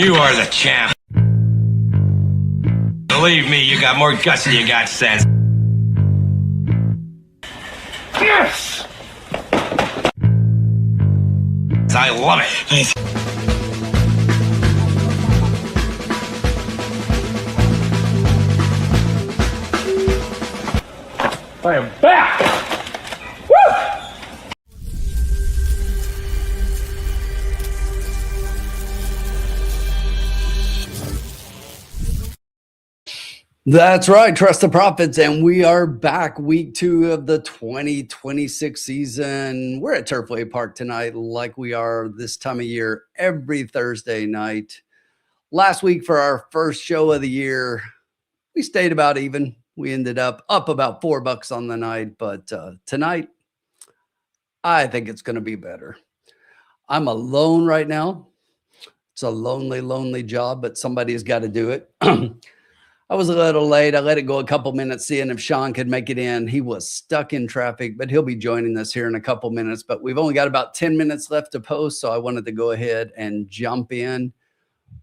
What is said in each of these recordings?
You are the champ. Believe me, you got more guts than you got sense. Yes! I love it. I am back! That's right. Trust the Profits. And we are back week 2 of the 2026 season. We're at Turfway Park tonight, like we are this time of year every Thursday night. Last week for our first show of the year, we stayed about even. We ended up about $4 on the night, but tonight, I think it's going to be better. I'm alone right now. It's a lonely, lonely job, but somebody's got to do it. I was a little late. I let it go a couple minutes, seeing if Sean could make it in. He was stuck in traffic, but he'll be joining us here in a couple minutes. But we've only got about 10 minutes left to post, so I wanted to go ahead and jump in,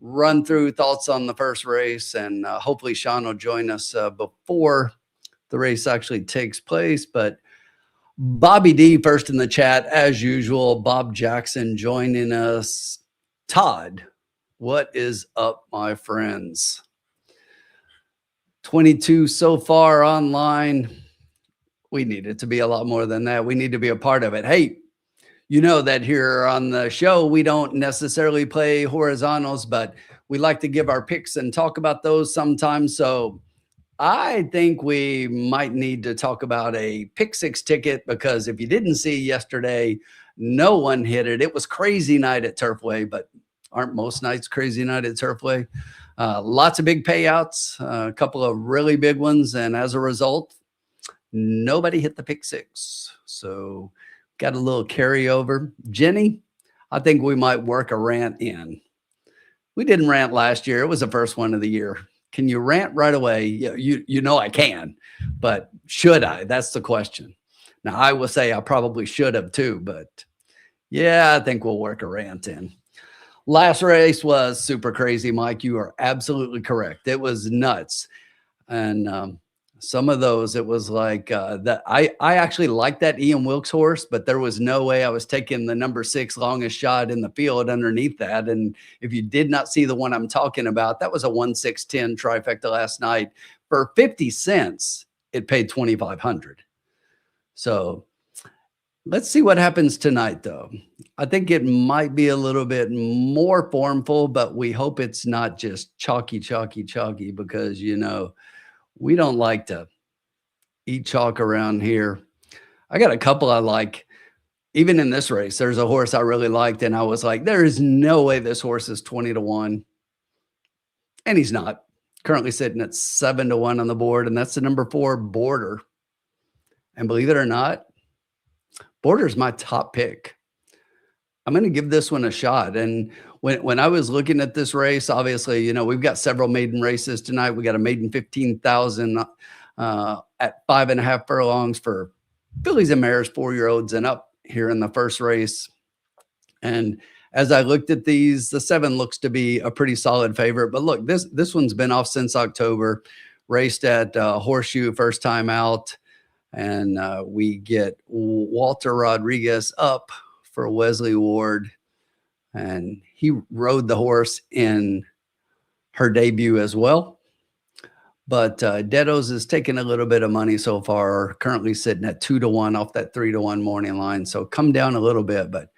run through thoughts on the first race, and hopefully Sean will join us before the race actually takes place. But Bobby D first in the chat, as usual. Bob Jackson joining us. Todd, what is up, my friends? 22 so far online. We need it to be a lot more than that. We need to be a part of it. Hey, you know that here on the show, we don't necessarily play horizontals, but we like to give our picks and talk about those sometimes. So I think we might need to talk about a pick 6 ticket, because if you didn't see yesterday, no one hit it. It was crazy night at Turfway, but aren't most nights crazy night at Turfway? Lots of big payouts, a couple of really big ones. And as a result, nobody hit the pick 6. So got a little carryover. Jenny, I think we might work a rant in. We didn't rant last year. It was the first one of the year. Can you rant right away? You know I can, but should I? That's the question. Now, I will say I probably should have too, but yeah, I think we'll work a rant in. Last race was super crazy, Mike. You are absolutely correct. It was nuts. And some of those, it was like that. I actually like that Ian Wilkes horse, but there was no way I was taking the number 6 longest shot in the field underneath that. And if you did not see the one I'm talking about, that was a 1-6-10 trifecta last night. For 50 cents, it paid 2,500. So let's see what happens tonight, though. I think it might be a little bit more formful, but we hope it's not just chalky, because, you know, we don't like to eat chalk around here. I got a couple I like. Even in this race, there's a horse I really liked, and I was like, there is no way this horse is 20-1. And he's not. Currently sitting at 7-1 on the board, and that's the number 4 Border. And believe it or not, Border's my top pick. I'm going to give this one a shot. And when I was looking at this race, obviously, you know, we've got several maiden races tonight. We got a maiden 15,000 at 5.5 furlongs for fillies and mares, 4-year-olds and up here in the first race. And as I looked at these, the 7 looks to be a pretty solid favorite. But look, this one's been off since October, raced at Horseshoe first time out. And we get Walter Rodriguez up for Wesley Ward. And he rode the horse in her debut as well. But Dedos is taking a little bit of money so far, currently sitting at 2-1 off that 3-1 morning line. So come down a little bit, but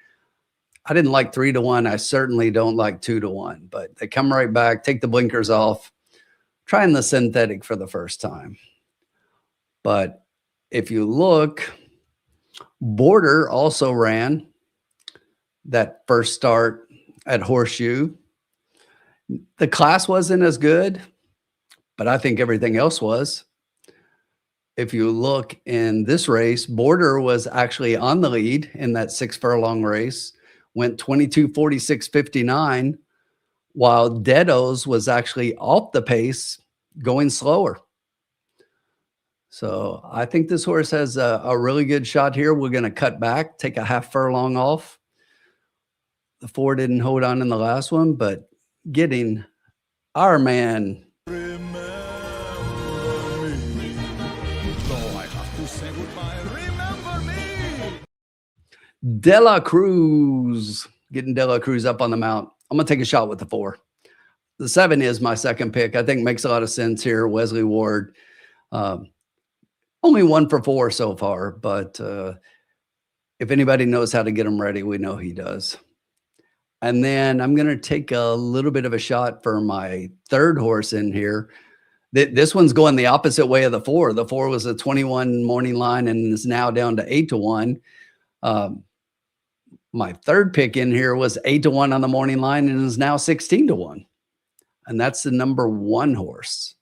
I didn't like 3-1. I certainly don't like 2-1, but they come right back, take the blinkers off, trying the synthetic for the first time. But if you look, Border also ran that first start at Horseshoe. The class wasn't as good, but I think everything else was. If you look in this race, Border was actually on the lead in that 6 furlong race, went 22:46:59, while Dedos was actually off the pace, going slower. So I think this horse has a really good shot here. We're going to cut back, take a half furlong off. The 4 didn't hold on in the last one, but getting our man De La Cruz, getting De La Cruz up on the mount. I'm gonna take a shot with the 4. The 7 is my second pick. I think makes a lot of sense here. Wesley Ward, only 1 for 4 so far, but if anybody knows how to get him ready, we know he does. And then I'm going to take a little bit of a shot for my 3rd horse in here. This one's going the opposite way of the 4. The 4 was a 21 morning line and is now down to 8-1. My 3rd pick in here was 8-1 on the morning line and is now 16-1. And that's the number 1 horse.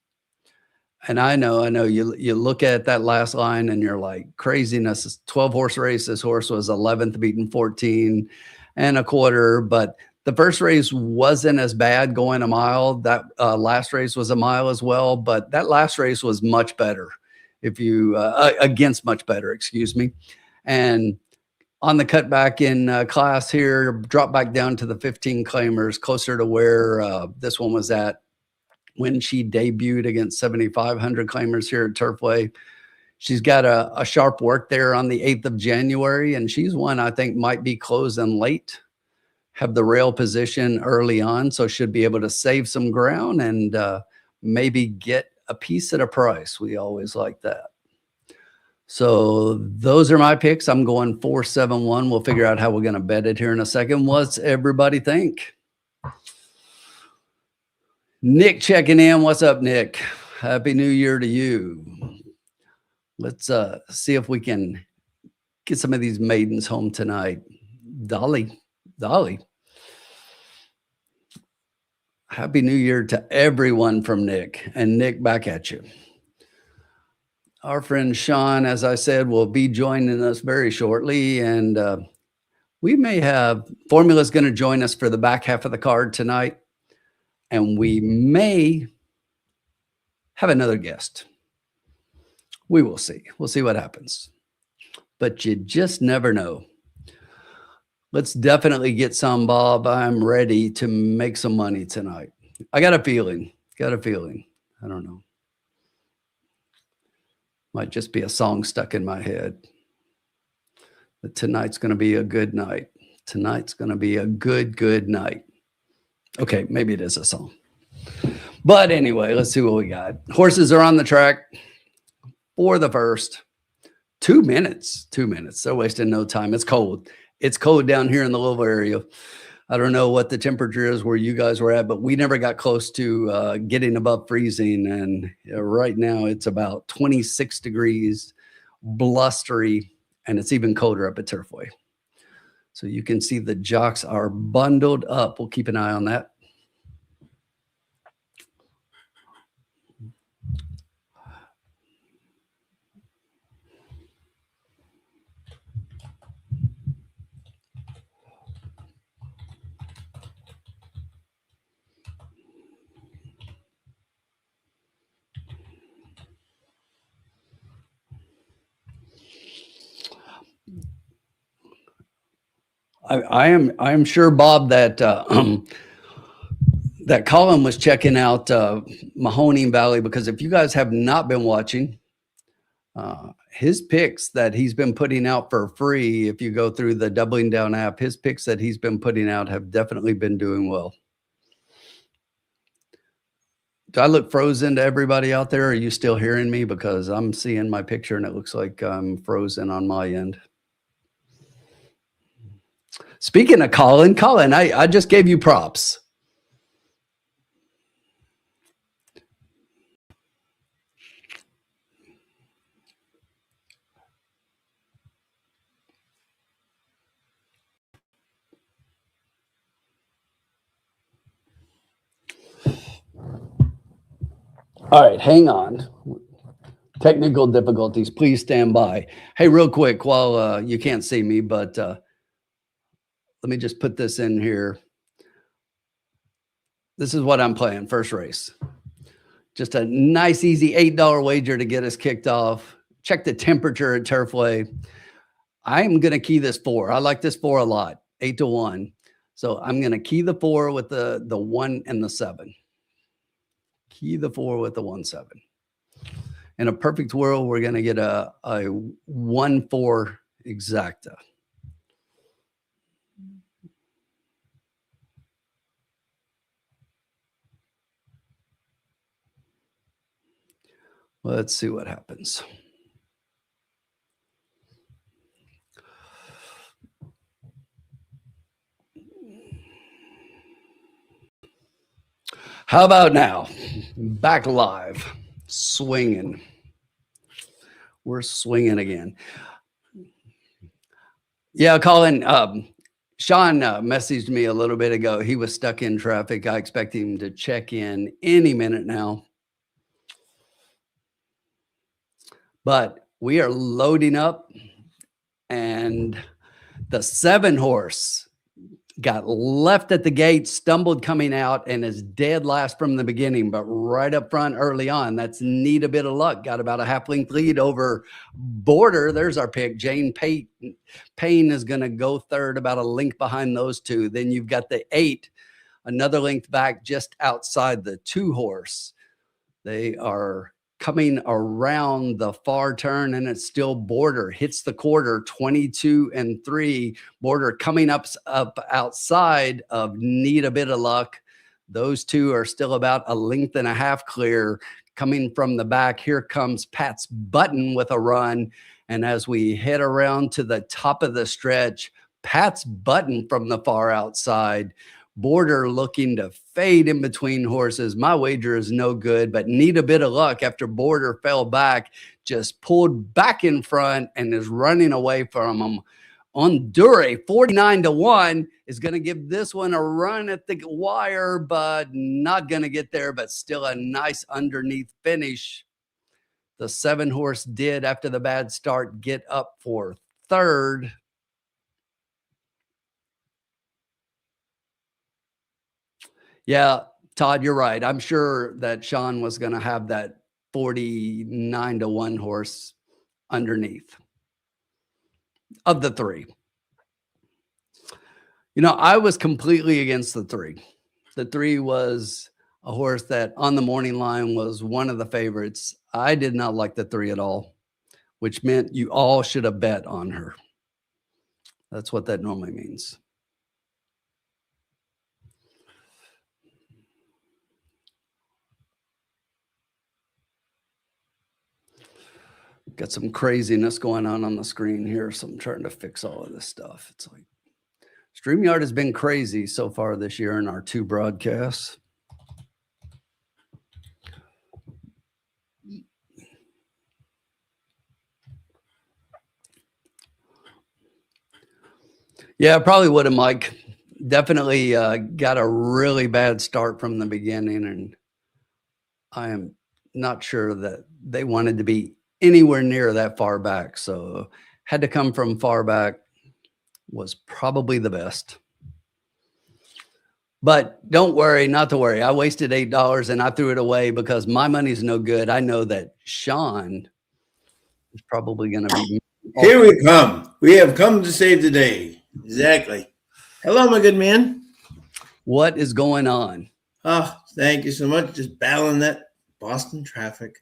And I know you look at that last line and you're like, craziness. 12 horse race. This horse was 11th, beaten 14 and a quarter. But the first race wasn't as bad going a mile. That last race was a mile as well. But that last race was much better against much better, excuse me. And on the cutback in class here, drop back down to the 15 claimers, closer to where this one was at when she debuted against 7,500 claimers here at Turfway. She's got a sharp work there on the 8th of January, and she's one I think might be closing late, have the rail position early on, so should be able to save some ground and maybe get a piece at a price. We always like that. So those are my picks. I'm going 4-7-1. We'll figure out how we're going to bet it here in a second. What's everybody think? Nick checking in. What's up, Nick? Happy New Year to you. Let's see if we can get some of these maidens home tonight. Dolly. Happy New Year to everyone from Nick. And Nick, back at you. Our friend Sean, as I said, will be joining us very shortly. And we may have Formula's going to join us for the back half of the card tonight. And we may have another guest. We will see. We'll see what happens. But you just never know. Let's definitely get some, Bob. I'm ready to make some money tonight. I got a feeling. I don't know. Might just be a song stuck in my head. But tonight's going to be a good night. Tonight's going to be a good night. Okay, maybe it is a song. But anyway, let's see what we got. Horses are on the track for the first 2 minutes. 2 minutes. They're wasting no time. It's cold. It's cold down here in the Louisville area. I don't know what the temperature is where you guys were at, but we never got close to getting above freezing. And right now it's about 26 degrees, blustery, and it's even colder up at Turfway. So you can see the jocks are bundled up. We'll keep an eye on that. I am sure, Bob, that that Colin was checking out Mahoning Valley, because if you guys have not been watching his picks that he's been putting out for free, if you go through the Doubling Down app, his picks that he's been putting out have definitely been doing well. Do I look frozen to everybody out there? Are you still hearing me? Because I'm seeing my picture and it looks like I'm frozen on my end. Speaking of Colin, I just gave you props. All right, hang on. Technical difficulties. Please stand by. Hey, real quick, while you can't see me, but let me just put this in here. This is what I'm playing. First race. Just a nice, easy $8 wager to get us kicked off. Check the temperature at Turfway. I'm going to key this 4. I like this 4 a lot. 8-1. So I'm going to key the 4 with the 1 and the 7. Key the 4 with the 1-7. In a perfect world, we're going to get a 1-4 exacta. Let's see what happens. How about now? Back live, swinging. We're swinging again. Yeah, Colin, Sean messaged me a little bit ago. He was stuck in traffic. I expect him to check in any minute now. But we are loading up, and the 7 horse got left at the gate, stumbled coming out, and is dead last from the beginning, but right up front early on. That's Need a Bit of Luck. Got about a half-length lead over Border. There's our pick. Jane Payne is going to go third, about a length behind those two. Then you've got the 8, another length back just outside the 2 horse. They are coming around the far turn, and it's still Border. Hits the quarter, 22-3. Border coming up outside of Need a Bit of Luck. Those two are still about a length and a half clear. Coming from the back, here comes Pat's Button with a run. And as we head around to the top of the stretch, Pat's Button from the far outside. Border looking to fade in between horses. My wager is no good, but Need a Bit of Luck after Border fell back, just pulled back in front and is running away from him. On Dure, 49-1 is going to give this one a run at the wire, but not going to get there, but still a nice underneath finish. The 7 horse did, after the bad start, get up for third. Yeah, Todd, you're right. I'm sure that Sean was going to have that 49-1 horse underneath of the 3. You know, I was completely against the 3. The 3 was a horse that on the morning line was one of the favorites. I did not like the 3 at all, which meant you all should have bet on her. That's what that normally means. Got some craziness going on the screen here, so I'm trying to fix all of this stuff. It's like StreamYard has been crazy so far this year in our 2 broadcasts. Yeah, probably would have, Mike. Definitely got a really bad start from the beginning, and I am not sure that they wanted to be anywhere near that far back. So had to come from far back was probably the best. But don't worry, not to worry. I wasted $8 and I threw it away because my money's no good. I know that Sean is probably going to be. Here we come. We have come to save the day. Exactly. Hello, my good man. What is going on? Oh, thank you so much. Just battling that Boston traffic.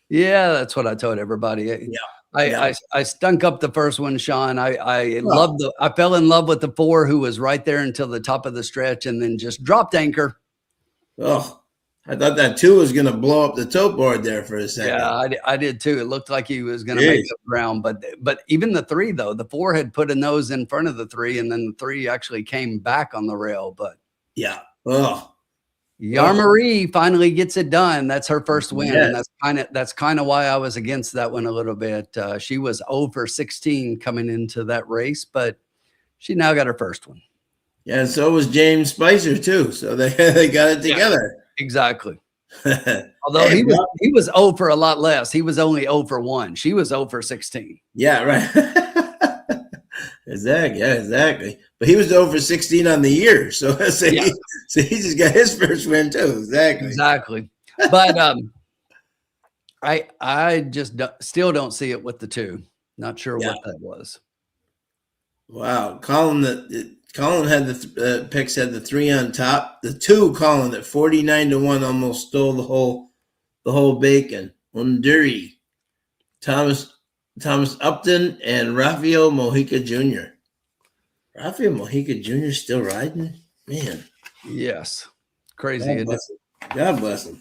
Yeah, that's what I told everybody. Yeah. I stunk up the first one, Sean. I fell in love with the 4 who was right there until the top of the stretch and then just dropped anchor. Oh, I thought that 2 was going to blow up the tote board there for a second. Yeah, I did too. It looked like he was going to make the ground, but even the 3 though, the 4 had put a nose in front of the 3, and then the 3 actually came back on the rail. But yeah, Yarmarie finally gets it done. That's her first win, yes. and that's kind of why I was against that one a little bit. She was 0 for 16 coming into that race, but she now got her first one. Yeah, and so was James Spicer too. So they got it together. Yeah, exactly. Although he was 0 for a lot less. He was only 0 for 1. She was 0 for 16. Yeah, right. Exactly. Yeah, exactly. But he was 0 for 16 on the year. So he just got his first win too. Exactly. But I just still don't see it with the 2. Not sure what that was. Wow. Colin Colin had the picks had the 3 on top. The 2 Colin at 49-1 almost stole the whole bacon. Unduri, Thomas Upton, and Rafael Mojica Jr. Rafael Mojica Jr. still riding? Man. Yes. Crazy. God bless him.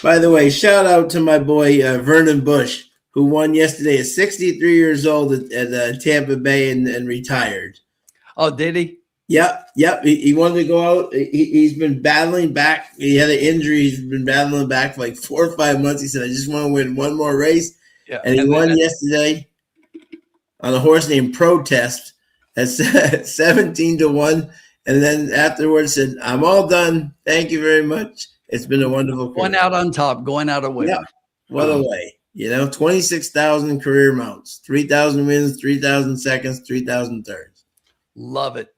By the way, shout out to my boy Vernon Bush, who won yesterday at 63 years old at Tampa Bay and retired. Oh, did he? Yep. He wanted to go out. He's been battling back. He had an injury. He's been battling back for like 4 or 5 months. He said, I just want to win one more race. Yeah. And he won yesterday on a horse named Protest at 17-1. And then afterwards said, I'm all done. Thank you very much. It's been a wonderful career. Going out on top, going out a winner. Yeah. What a way. 26,000 career mounts, 3,000 wins, 3,000 seconds, 3,000 thirds. Love it.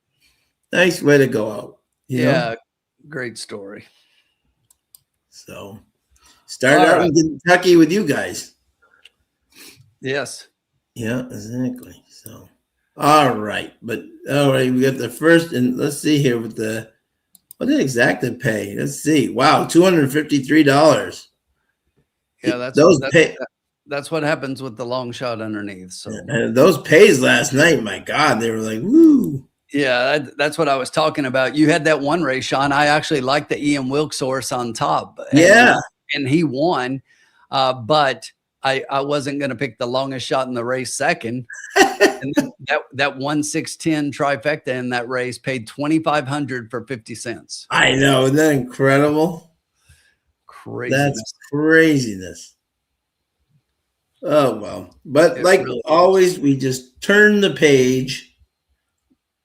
Nice way to go out. You know? Great story. So, started out in Kentucky with you guys. Yes. Yeah, exactly. So, all right. We got the first, and let's see here with what did exacted pay? Let's see. Wow, $253. Yeah, that's what happens with the long shot underneath. So and those pays last night, my God, they were like, woo. Yeah, that's what I was talking about. You had that one race, Sean. I actually liked the Ian Wilkes horse on top. And he won. But I wasn't going to pick the longest shot in the race second. And then that 1-6-10 trifecta in that race paid $2,500 for 50 cents. I know. Isn't that incredible? Craziness. That's craziness. Oh, well. But like really always, we just turn the page.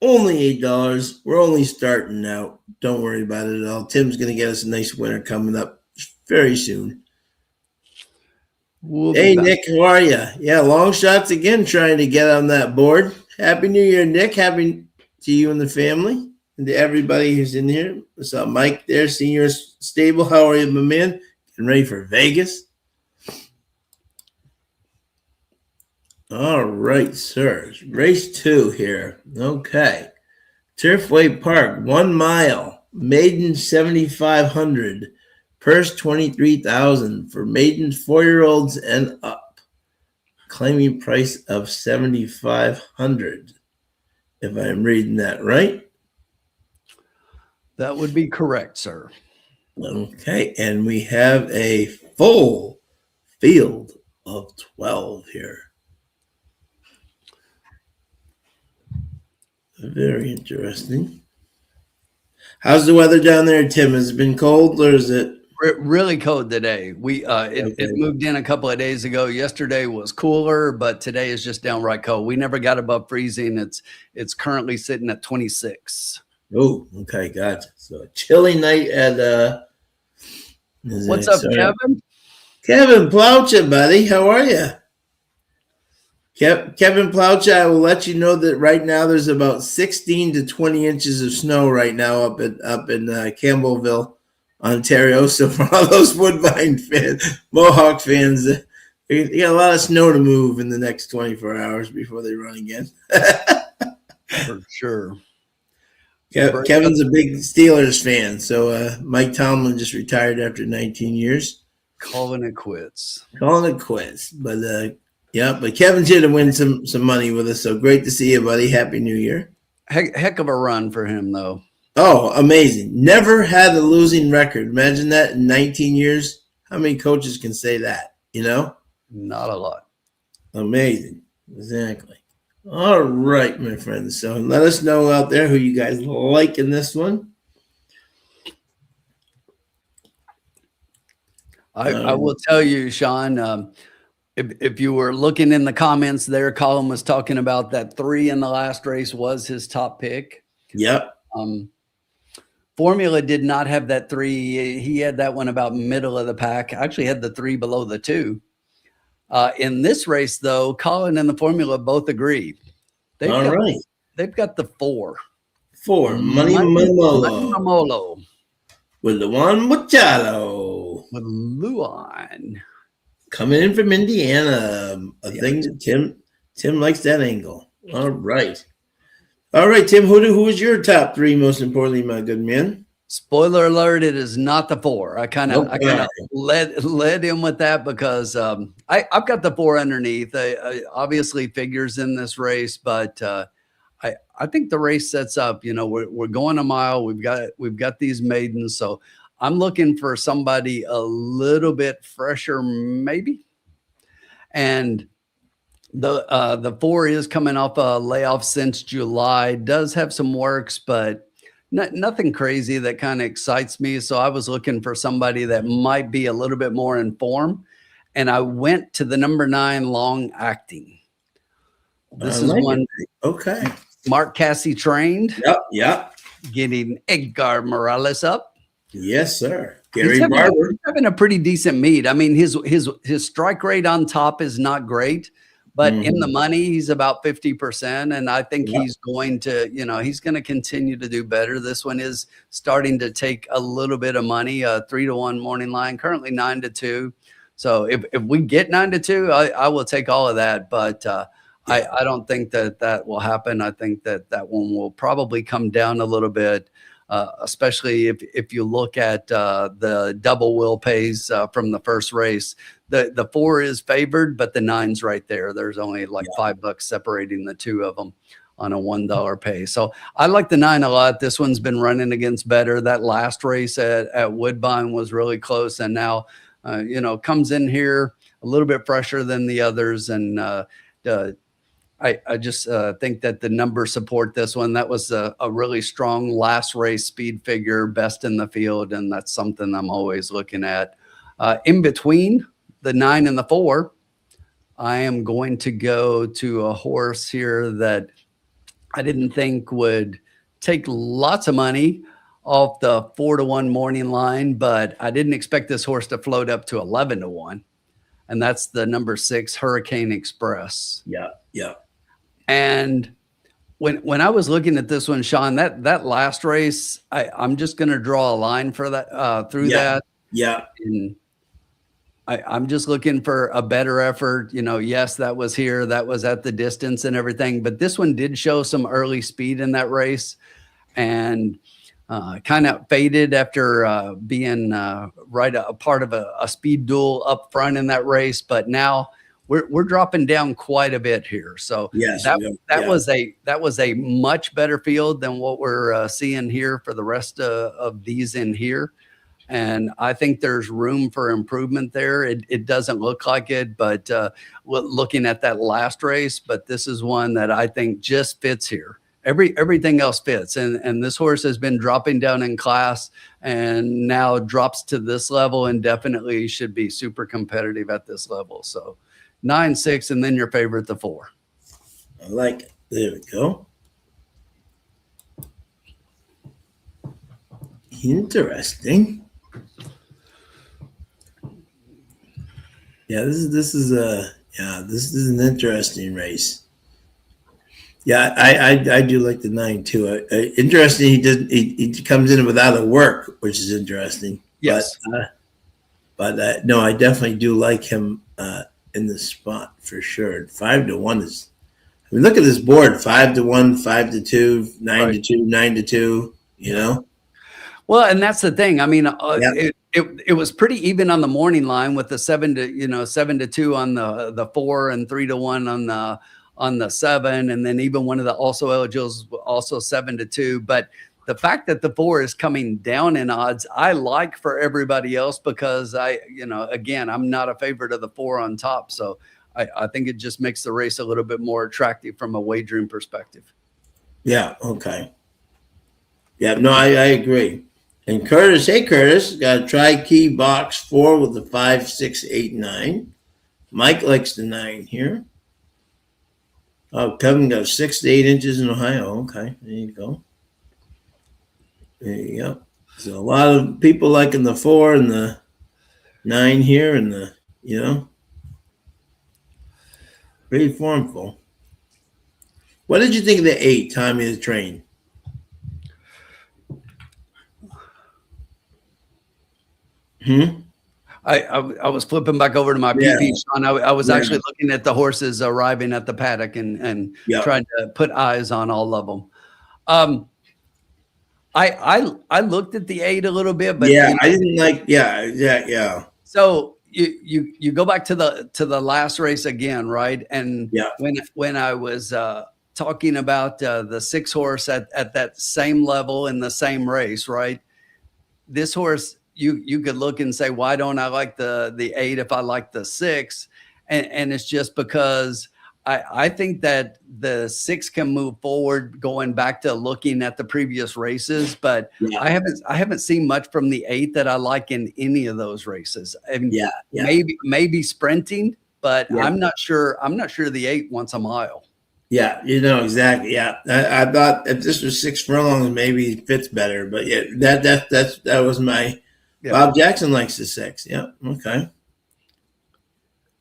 Only $8. We're only starting out. Don't worry about it at all. Tim's going to get us a nice winner coming up very soon. Hey, Nick, how are you? Yeah, long shots again, trying to get on that board. Happy New Year, Nick. Happy to you and the family and to everybody who's in here. What's up, Mike there, Senior Stable? How are you, my man? Getting ready for Vegas? All right, sir. Race 2 here. Okay. Turfway Park, 1 mile. Maiden 7,500. Purse 23,000 for maidens 4-year-olds and up. Claiming price of 7,500. If I'm reading that right. That would be correct, sir. Okay, and we have a full field of 12 here. Very interesting. How's the weather down there, Tim? Has it been cold or is it? Really cold today. It moved in a couple of days ago. Yesterday was cooler, but today is just downright cold. We never got above freezing. It's currently sitting at 26. Oh, okay, gotcha. So a chilly night at What's up, Kevin? Kevin Plaucha, buddy. How are you? Kevin Plaucha, I will let you know that right now there's about 16 to 20 inches of snow right now up in Campbellville, Ontario. So for all those Woodbine fans, Mohawk fans, you got a lot of snow to move in the next 24 hours before they run again. For sure. Kevin's a big Steelers fan. So Mike Tomlin just retired after 19 years. Calling it quits. But but Kevin's here to win some money with us. So great to see you, buddy. Happy New Year. Heck of a run for him, though. Oh, amazing. Never had a losing record. Imagine that in 19 years. How many coaches can say that, Not a lot. Amazing. Exactly. All right, my friends. So let us know out there who you guys like in this one. I will tell you, Sean, if you were looking in the comments there, Colin was talking about that 3 in the last race was his top pick. Yep. Formula did not have that 3. He had that one about middle of the pack. Actually had the 3 below the 2. In this race, though, Colin and the Formula both agree. They've got the 4. 4. Money Mamolo. With the one Machado. With Luan. Coming in from Indiana. I think Tim likes that angle. All right. All right, Tim. Who was your top three? Most importantly, my good man. Spoiler alert, it is not the 4. I kind of Okay. led in with that because I've got the 4 underneath. Obviously figures in this race, but I think the race sets up. You know, we're going a mile. We've got these maidens, so I'm looking for somebody a little bit fresher, maybe. And the 4 is coming off a layoff since July. Does have some works, but nothing crazy that kind of excites me. So I was looking for somebody that might be a little bit more in form, and I went to the number 9 long acting. This is one. Okay. Mark Cassie trained. Yep. Getting Edgar Morales up. Yes, sir. Gary Barber having a pretty decent meet. I mean, his strike rate on top is not great, but in the money, he's about 50%. And I think he's going to, he's going to continue to do better. This one is starting to take a little bit of money, 3-1 morning line, currently 9-2. So if we get 9-2, I will take all of that. But I don't think that will happen. I think that one will probably come down a little bit, especially if you look at the double will pays from the first race. The 4 is favored, but the 9's right there. There's only like $5 separating the two of them on a $1 pay. So I like the 9 a lot. This one's been running against better. That last race at Woodbine was really close, and now comes in here a little bit fresher than the others. And I just think that the numbers support this one. That was a really strong last race speed figure, best in the field, and that's something I'm always looking at. In between the 9 and the 4, I am going to go to a horse here that I didn't think would take lots of money off the 4-1 morning line, but I didn't expect this horse to float up to 11-1. And that's the number 6 Hurricane Express. Yeah. And when I was looking at this one, Sean, that last race, I'm just going to draw a line for that through that. Yeah. And I'm just looking for a better effort. Yes, that was here. That was at the distance and everything. But this one did show some early speed in that race, and kind of faded after being a part of a speed duel up front in that race. But now we're dropping down quite a bit here. So that was a much better field than what we're seeing here for the rest of these in here. And I think there's room for improvement there. It doesn't look like it, but looking at that last race, but this is one that I think just fits here. Everything else fits. And this horse has been dropping down in class and now drops to this level and definitely should be super competitive at this level. So 9, 6, and then your favorite, the 4. I like it. There we go. Interesting. Yeah, this is an interesting race. Yeah, I do like the 9 too. Interesting. He comes in without a work, which is interesting. Yes, but no, I definitely do like him in the spot for sure. 5-1 is. I mean, look at this board: 5-1, 5-2, 9-2, 9-2. Well, and that's the thing. I mean, it was pretty even on the morning line with the 7-2 on the 4 and 3-1 on the 7, and then even one of the also eligibles also 7-2. But the fact that the 4 is coming down in odds, I like for everybody else because again, I'm not a favorite of the 4 on top, so I think it just makes the race a little bit more attractive from a wagering perspective. Yeah. Okay. Yeah. No, I agree. And Curtis, hey Curtis, got a tri-key box 4 with the 5, 6, 8, 9. Mike likes the 9 here. Oh, Kevin got 6 to 8 inches in Ohio. Okay, there you go. There you go. So a lot of people liking the 4 and the 9 here, and the pretty formful. What did you think of the 8, Tommy the Train? I was flipping back over to my PP, Sean. I was actually looking at the horses arriving at the paddock and trying to put eyes on all of them. Um, I looked at the 8 a little bit, but Yeah, you I know, didn't like. Yeah. so you go back to the last race again, right? And Yeah. when I was talking about the 6 horse at that same level in the same race, right? This horse, you could look and say, why don't I like the 8 if I like the 6? And it's just because I think that the 6 can move forward going back to looking at the previous races, but Yeah. I haven't seen much from the 8 that I like in any of those races. And Yeah. Yeah. maybe sprinting, but Yeah. I'm not sure. I'm not sure the 8 wants a mile. Yeah, you know exactly. Yeah, I thought if this was 6 furlongs, maybe it fits better. But yeah, that was my. Yeah. Bob Jackson likes the 6. Yeah. Okay.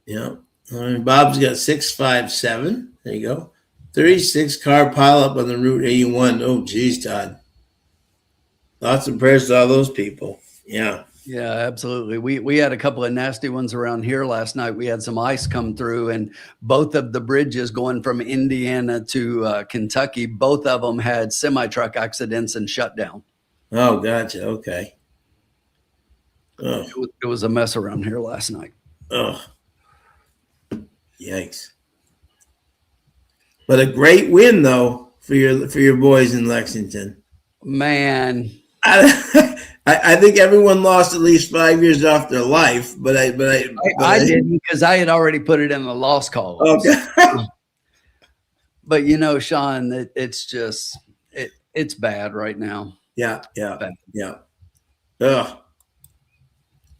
Yeah. I mean, Bob's got 657. There you go. 36 car pileup on the Route 81. Oh, geez, Todd. Lots of prayers to all those people. Yeah. Yeah, absolutely. We had a couple of nasty ones around here last night. We had some ice come through, and both of the bridges going from Indiana to Kentucky, both of them had semi-truck accidents and shut down. Oh, gotcha. Okay. Oh, It was a mess around here last night. oh, yikes! But a great win though for your boys in Lexington. Man, I think everyone lost at least 5 years off their life, but I didn't, because I had already put it in the loss column. Okay. But you know, Sean, it's just it's bad right now. Yeah. Bad. Ugh.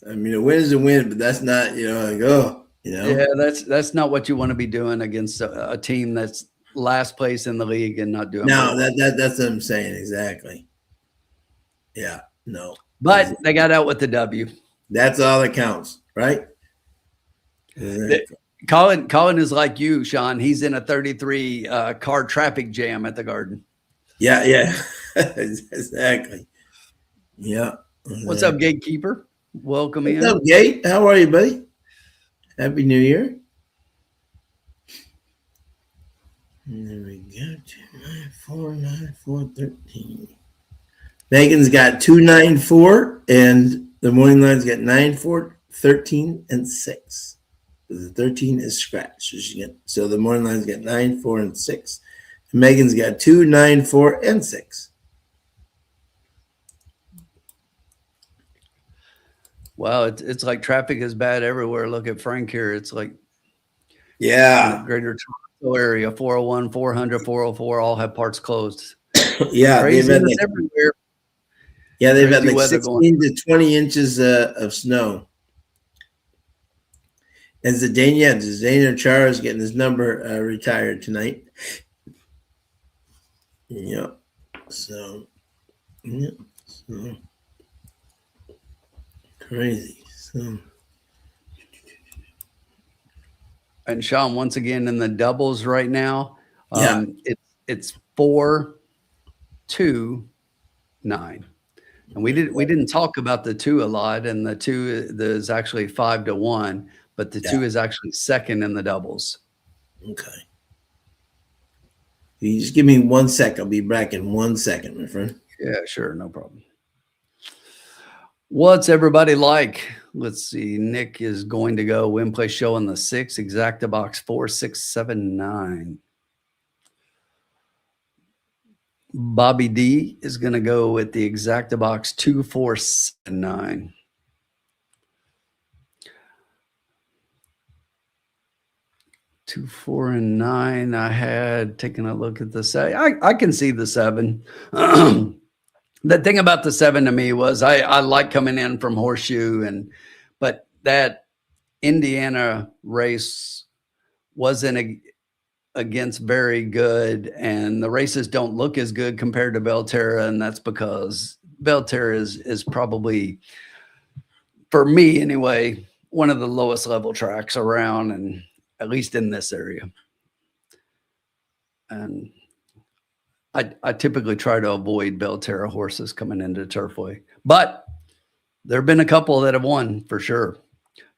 I mean, a win is a win, but that's not, like, oh, Yeah, that's not what you want to be doing against a team that's last place in the league and not doing No, well. that's what I'm saying exactly. Yeah, no. But they got out with the W. That's all that counts, right? Colin is like you, Sean. He's in a 33 car traffic jam at the Garden. Yeah, exactly. Yeah. What's up, gatekeeper? Welcome in. What's up, Gate? How are you, buddy? Happy New Year. And there we go. 2949413. Megan's got 294, and the morning line's got 94, 13, and 6. The 13 is scratch. So the morning line's got 9, 4, and 6. And Megan's got 2, 9, 4, and 6. Wow, it's like traffic is bad everywhere. Look at Frank here. It's like Greater Toronto area, 401, 400, 404 all have parts closed. Yeah, they've had everywhere. Yeah, they've had like 16 to 20 inches of snow. And Zdeno Chara is getting his number retired tonight. Yep. So crazy. So. And Sean, once again in the doubles right now, it's 4-2-9. And we didn't talk about the 2 a lot, and the 2 is actually 5-1, but the 2 is actually second in the doubles. Okay. You just give me 1 sec. I'll be back in 1 second, my friend. Yeah, sure, no problem. What's everybody like? Let's see. Nick is going to go win play show on the 6, exacta box 4679. Bobby D is going to go with the exacta box 2479. Two, 4, and 9. I had taken a look at the 7. I can see the 7. The thing about the 7 to me was I like coming in from Horseshoe, but that Indiana race wasn't against very good, and the races don't look as good compared to Belterra, and that's because Belterra is probably, for me anyway, one of the lowest level tracks around, and at least in this area. And I typically try to avoid Belterra horses coming into Turfway, but there have been a couple that have won for sure.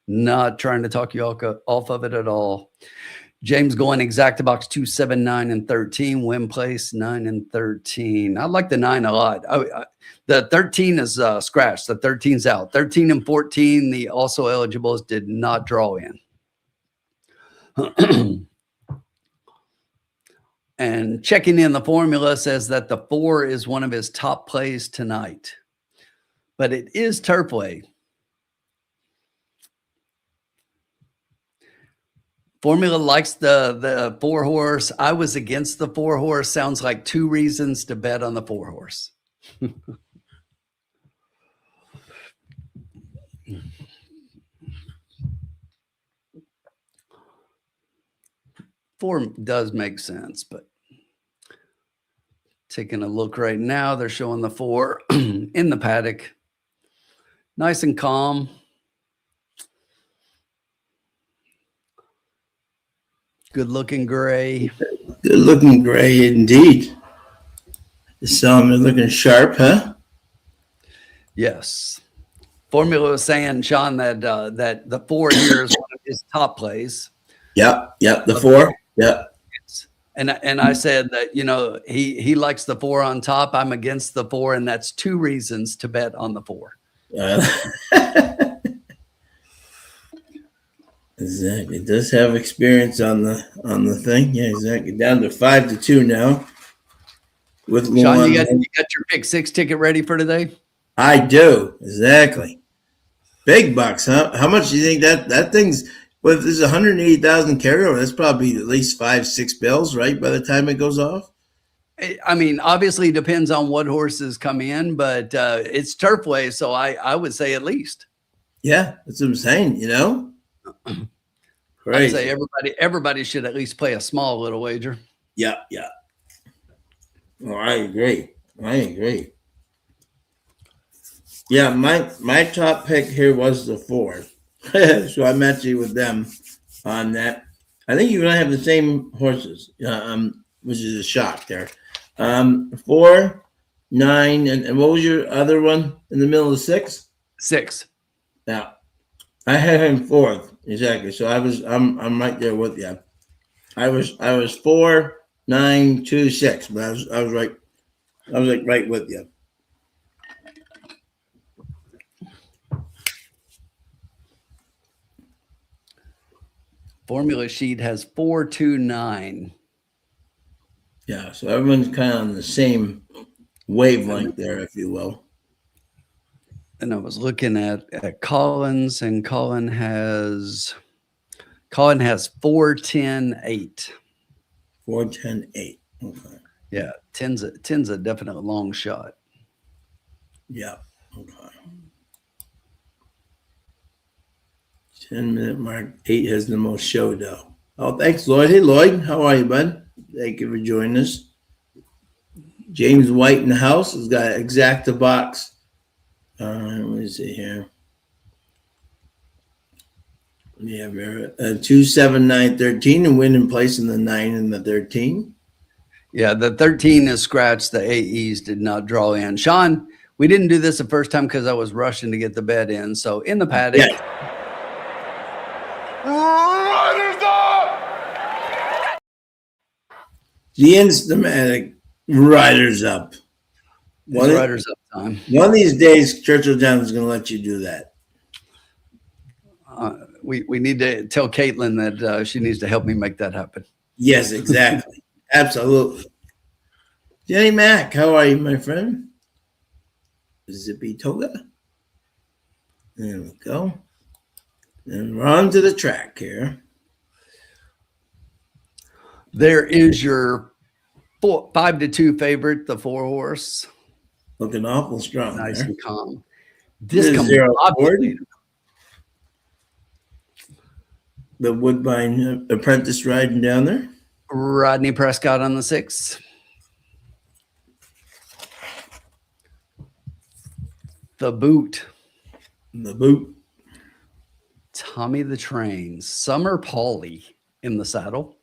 Not trying to talk you off of it at all. James going exact box 2, 7, 9, and 13. Win place 9 and 13. I like the 9 a lot. The 13 is scratched. The 13's out. 13 and 14, the also eligibles did not draw in. And checking in the formula says that the 4 is one of his top plays tonight. But it is Turfway. Formula likes the 4 horse. I was against the 4 horse. Sounds like 2 reasons to bet on the 4 horse. Form does make sense, but taking a look right now, they're showing the 4 in the paddock. Nice and calm. Good looking gray. Good looking gray indeed. So I'm looking sharp, huh? Yes. Formula was saying, Sean, that that the 4 here is one of his top plays. Yep. The 4. Yep. And I said that, you know, he likes the 4 on top. I'm against the 4, and that's 2 reasons to bet on the 4. Exactly. Does have experience on the thing. Yeah, exactly. Down to 5-2 now. With Sean, you got your pick 6 ticket ready for today? I do. Exactly. Big bucks, huh? How much do you think that thing's? Well, if there's 180,000 carryover, that's probably at least 5-6 bills, right? By the time it goes off. I mean, obviously it depends on what horses come in, but it's Turfway, so I would say at least. Yeah, that's what I'm saying. You know. I'd say everybody should at least play a small little wager. Yeah. Oh, I agree. Yeah, my top pick here was the 4. So I'm actually with them on that. I think you're gonna have the same horses, which is a shock there. 4, 9, and what was your other one in the middle of 6? 6. Now, I had him 4th exactly. So I'm right there with you. I was 4, 9, 2, 6, but I was right. I was like right with you. Formula sheet has 4, 2, 9. Yeah, so everyone's kind of on the same wavelength there, if you will. And I was looking at Collins, and Colin has 4, 10, 8. 4, 10, 8. Okay. Yeah, 10's a definite long shot. Yeah. Okay. 10-minute mark. 8 has the most show though. Oh, thanks, Lloyd. Hey, Lloyd. How are you, bud? Thank you for joining us. James White in the house has got exacta box. Let me see here. Yeah, 2, 7, 9, 13, and win in place in the 9 and the 13. Yeah, the 13 is scratched. The AEs did not draw in. Sean, we didn't do this the first time because I was rushing to get the bet in. So in the paddock. Yeah. Riders up! The Instamatic Riders Up. Riders up time. One of these days, Churchill Downs is going to let you do that. We need to tell Caitlin that she needs to help me make that happen. Yes, exactly. Absolutely. Jenny Mack, how are you, my friend? Zippy Toga. There we go. And we're on to the track here. There is your 5-2 favorite, the 4 horse. Looking awful strong. Nice there. and calm. Discombobulated. The Woodbine apprentice riding down there. Rodney Prescott on the 6th. The boot. Tommy the Train. Summer Pauly in the saddle.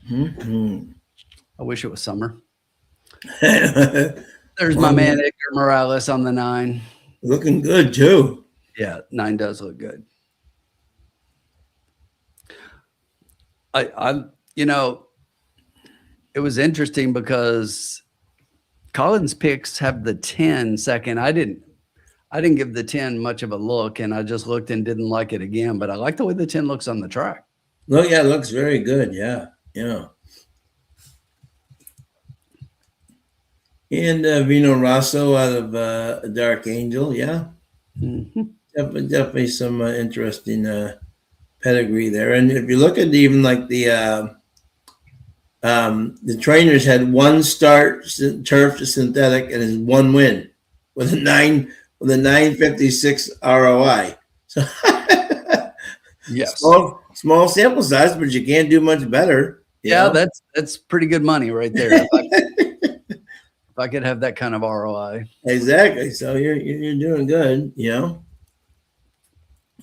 Mm-hmm. I wish it was summer. There's my man Edgar Morales on the 9. Looking good too. Yeah, 9 does look good. I You know, it was interesting because Colin's picks have the 10 second. I didn't give the 10 much of a look, and I just looked and didn't like it again. But I like the way the 10 looks on the track. Look, yeah, it looks very good. Yeah, yeah. And Vino Rosso out of Dark Angel. Yeah, definitely some interesting pedigree there. And if you look at even like the trainers had one start turf to synthetic and is one win with a 956 ROI. So yes, small sample size, but you can't do much better. Yeah, that's pretty good money right there. If I could have that kind of ROI. Exactly. So you're doing good, you know.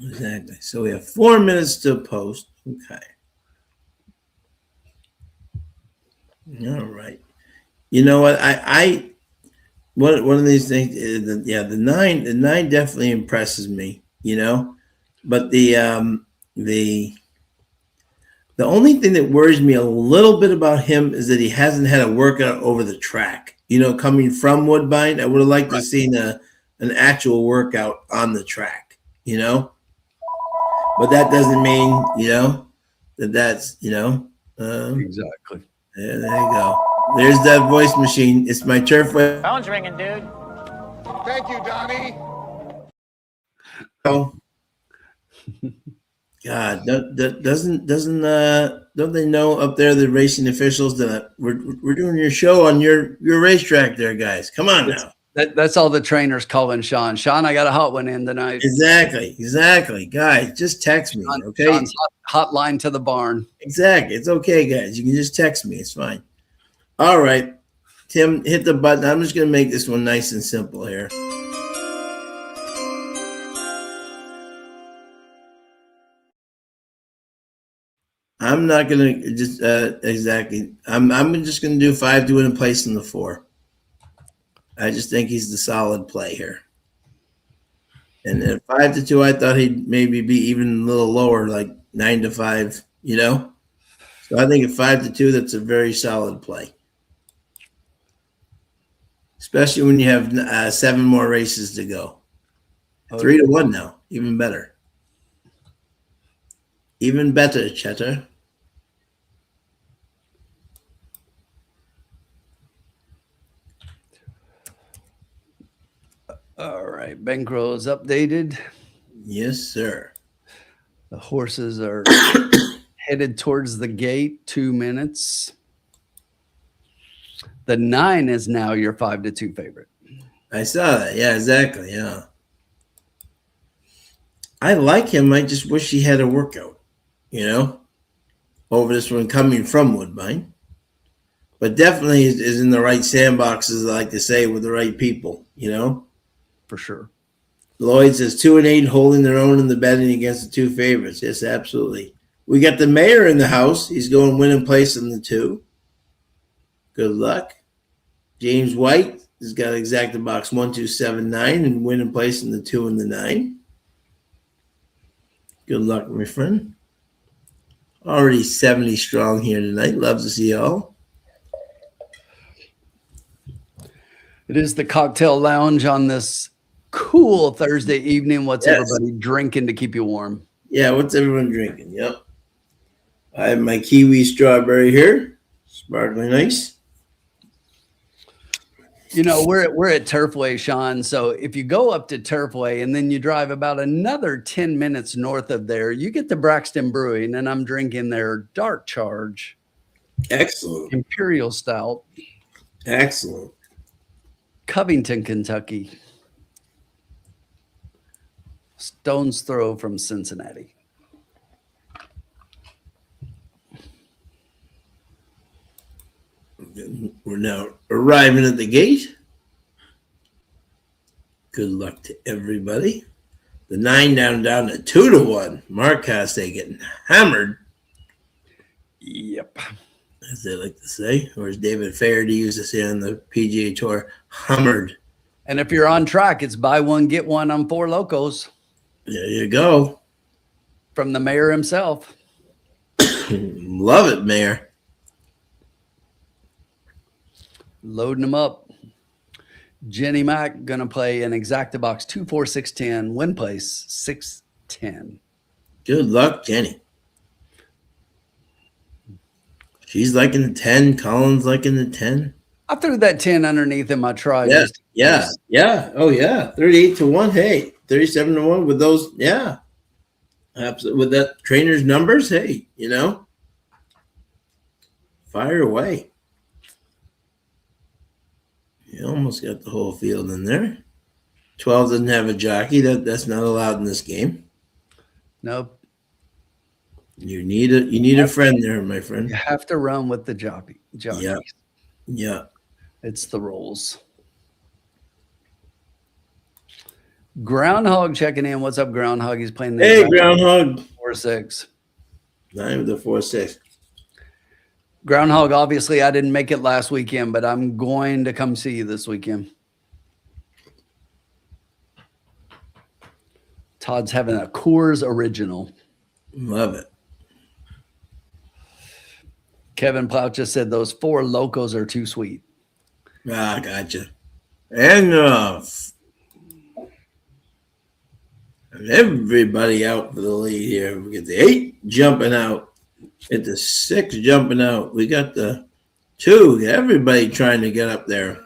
Exactly. So we have 4 minutes to post. Okay. All right. You know what? One of these things is the nine definitely impresses me, you know. But the only thing that worries me a little bit about him is that he hasn't had a workout over the track. You know, coming from Woodbine, I would have liked to have seen an actual workout on the track, you know. But that doesn't mean, you know, that's, you know. Exactly. There you go. There's that voice machine. It's my Turfway. Phone's ringing, dude. Thank you, Donnie. Oh. God, don't they know up there, the racing officials, that we're doing your show on your racetrack there, guys? Come on now. That's all the trainers calling Sean. Sean, I got a hot one in tonight. Exactly. Guys, just text me, okay? Sean's hotline to the barn. Exactly. It's okay, guys. You can just text me. It's fine. All right. Tim, hit the button. I'm just going to make this one nice and simple here. I'm not going to just exactly. I'm just going to do 5 to win and place in the 4. I just think he's the solid play here. And at 5 to 2, I thought he'd maybe be even a little lower, like 9 to 5, you know? So I think at 5 to 2, that's a very solid play. Especially when you have 7 more races to go. 3 to 1 now, even better. Even better, Cheddar. All right, bankroll is updated. Yes, sir. The horses are headed towards the gate. 2 minutes. The 9 is now your 5 to 2 favorite. I saw that. Yeah, exactly. Yeah. I like him. I just wish he had a workout, you know, over this one coming from Woodbine. But definitely is in the right sandboxes, I like to say, with the right people, you know. For sure. Lloyd says 2 and 8 holding their own in the betting against the 2 favorites. Yes, absolutely. We got the mayor in the house. He's going winning place in the 2. Good luck. James White has got exacta box 1279 and winning place in the 2 and the 9. Good luck, my friend. Already 70 strong here tonight. Love to see y'all. It is the cocktail lounge on this cool Thursday evening. What's everybody drinking to keep you warm? Yeah, what's everyone drinking? Yep. I have my kiwi strawberry here. Sparkling nice. You know, we're at Turfway, Sean. So if you go up to Turfway and then you drive about another 10 minutes north of there, you get to Braxton Brewing, and I'm drinking their Dark Charge. Excellent. Imperial Stout. Excellent. Covington, Kentucky. Stone's throw from Cincinnati. We're now arriving at the gate. Good luck to everybody. The 9 down to 2 to 1. Mark Caste getting hammered. Yep. As they like to say. Or as David Fairdy used to say on the PGA Tour, hammered. And if you're on track, it's buy one, get one on 4 Locos. There you go. From the mayor himself. Love it, Mayor. Loading them up. Jenny Mack going to play an exacta box 2, 4, 6, 10. Win place 6, 10. Good luck, Jenny. She's liking the 10. Colin's liking the 10. I threw that 10 underneath in my try. Yeah. Oh, yeah. 38-1. Hey, 37-1 with those. Yeah. Absolutely. With that trainer's numbers, hey, fire away. You almost got the whole field in there. 12 doesn't have a jockey. That's not allowed in this game. Nope. You need a friend there, my friend. You have to run with the jockeys. Yeah. It's the rules. Groundhog checking in. What's up, Groundhog? He's playing the Hey, Groundhog. 4-6. 9 with the 4-6. Groundhog, obviously, I didn't make it last weekend, but I'm going to come see you this weekend. Todd's having a Coors Original. Love it. Kevin Plout just said those 4 locos are too sweet. Ah, gotcha. And everybody out for the lead here. We get the 8 jumping out. Get the 6 jumping out. We got the 2. Everybody trying to get up there.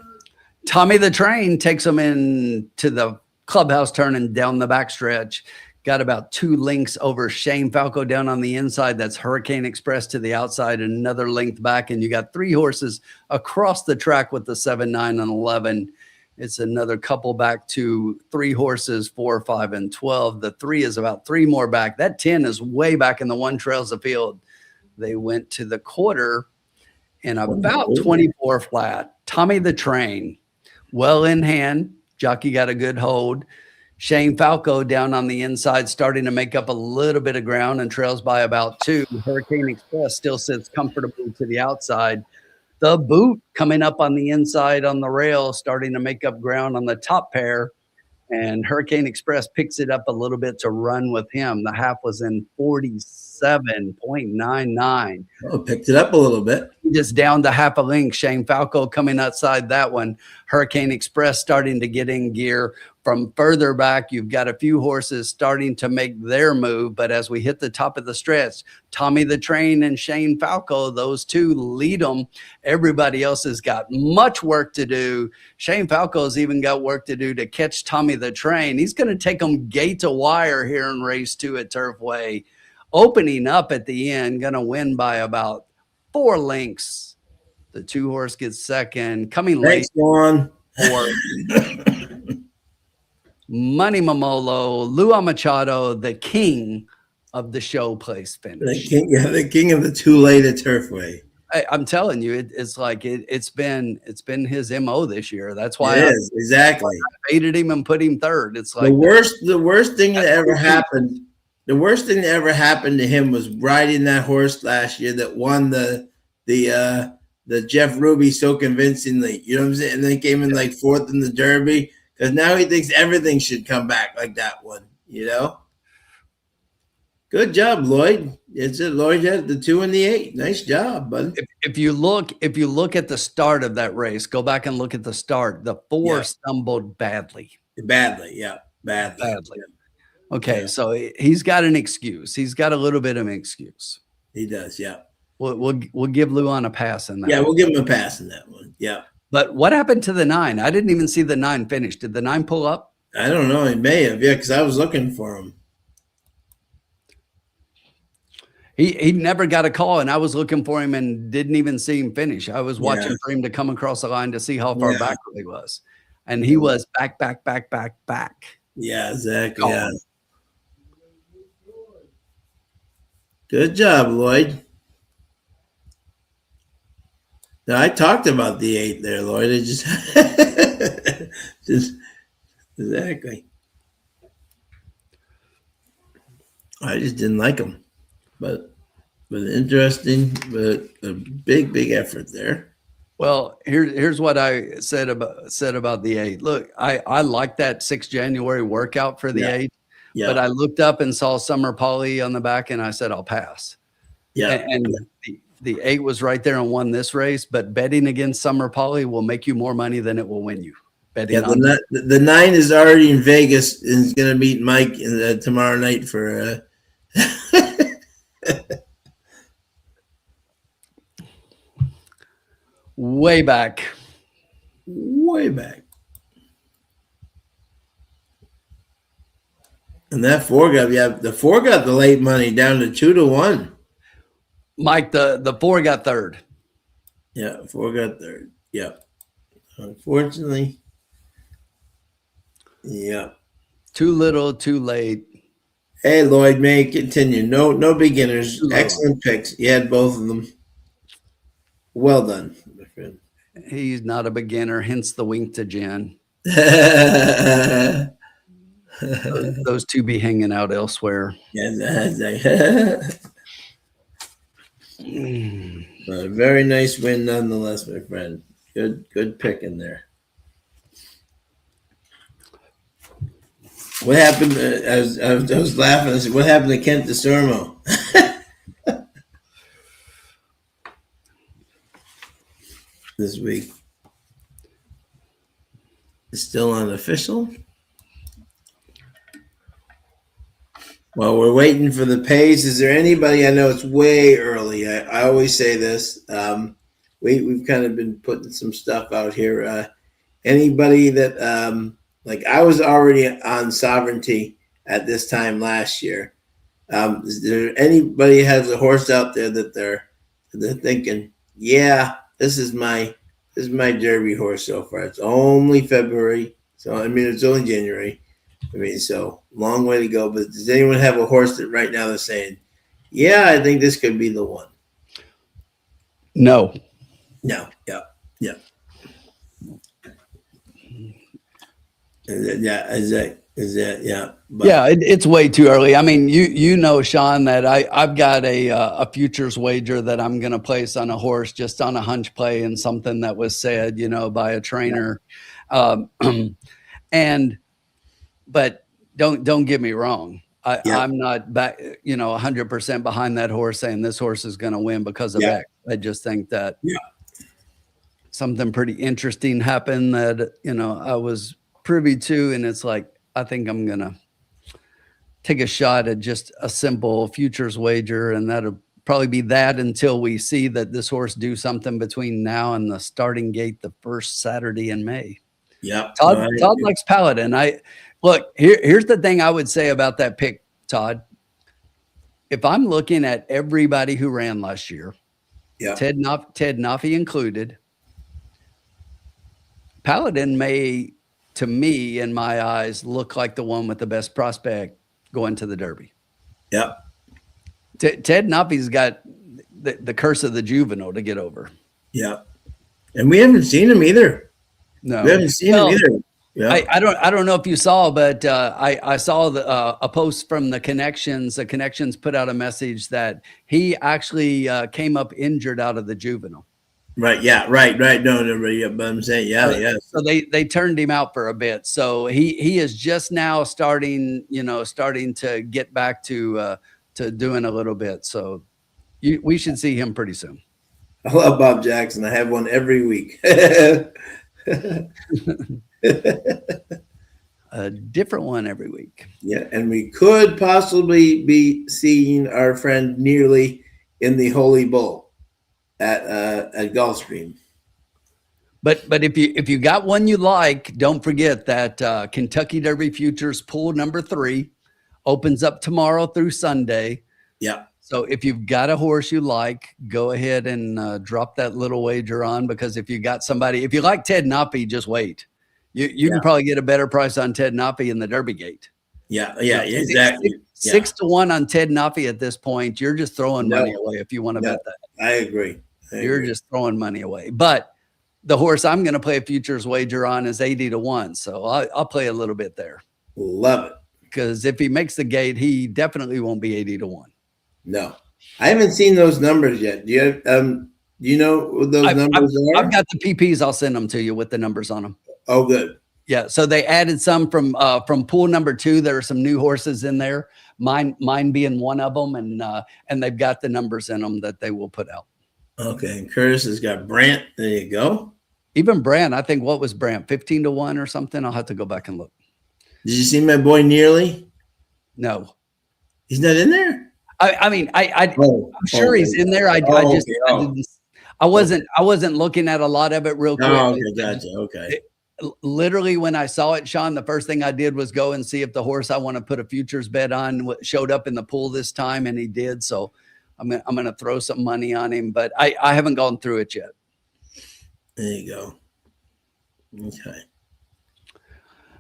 Tommy the Train takes them into the clubhouse turning down the backstretch. Got about 2 lengths over Shane Falco down on the inside. That's Hurricane Express to the outside, another length back. And you got 3 horses across the track with the 7, 9, and 11. It's another couple back to 3 horses, 4, 5, and 12. The 3 is about 3 more back. That 10 is way back in the one trails the field. They went to the quarter in about 24 flat. Tommy the Train, well in hand. Jockey got a good hold. Shane Falco down on the inside, starting to make up a little bit of ground and trails by about 2. Hurricane Express still sits comfortably to the outside. The Boot coming up on the inside on the rail, starting to make up ground on the top pair. And Hurricane Express picks it up a little bit to run with him. The half was in 47.99. Oh, picked it up a little bit. Just down to half a length. Shane Falco coming outside that one. Hurricane Express starting to get in gear. From further back, you've got a few horses starting to make their move. But as we hit the top of the stretch, Tommy the Train and Shane Falco, those 2 lead them. Everybody else has got much work to do. Shane Falco's even got work to do to catch Tommy the Train. He's going to take them gate to wire here in race 2 at Turfway. Opening up at the end, going to win by about 4 lengths. The 2 horse gets second. Coming late. One. 4. Money Mamolo, Lua Machado, the king of the show place finish. The king of the too late at Turfway. I'm telling you, it's like it's been his MO this year. That's why exactly. I baited him and put him third. It's like the worst thing that ever happened. The worst thing that ever happened to him was riding that horse last year that won the Jeff Ruby so convincingly. You know what I'm saying? And then came in like 4th in the Derby. Because now he thinks everything should come back like that one, Good job, Lloyd. It's it. Lloyd had the 2 and the 8. Nice job, bud. If you look at the start of that race, go back and look at the start. The 4 stumbled badly. Badly. Okay, so he's got an excuse. He's got a little bit of an excuse. He does, yeah. We'll give Luan a pass in that. Yeah, we'll give him a pass in that one. Yeah. But what happened to the 9? I didn't even see the 9 finish. Did the 9 pull up? I don't know. He may have, because I was looking for him. He never got a call, and I was looking for him and didn't even see him finish. I was watching for him to come across the line to see how far back he was. And he was back. Yeah, exactly. Yeah. Good job, Lloyd. Now, I talked about the 8 there, Lloyd. It just exactly. I just didn't like him, but interesting, but a big effort there. Well, here's what I said about the 8. Look, I like that 6 January workout for the 8, but I looked up and saw Summer Polly on the back, and I said I'll pass. Yeah. And the 8 was right there and won this race, but betting against Summer Polly will make you more money than it will win you. Betting on the 9 is already in Vegas and is going to meet Mike tomorrow night for. way back. Way back. And that 4 got the 4 got the late money down to 2-1. Mike, the 4 got third. Yeah, 4 got third. Yeah. Unfortunately. Yeah. Too little, too late. Hey, Lloyd, may continue. No beginners. Excellent picks. You had both of them. Well done, my friend. He's not a beginner, hence the wink to Jen. Those 2 be hanging out elsewhere. A very nice win nonetheless, my friend. Good pick in there. What happened? I was laughing. I said, "What happened to Kent DeSormo?" This week. It's still unofficial. While we're waiting for the pays, is there anybody? I know it's way early. I always say this. We've kind of been putting some stuff out here. Anybody that like I was already on Sovereignty at this time last year. Is there anybody has a horse out there that they're thinking, yeah, this is my Derby horse so far. It's only February, so I mean it's only January. I mean, so long way to go. But does anyone have a horse that right now they're saying, yeah, I think this could be the one? No. No. Yeah. Is that yeah? But, yeah, it's way too early. I mean, you know, Sean, that I've got a futures wager that I'm going to place on a horse just on a hunch play and something that was said, you know, by a trainer. But don't get me wrong. I'm not back, you know, 100% behind that horse saying this horse is going to win because of X. I just think that something pretty interesting happened that, you know, I was privy to, and it's like, I think I'm going to take a shot at just a simple futures wager, and that'll probably be that until we see that this horse do something between now and the starting gate the first Saturday in May. Yeah. Todd likes Paladin. Look, here's the thing I would say about that pick, Todd. If I'm looking at everybody who ran last year, Ted Naffy included, Paladin may, to me, in my eyes, look like the one with the best prospect going to the Derby. Yeah. Ted Naffy's got the curse of the juvenile to get over. Yeah. And we haven't seen him either. No. We haven't seen him either. Yeah. I don't know if you saw, but I saw a post from the Connections. The Connections put out a message that he actually came up injured out of the juvenile. Right. Yeah. Right. No. Yeah, but I'm saying, yeah. So they turned him out for a bit. So he is just now starting to get back to doing a little bit. So we should see him pretty soon. I love Bob Jackson. I have one every week. A different one every week. Yeah, and we could possibly be seeing our friend Nearly in the Holy Bull at Gulfstream. But if you got one you like, don't forget that Kentucky Derby Futures pool number 3 opens up tomorrow through Sunday. Yeah. So if you've got a horse you like, go ahead and drop that little wager on, because if you got somebody, if you like Ted Naffy, just wait. You can probably get a better price on Ted Naffy in the Derby gate. Yeah, exactly. 6 to 1 on Ted Naffy at this point. You're just throwing money away if you want to bet that. I agree. You're just throwing money away. But the horse I'm going to play a futures wager on is 80 to 1. So I'll play a little bit there. Love it. Because if he makes the gate, he definitely won't be 80 to 1. No, I haven't seen those numbers yet. Do you know what those numbers are? I've got the PPs. I'll send them to you with the numbers on them. Oh, good. Yeah, so they added some from pool number 2. There are some new horses in there. Mine being one of them, and they've got the numbers in them that they will put out. Okay, and Curtis has got Brant. There you go. Even Brant, I think, what was Brant, 15-1 or something? I'll have to go back and look. Did you see my boy Nearly? No, He's not in there. I'm sure he's in there. I wasn't looking at a lot of it real quick. Oh, okay, gotcha. Okay. Literally, when I saw it, Sean, the first thing I did was go and see if the horse I want to put a futures bet on showed up in the pool this time, and he did. So I'm going to throw some money on him, but I haven't gone through it yet. There you go. Okay.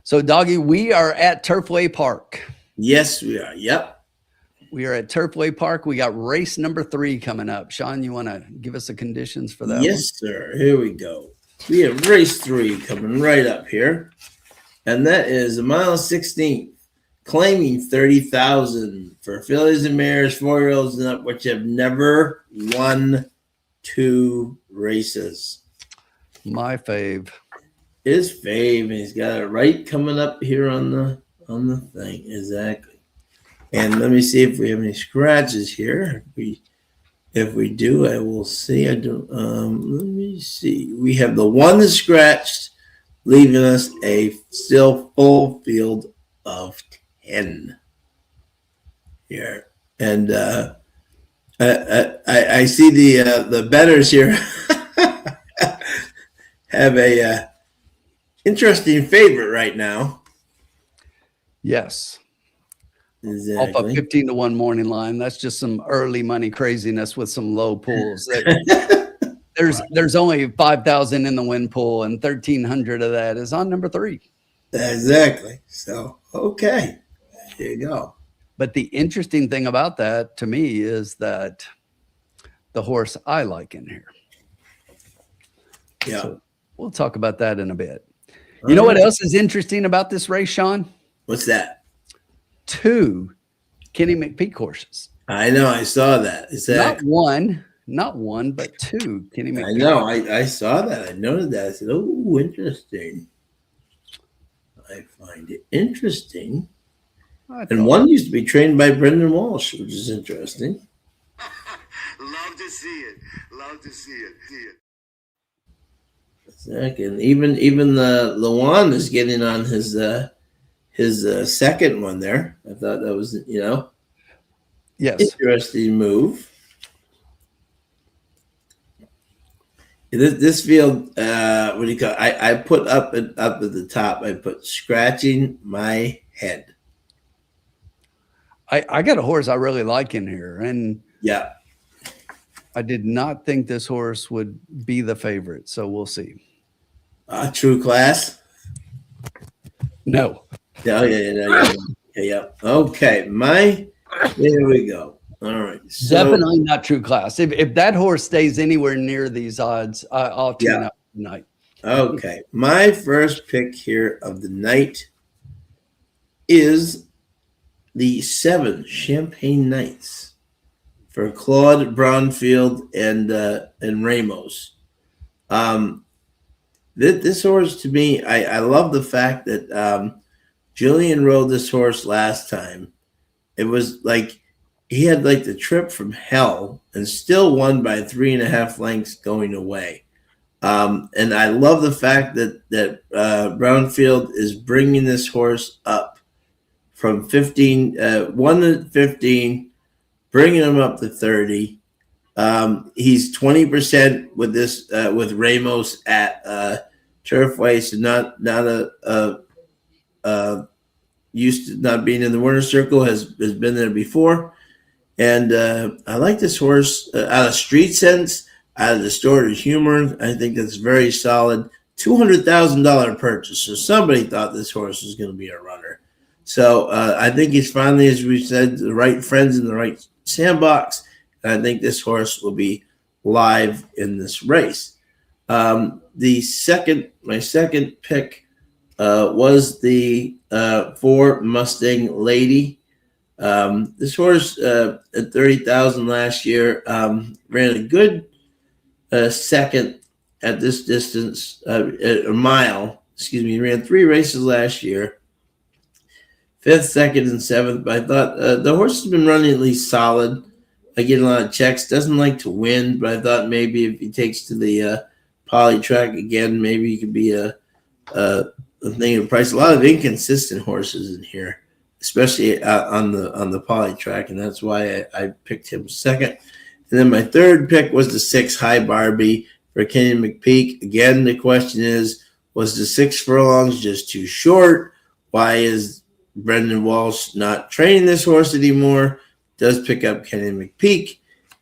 So, Doggy, we are at Turfway Park. Yes, we are. Yep. We are at Turfway Park. We got race number 3 coming up. Sean, you want to give us the conditions for that? Yes, sir. Here we go. We have race 3 coming right up here. And that is a mile 16th, claiming 30,000 for fillies and mares, 4-year-olds and up, which have never won 2 races. My fave. His fave, and he's got it right coming up here on the thing. Exactly. And let me see if we have any scratches here. If we do, I will see. I don't. Let me see. We have the 1 that's scratched, leaving us a still full field of 10 here. And I see the bettors here have a interesting favorite right now. Yes. Exactly. Off a 15-1 morning line. That's just some early money craziness with some low pools. There's only 5,000 in the win pool, and 1,300 of that is on number 3. Exactly. So, okay. There you go. But the interesting thing about that to me is that the horse I like in here. Yeah. So we'll talk about that in a bit. You know what else is interesting about this race, Sean? What's that? 2 Kenny McPeak horses. I know. I saw that. Exactly. Not one, but 2 Kenny McPeak. I know. I saw that. I noted that. I said, oh, interesting. I find it interesting. And one used to be trained by Brendan Walsh, which is interesting. Love to see it. Love to see it. Second, even the Lawan is getting on his second one there. I thought that was yes, interesting move. This field, what do you call it? I put up at the top. I put scratching my head. I got a horse I really like in here, and yeah, I did not think this horse would be the favorite. So we'll see. True Class. No. Yeah. Okay, there we go. All right. So, definitely not True Class. If that horse stays anywhere near these odds, I'll tune up tonight. Okay, my first pick here of the night is the 7 Champagne Knights for Claude Brownfield and Ramos. This horse, to me, I love the fact that Julian rode this horse last time. It was like he had like the trip from hell and still won by 3.5 lengths going away. And I love the fact that Brownfield is bringing this horse up from 1 to 15, bringing him up to 30. He's 20% with this with Ramos at Turfway, so not used to not being in the winner's circle, has been there before. And I like this horse out of Street Sense, out of Distorted Humor. I think that's very solid. $200,000 purchase. So somebody thought this horse was going to be a runner. So I think he's finally, as we said, the right friends in the right sandbox. And I think this horse will be live in this race. My second pick was the 4 Mustang Lady. This horse at 30,000 last year ran a good second at this distance, a mile He ran 3 races last year, 5th, 2nd, and 7th. But I thought the horse has been running at least solid. I get a lot of checks. Doesn't like to win, but I thought maybe if he takes to the poly track again, maybe he could be a thing of price. A lot of inconsistent horses in here, especially on the poly track, and that's why I picked him second. And then my third pick was the 6 High Barbie for Kenny McPeak. Again, the question is, was the 6 furlongs just too short? Why is Brendan Walsh not training this horse anymore? Does pick up Kenny McPeak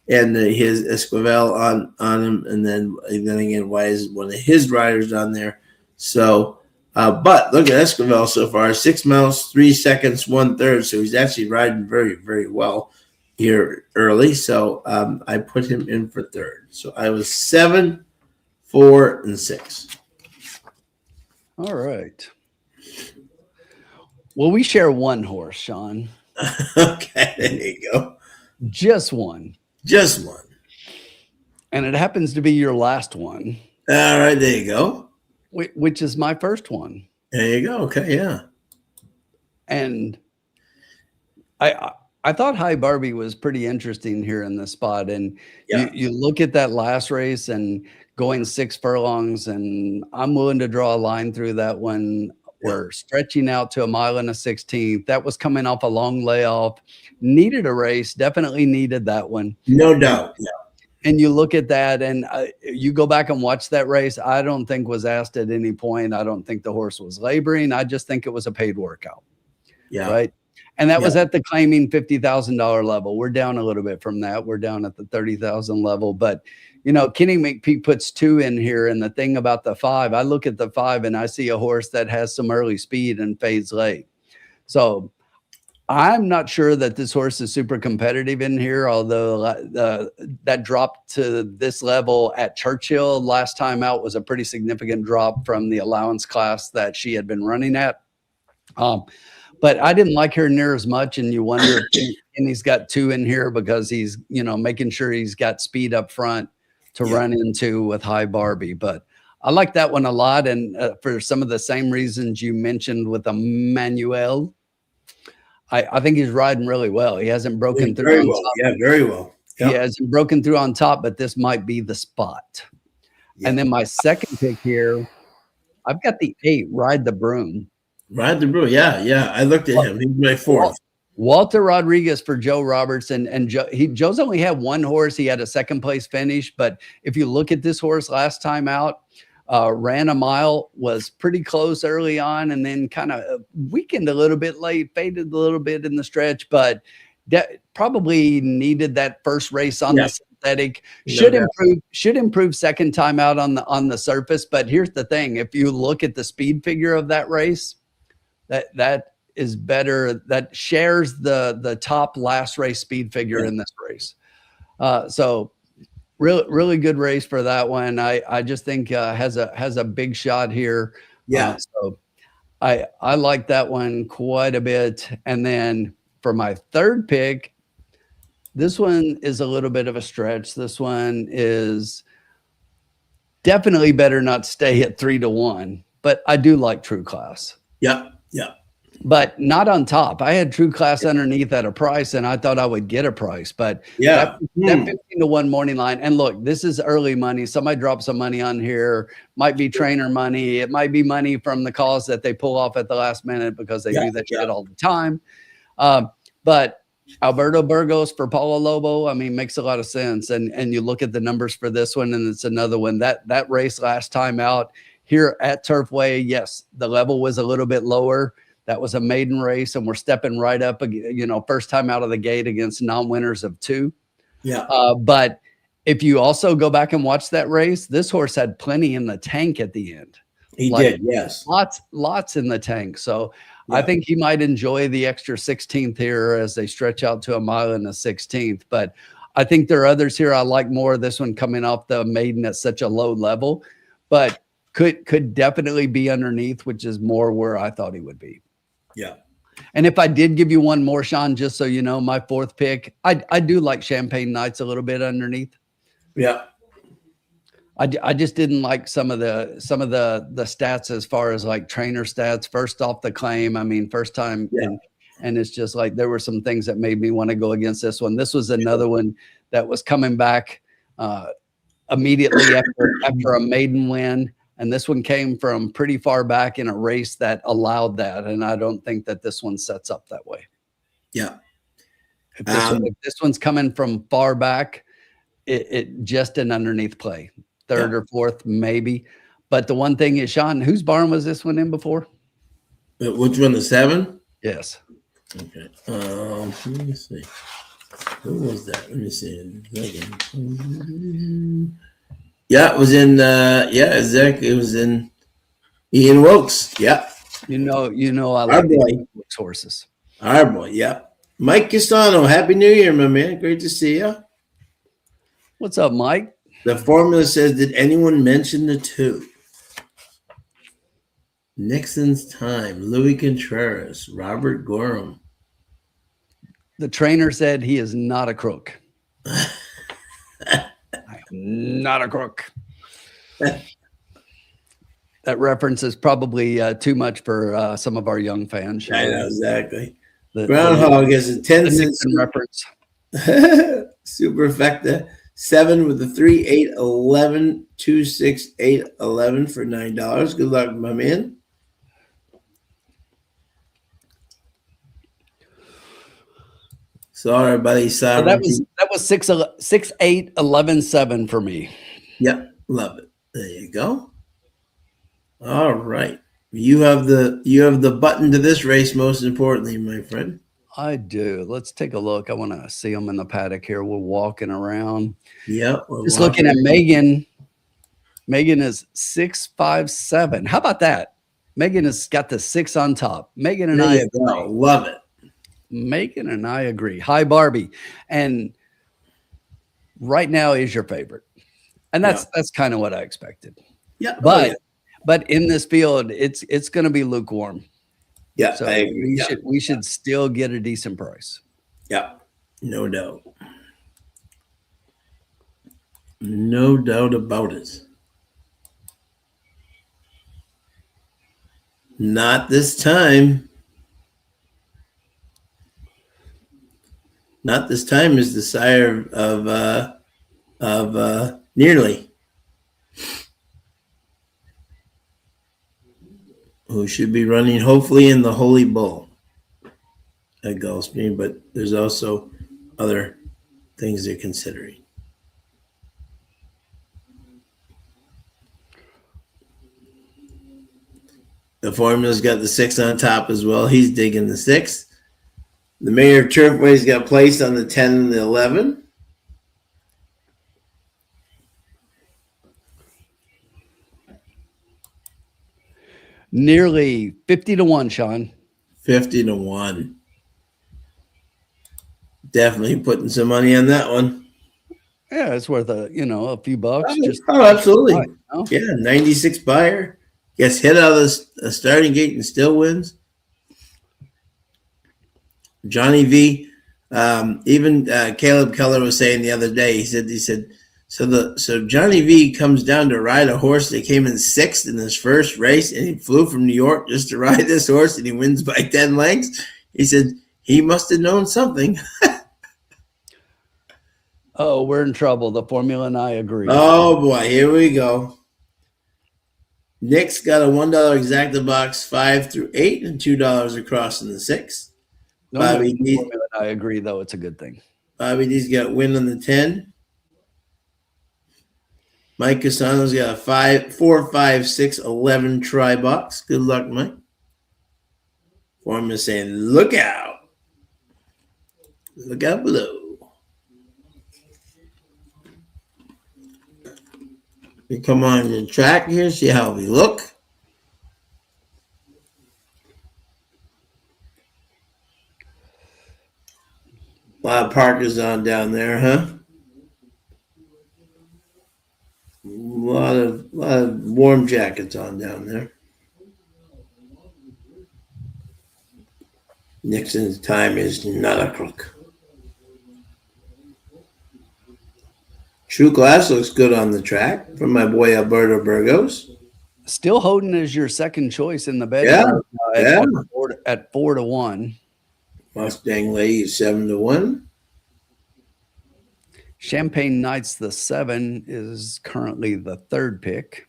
and his Esquivel on him. And then again, why is one of his riders on there? So, but look at Esquivel so far, 6 miles, 3 seconds, 1/3. So he's actually riding very, very well here early. So I put him in for third. So I was 7, 4, and 6. All right. Well, we share one horse, Sean. Okay, there you go. Just one. Just one. And it happens to be your last one. All right, there you go. Which is my first one. There you go. Okay, yeah. And I thought High Barbie was pretty interesting here in this spot. And you look at that last race and going 6 furlongs, and I'm willing to draw a line through that one. We're stretching out to 1 1/16. That was coming off a long layoff. Needed a race. Definitely needed that one. No doubt. Yeah. And you look at that, and you go back and watch that race. I don't think was asked at any point. I don't think the horse was laboring. I just think it was a paid workout. Yeah. Right. And that was at the claiming $50,000 level. We're down a little bit from that. We're down at the 30,000 level. But, Kenny McPeak puts 2 in here. And the thing about the 5, I look at the 5 and I see a horse that has some early speed and fades late. So I'm not sure that this horse is super competitive in here, although that drop to this level at Churchill last time out was a pretty significant drop from the allowance class that she had been running at. But I didn't like her near as much, and you wonder if he's got 2 in here because he's, making sure he's got speed up front to run into with High Barbie. But I like that one a lot, and for some of the same reasons you mentioned with Emmanuel. I think he's riding really well. He hasn't broken through. Very well. Yeah, very well. Yep. He hasn't broken through on top, but this might be the spot. Yep. And then my second pick here, I've got the 8, Ride the Broom. Ride the Broom. Yeah. I looked at him. He's my 4th. Walter Rodriguez for Joe Roberts. And Joe's only had 1 horse. He had a 2nd place finish. But if you look at this horse last time out, ran a mile, was pretty close early on, and then kind of weakened a little bit late, faded a little bit in the stretch, but probably needed that first race on the synthetic. Should improve second time out on the surface. But here's the thing: if you look at the speed figure of that race, that is better. That shares the top last race speed figure in this race. So really good race for that one. I just think has a big shot here. Yeah. So I like that one quite a bit. And then for my third pick, this one is a little bit of a stretch. This one is definitely better not stay at 3-1, but I do like True Class. Yeah. But not on top. I had True Class underneath at a price, and I thought I would get a price. But that 15-1 morning line. And look, this is early money. Somebody dropped some money on here. Might be trainer money. It might be money from the calls that they pull off at the last minute because they do that shit all the time. But Alberto Burgos for Paulo Lobo, makes a lot of sense. And you look at the numbers for this one, and it's another one. That race last time out here at Turfway, yes, the level was a little bit lower. That was a maiden race, and we're stepping right up, first time out of the gate against non-winners of 2. Yeah. But if you also go back and watch that race, this horse had plenty in the tank at the end. He did, yes. Lots in the tank. So I think he might enjoy the extra 16th here as they stretch out to 1 1/16. But I think there are others here I like more. This one coming off the maiden at such a low level, but could definitely be underneath, which is more where I thought he would be. Yeah. And if I did give you one more, Sean, just so you know, my 4th pick, I do like Champagne Nights a little bit underneath. Yeah. I just didn't like some of the stats as far as like trainer stats. First off the claim, I mean, first time, Yeah. and it's just like there were some things that made me want to go against this one. This was another one that was coming back immediately after a maiden win, and this one came from pretty far back in a race that allowed that, and I don't think that this one sets up that way. Yeah. If this one's coming from far back, it just an underneath play, third or fourth maybe. But the one thing is, Sean, whose barn was this one in before? Which one, the 7? Yes. Okay. Let me see. Who was that? Let me see. Yeah, it was in. Yeah, exactly. It was in Ian Wilkes. Yeah. You know, I like the horses. Our boy. Yeah. Mike Castano. Happy New Year, my man. Great to see you. What's up, Mike? The formula says, did anyone mention the 2? Nixon's Time, Louis Contreras, Robert Gorham. The trainer said he is not a crook. Not a crook. That reference is probably too much for some of our young fans. I know, exactly. Groundhog is a 10 cent reference. Superfecta 7 with the 3, 8, 11, 2, 6, 8, 11 for $9. Good luck, my man. Sorry, buddy. So that was 6, 8, 11, 7 for me. Yep, love it. There you go. All right. You have the button to this race, most importantly, my friend. I do. Let's take a look. I want to see them in the paddock here. We're walking around. Yep. Just looking at Megan. Megan is 657. How about that? Megan has got the 6 on top. Megan and I agree. Love it. Megan and I agree. Hi, Barbie. And right now is your favorite. And that's kind of what I expected. Yeah. But in this field, it's going to be lukewarm. Yeah, so I agree. We should still get a decent price. Yeah, no doubt. No doubt about it. Not this time. Not this time is the sire of Nearly, who should be running hopefully in the Holy Bull at Gulfstream, but there's also other things they're considering. The formula's got the 6 on top as well. He's digging the 6. The mayor of Turfway's got placed on the 10 and the 11. Nearly 50-1, Sean. 50-1. Definitely putting some money on that one. Yeah, it's worth a few bucks. Absolutely. Yeah, 96 buyer. Gets hit out of the starting gate and still wins. Johnny V. Even Caleb Keller was saying the other day. He said, so Johnny V comes down to ride a horse that came in 6th in his first race, and he flew from New York just to ride this horse, and he wins by 10 lengths. He said he must have known something. Oh, we're in trouble. The formula and I agree. Oh boy, here we go. Nick's got a $1 exacta box 5 through 8 and $2 across in the 6. Bobby D. I agree, though. It's a good thing. Bobby D's got win on the 10. Mike Casano's got a 5, 4, 5, 6, 11 try box. Good luck, Mike. Foreman saying, look out. Look out below. We come on the track here, see how we look. A lot of Parkers on down there, huh? A lot of warm jackets on down there. Nixon's Time is not a crook. True Glass looks good on the track from my boy Alberto Burgos. Still holding as your second choice in the betting Yeah, at, yeah. at 4-1. Mustang Lady is 7-1. Champagne Knights the 7 is currently the third pick.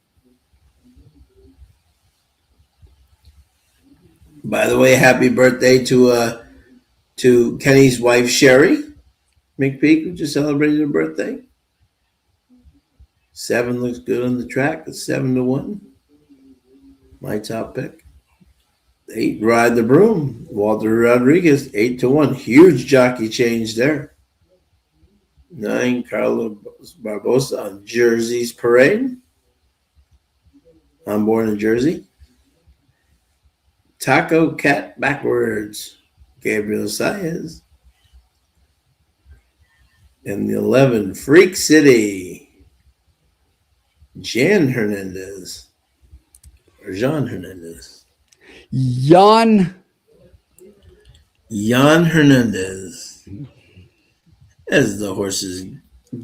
By the way, happy birthday to Kenny's wife Sherry McPeak, who just celebrated her birthday. 7 looks good on the track. It's 7-1. My top pick. 8, Ride the Broom. Walter Rodriguez, 8-1. Huge jockey change there. 9, Carlos Barbosa on Jersey's Parade. I'm born in Jersey. Taco Cat Backwards. Gabriel Saez. And the 11, Freak City. Jan Hernandez. Or Jean Hernandez. Jan Hernandez. As the horses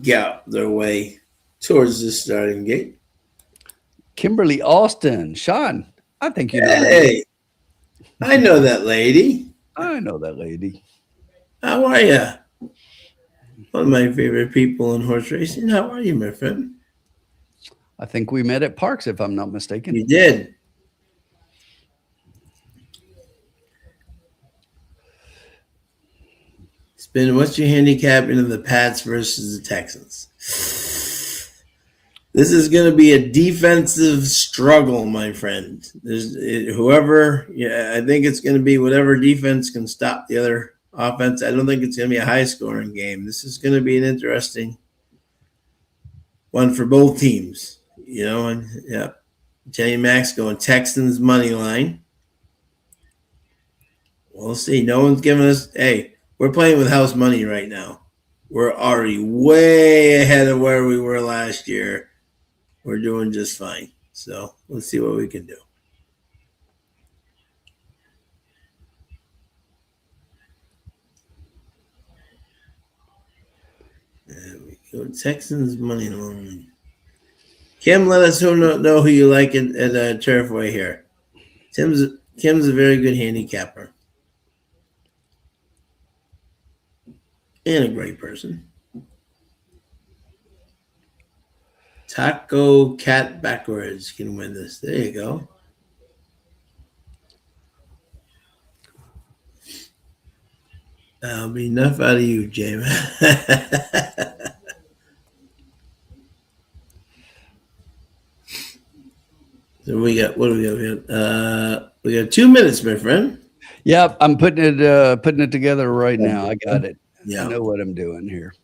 gallop their way towards the starting gate. Kimberly Austin. Sean, I think you know that. Hey, I know that lady. I know that lady. How are you? One of my favorite people in horse racing. How are you, my friend? I think we met at Parks, if I'm not mistaken. You did. What's your handicap into the Pats versus the Texans? This is going to be a defensive struggle, my friend. I think it's going to be whatever defense can stop the other offense. I don't think it's going to be a high-scoring game. This is going to be an interesting one for both teams. Jenny Max going Texans money line. We'll see. No one's giving us. Hey, we're playing with house money right now. We're already way ahead of where we were last year. We're doing just fine. So let's see what we can do. There we go. Texans money line. Kim, let us know who you like at Turfway here. Kim's a very good handicapper. And a great person. Taco Cat Backwards can win this. There you go. That'll be enough out of you, James. So what do we got? We got 2 minutes, my friend. Yep, I'm putting it together right now. I got it. Yeah. I know what I'm doing here.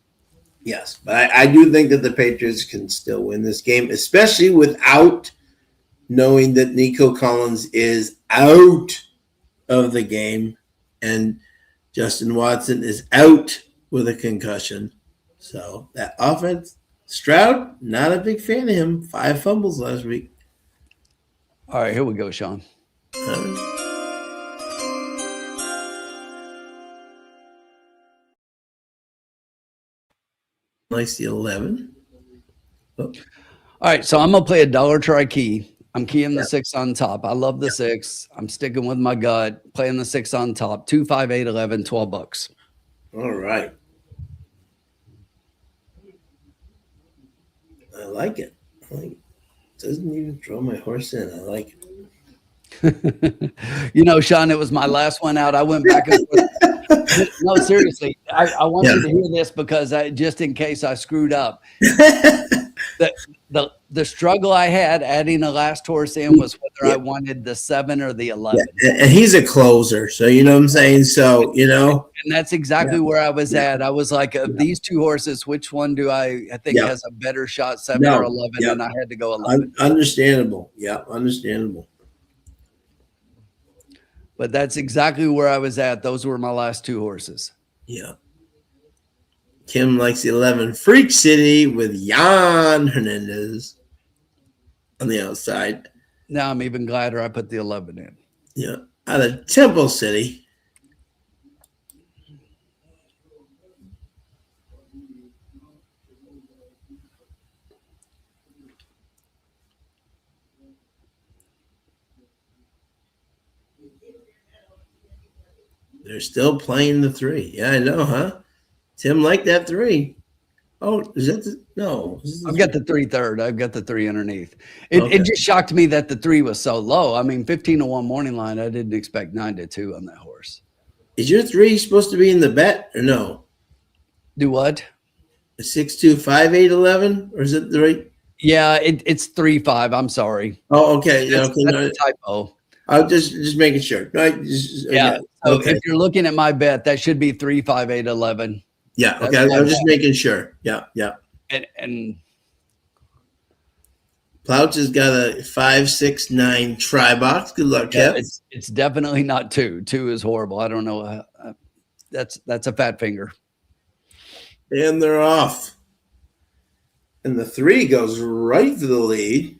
Yes, but I do think that the Patriots can still win this game, especially without knowing that Nico Collins is out of the game and Justin Watson is out with a concussion. So that offense, Stroud, not a big fan of him. 5 fumbles last week. All right, here we go, Sean. Nice, the 11. Oh. All right, so I'm gonna play a dollar try key. I'm keying the 6 on top. I love the 6. I'm sticking with my gut, playing the 6 on top. 2, 5, 8, 11, $12. All right. I like it. Doesn't even throw my horse in. I like it. Sean, it was my last one out. I went back and forth. No, seriously, I want you to hear this because just in case I screwed up. The struggle I had adding the last horse in was whether I wanted the 7 or the 11. Yeah. And he's a closer, so you know what I'm saying? So, And that's exactly where I was at. I was like, of these 2 horses, which one do I think has a better shot, 7 or 11? And I had to go 11. Understandable. Yeah, understandable. But that's exactly where I was at. Those were my last 2 horses. Yeah. Kim likes the 11. Freak City with Jan Hernandez on the outside. Now I'm even gladder I put the 11 in. Yeah. Out of Temple City. They're still playing the 3. Yeah, I know, huh? Tim liked that 3. Oh, is that no? I've got the 3/3. I've got the 3 underneath. It Okay. just shocked me that the 3 was so low. I mean, 15-1 morning line. I didn't expect 9-2 on that horse. Is your 3 supposed to be in the bet or no? Do what? 6-2, 5-8, 11, or is it the right? Yeah, it's 3-5. I'm sorry. Oh, okay. That's, Okay, that's a typo. I was just making sure. Right? Yeah. So Okay. if you're looking at my bet, that should be 3, 5, 8, 11. Yeah. That's Okay. I my was just bet. making sure. Yeah. Yeah. And Plouch has got a 5, 6, 9 try box. Good luck, yeah, Kev. it's definitely not 2. 2 is horrible. I don't know. That's a fat finger. And they're off. And the 3 goes right for the lead.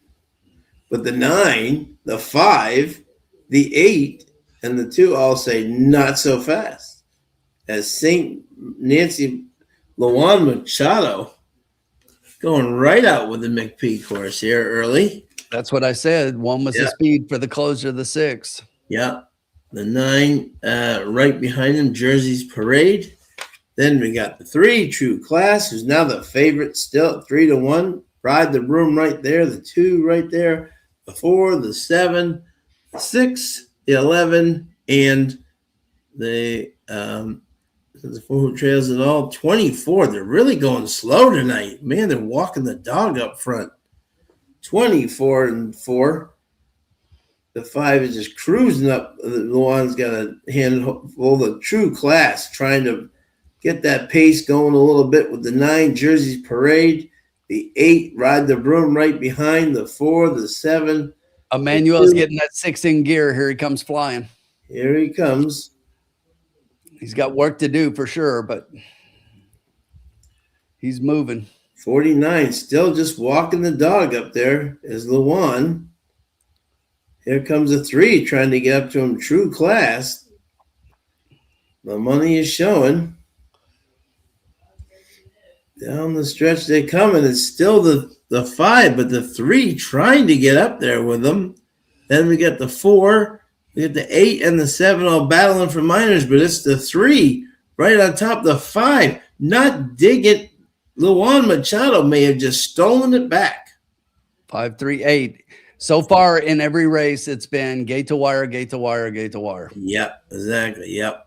But the 9, the 5, the 8, and the 2 all say not so fast. As St. Nancy Lawan Machado going right out with the McPeak horse here early. That's what I said. 1 was the speed for the closer, the 6. Yeah. The 9 right behind him, Jersey's Parade. Then we got the 3, True Class, who's now the favorite still at 3-1. Ride the Room right there. The 2 right there. The 4, the 7, the 6, the 11, and the 4 who trails it all. 24. They're really going slow tonight. Man, they're walking the dog up front. 24-4. The 5 is just cruising up. The one's got a handful of True Class, trying to get that pace going a little bit with the 9, Jersey's Parade. The 8, Ride the Broom right behind. The 4, the 7. Emmanuel's getting that 6 in gear. Here he comes flying. Here he comes. He's got work to do for sure, but he's moving. 49, still just walking the dog up there is Lawan. Here comes a 3 trying to get up to him. True Class. The money is showing. Down the stretch they come, and it's still the 5, but the 3 trying to get up there with them. Then we get the 4, we get the 8 and the 7 all battling for minors, but it's the 3 right on top. The 5 not dig it. Lawan Machado may have just stolen it back. 5, 3, 8. So far in every race, it's been gate to wire, gate to wire, gate to wire. Yep, exactly. Yep.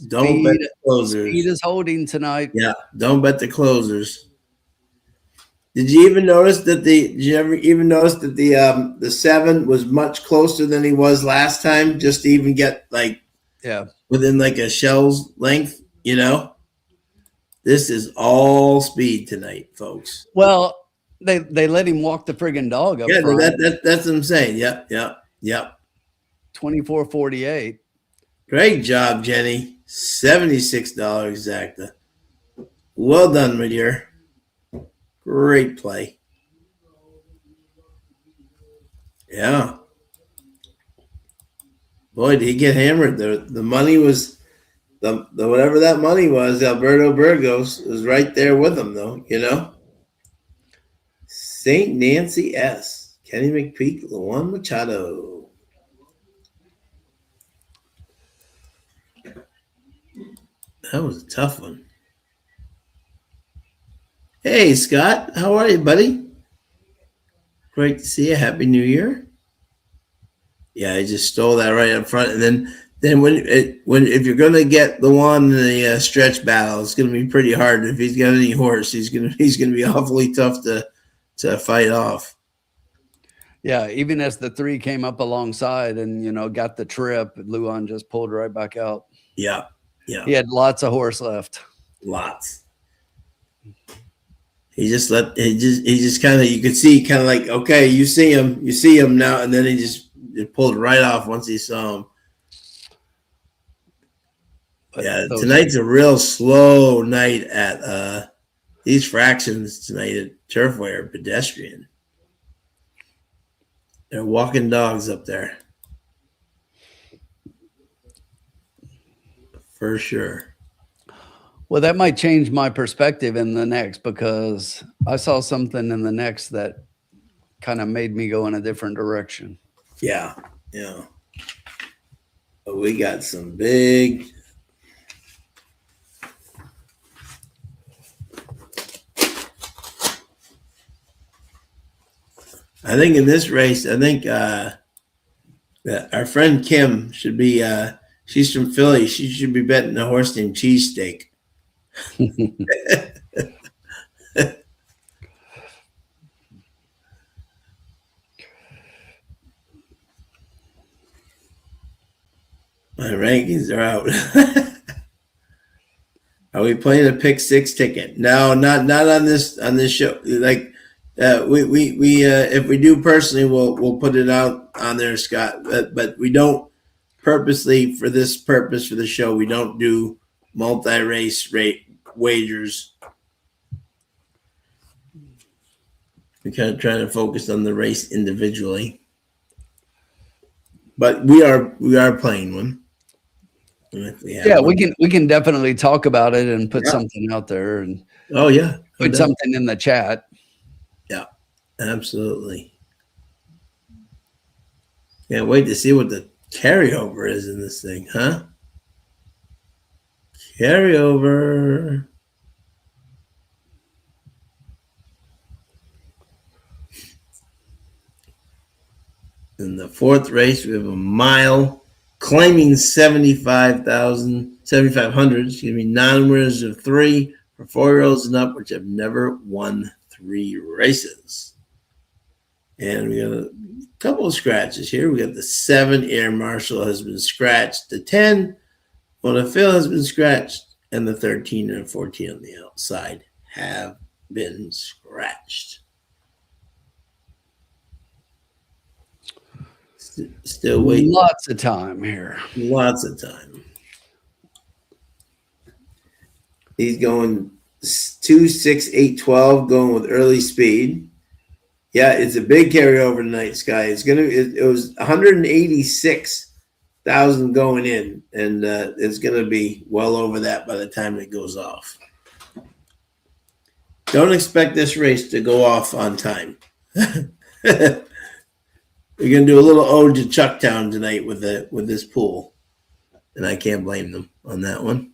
Don't bet the closers. Speed is holding tonight. Yeah, don't bet the closers. Did you ever notice that the 7 was much closer than he was last time, just to even get within like a shell's length, you know? This is all speed tonight, folks. Well, they let him walk the friggin' dog up front. That's what I'm saying. Yep. 24-48. Great job, Jenny. $76 exacta. Well done, my dear. Great play. Yeah. Boy, did he get hammered. The money was the whatever that money was, Alberto Burgos was right there with him, though, you know. St. Nancy S. Kenny McPeak, Lawan Machado. That was a tough one. Hey, Scott. How are you, buddy? Great to see you. Happy New Year. Yeah, I just stole that right up front. And then if you're going to get the one in the stretch battle, it's going to be pretty hard. If he's got any horse, he's going to be awfully tough to fight off. Yeah, even as the 3 came up alongside and, got the trip, Luan just pulled right back out. Yeah. He had lots of horse left. Lots. He just kind of, you could see kind of like, okay, you see him now. And then he pulled right off once he saw him. But yeah, tonight's a real slow night at these fractions tonight at Turfway are pedestrian. They're walking dogs up there. For sure. Well, that might change my perspective in the next, because I saw something in the next that kind of made me go in a different direction. Yeah. But we got some big. I think in this race, I think that our friend Kim should be. She's from Philly. She should be betting a horse named Cheesesteak. My rankings are out. Are we playing a pick six ticket? No, not on this show. Like we if we do personally, we'll put it out on there, Scott. But we don't purposely for this purpose for the show. We don't do multi-race rate wagers. We're kind of trying to focus on the race individually. But we are playing one. Yeah, we can definitely talk about it and put something out there and put something in the chat. Yeah, absolutely. Can't wait to see what the carryover is in this thing, huh? Carryover. In the fourth race, we have a mile claiming 7,500, excuse me, non-winners of 3 for 4-year-olds and up, which have never won 3 races. And we got a couple of scratches here. We got the 7 Air Marshal has been scratched. The 10 Phil has been scratched. And the 13 and 14 on the outside have been scratched. Still waiting. Lots of time here. Lots of time. He's going 2, 6, 8, 12, going with early speed. Yeah, it's a big carryover tonight, Sky. It was 186,000 going in, and it's gonna be well over that by the time it goes off. Don't expect this race to go off on time. We're gonna do a little ode to Chucktown tonight with this pool, and I can't blame them on that one.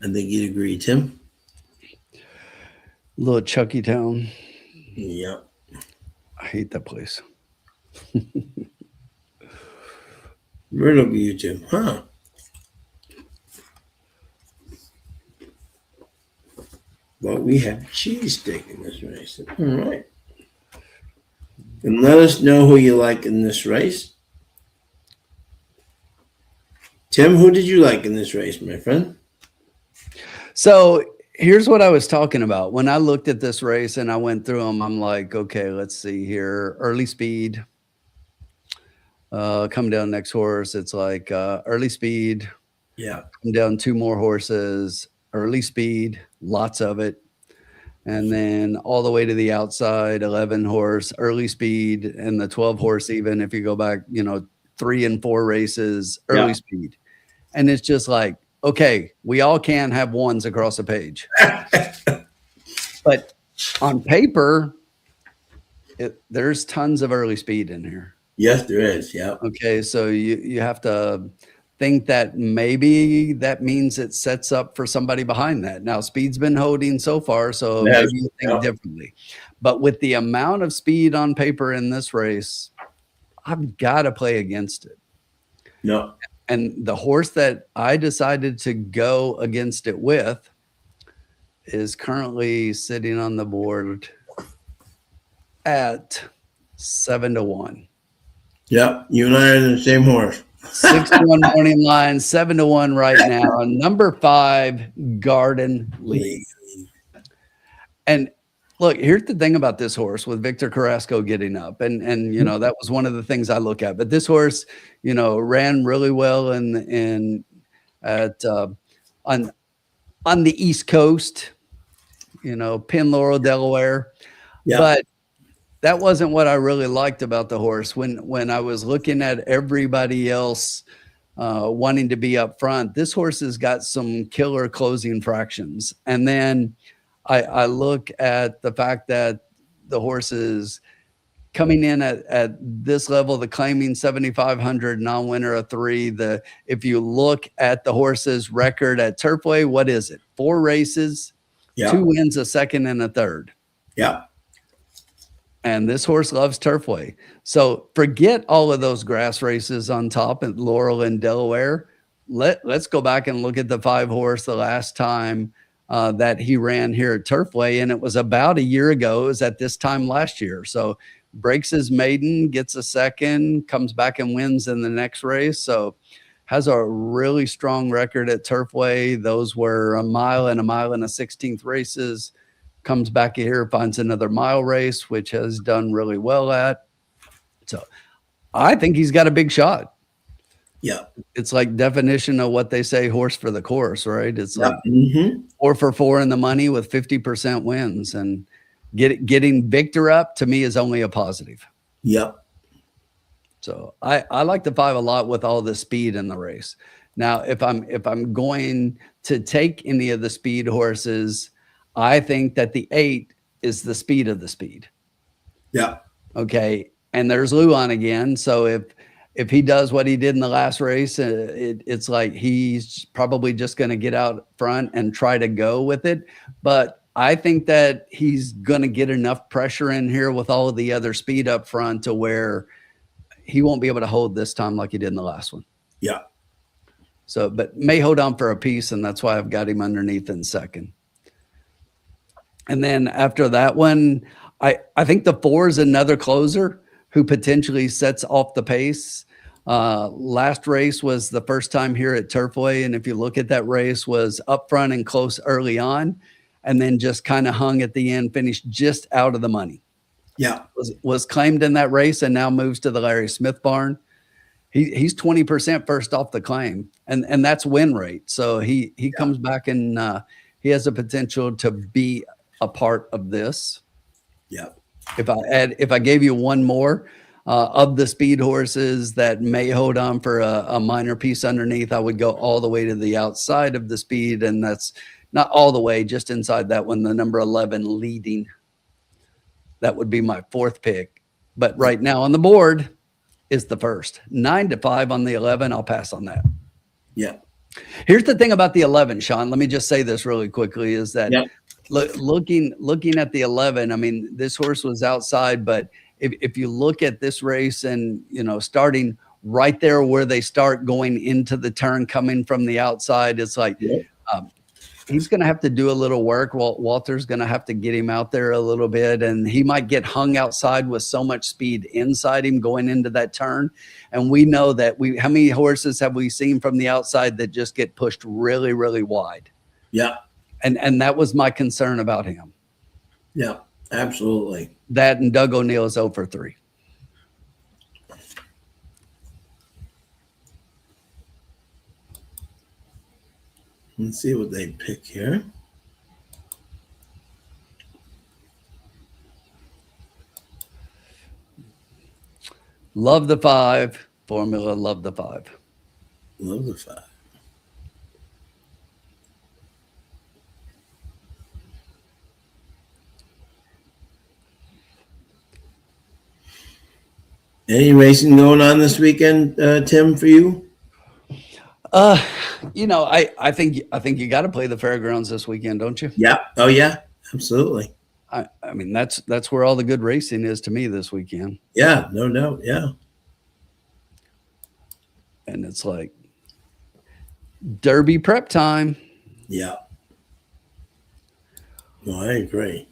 I think you'd agree, Tim. Little Chucky Town. Yeah, I hate that place. Where will be you, Tim? Huh? Well, we have cheesesteak in this race. All right. And let us know who you like in this race. Tim, who did you like in this race, my friend? So here's what I was talking about. When I looked at this race and I went through them, I'm like, okay, let's see here. Early speed. Come down next horse. It's like early speed. Yeah. Come down 2 more horses. Early speed. Lots of it. And then all the way to the outside, 11 horse, early speed, and the 12 horse, even if you go back, 3 and 4 races, early speed. And it's just like, okay, we all can have ones across the page. But on paper, there's tons of early speed in here. Yes, there is. Yeah. Okay, so you have to think that maybe that means it sets up for somebody behind that. Now, speed's been holding so far, so maybe you think differently. But with the amount of speed on paper in this race, I've got to play against it. No. And the horse that I decided to go against it with is currently sitting on the board at 7-1. Yep, you and I are the same horse. 6-1 morning line, 7-1 right now. Number 5, Garden League. And look, here's the thing about this horse with Victor Carrasco getting up. And that was one of the things I look at. But this horse, ran really well on the East Coast, Penn Laurel, Delaware. Yeah. But that wasn't what I really liked about the horse. When I was looking at everybody else wanting to be up front, this horse has got some killer closing fractions. And then I look at the fact that the horse is coming in at this level, the claiming 7,500, non-winner of 3. If you look at the horse's record at Turfway, what is it? 4 races, 2 wins, a second, and a third. Yeah. And this horse loves Turfway. So forget all of those grass races on top at Laurel and Delaware. Let's go back and look at the 5 horse the last time that he ran here at Turfway, and it was about a year ago. It was at this time last year. So breaks his maiden, gets a second, comes back and wins in the next race. So has a really strong record at Turfway. Those were a mile and a 16th races. Comes back here, finds another mile race, which has done really well at. So I think he's got a big shot. Yeah. It's like definition of what they say, horse for the course, right? It's like 4 for 4 in the money with 50% wins, and getting Victor up to me is only a positive. Yep. So I like the 5 a lot with all the speed in the race. Now, if I'm going to take any of the speed horses, I think that the 8 is the speed of the speed. Yeah. Okay. And there's Luan again. So if he does what he did in the last race, it's like he's probably just going to get out front and try to go with it. But I think that he's going to get enough pressure in here with all of the other speed up front to where he won't be able to hold this time like he did in the last one. Yeah. So, but may hold on for a piece, and that's why I've got him underneath in second. And then after that one, I think the 4 is another closer who potentially sets off the pace. Last race was the first time here at Turfway, and if you look at that race, was up front and close early on, and then just kind of hung at the end, finished just out of the money. Yeah. Was claimed in that race and now moves to the Larry Smith barn. He's 20% first off the claim, and that's win rate. So he comes back and he has a potential to be a part of this. Yeah. If I gave you one more of the speed horses that may hold on for a minor piece underneath, I would go all the way to the outside of the speed, and that's not all the way, just inside that one, the number 11 leading. That would be my 4th pick. But right now on the board is the first. 9-5 on the 11. I'll pass on that. Yeah. Here's the thing about the 11, Sean. Let me just say this really quickly, is that looking at the 11, I mean, this horse was outside, but if you look at this race and, starting right there where they start going into the turn, coming from the outside, it's like he's going to have to do a little work. Walter's going to have to get him out there a little bit, and he might get hung outside with so much speed inside him going into that turn. And we know that how many horses have we seen from the outside that just get pushed really, really wide? Yeah. And that was my concern about him. Yeah, absolutely. That and Doug O'Neill is 0 for 3. Let's see what they pick here. Love the 5 formula. Love the 5. Love the 5. Any racing going on this weekend, Tim, for you? I think you got to play the fairgrounds this weekend, don't you? Yeah. Oh yeah, absolutely. I mean, that's where all the good racing is to me this weekend. Yeah, no doubt. Yeah. And it's like Derby prep time. Yeah. No, I agree.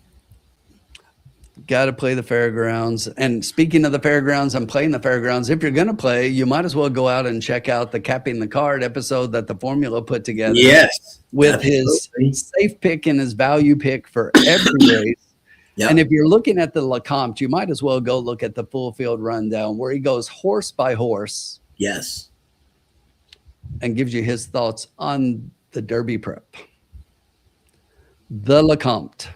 Got to play the fairgrounds. And speaking of the fairgrounds, I'm playing the fairgrounds. If you're going to play, you might as well go out and check out the Capping the Card episode that the formula put together. Yes. With absolutely. his safe pick and his value pick for every race. Yeah. And if you're looking at the Lecomte, you might as well go look at the full field rundown where he goes horse by horse. Yes. And gives you his thoughts on the Derby prep. The Lecomte.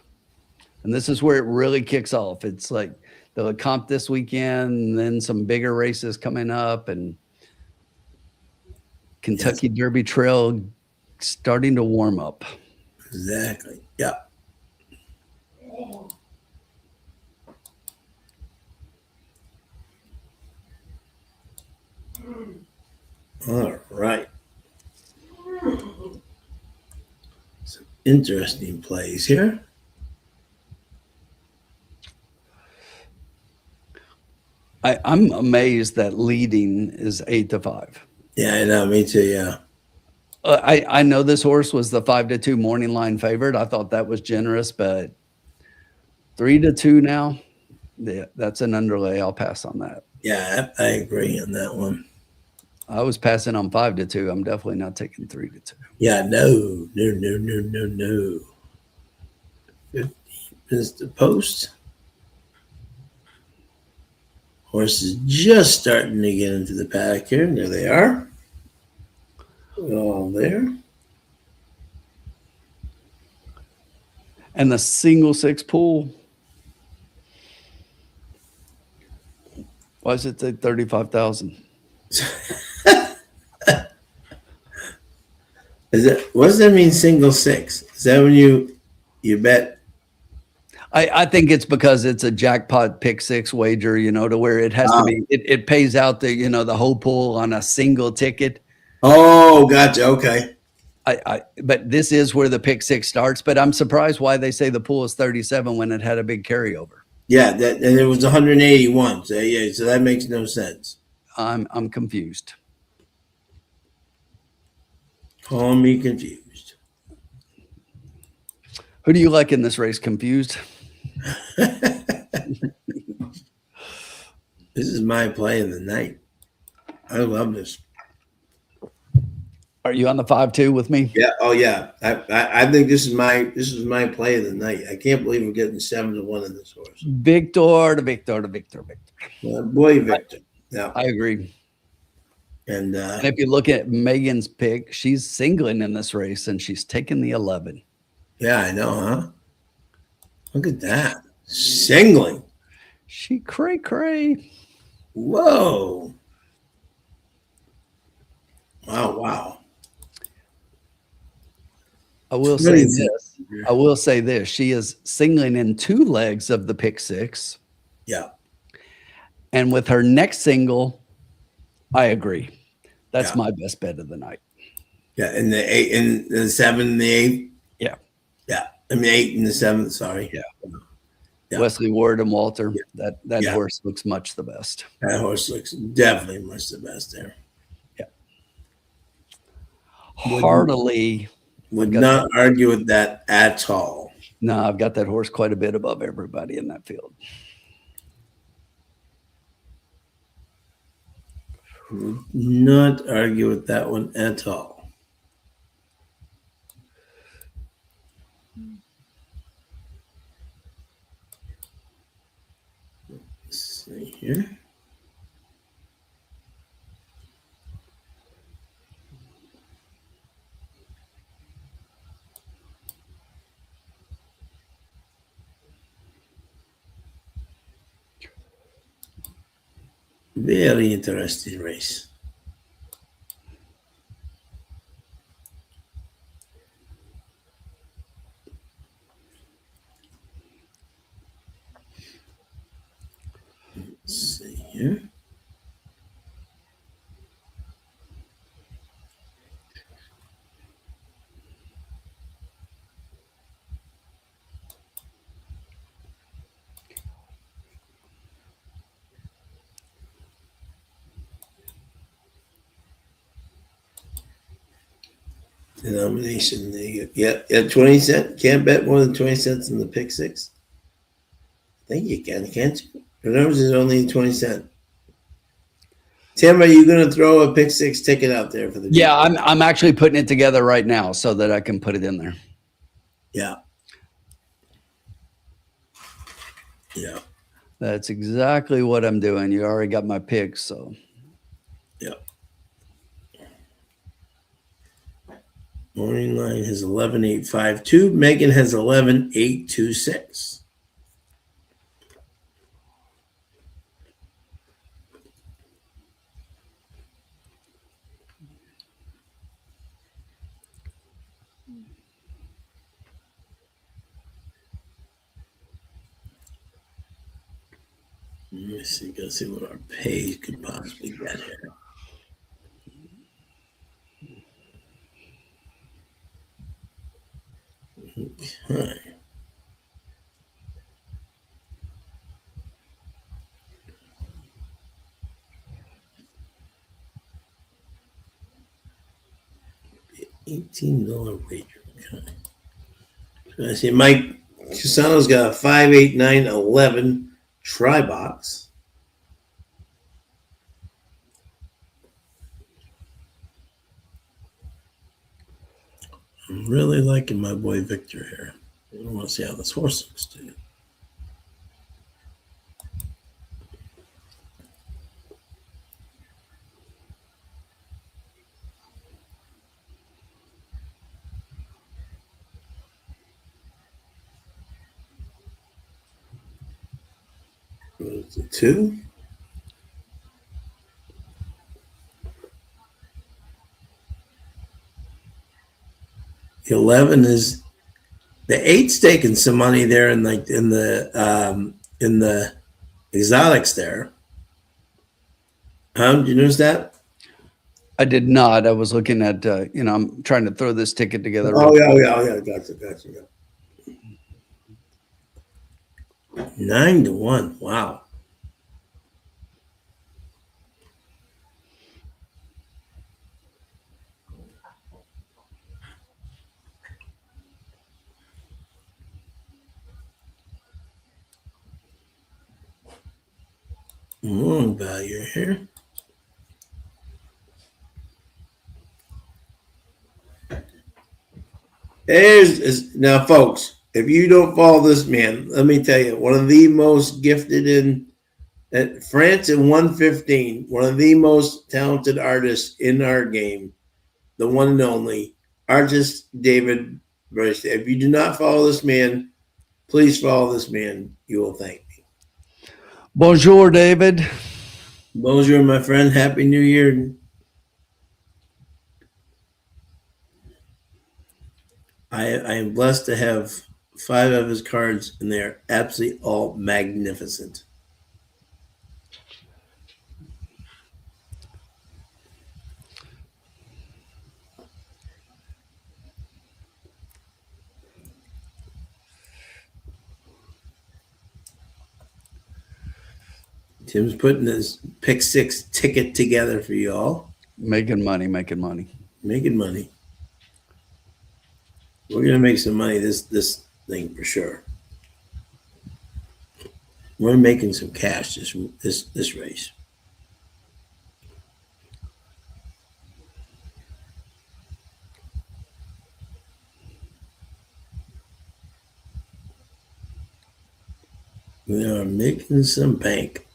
And this is where it really kicks off. It's like the Lecomte this weekend, and then some bigger races coming up, and Kentucky Derby Trail starting to warm up. Exactly. Yeah. All right. Some interesting plays here. I'm amazed that leading is 8-5. Yeah, I know. Me too. Yeah. I know this horse was the 5-2 morning line favorite. I thought that was generous, but 3-2 now. Yeah, that's an underlay. I'll pass on that. Yeah, I agree on that one. I was passing on 5-2. I'm definitely not taking 3-2. Yeah, no. 15 is the post. Horse is just starting to get into the paddock here. There they are. All there. And the single six pool. Why does it say 35,000? Is that what does that mean? Single six? Is that when you bet? I think it's because it's a jackpot pick six wager, to where it has to be, it pays out the whole pool on a single ticket. Oh, gotcha. Okay. But this is where the pick six starts. But I'm surprised why they say the pool is 37 when it had a big carryover. Yeah, and it was 181. So yeah, so that makes no sense. I'm confused. Call me confused. Who do you like in this race? Confused? This is my play of the night. I love this. Are you on the 5-2 with me? Yeah. Oh yeah. I think this is my play of the night. I can't believe we're getting 7-1 in this horse. Victor. Boy, Victor. Yeah. I agree. And if you look at Megan's pick, she's singling in this race and she's taking the 11. Yeah, I know, huh? Look at that. Singling. She cray. Whoa. Wow. I will say this. She is singling in 2 legs of the pick six. Yeah. And with her next single, I agree. That's my best bet of the night. Yeah, and the 8 and the 7 and the 8. Yeah. Yeah. I mean 8 and the 7, sorry. Yeah. Wesley Ward and Walter. Yeah. That horse looks much the best. That horse looks definitely much the best there. Yeah. Heartily would not argue with that at all. No, I've got that horse quite a bit above everybody in that field. Would not argue with that one at all. Let's see here. Very interesting race. Let's see here. Denomination. Yeah, 20 cents. Can't bet more than 20 cents in the pick six. I think you can, can't you? Remember, it's only 20 cents. Tim, are you going to throw a pick six ticket out there for the? Yeah, I'm actually putting it together right now so that I can put it in there. Yeah. Yeah. That's exactly what I'm doing. You already got my picks, so. Yeah. Morning line has 11,852. Megan has 11,826. Let me see. Go see what our page could possibly get here. Okay. $18 wager. Okay. I see Mike Cusano's got a 5, 8, 9, 11 try box. I'm really liking my boy Victor here. I want to see how this horse looks to you. The 2. The 11 is the 8's taking some money there in the exotics there. Did you notice that? I did not. I was looking at, I'm trying to throw this ticket together. Oh yeah. Gotcha. 9-1. Wow. Long value here. Now, folks. If you don't follow this man, let me tell you, one of the most gifted in at France in 115, one of the most talented artists in our game, the one and only artist David Bryce. If you do not follow this man, please follow this man. You will thank me. Bonjour, David. Bonjour, my friend. Happy New Year. I am blessed to have 5 of his cards, and they're absolutely all magnificent. Tim's putting his pick 6 ticket together for you all. Making money. Making money. We're gonna make some money this thing for sure. We're making some cash this race. We are making some bank.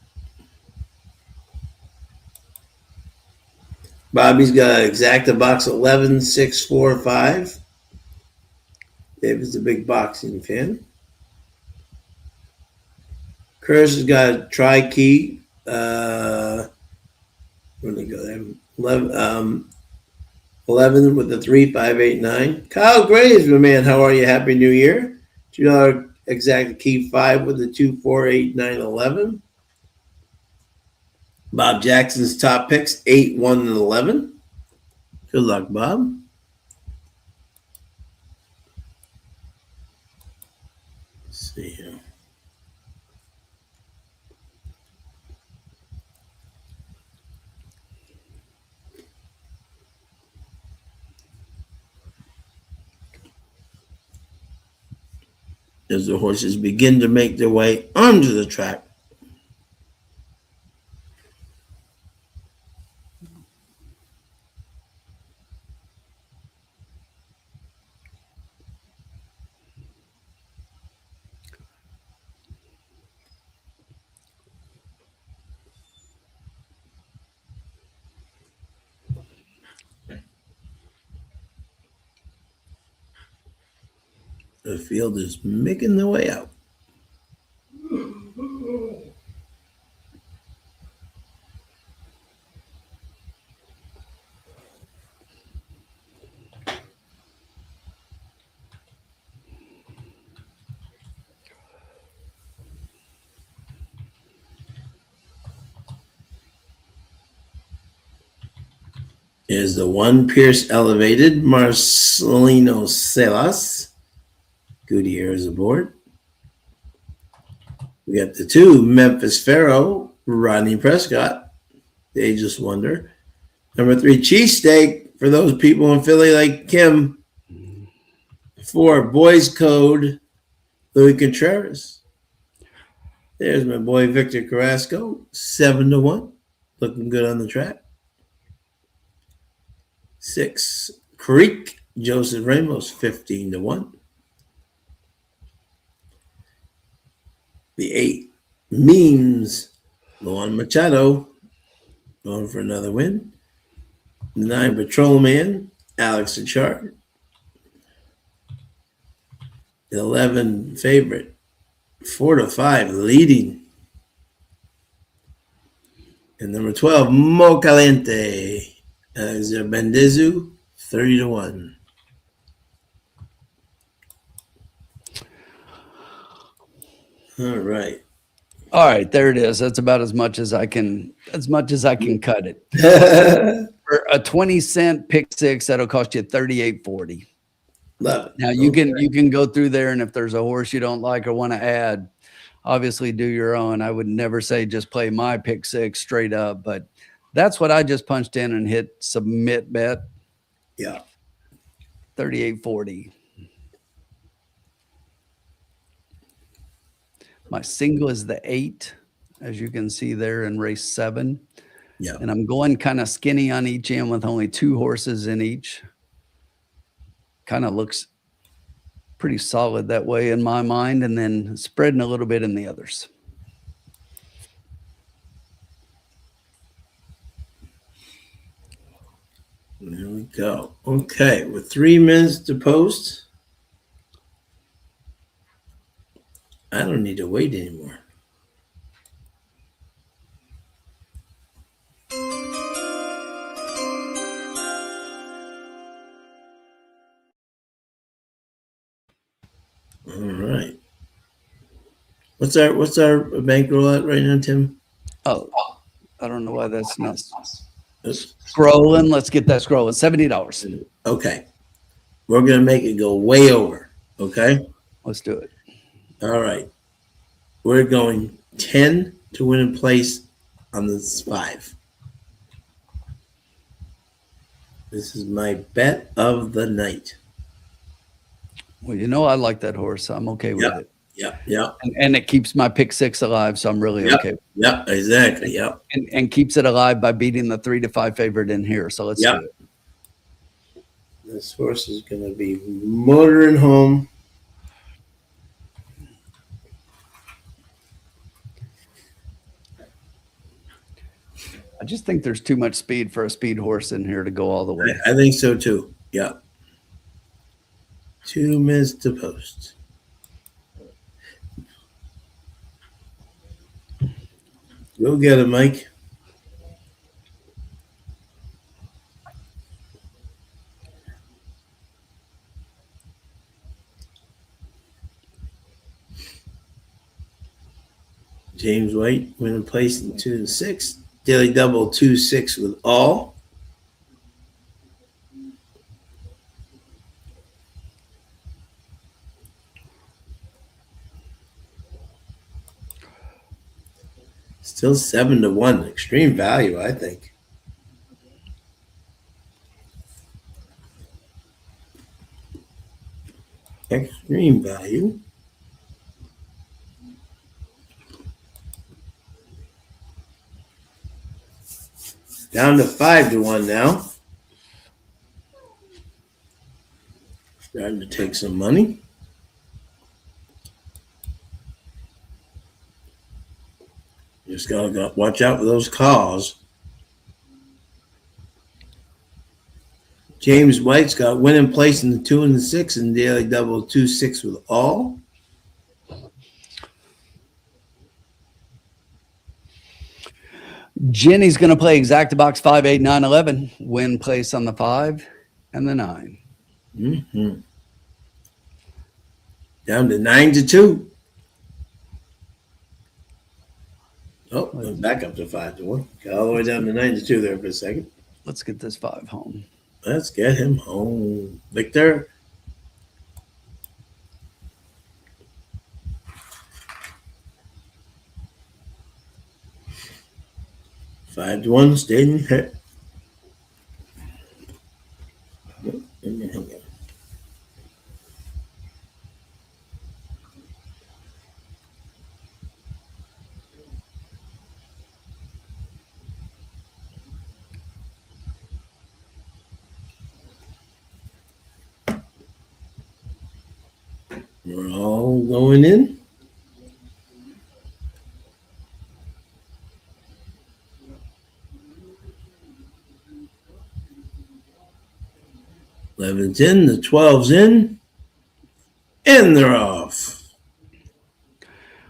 Bobby's got exacta box 11, 6, 4, 5. David's a big boxing fan. Curtis has got a tri-key. Where did they go there? 11 with the 3, 5, 8, 9. Kyle Graves, my man, how are you? Happy New Year. $2 exact key 5 with the 2, 4, 8, 9, 11. Bob Jackson's top picks 8, 1, and 11. Good luck, Bob. Let's see here. As the horses begin to make their way onto the track. The field is making their way out. Is the 1 Pierce elevated Marcelino Celas. Gutierrez aboard. We got the 2, Memphis Pharaoh, Rodney Prescott, the Ageless Wonder. Number 3, Cheesesteak, for those people in Philly like Kim. 4, Boys Code, Louis Contreras. There's my boy Victor Carrasco, 7-1. Looking good on the track. 6, Creek, Joseph Ramos, 15-1. The 8, Memes, Luan Machado, going for another win. The 9, Patrolman, Alex Achard. The 11, Favorite, 4-5, Leading. And number 12, Mo Caliente, Alexander Bendezu, 30-1. All right. All right, there it is. That's about as much as I can cut it. For a 20-cent pick six, that'll cost you $38.40. Love it. Now you can go through there, and if there's a horse you don't like or want to add, obviously do your own. I would never say just play my pick six straight up, but that's what I just punched in and hit submit bet. Yeah. $38.40. My single is the 8, as you can see there in race 7. Yeah. And I'm going kind of skinny on each end with only 2 horses in each. Kind of looks pretty solid that way in my mind, and then spreading a little bit in the others. There we go. Okay, with 3 minutes to post, I don't need to wait anymore. All right. What's our bankroll at right now, Tim? Oh, I don't know why that's not Oops. scrolling. Let's get that scrolling. $70. Okay. We're going to make it go way over. Okay. Let's do it. All right. We're going 10 to win in place on this 5. This is my bet of the night. Well, you know, I like that horse. So I'm okay with it. Yeah. And it keeps my pick 6 alive. So I'm really okay. Yeah, exactly. Yeah. And keeps it alive by beating the 3-5 favorite in here. So let's do it. This horse is going to be motoring home. I just think there's too much speed for a speed horse in here to go all the way. I think so too. Yeah. 2 minutes to post. Go get it, Mike. James White winning place in 2 and 6. Daily double 2-6 with all. Still 7-1. Extreme value, I think. Extreme value. Down to 5-1 now. Starting to take some money. Just gotta watch out for those calls. James White's got winning place in the 2 and the 6 and daily double 2-6 with all. Jenny's going to play exacta box 5, 8, 9, 11. Win place on the 5 and the 9. Mm-hmm. Down to 9-2. Oh, went back up to 5-1. Got all the way down to 9-2 there for a second. Let's get this 5 home. Let's get him home. Victor. 5-1 stayed in hit. We're all going in. Eleven's in, the 12's in, and they're off.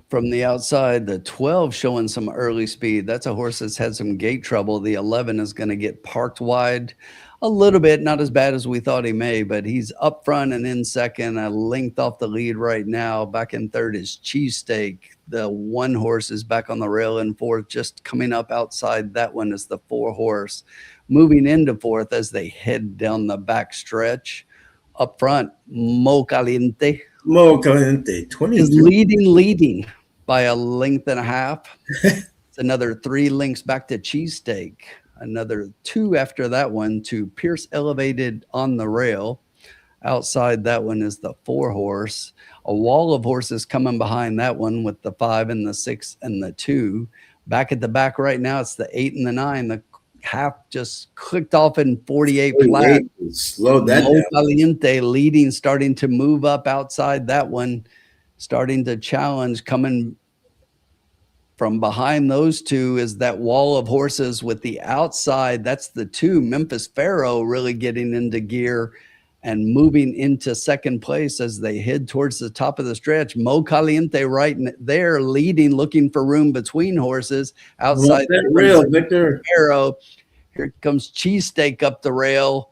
From the outside, the 12 showing some early speed. That's a horse that's had some gate trouble. The 11 is going to get parked wide a little bit, not as bad as we thought he may, but he's up front and in second, a length off the lead right now. Back in third is Cheesesteak. The 1 horse is back on the rail in fourth. Just coming up outside that one is the 4 horse. Moving into fourth as they head down the back stretch. Up front, Mo Caliente. Mo Caliente, 20 is leading by a length and a half. It's another 3 lengths back to Cheesesteak. Another 2 after that one to Pierce Elevated on the rail. Outside that one is the 4 horse. A wall of horses coming behind that one with the 5 and the 6 and the 2. Back at the back right now, it's the 8 and the 9. The half just clicked off in 48 flat. Slowed that Mo down. Caliente leading, starting to move up outside that one, starting to challenge. Coming from behind those 2 is that wall of horses with the outside. That's the 2, Memphis Pharaoh, really getting into gear and moving into second place as they head towards the top of the stretch. Mo Caliente right there leading, looking for room between horses. Outside that rail, Victor. Pharaoh. Here comes Cheesesteak up the rail.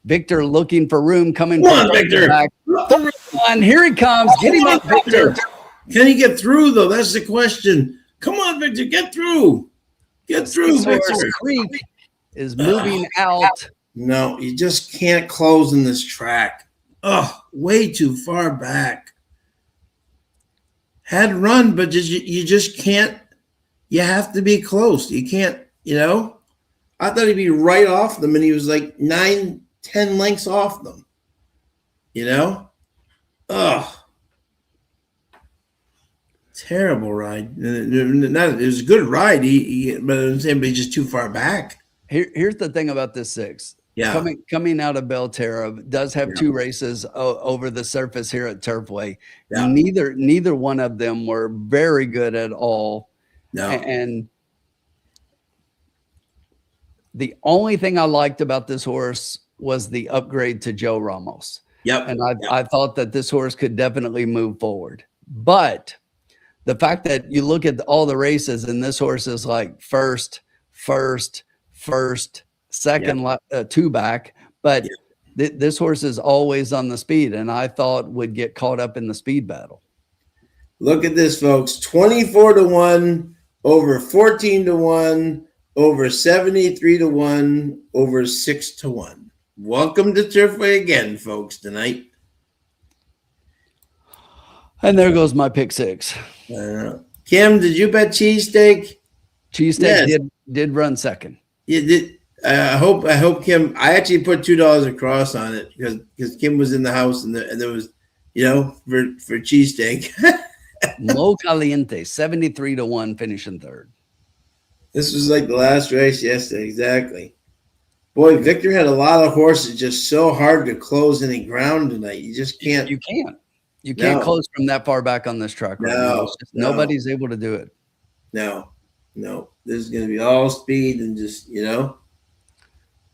Victor looking for room, coming Come on, Victor. Back. On, here he comes. Get him up, Victor. Can he get through, though? That's the question. Come on, Victor, get through. Get through, Victor. Creek is moving out. No, you just can't close in this track. Oh, way too far back. Had run, but you just can't. You have to be close. You can't, I thought he'd be right off them, and he was like 9-10 lengths off them. Terrible ride. It was a good ride. But I'm saying, but he's just too far back. Here's the thing about this 6. Yeah. Coming out of Belterra, does have 2 races over the surface here at Turfway. Yeah. Neither one of them were very good at all. No. And the only thing I liked about this horse was the upgrade to Joe Ramos. Yep. And I thought that this horse could definitely move forward. But the fact that you look at all the races and this horse is like first, second, 2 back, but this horse is always on the speed, and I thought would get caught up in the speed battle. Look at this, folks. 24-1, over 14-1, over 73-1, over 6-1. Welcome to Turfway again, folks, tonight. And there goes my pick 6. Kim, did you bet Cheesesteak? Cheesesteak did run second. You did. I hope Kim. I actually put $2 across on it because Kim was in the house and there was, for Cheesesteak. Mo Caliente, 73-1, finishing third. This was like the last race yesterday, exactly. Boy, Victor had a lot of horses, just so hard to close any ground tonight. You just can't. You can't close from that far back on this track right now. Nobody's able to do it. No. This is going to be all speed and just,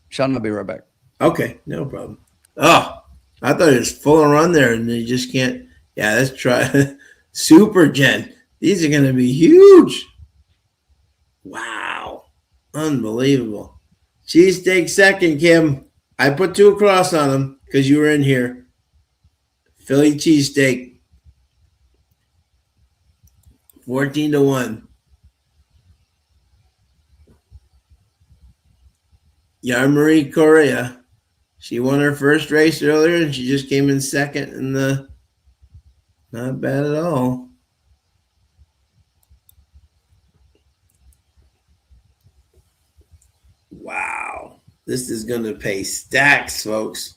Sean, I'll be right back. Okay, no problem. Oh, I thought it was full of run there, and you just can't. Yeah, let's try Super Gen. These are going to be huge. Wow, unbelievable. Cheesesteak second, Kim. I put 2 across on them because you were in here. Philly Cheesesteak, 14-1. Yarmarie Correa. She won her first race earlier, and she just came in second in the. Not bad at all. Wow. This is going to pay stacks, folks.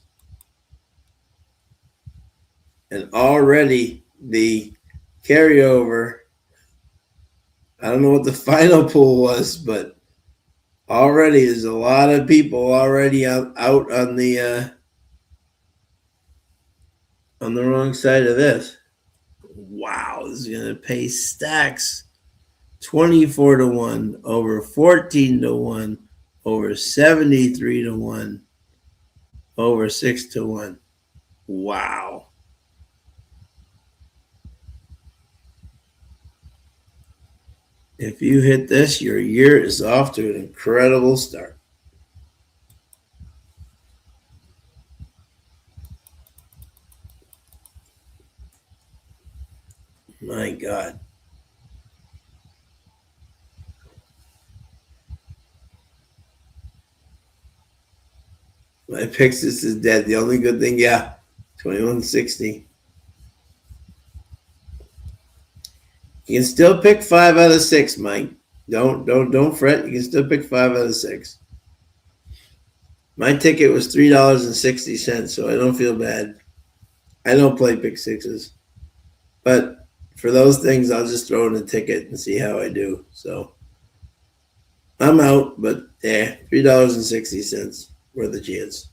And already the carryover, I don't know what the final pool was, but already there's a lot of people already out on the wrong side of this. Wow, this is going to pay stacks. 24 to 1, over 14 to 1, over 73 to 1, over 6 to 1. Wow. If you hit this, your year is off to an incredible start. My God. My Pixis is dead. The only good thing, 2160. You can still pick 5 out of 6, Mike. Don't fret. You can still pick 5 out of 6. My ticket was $3.60, so I don't feel bad. I don't play pick sixes, but for those things, I'll just throw in a ticket and see how I do. So I'm out, but $3.60 worth a chance.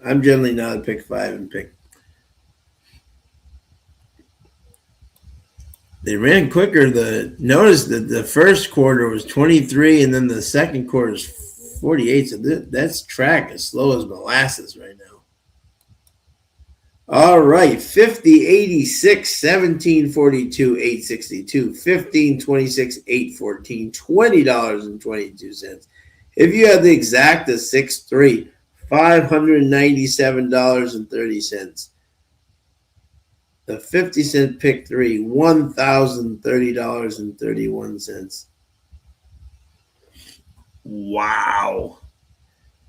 I'm generally not a pick 5 and pick. They ran quicker. Notice that the first quarter was 23, and then the second quarter is 48. So that's track as slow as molasses right now. All right, 50, 86, 17, 42, 862, 15, 26, 814, $20.22. If you had the exacta 6-3, $597.30. The 50-cent pick 3, $1,030.31. Wow.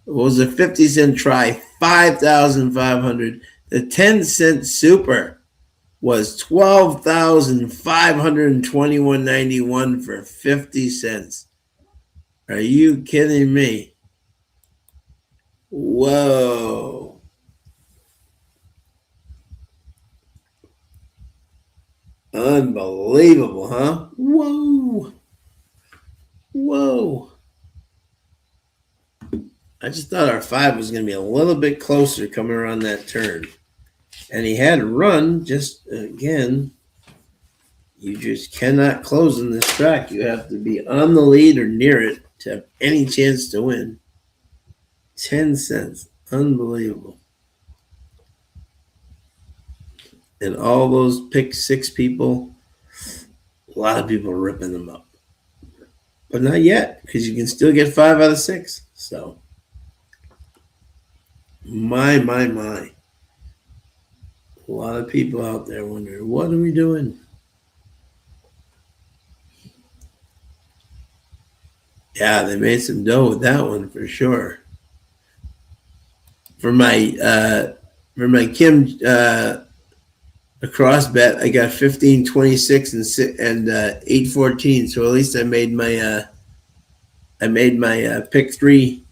What was a 50-cent try? $5,500. The 10-cent super was $12,521.91 for 50 cents. Are you kidding me? Whoa. Unbelievable, huh? Whoa. I just thought our 5 was going to be a little bit closer coming around that turn. And he had a run, just again, you just cannot close in this track. You have to be on the lead or near it to have any chance to win. 10 cents. Unbelievable. And all those pick 6 people, a lot of people are ripping them up. But not yet, because you can still get 5 out of 6. So, my. A lot of people out there wondering, what are we doing? Yeah, they made some dough with that one for sure. For my Kim across bet, I got 15, 26, and 814. So at least I made my pick 3.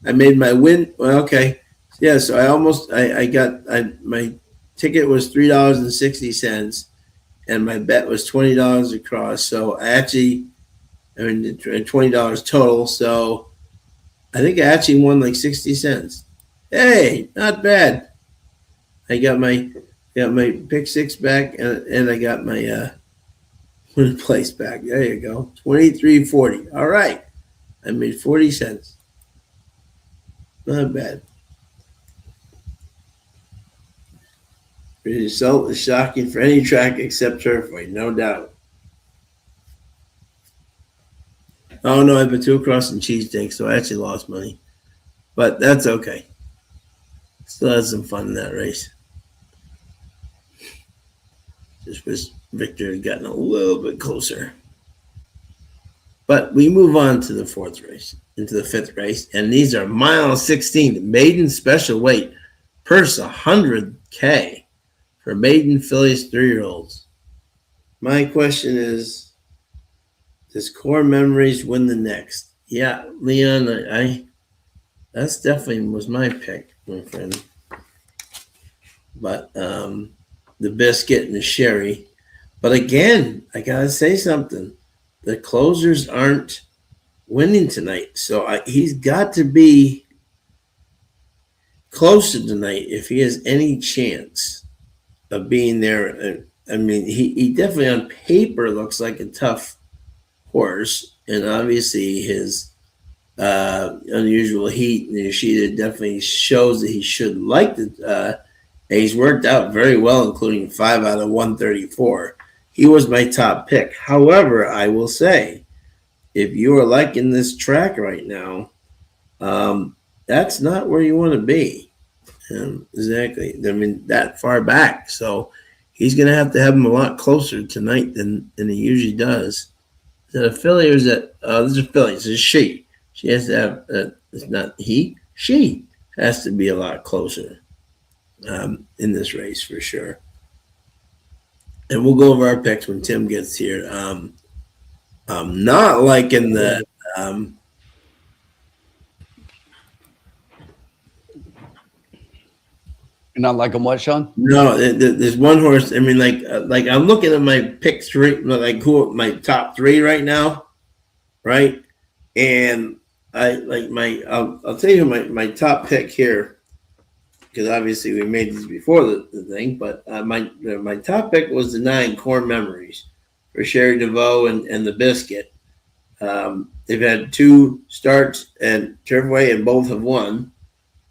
I made my win. Well, okay, yeah. So my ticket was $3.60, and my bet was $20 across. So $20 total. So I think I actually won like 60 cents. Hey, not bad. I got my pick 6 back, and I got my win place back. There you go, $23.40. All right, I made 40 cents. Not bad. The result is shocking for any track except Turfway, no doubt. Oh no, I put 2 across and cheesesteak, so I actually lost money. But that's okay. Still had some fun in that race. Just wish Victor had gotten a little bit closer. But we move on to the 4th race, into the 5th race, and these are mile 16, maiden special weight, purse $100K for maiden fillies 3-year-olds. My question is, does Core Memories win the next? Yeah, Leon, that's definitely was my pick, my friend. But the biscuit and the sherry. But again, I gotta say something. The closers aren't winning tonight, so he's got to be closer tonight if he has any chance of being there. I mean, he definitely on paper looks like a tough horse, and obviously his unusual heat in the sheet definitely shows that he should like the. He's worked out very well, including 5 out of 134. He was my top pick. However, I will say, if you are liking this track right now, that's not where you want to be. Exactly. I mean, that far back. So he's going to have him a lot closer tonight than he usually does. Is that a filly or is that? This is a filly. This is she. She has to have. It's not he. She has to be a lot closer in this race for sure. And we'll go over our picks when Tim gets here. I'm not liking the. You're not liking what, Sean? No, there's one horse. I mean, like I'm looking at my pick three, like who my top three right now, right? And I like I'll tell you my top pick here, because obviously we made these before the thing. But my top pick was the 9 Core Memories for Sherry DeVoe and the Biscuit. They've had 2 starts at Turfway and both have won.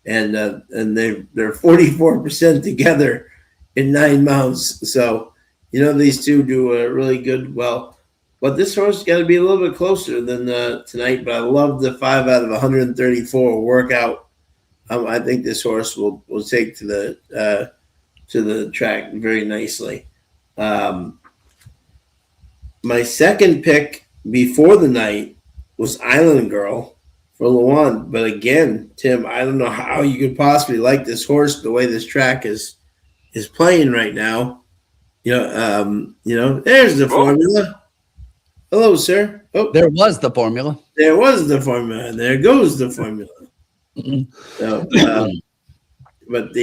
And they're 44% together in 9 mounts. So, these two do really good. Well, but this horse got to be a little bit closer than tonight. But I love the 5 out of 134 workout. I think this horse will take to the track very nicely. My second pick before the night was Island Girl for Luan. But again, Tim, I don't know how you could possibly like this horse the way this track is playing right now. There's the formula. Hello, sir. Oh, there was the formula. There was the formula. There goes the formula. So, but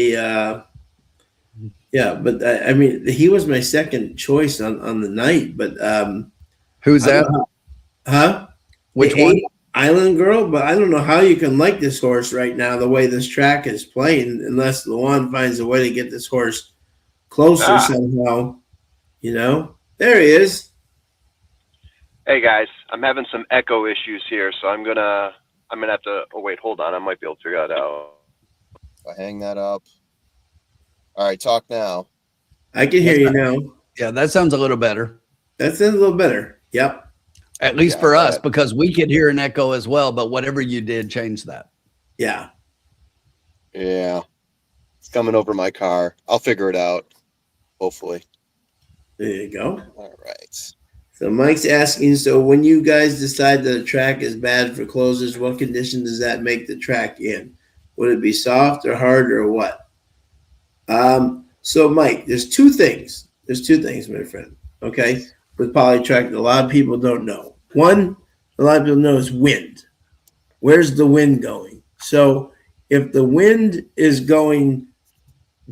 I mean, he was my second choice on the night. But who's that? Huh? Which one? Island Girl, but I don't know how you can like this horse right now the way this track is playing, unless Luan finds a way to get this horse closer somehow. There he is. Hey guys, I'm having some echo issues here, so I'm gonna have to. Oh wait, hold on, I might be able to figure that out. If I hang that up. All right, talk now. I can hear you now. Yeah, that sounds a little better. That sounds a little better. Yep. At least for us, because we could hear an echo as well, but whatever you did, change that. Yeah. Yeah. It's coming over my car. I'll figure it out, hopefully. There you go. All right. So Mike's asking, so when you guys decide that a track is bad for closers, what condition does that make the track in? Would it be soft or hard or what? So Mike, there's two things. There's two things, my friend. Okay. With polytrack, a lot of people don't know. One, a lot of people know is wind. Where's the wind going? So if the wind is going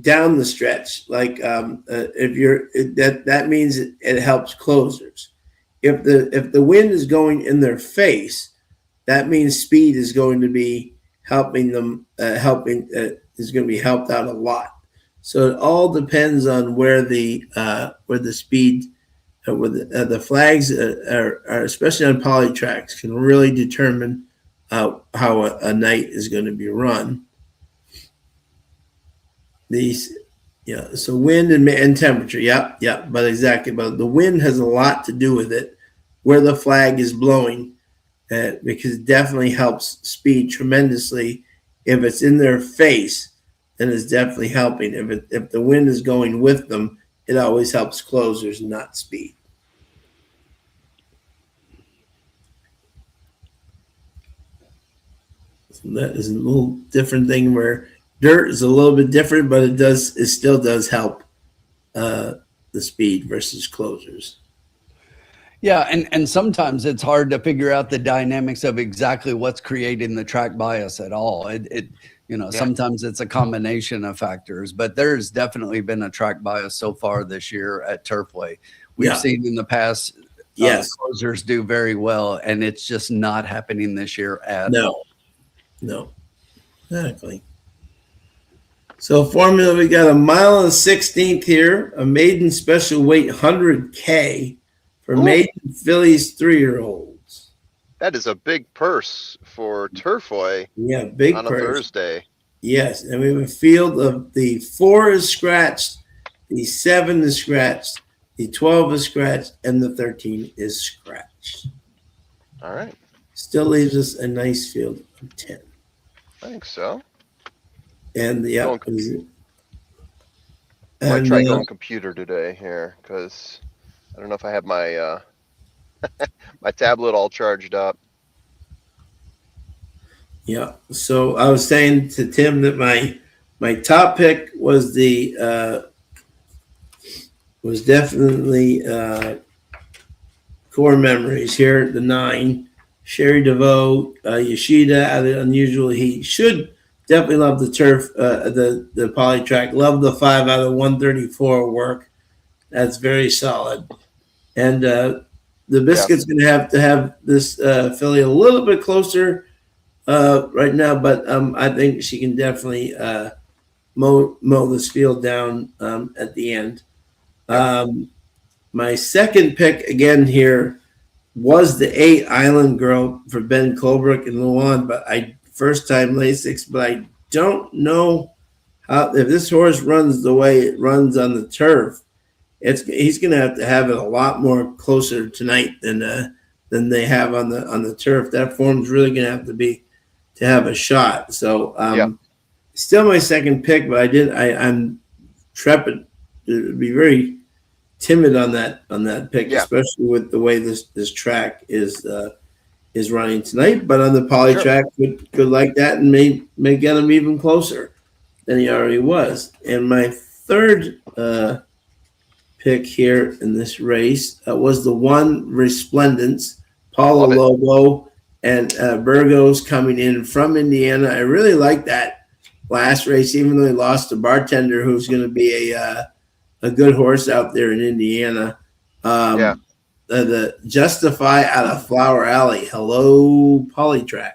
down the stretch, like that means it helps closers. If the wind is going in their face, that means speed is going to be helping them. Is going to be helped out a lot. So it all depends on where the speed. The flags are especially on poly tracks, can really determine how a night is going to be run. So wind and temperature, but exactly. But the wind has a lot to do with it, where the flag is blowing, because it definitely helps speed tremendously. If it's in their face, then it's definitely helping. If the wind is going with them, it always helps closers, not speed. So that is a little different thing where dirt is a little bit different, but it still does help the speed versus closers. Yeah, and sometimes it's hard to figure out the dynamics of exactly what's creating the track bias at all. Sometimes it's a combination of factors, but there's definitely been a track bias so far this year at Turfway. We've seen in the past closers do very well, and it's just not happening this year at all. No, exactly. So formula, we got a 1.16 here, a maiden special weight 100K for maiden fillies 3-year-olds. That is a big purse for Turfway. Yeah, big on purse. a Thursday. Yes, and we have a field of the 4 is scratched, the 7 is scratched, the 12 is scratched, and the 13 is scratched. All right. Still leaves us a nice field of 10. I think so. And might try going computer today here because I don't know if I have my my tablet all charged up. Yeah. So I was saying to Tim that my top pick was definitely Core Memories here at the 9. Sherry DeVoe, Yoshida out of Unusual Heat. Should definitely love the turf, the poly track. Love the 5 out of 134 work. That's very solid. And the Biscuit's going to have this filly a little bit closer right now, but I think she can definitely mow this field down at the end. My second pick again here was the 8 Island Girl for Ben Colbrook and Luan, but first time Lasix, but I don't know how if this horse runs the way it runs on the turf. He's going to have it a lot more closer tonight than they have on the turf. That form's really going to have a shot. So still my second pick, but I'm trepid to be very timid on that pick, especially with the way this track is running tonight. But on the poly track, could like that and may get him even closer than he already was. And my third pick here in this race was the 1 Resplendence, Paulo Lobo and Burgos coming in from Indiana. I really like that last race, even though he lost to Bartender, who's going to be a good horse out there in Indiana. The Justify out of Flower Alley. Hello, Polytrack.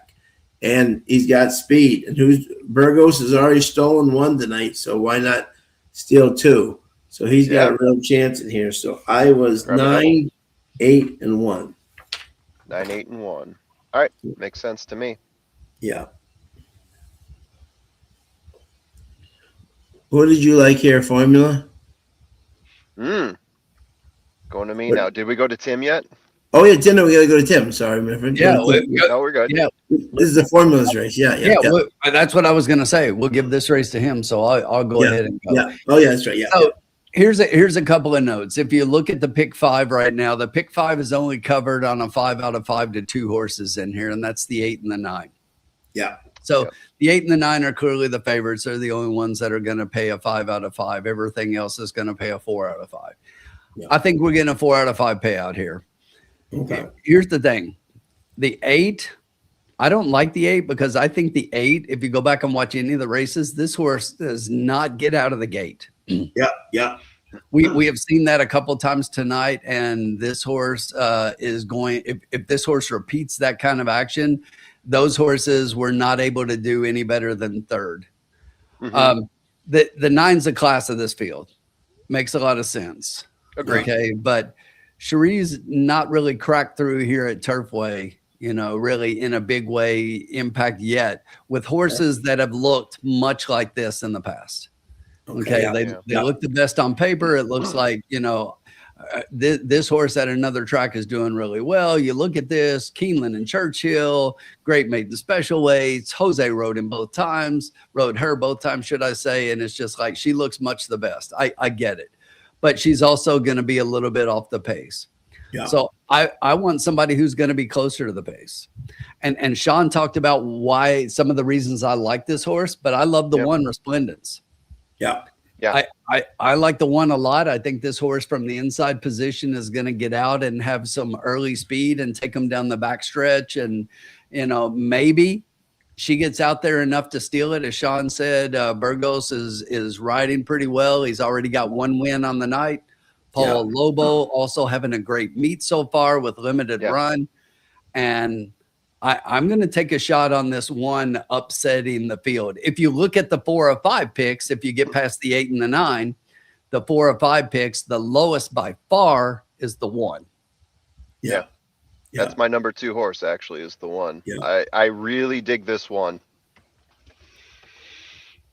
And he's got speed. And Burgos has already stolen 1 tonight, so why not steal 2? So he's got a real chance in here. So I was 9, 8, and 1. 9, 8, and 1. All right, makes sense to me. Yeah. What did you like here, Formula? Going to me now. Did we go to Tim yet? Oh yeah, Tim. We got to go to Tim. Sorry, my friend. Yeah, no, we're good. Yeah, this is the Formulas race. Yeah. Well, that's what I was going to say. We'll give this race to him, so I'll go ahead and go. Yeah. Oh yeah, that's right. Yeah. So here's a couple of notes. If you look at the pick 5 right now, the pick 5 is only covered on a 5 out of 5 to 2 horses in here, and that's the 8 and the 9. Yeah. So the 8 and the 9 are clearly the favorites. They're the only ones that are going to pay a 5 out of 5. Everything else is going to pay a 4 out of 5. Yeah. I think we're getting a 4 out of 5 payout here. Okay. Here's the thing. The 8, I don't like the 8 because I think the 8, if you go back and watch any of the races, this horse does not get out of the gate. Yeah. We have seen that a couple of times tonight, and this horse is going, if this horse repeats that kind of action, those horses were not able to do any better than 3rd. The 9's the class of this field. Makes a lot of sense. Agreed. Okay, but Cherie's not really cracked through here at Turfway, really in a big way impact yet with horses that have looked much like this in the past. Okay, they look the best on paper. It looks like, this horse at another track is doing really well. You look at this, Keeneland and Churchill, great made the special weights. Jose rode her both times, should I say. And it's just like, she looks much the best. I get it. But she's also going to be a little bit off the pace. Yeah. So I want somebody who's going to be closer to the pace. And Sean talked about why some of the reasons I like this horse, but I love the 1 Resplendence. Yeah. Yeah. I like the one a lot. I think this horse from the inside position is going to get out and have some early speed and take them down the back stretch. And, maybe she gets out there enough to steal it. As Sean said, Burgos is riding pretty well. He's already got one win on the night. Paulo Lobo also having a great meet so far with limited run. And I'm going to take a shot on this one upsetting the field. If you look at the 4 or 5 picks, if you get past the 8 and the 9, the 4 or 5 picks, the lowest by far is the 1. Yeah. That's my number 2 horse, actually, is the 1. Yeah. I really dig this one.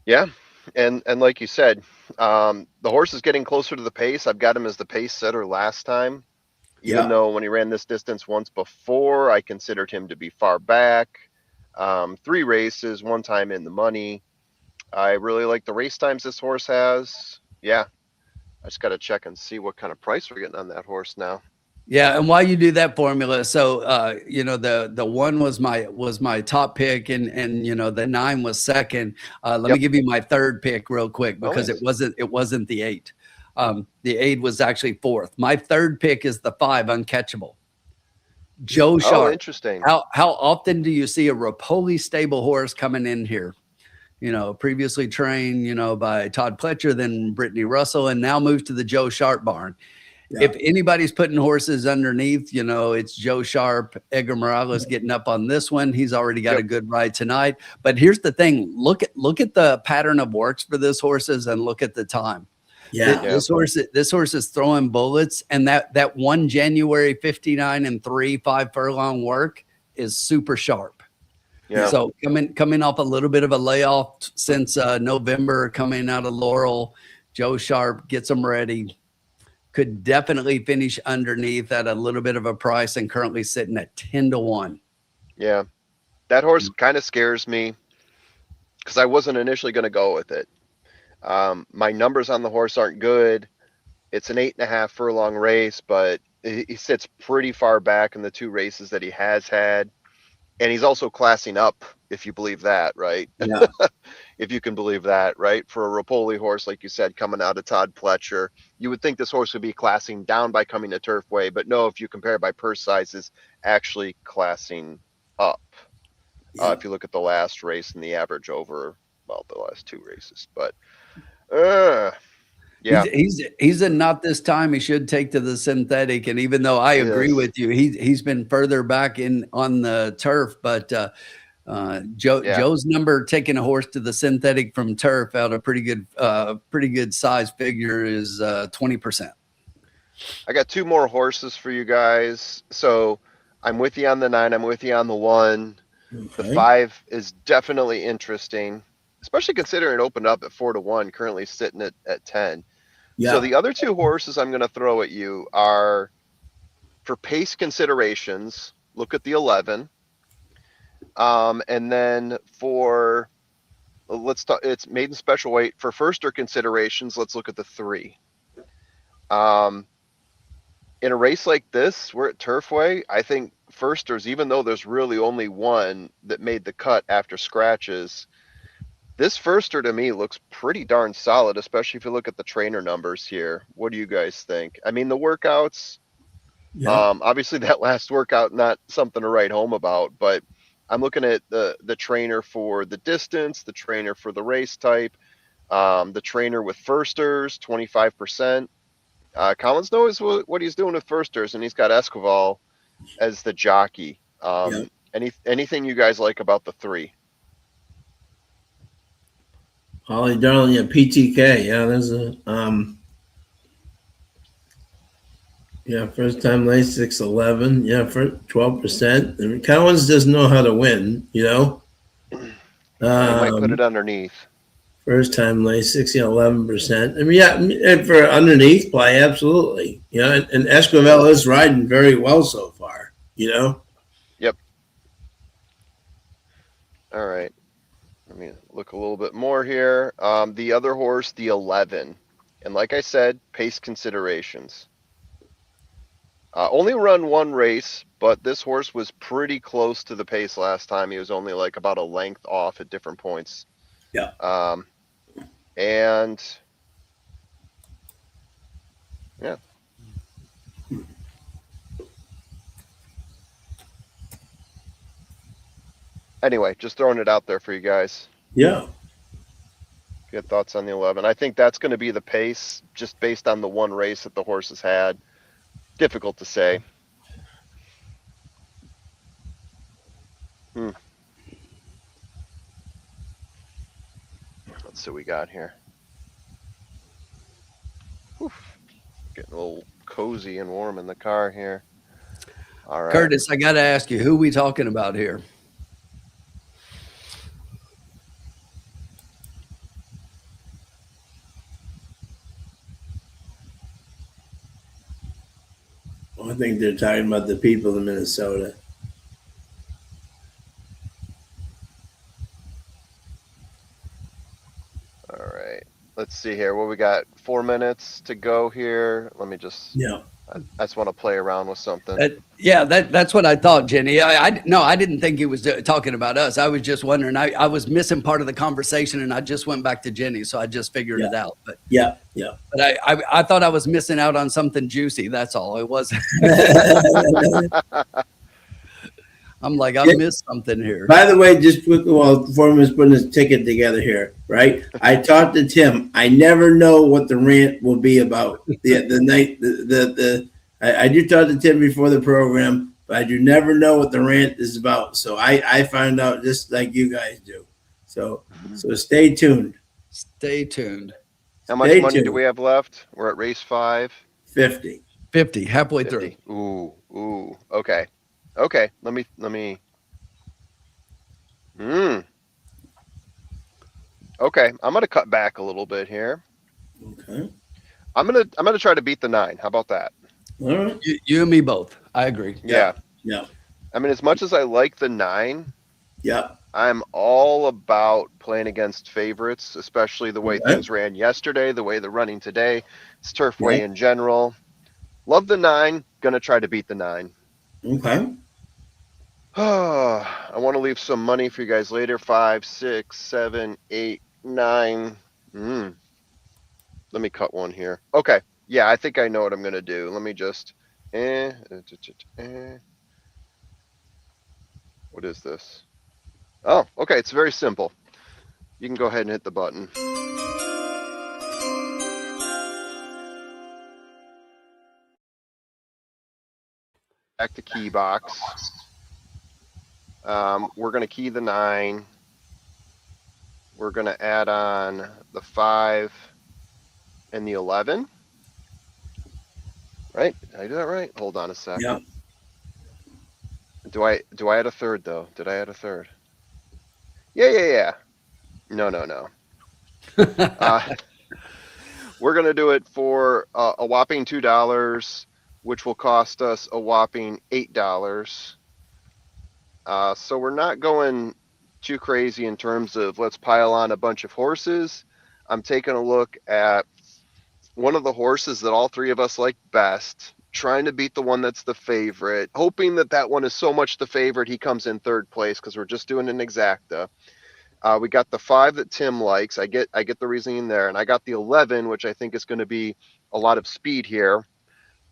Yeah. And like you said, the horse is getting closer to the pace. I've got him as the pace setter last time. Even though when he ran this distance once before, I considered him to be far back. 3 races, 1 time in the money. I really like the race times this horse has. Yeah. I just got to check and see what kind of price we're getting on that horse now. Yeah, and while you do that formula, so the 1 was my top pick, and the 9 was second. Let me give you my third pick real quick because it wasn't the 8. The 8 was actually 4th. My third pick is the 5, Uncatchable. Joe Sharp. Oh, interesting. How often do you see a Rapoli stable horse coming in here? Previously trained, by Todd Pletcher, then Brittany Russell, and now moved to the Joe Sharp barn. Yeah. If anybody's putting horses underneath, it's Joe Sharp. Edgar Morales getting up on this one. He's already got a good ride tonight. But here's the thing: look at the pattern of works for this horses, and look at the time. Yeah, this horse is throwing bullets, and that 1 January 59 and 3 5 furlong work is super sharp. Yeah. So coming off a little bit of a layoff since November, coming out of Laurel, Joe Sharp gets them ready. Could definitely finish underneath at a little bit of a price, and currently sitting at 10-1. Yeah, that horse kind of scares me because I wasn't initially going to go with it. My numbers on the horse aren't good. It's an 8.5 furlong race, but he sits pretty far back in the 2 races that he has had. And he's also classing up, if you believe that, right? Yeah. If you can believe that, right? For a Rapoli horse, like you said, coming out of Todd Pletcher, you would think this horse would be classing down by coming to Turfway, but no, if you compare by purse sizes, actually classing up. Yeah. If you look at the last race and the average over, well, the last 2 races, but yeah, he's a not this time. He should take to the synthetic, and even though I agree with you, he's been further back on the turf, but Joe's number taking a horse to the synthetic from turf out a pretty good size figure is 20%. I got 2 more horses for you guys, so I'm with you on the 9. I'm with you on the 1. Okay. The 5 is definitely interesting, especially considering it opened up at 4-1, currently sitting at 10. Yeah. So the other 2 horses I'm going to throw at you are, for pace considerations, look at the 11. And then for, it's maiden special weight. For firster considerations, let's look at the 3. In a race like this, we're at Turfway. I think firsters, even though there's really only 1 that made the cut after scratches, this firster to me looks pretty darn solid, especially if you look at the trainer numbers here. What do you guys think? I mean, the workouts, obviously that last workout, not something to write home about, but I'm looking at the trainer for the distance, the trainer for the race type, the trainer with firsters, 25%. Collins knows what he's doing with firsters, and he's got Esquivel as the jockey. Anything you guys like about the 3? Holly Darling at PTK. Yeah, there's a first time late 611. Yeah, for 12%. I mean, Collins doesn't know how to win, He might put it underneath. First time late 11%. I mean, for underneath play, absolutely. And Esquivel is riding very well so far. Yep. All right. Let me look a little bit more here. The other horse, the 11. And like I said, pace considerations. Only run 1 race, but this horse was pretty close to the pace last time. He was only like about a length off at different points. Yeah. And Yeah. Anyway, just throwing it out there for you guys. Yeah. Good thoughts on the 11. I think that's going to be the pace just based on the one race that the horse has had. Difficult to say. Let's see what we got here. Whew. Getting a little cozy and warm in the car here. All right. Curtis, I got to ask you, who are we talking about here? I think they're talking about the people in Minnesota. All right. Let's see here. Well, we got 4 minutes to go here. Let me just. Yeah. I just want to play around with something. That's what I thought, Jenny. No, I didn't think he was talking about us. I was just wondering. I was missing part of the conversation, and I just went back to Jenny, so I just figured it out. But yeah. But I thought I was missing out on something juicy. That's all it was. I'm like, I missed something here. By the way, just quickly while Foreman's putting his ticket together here, right? I talked to Tim. I never know what the rant will be about. I do talk to Tim before the program, but I do never know what the rant is about. So I find out just like you guys do. So stay tuned. Stay tuned. How much money do we have left? We're at race 5. 50. 50, halfway 50. through. Ooh. Okay. Let me. Okay. I'm gonna cut back a little bit here. Okay. I'm gonna try to beat the 9. How about that? All right. You and me both. I agree. Yeah. I mean, as much as I like the 9, I'm all about playing against favorites, especially the way things ran yesterday, the way they're running today. It's Turfway in general. Love the 9. Gonna try to beat the 9. Okay. I want to leave some money for you guys later. 5, 6, 7, 8, 9. Let me cut one here. Okay. Yeah, I think I know what I'm going to do. Let me just. What is this? Oh, okay. It's very simple. You can go ahead and hit the button. Back to key box. We're going to key the 9. We're going to add on the 5 and the 11. Right? Did I do that right? Hold on a second. Yeah. Do I add a third though? Did I add a third? Yeah. No. We're going to do it for a whopping $2, which will cost us a whopping $8. So we're not going too crazy in terms of let's pile on a bunch of horses. I'm taking a look at one of the horses that all three of us like best, trying to beat the one that's the favorite, hoping that one is so much the favorite he comes in third place because we're just doing an exacta. We got the 5 that Tim likes. I get the reasoning there, and I got the 11, which I think is going to be a lot of speed here.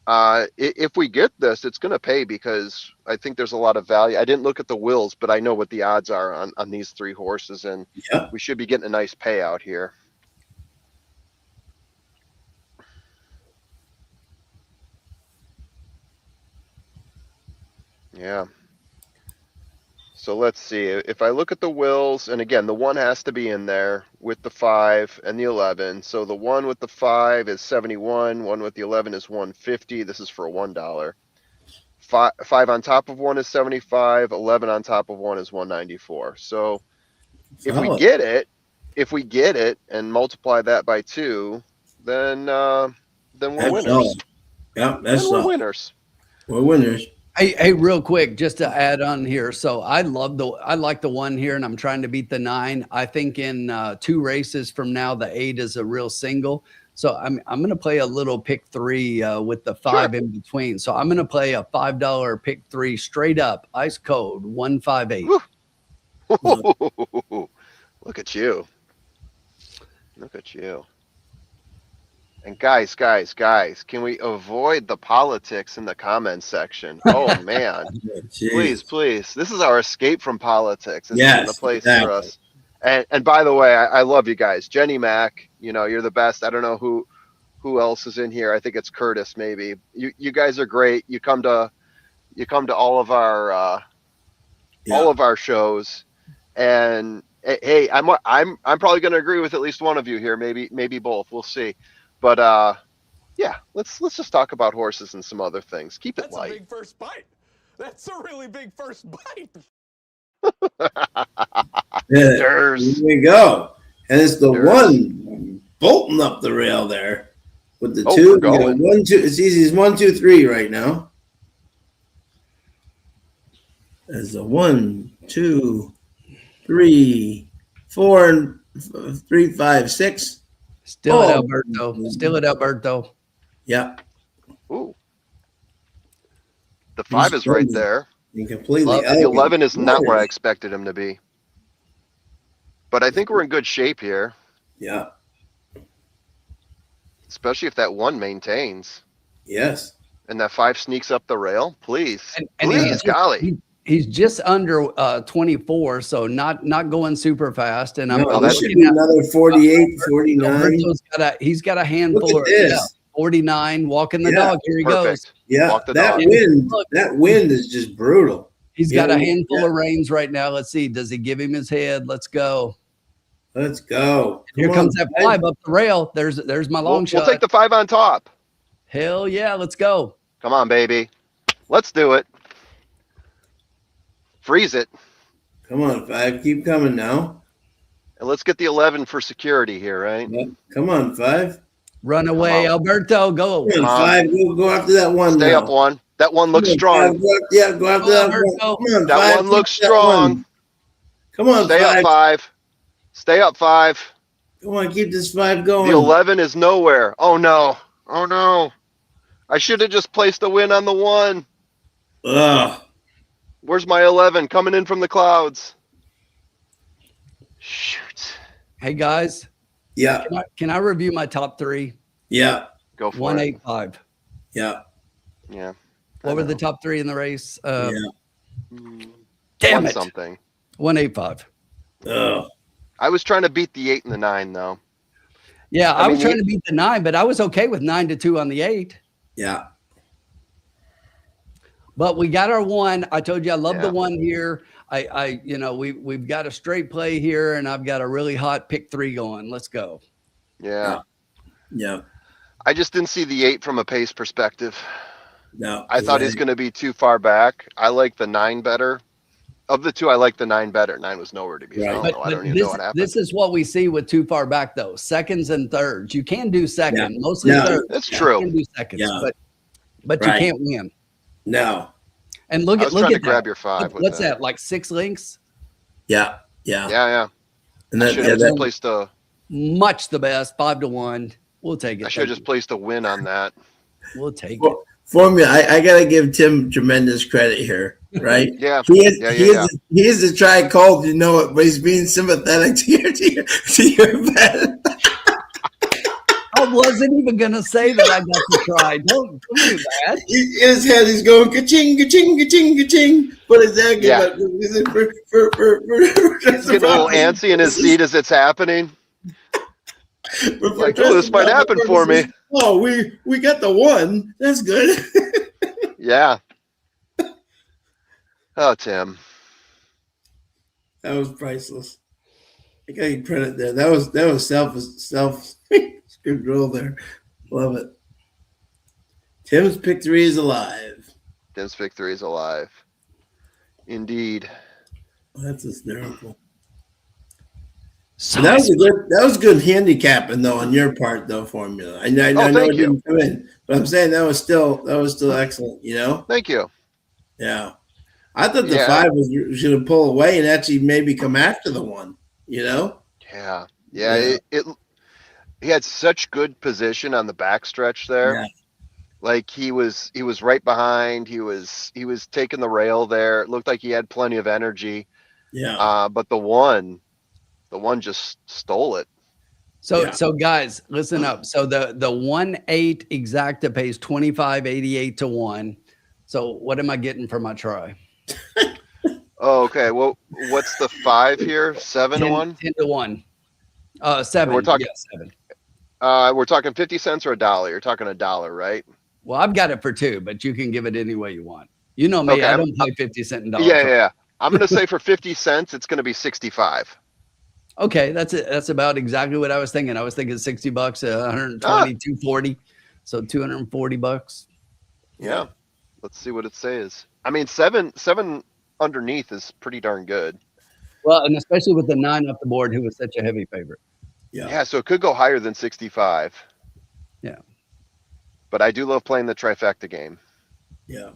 If we get this, it's going to pay because I think there's a lot of value. I didn't look at the wills, but I know what the odds are on these 3 horses, and we should be getting a nice payout here. Yeah. So let's see. If I look at the wills, and again, the 1 has to be in there with the 5 and the 11. So the 1 with the 5 is 71. 1 with the 11 is 150. This is for $1. 5 on top of 1 is 75. 11 on top of 1 is 194. So if we get it and multiply that by 2, then we're winners. Yeah, that's we're winners. We're winners. Hey, real quick, just to add on here. So I like the 1 here, and I'm trying to beat the 9. I think in 2 races from now, the 8 is a real single. So I'm going to play a little pick 3 with the 5 in between. So I'm going to play a $5 pick 3 straight up, ice cold, 158. Look at you. And guys, can we avoid the politics in the comments section? Oh man, Jeez. please. This is our escape from politics. This isn't the Yes, place for exactly. us. And by the way, I love you guys. Jenny Mac, you're the best. I don't know who else is in here. I think it's Curtis maybe. You guys are great. You come to all of our shows, and hey, I'm probably going to agree with at least one of you here, maybe both. We'll see. But yeah, let's just talk about horses and some other things. Keep it light. That's a big first bite. That's a really big first bite. Here we go. And it's the one bolting up the rail there with the two. We're going. 1, 2. It's easy. It's 1, 2, 3 right now. There's a 1, 2, 3, 4, and 3, 5, 6. Still at Alberto. Still at Alberto. Yeah. Ooh. The 5 is right there. And completely. The 11 is not where I expected him to be. But I think we're in good shape here. Yeah. Especially if that 1 maintains. Yes. And that 5 sneaks up the rail. Please. And Please, golly. He's just under 24, so not going super fast. And I'm that should be another 48, 49. He's got a handful Look at this. 49. Walking the dog. Here he goes. Yeah, that wind is just brutal. He's got a handful of reins right now. Let's see. Does he give him his head? Let's go. Let's go. Here comes that 5 up the rail. There's my long shot. We'll take the 5 on top. Hell yeah, let's go. Come on, baby. Let's do it. Freeze it. Come on, 5. Keep coming now. And let's get the 11 for security here, right? Yep. Come on, 5. Run away, Alberto. Go. Come on, 5. We'll go after that 1 Stay now. up 1. That 1 looks strong. Go after that 1. Come on, that 5. 1 looks strong. Come on, Stay 5. up 5. Stay up 5. Come on, keep this 5 going. The 11 is nowhere. Oh no. I should have just placed the win on the 1. Ugh. Where's my 11 coming in from the clouds? Shoot. Hey guys. Yeah. Can I review my top 3? Yeah. Go for 185. Yeah. Yeah. What were the top 3 in the race? Damn it. Something. 185. Ugh. I was trying to beat the 8 and the 9 though. Yeah, I was trying to beat the 9, but I was okay with 9-2 on the 8. Yeah. But we got our 1. I told you I love the 1 here. We've got a straight play here, and I've got a really hot pick 3 going. Let's go. Yeah. Yeah. I just didn't see the 8 from a pace perspective. No. I thought he's going to be too far back. I like the 9 better. Of the 2, I like the 9 better. 9 was nowhere to be found. But I don't even know what happened. This is what we see with too far back, though. Seconds and thirds. You can do second, mostly thirds. That's true. You can do seconds, but you can't win. No. And look at trying to that. grab your 5. What's that? Like 6 links? Yeah. Yeah. And I should have just placed a much the best 5-1. We'll take it. I should have just placed a win on that. We'll take it. Formula, I gotta give Tim tremendous credit here, right? Yeah. He is the try cold, you know it, but he's being sympathetic to your bet. I wasn't even gonna say that I got to try. Don't do that. In his head, he's going ka-ching, ka-ching, ka-ching, ka-ching. But exactly, yeah. He's getting a little antsy in his seat as it's happening. Like, oh, this might happen for me. Oh, we got the 1. That's good. Yeah. Oh, Tim. That was priceless. I got you credit there. That was self control there. Love it. Tim's pick 3 is alive. Tim's pick 3 is alive. Indeed. That's hysterical. So that was good handicapping though on your part though, Formula. I know it didn't come in, but I'm saying that was still excellent, you know? Thank you. Yeah. I thought the 5 was should have pulled away and actually maybe come after the 1, you know? Yeah. He had such good position on the backstretch there. Yeah. Like he was right behind. He was taking the rail there. It looked like he had plenty of energy. Yeah. But the one just stole it. So, Yeah. so guys, listen up. So the 1-8 exacta pays 25.88 to 1. So what am I getting for my try? Oh, okay. Well, what's the 5 here? 7 to 10, 1? 10 to 1. And 7. Yeah, 7. we're talking 50 cents or a dollar. You're talking a dollar, right? Well, I've got it for 2, but you can give it any way you want. You know me, Okay. I don't play 50-cent and dollar. Yeah, yeah, yeah. I'm gonna say for 50 cents, it's gonna be 65. Okay, that's it. That's about exactly what I was thinking. I was thinking $60, 120, 240. So $240. Yeah. Let's see what it says. I mean, seven underneath is pretty darn good. Well, and especially with the 9 up the board, who was such a heavy favorite. Yeah, so it could go higher than 65. Yeah. But I do love playing the trifecta game. Yeah.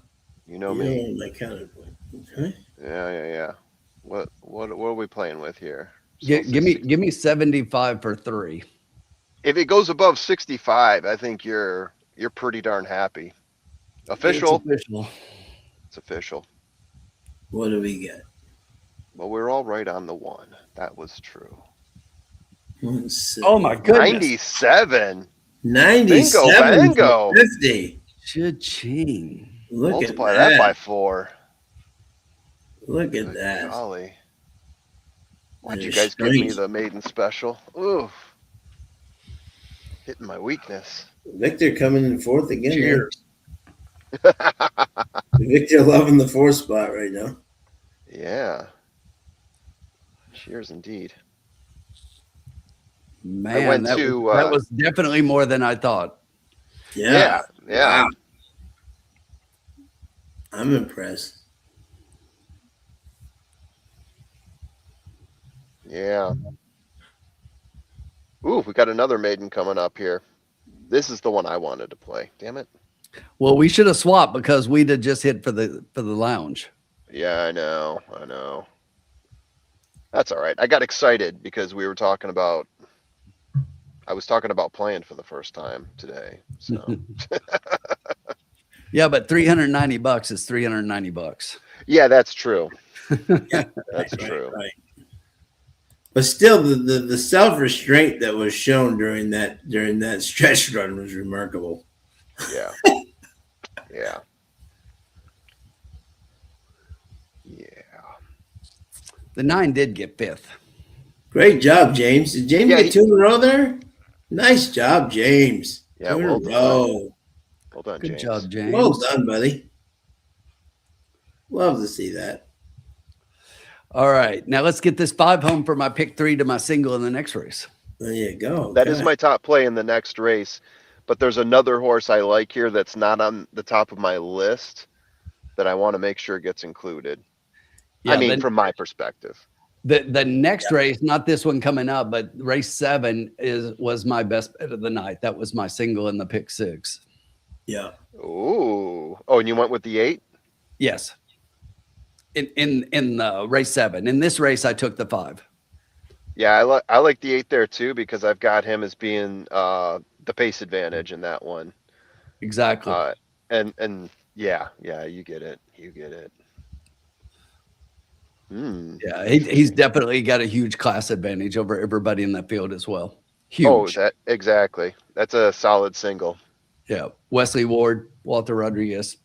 You know me. My counterpoint. Okay. Yeah. What are we playing with here? So Give me 75 for 3. If it goes above 65, I think you're pretty darn happy. Official. It's official. It's official. What do we get? Well, we're all right on the 1. That was true. Oh my goodness. 97. 97. Bingo. 50. Cha-ching. Look Multiply at that by 4. Look at Good that. golly. Why'd That you is guys give me strange. the maiden special? Ooh. Hitting my weakness. Victor coming in fourth again. Cheers. Victor loving the 4th spot right now. Yeah. Cheers indeed. Man, went that to, was definitely more than I thought. Yeah. Wow. I'm impressed. Yeah. Ooh, we got another maiden coming up here. This is the one I wanted to play. Damn it. Well, we should have swapped because we'd have just hit for the lounge. Yeah, I know. That's all right. I got excited because I was talking about playing for the first time today. So Yeah, but $390 is $390. yeah, that's true. Yeah, That's true. Right. But still, the self restraint that was shown during that stretch run was remarkable. Yeah. Yeah. The 9 did get 5th. Great job, James. Did James Yeah, get 2 in a row there? Nice job, James. Yeah, 2 in well a row. Well done, Good James. job, James. Well done, buddy. Love to see that. All right, now let's get this 5 home for my pick 3 to my single in the next race. There you go. That is my top play in the next race. But there's another horse I like here that's not on the top of my list that I want to make sure gets included. Yeah, I mean, from my perspective. The next race, not this one coming up, but race 7 was my best bet of the night. That was my single in the pick 6. Yeah. Ooh. Oh, and you went with the 8? Yes. In race 7. In this race, I took the 5. Yeah, I like the 8 there too because I've got him as being the pace advantage in that one. Exactly. And yeah, you get it. Yeah, he's definitely got a huge class advantage over everybody in that field as well. Huge. Oh, exactly. That's a solid single. Yeah. Wesley Ward, Walter Rodriguez.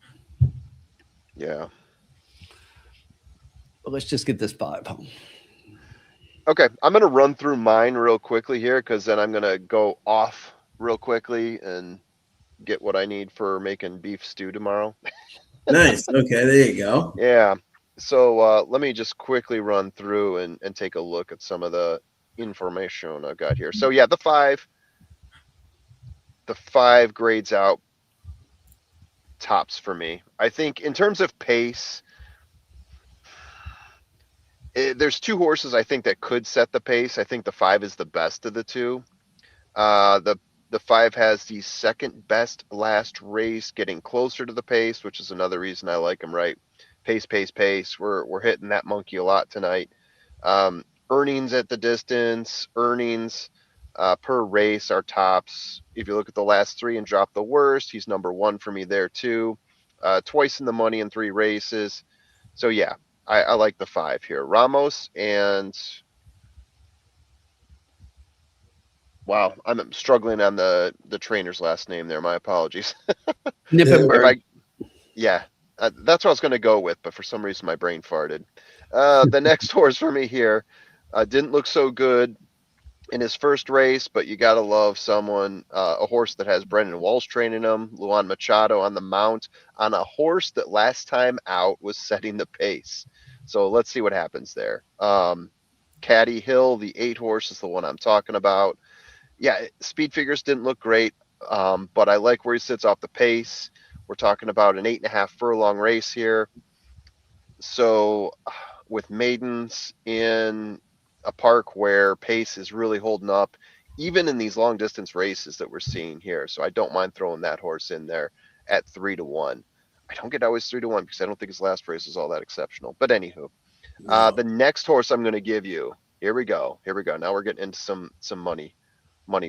Yeah. But let's just get this 5 home. Okay, I'm going to run through mine real quickly here because then I'm going to go off real quickly and get what I need for making beef stew tomorrow. Nice. Okay, there you go. Yeah. So let me just quickly run through and take a look at some of the information I've got here. So yeah, the 5 grades out tops for me. I think in terms of pace, there's 2 horses I think that could set the pace. I think the 5 is the best of the 2. The 5 has the second best last race, getting closer to the pace, which is another reason I like him. Right, pace. We're hitting that monkey a lot tonight. Earnings at the distance, earnings per race are tops. If you look at the last 3 and drop the worst, he's number 1 for me there too. Twice in the money in 3 races. So yeah, I like the 5 here. Ramos and Wow, I'm struggling on the trainer's last name there. My apologies. If Nippenberg. yeah, that's what I was going to go with, but for some reason my brain farted. The next horse for me here didn't look so good in his first race, but you got to love someone, a horse that has Brendan Walsh training him, Luan Machado on the mount, on a horse that last time out was setting the pace. So let's see what happens there. Caddy Hill, the 8 horse, is the one I'm talking about. Yeah, speed figures didn't look great, but I like where he sits off the pace. We're talking about an 8.5 furlong race here. So with maidens in a park where pace is really holding up, even in these long distance races that we're seeing here. So I don't mind throwing that horse in there at 3-1. I don't get always 3-1 because I don't think his last race is all that exceptional. But anywho, No. the next horse I'm going to give you. Here we go. Here we go. Now we're getting into some money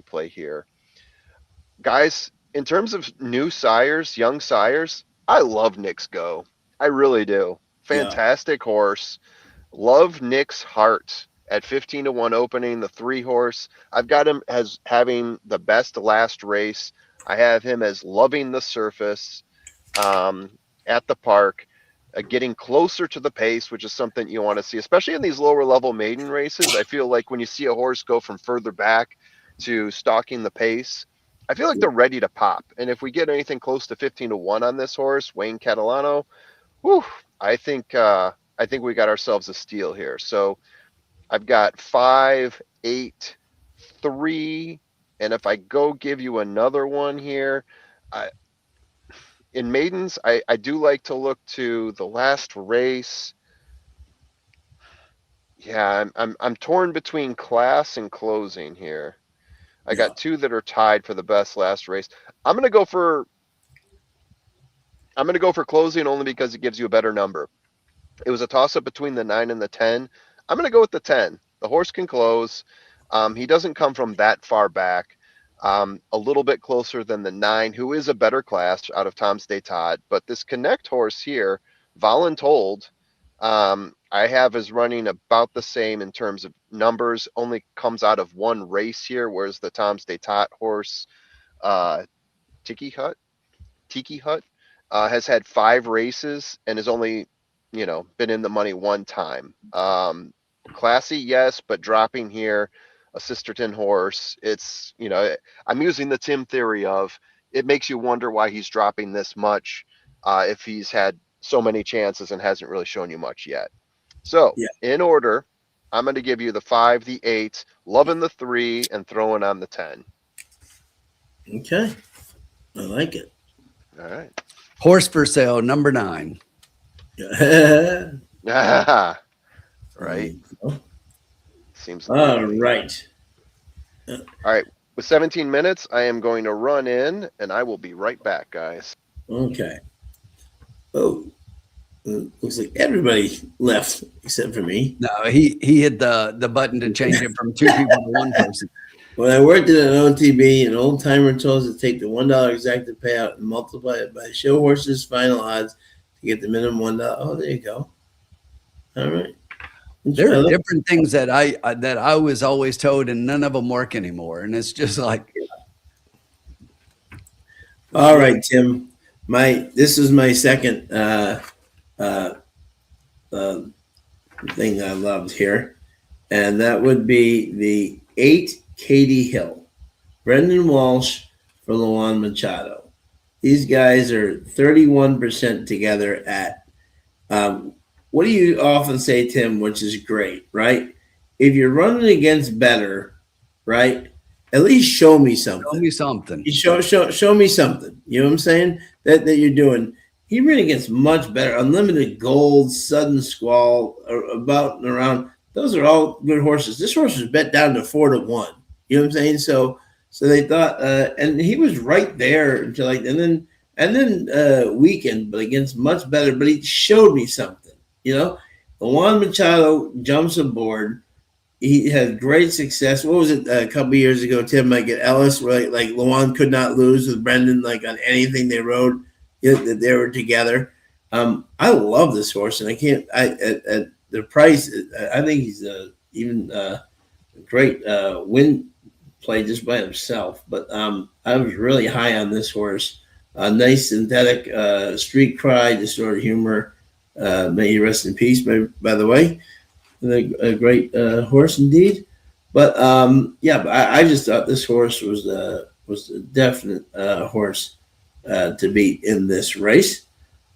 play here, guys. In terms of new sires, young sires, I love Nick's Go. I really do. Yeah. Fantastic horse. Love Nick's Heart at 15-1 opening, the 3 horse. I've got him as having the best last race. I have him as loving the surface at the park, getting closer to the pace, which is something you want to see, especially in these lower level maiden races. I feel like when you see a horse go from further back to stalking the pace, I feel like they're ready to pop. And if we get anything close to 15-1 on this horse, Wayne Catalano, whew, I think we got ourselves a steal here. So I've got 5, 8, 3, and if I go give you another one here, in maidens, I do like to look to the last race. Yeah, I'm torn between class and closing here. I got 2 that are tied for the best last race. I'm gonna go for closing only because it gives you a better number. It was a toss up between the 9 and the 10. I'm going to go with the 10. The horse can close. He doesn't come from that far back. A little bit closer than the 9, who is a better class out of Tom Stay Todd. But this Connect horse here, Voluntold, I have is running about the same in terms of numbers, only comes out of 1 race here, whereas the Tom Stay Todd horse, Tiki Hut, has had 5 races and has only, been in the money 1 time. Classy, yes, but dropping here, a Sisterton horse. It's, I'm using the Tim theory of it makes you wonder why he's dropping this much if he's had so many chances and hasn't really shown you much yet. So Yeah. in order, I'm going to give you the 5, the 8, loving the 3, and throwing on the 10. Okay. I like it. All right. Horse for sale, number 9. Right. Seems All likely. right. All right. With 17 minutes, I am going to run in, and I will be right back, guys. Okay. Oh, looks like everybody left except for me. No, he hit the button to change it from 2 people to 1 person. When I worked at an OTB, an old timer told us to take the $1 exacted payout and multiply it by show horses' final odds to get the minimum $1. Oh, there you go. All right. There are different things that I was always told, and none of them work anymore. And it's just like, all right, Tim. This is my second thing I loved here, and that would be the 8 Katie Hill, Brendan Walsh for Luan Machado. These guys are 31% together at. What do you often say, Tim? Which is great, right? If you're running against bettor, right? At least show me something. show me something. Show me something. You know what I'm saying? That you're doing. He ran against much better. Unlimited Gold, Sudden Squall, about and around. Those are all good horses. This horse was bet down to 4-1. You know what I'm saying? So they thought, and he was right there until and then weakened, but against much better. But he showed me something. Luan Machado jumps aboard. He had great success. What was it a couple of years ago, Tim? Like at Ellis, where like Luan could not lose with Brendan, like on anything they rode. That they were together. I love this horse, and I can't. At the price, I think he's even great win play just by himself. But I was really high on this horse. Nice synthetic street cry, distorted humor. May he rest in peace, by the way. A great horse indeed. But but I just thought this horse was a definite horse to beat in this race.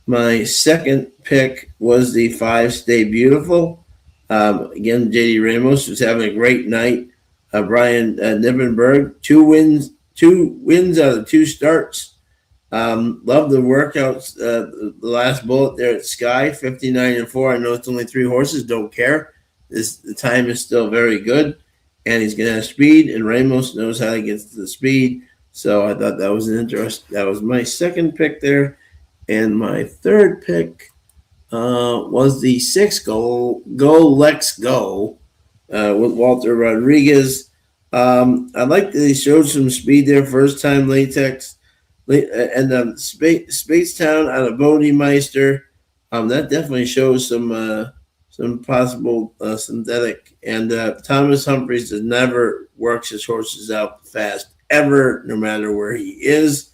My second pick was the 5 Stay Beautiful. Again, JD Ramos was having a great night. Brian Nippenberg, 2 wins out of 2 starts. Love the workouts. The last bullet there at Sky, 59-4. I know it's only 3 horses. Don't care. The time is still very good, and he's going to have speed. And Ramos knows how to get to the speed. So I thought that was an interest. That was my second pick there, and my third pick was the 6 Go Lex Go with Walter Rodriguez. I like that he showed some speed there, first time latex. And Spacetown out of Bodemeister, that definitely shows some possible synthetic. And Thomas Humphreys never works his horses out fast ever, no matter where he is.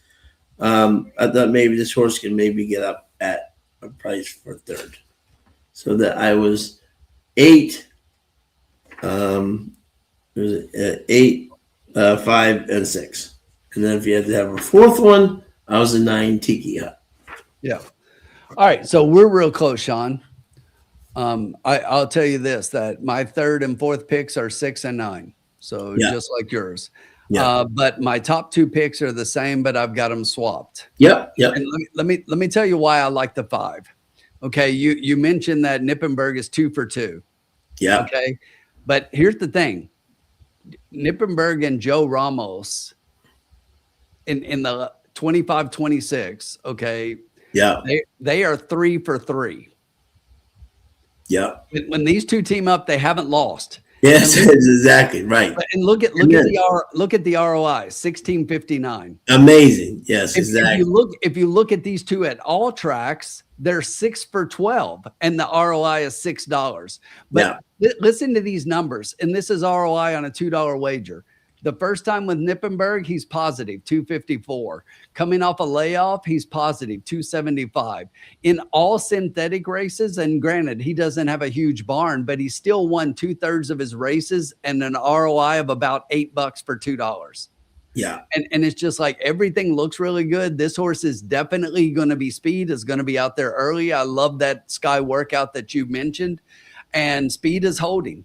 I thought maybe this horse can maybe get up at a price for third. So that I was 8, 8, 5, and 6. And then if you had to have a fourth one, I was a 9 Tiki Hut. Yeah. All right. So we're real close, Sean. I'll tell you this, that my third and fourth picks are 6 and 9. So just like yours. Yeah. But my top 2 picks are the same, but I've got them swapped. Yep. And let me tell you why I like the 5. Okay. You mentioned that Nippenberg is 2 for 2. Yeah. Okay. But here's the thing. Nippenberg and Joe Ramos in the 25-26, okay. Yeah. They are 3 for 3. Yeah. When these 2 team up, they haven't lost. Yes, exactly right. And look at the ROI, 1659. Amazing. Yes, exactly. If you look at these 2 at all tracks, they're 6 for 12, and the ROI is $6. But listen to these numbers, and this is ROI on a $2 wager. The first time with Nippenberg, he's positive 254. Coming off a layoff, he's positive 275. In all synthetic races, and granted, he doesn't have a huge barn, but he still won 2/3 of his races and an ROI of about $8 for $2. Yeah. And it's just like everything looks really good. This horse is definitely going to be speed, is going to be out there early. I love that Sky workout that you mentioned, and speed is holding.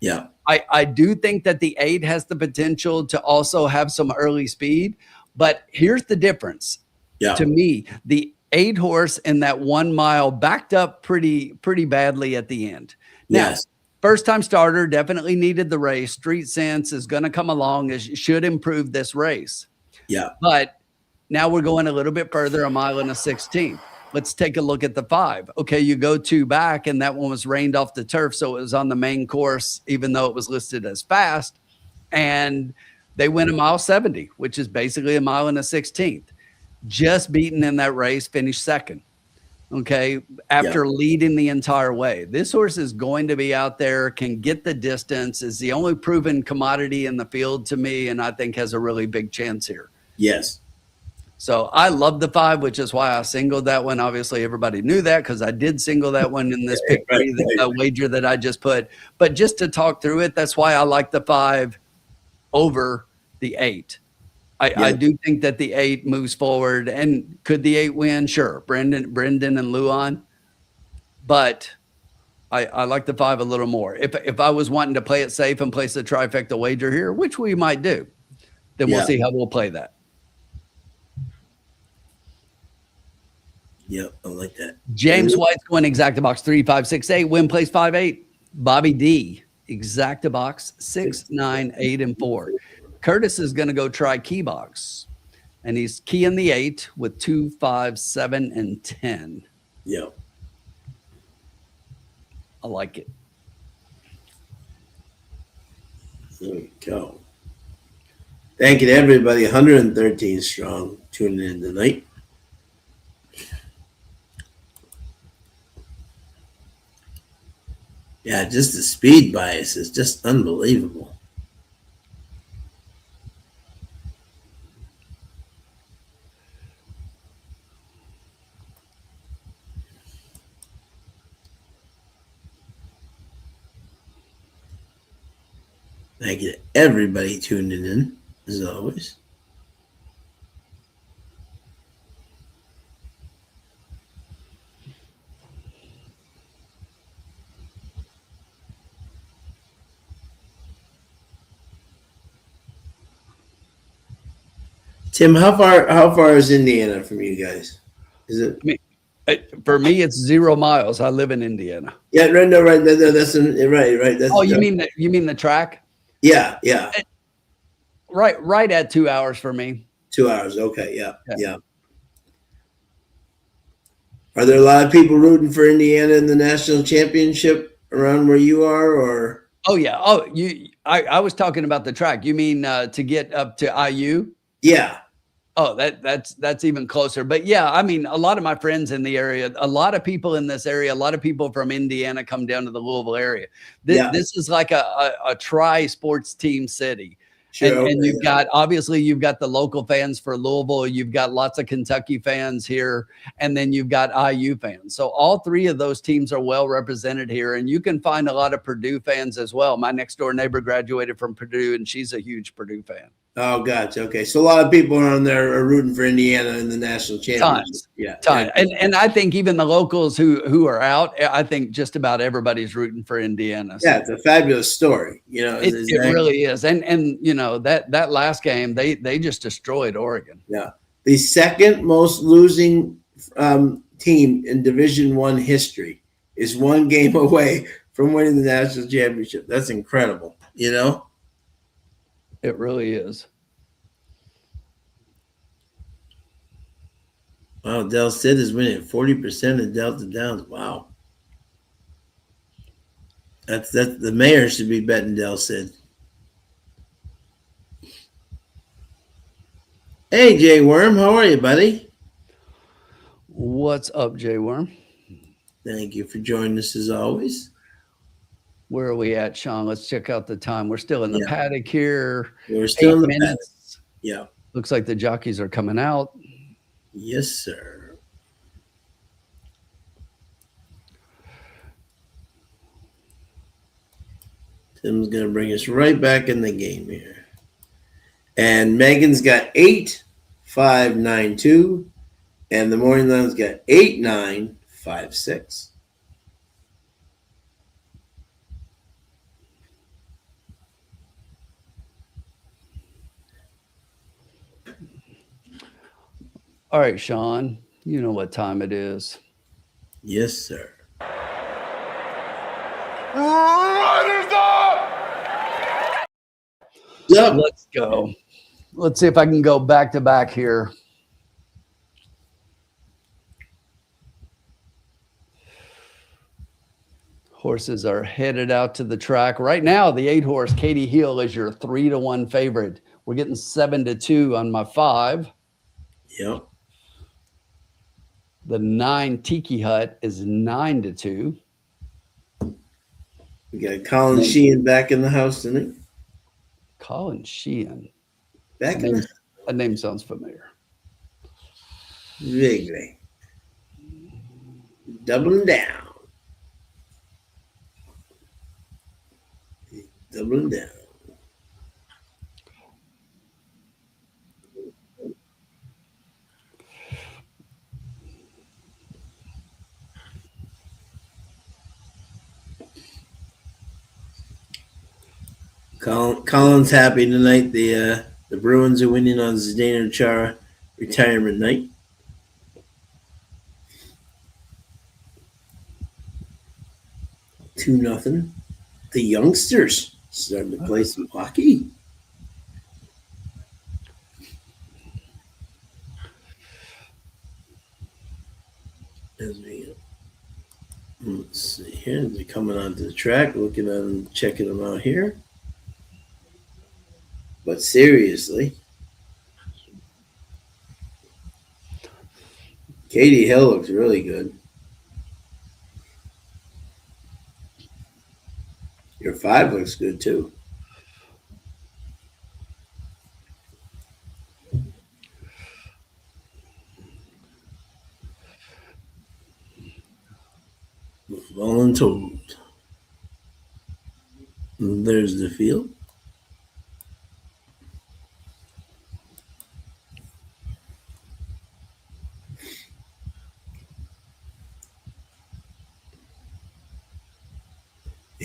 Yeah. I do think that the 8 has the potential to also have some early speed, but here's the difference. Yeah. To me, the 8 horse in that 1 mile backed up pretty badly at the end. Now, Yes. first time starter, definitely needed the race. Street sense is going to come along. It should improve this race. Yeah. But now we're going a little bit further, 1 mile and a 16th. Let's take a look at the 5. Okay, you go 2 back, and that one was rained off the turf, so it was on the main course, even though it was listed as fast. And they went 1 mile 70, which is basically 1 mile and a 16th. Just beaten in that race, finished second. Okay, after leading the entire way. This horse is going to be out there, can get the distance, is the only proven commodity in the field to me, and I think has a really big chance here. Yes. So I love the 5, which is why I singled that one. Obviously, everybody knew that because I did single that one in this pick wager that I just put. But just to talk through it, that's why I like the 5 over the 8. I do think that the 8 moves forward. And could the 8 win? Sure. Brendan and Luan. But I like the 5 a little more. If I was wanting to play it safe and place a trifecta wager here, which we might do, then we'll see how we'll play that. Yep, I like that. James White's going exacta box 3, 5, 6, 8. Win place 5, 8. Bobby D, exacta box 6, 9, 8, and 4. Curtis is going to go try key box, and he's keying the 8 with 2, 5, 7, and 10. Yep. I like it. There we go. Thank you to everybody. 113 strong tuning in tonight. Yeah, just the speed bias is just unbelievable. Thank you to everybody tuning in, as always. Tim, how far is Indiana from you guys? Is it? I mean, for me, it's 0 miles. I live in Indiana. Yeah, right. No, right. That's right. That's, Oh, you mean the track? Yeah. Right at 2 hours for me. 2 hours. Okay. Yeah. Are there a lot of people rooting for Indiana in the national championship around where you are, or? Oh yeah. Oh, I was talking about the track. You mean to get up to IU? Yeah. Oh, that's even closer. But yeah, I mean, a lot of my friends in the area, a lot of people in this area, a lot of people from Indiana come down to the Louisville area. This is like a tri-sports team city. Sure. And you've got, obviously, you've got the local fans for Louisville. You've got lots of Kentucky fans here, and then you've got IU fans. So all three of those teams are well represented here, and you can find a lot of Purdue fans as well. My next door neighbor graduated from Purdue, and she's a huge Purdue fan. Oh, gotcha. Okay, so a lot of people around there are rooting for Indiana in the national championship. Tons. And I think even the locals who are out, I think just about everybody's rooting for Indiana. So. Yeah, it's a fabulous story. You know, it really is. And you know that last game they just destroyed Oregon. Yeah, the second most losing team in Division I history is one game away from winning the national championship. That's incredible. You know. It really is. Wow, Del Cid is winning 40% of Delta Downs. Wow. That's the mayor should be betting Del Cid. Hey, Jay Worm, how are you, buddy? What's up, Jay Worm? Thank you for joining us as always. Where are we at, Sean? Let's check out the time. We're still in the paddock here. We're still in the minutes. paddock. Yeah. Looks like the jockeys are coming out. Yes, sir. Tim's going to bring us right back in the game here. And Megan's got 8-5-9-2. And the morning line's got 8-9-5-6. All right, Sean, you know what time it is. Yes, sir. Riders up! Yep. Let's go. Let's see if I can go back to back here. Horses are headed out to the track. Right now, the 8-horse Katie Hill is your 3-1 favorite. We're getting 7-2 on my 5. Yep. The 9 Tiki Hut is 9-2. We got Colin Sheehan back in the house tonight. Colin Sheehan. Back in the That name sounds familiar. Vaguely. Doubling down. Doubling down. Colin's happy tonight. The Bruins are winning on Zdeno Chara retirement night. Two nothing. The youngsters starting to play some hockey. Let's see here. They're coming onto the track, looking at them, checking them out here. But seriously, Katie Hill looks really good. Your 5 looks good too. Voluntold. There's the field.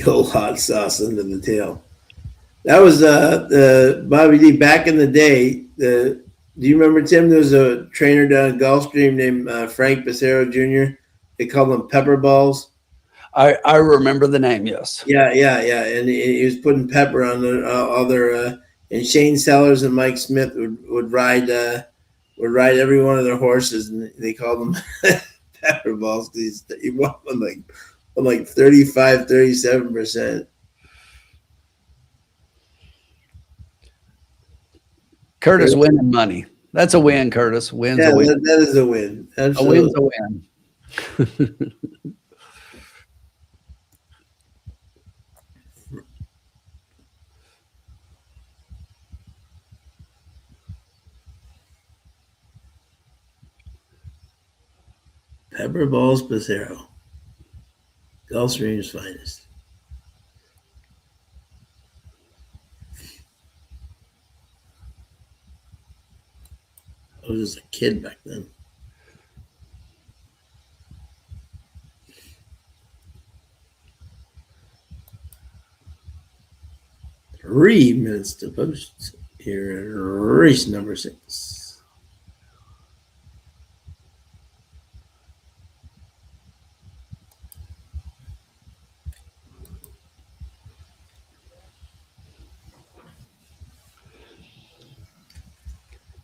old hot sauce under the tail. That was Bobby D back in the day. Do you remember, Tim? There was a trainer down in Gulfstream named Frank Becerra Jr. They called him Pepper Balls. I remember the name. Yes. Yeah. And he was putting pepper on all their. And Shane Sellers and Mike Smith would ride every one of their horses, and they called them Pepper Balls because he won like 35, 37%. Curtis winning money. That's a win, Curtis. Win's a win. That is a win. Absolutely. A win's a win. Pepper Balls Becerra, Gulfstream's finest. I was just a kid back then. Three minutes to post here at race number 6.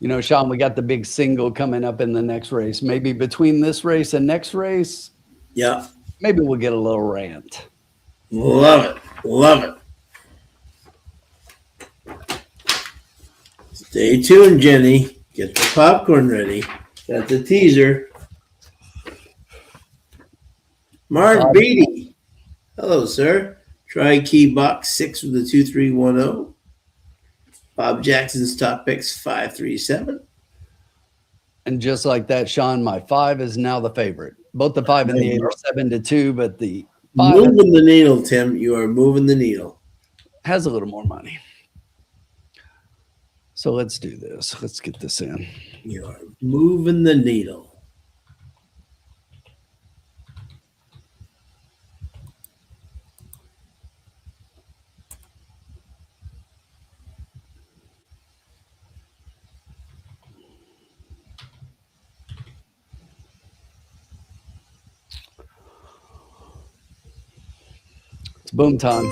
You know, Sean, we got the big single coming up in the next race. Maybe between this race and next race, Yeah. maybe we'll get a little rant. Love it. Stay tuned, Jenny. Get the popcorn ready. Got the teaser. Mark Beatty. Hello, sir. Try key box 6 with the 2310. Bob Jackson's top picks 537. And just like that, Sean, my 5 is now the favorite. Both the 5 and the 8 are 7-2, but the 5 moving the needle, Tim. You are moving the needle. has a little more money. So let's do this. Let's get this in. You are moving the needle. It's boom time.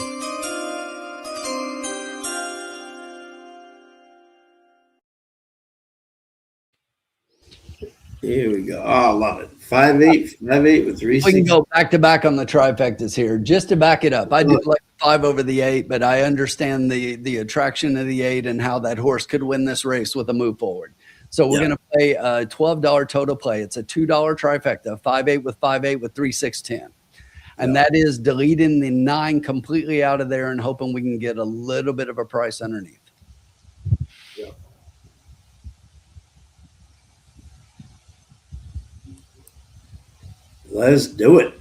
Here we go. Oh, I love it. 5-8 with 3 We can go back to back on the trifectas here. Just to back it up, I do like 5 over the 8, but I understand the attraction of the 8 and how that horse could win this race with a move forward. So we're going to play a $12 total play. It's a $2 trifecta, 5-8 with 3, 6, 10. And that is deleting the 9 completely out of there and hoping we can get a little bit of a price underneath. Yeah. Let's do it.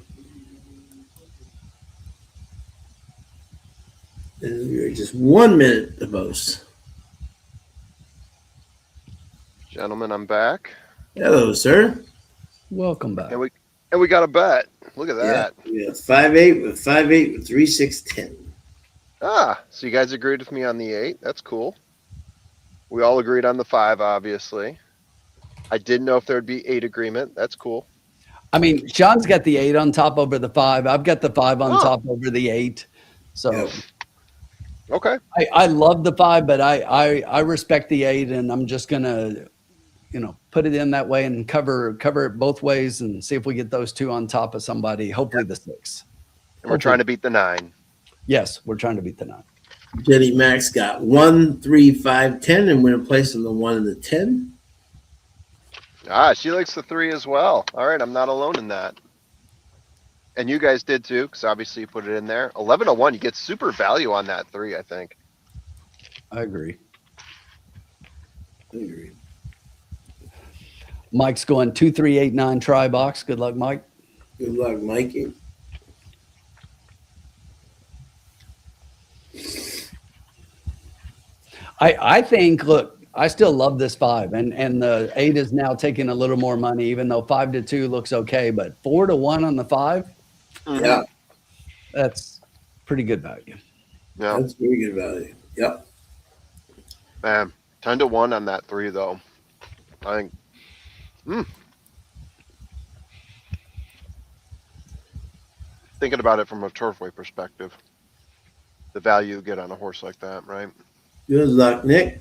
We're just 1 minute the most. Gentlemen, I'm back. Hello, sir. Welcome back. And we got a bet. Look at that. Yeah, 5-8 with 3, 6, 10. Ah, so you guys agreed with me on the 8. That's cool. We all agreed on the 5, obviously. I didn't know if there'd be 8 agreement. That's cool. I mean, Sean's got the 8 on top over the 5. I've got the 5 on top over the 8. So Okay. I love the 5, but I respect the 8, and I'm just gonna, put it in that way and cover it both ways and see if we get those 2 on top of somebody. Hopefully the 6. And we're trying to beat the 9. Yes, we're trying to beat the 9. Jenny Max got 1, 3, 5, 10, and we're placing the 1 and the 10. Ah, she likes the 3 as well. All right, I'm not alone in that. And you guys did too, because obviously you put it in there. 11-1, you get super value on that 3, I think. I agree. Mike's going 2, 3, 8, 9 try box. Good luck, Mike. Good luck, Mikey. I think, look, I still love this 5, and the 8 is now taking a little more money, even though 5-2 looks okay, but 4-1 on the 5. Yeah. That's pretty good value. Yeah, That's very good value. Yep. man. 10-1 on that 3 though. I think. Thinking about it from a Turfway perspective, the value you get on a horse like that, right? Good luck, Nick.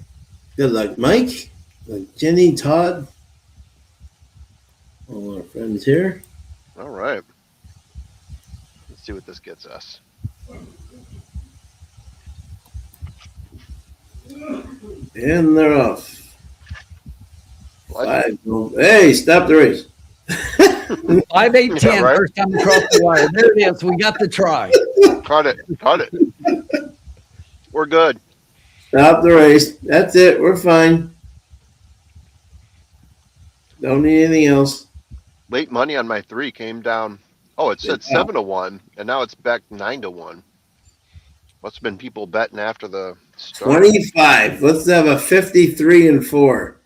Good luck, Mike. Good luck, Jenny, Todd. All our friends here. All right. Let's see what this gets us. And they're off. What? 5. Hey, stop the race. 5, 8, 10. Yeah, right? First time across the wire. There it is. We got the try. Cut it. Cut it. We're good. Stop the race. That's it. We're fine. Don't need anything else. Late money on my 3 came down. Oh, it said 7-1, and now it's back 9-1. Must have been people betting after the start. 25. Let's have a 53 and 4.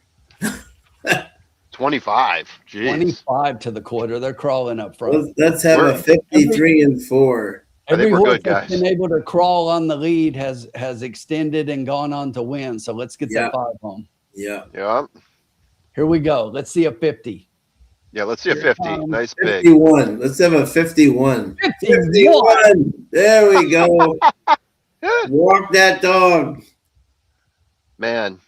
25. Jeez. 25 to the quarter. They're crawling up front. Let's have a 53 and 4. I think Every we're horse good, that's guys. been able to crawl on the lead has extended and gone on to win. So let's get Yeah. that 5 home. Yeah. Yeah. Here we go. Let's see a 50. Yeah, let's see a 50. Nice big. 51. Let's have a 51. 51. 51. There we go. Walk that dog. Man,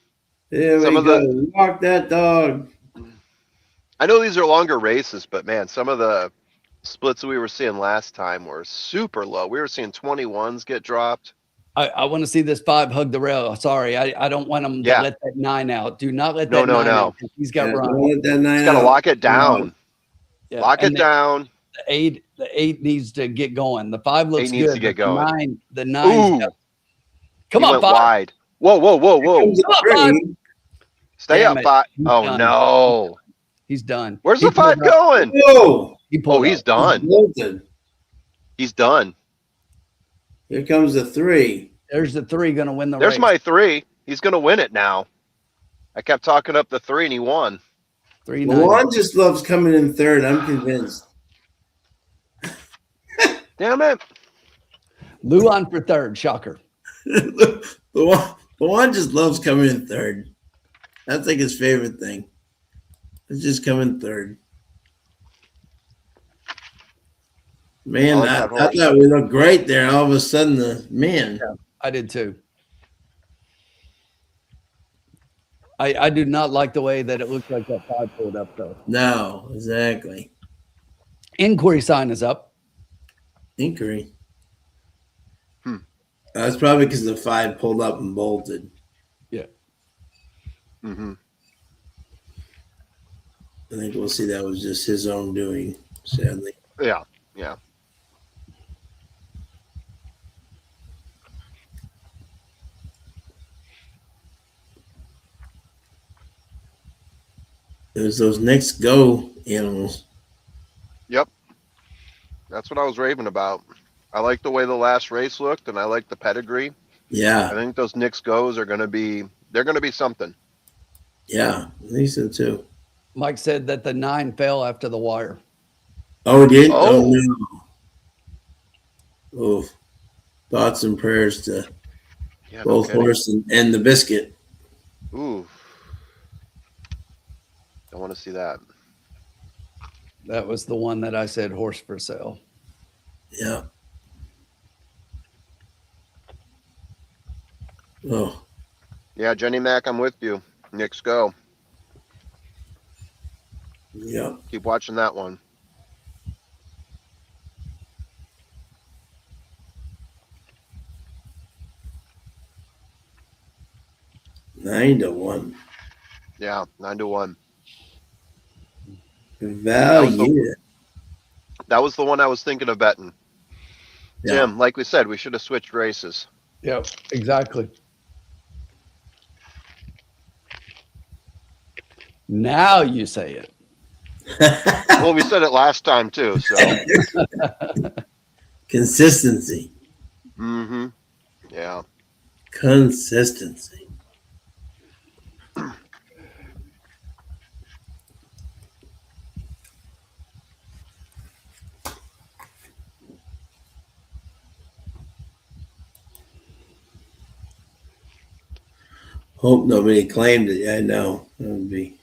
There Some we of go. Walk that dog. I know these are longer races, but man, some of the splits we were seeing last time were super low. We were seeing 21s get dropped. I want to see this 5 hug the rail. Sorry, I don't want him Yeah. to let that 9 out. Do not let No, that no, 9 no. out. He's got Yeah, run. don't let that 9 He's got to out. lock it down. Yeah, Lock and it down. The 8 needs to get going. The 5 looks 8 needs good. to get but going. The 9's Ooh. come He on, went 5. wide. Whoa, whoa, whoa, Here whoa. comes Come the on, 3. Stay Damn up, it. 5. He's Oh, done. no. He's done. Where's He the 5 pulled up. going? Whoa. He pulled Oh, he's up. done. Bolted. He's done. Here comes the 3. There's the 3 going to win the There's race. my 3. He's going to win it now. I kept talking up the 3 and he won. 390. Juan just loves coming in third. I'm convinced. Damn it. Lou on for 3rd. Shocker. Juan just loves coming in third. That's like his favorite thing. It's just coming third. Man, I like I that horse. thought we looked great there. All of a sudden, man. I did too. I do not like the way that it looked like that 5 pulled up, though. No, exactly. Inquiry sign is up. Inquiry. That's probably because the 5 pulled up and bolted. Yeah. Mm-hmm. I think we'll see that was just his own doing, sadly. Yeah. Yeah. There's those next go animals. Yep. That's what I was raving about. I like the way the last race looked, and I like the pedigree. I Yeah, think those Knicks goes are going to be, they're going to be something. yeah, I think so too. Mike said that the 9 fell after the wire. Oh, it did? Oh. Oh, no. Oh, thoughts and prayers to Yeah, no both kidding. horse and the biscuit. Ooh. Don't want to see that. That was the one that I said horse for sale. Yeah. Oh, Yeah, Jenny Mac, I'm with you. Knicks go. yeah. Keep watching that one. Nine to 1. Yeah, 9-1. Value. That was the one I was thinking of betting. Yeah. Jim, like we said, we should have switched races. Yep, exactly. Now you say it. Well, we said it last time too, so. Consistency. Mm-hmm. Yeah. Consistency. Hope nobody claimed it. I know. That would be.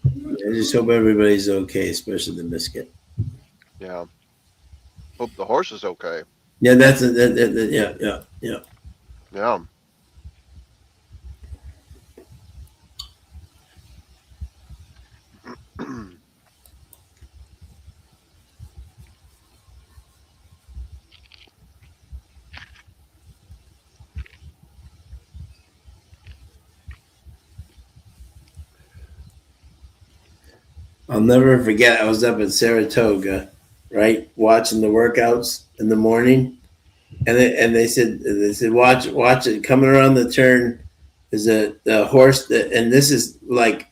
I just hope everybody's okay, especially the biscuit. Yeah. Hope the horse is okay. Yeah, that's it. Yeah. Yeah. I'll never forget. I was up in Saratoga, right, watching the workouts in the morning, and they said watch it coming around the turn is a horse that, and this is like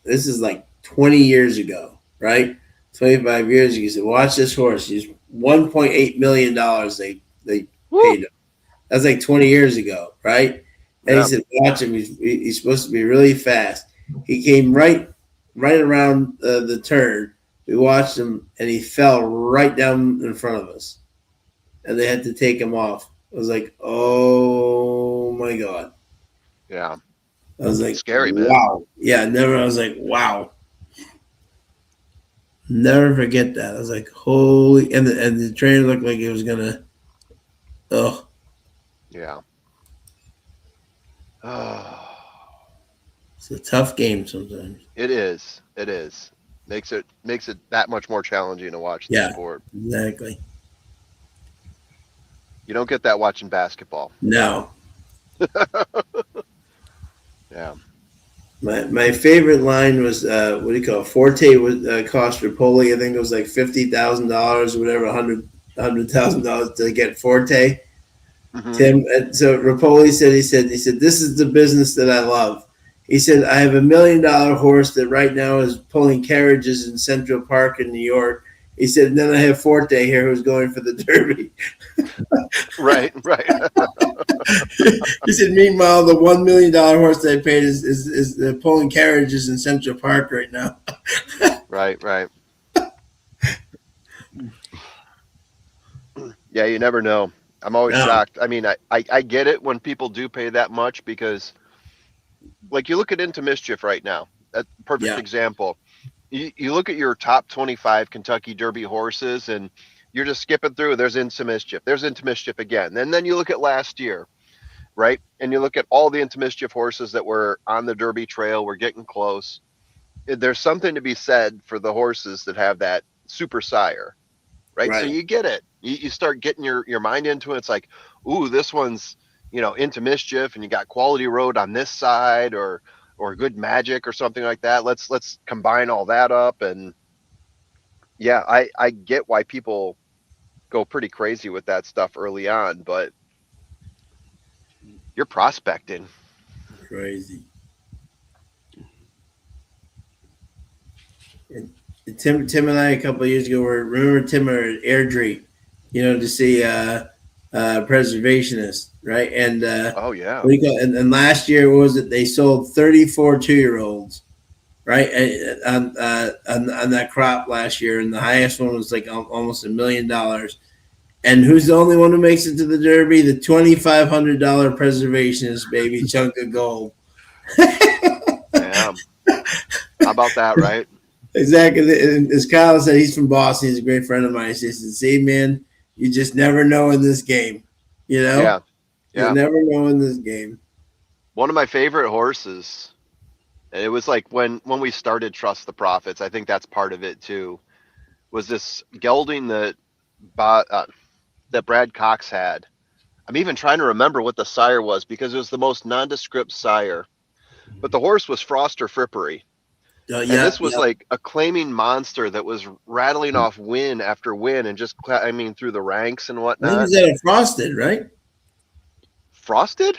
20 years ago, right, 25 years ago. He said watch this horse. He's $1.8 million. They paid him. That's like 20 years ago, right? And he Yeah. said watch him. He's supposed to be really fast. He came right around the turn. We watched him, and he fell right down in front of us, and they had to take him off. I was like, "Oh my god!" Yeah. I was like, Scary, man. "Wow!" Yeah, never. I was like, "Wow!" Never forget that. I was like, "Holy!" And the trainer looked like he was gonna. Oh, Yeah. it's a tough game sometimes. It is. It is. Makes it that much more challenging to watch the Yeah. sport. Exactly. You don't get that watching basketball. No. Yeah. My favorite line was what do you call it? Forte would cost Rapoli. I think it was like $50,000 or whatever, $100,000 to get Forte. Mhm. Tim. So Rapoli said he said this is the business that I love. He said I have $1 million horse that right now is pulling carriages in Central Park in New York. He said, and then I have Forte here who's going for the Derby. Right. He said, meanwhile, the $1 million horse that I paid is pulling carriages in Central Park right now. Right. Yeah, you never know. I'm always No. shocked. I mean, I get it when people do pay that much because, like, you look at Into Mischief right now. That's a perfect Yeah. example. You look at your top 25 Kentucky Derby horses and you're just skipping through. There's Into Mischief. There's Into Mischief again. And then you look at last year, right? And you look at all the Into Mischief horses that were on the Derby trail. We're getting close. There's something to be said for the horses that have that super sire, right? So Right. you get it. You start getting your mind into it. It's like, ooh, this one's, Into Mischief, and you got Quality Road on this side, or Good Magic or something like that. Let's combine all that up. And yeah, I get why people go pretty crazy with that stuff early on, but you're prospecting. Crazy. And Tim and I a couple of years ago remember Tim at Airdrie, to see preservationist, right? And Oh yeah. and last year, what was it? They sold 34 2-year-olds, right? On that crop last year, and the highest one was like almost $1 million. And who's the only one who makes it to the Derby? The $2,500 preservationist, baby, chunk of gold. Yeah. How about that, right? Exactly. And as Kyle said, he's from Boston. He's a great friend of mine. He said, see, man, you just never know in this game. Yeah. You never know in this game. One of my favorite horses, and it was like when we started Trust the Profits, I think that's part of it too, was this gelding that Brad Cox had. I'm even trying to remember what the sire was because it was the most nondescript sire. But the horse was Froster Frippery. And this was like a claiming monster that was rattling off win after win and just, through the ranks and I think whatnot. he's at a Frosted, right? Frosted?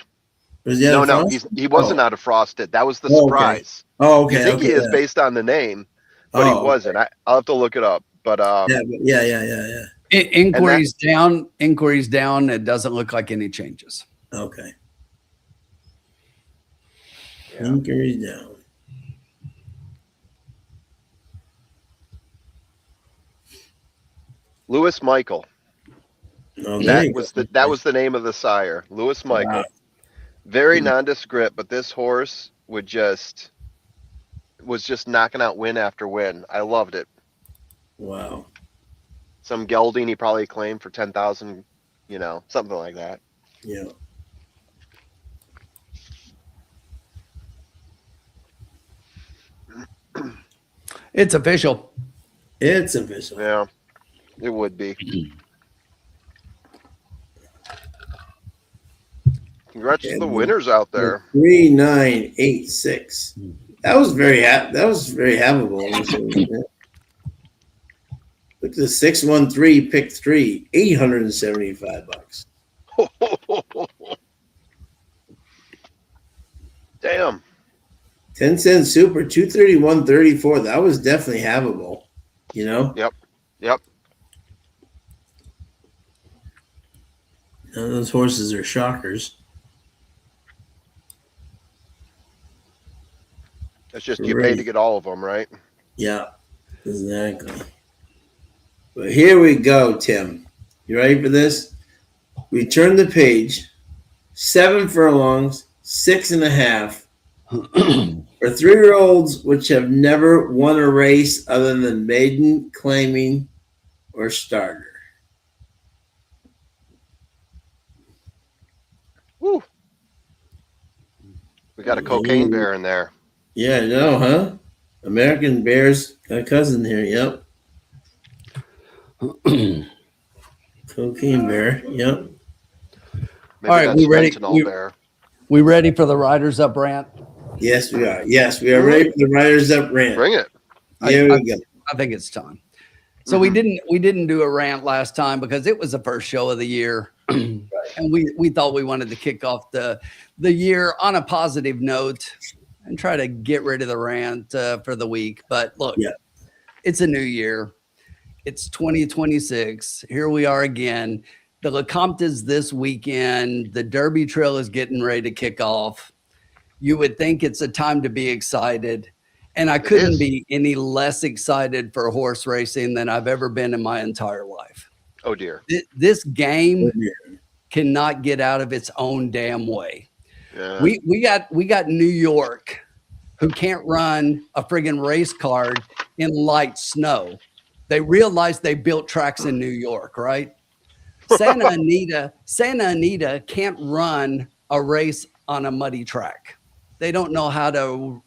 Was he No, he wasn't out of Frosted. That was the surprise. Okay. Oh, okay. You think he is based on the name, but he wasn't. Okay. I'll have to look it up. But yeah. Inquiries down. It doesn't look like any changes. Okay. Yeah. Inquiries down. Lewis Michael. Oh, That was the name of the sire, Lewis Michael. Wow. Very nondescript, but this horse was just knocking out win after win. I loved it. Wow. Some gelding he probably claimed for 10,000, something like that. Yeah. It's official. It's official. Yeah, it would be. Congrats to the winners out there. 3986. That was very havable. Look at the 613 pick 3, $875. Damn. 10-cent super 231.34. That was definitely havable. Yep. None of those horses are shockers. It's just you pay to get all of them, right? Yeah, exactly. But here we go, Tim. You ready for this? We turn the page. 7 furlongs, 6.5 for 3-year-olds which have never won a race other than maiden, claiming, or starter. Woo. We got a cocaine bear in there. Yeah, I know, huh? American Bear's got a cousin here. Yep. Cocaine Bear. Yep. Maybe All right, that's we ready? fentanyl bear. We ready for the Riders Up rant? Yes, we are. Yes, we are ready for the Riders Up rant. Bring it. Here we go. I think it's time. So we didn't do a rant last time because it was the first show of the year, and we thought we wanted to kick off the year on a positive note and try to get rid of the rant for the week. But look, it's a new year. It's 2026. Here we are again. The Lecomte is this weekend. The Derby Trail is getting ready to kick off. You would think it's a time to be excited. And I couldn't be any less excited for horse racing than I've ever been in my entire life. Oh, dear. This game cannot get out of its own damn way. Yeah. We got New York, who can't run a friggin' race card in light snow. They realized they built tracks in New York, right? Santa Anita can't run a race on a muddy track. They don't know how to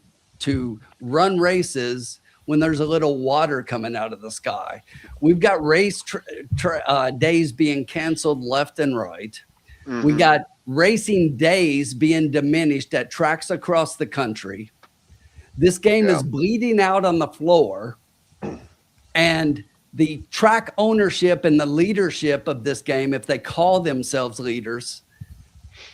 run races when there's a little water coming out of the sky. We've got race days being canceled left and right. Mm-hmm. We got racing days being diminished at tracks across the country. This game is bleeding out on the floor, and the track ownership and the leadership of this game, if they call themselves leaders,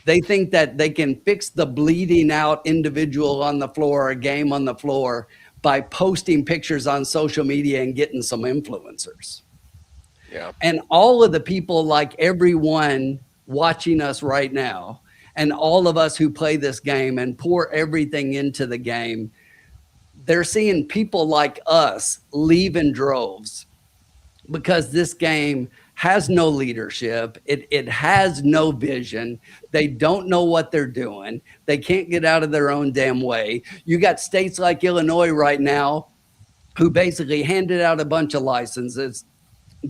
they think that they can fix the bleeding out individual on the floor, a game on the floor, by posting pictures on social media and getting some influencers. Yeah. And all of the people, like everyone watching us right now, and all of us who play this game and pour everything into the game, they're seeing people like us leave in droves because this game has no leadership. It has no vision. They don't know what they're doing. They can't get out of their own damn way. You got states like Illinois right now who basically handed out a bunch of licenses,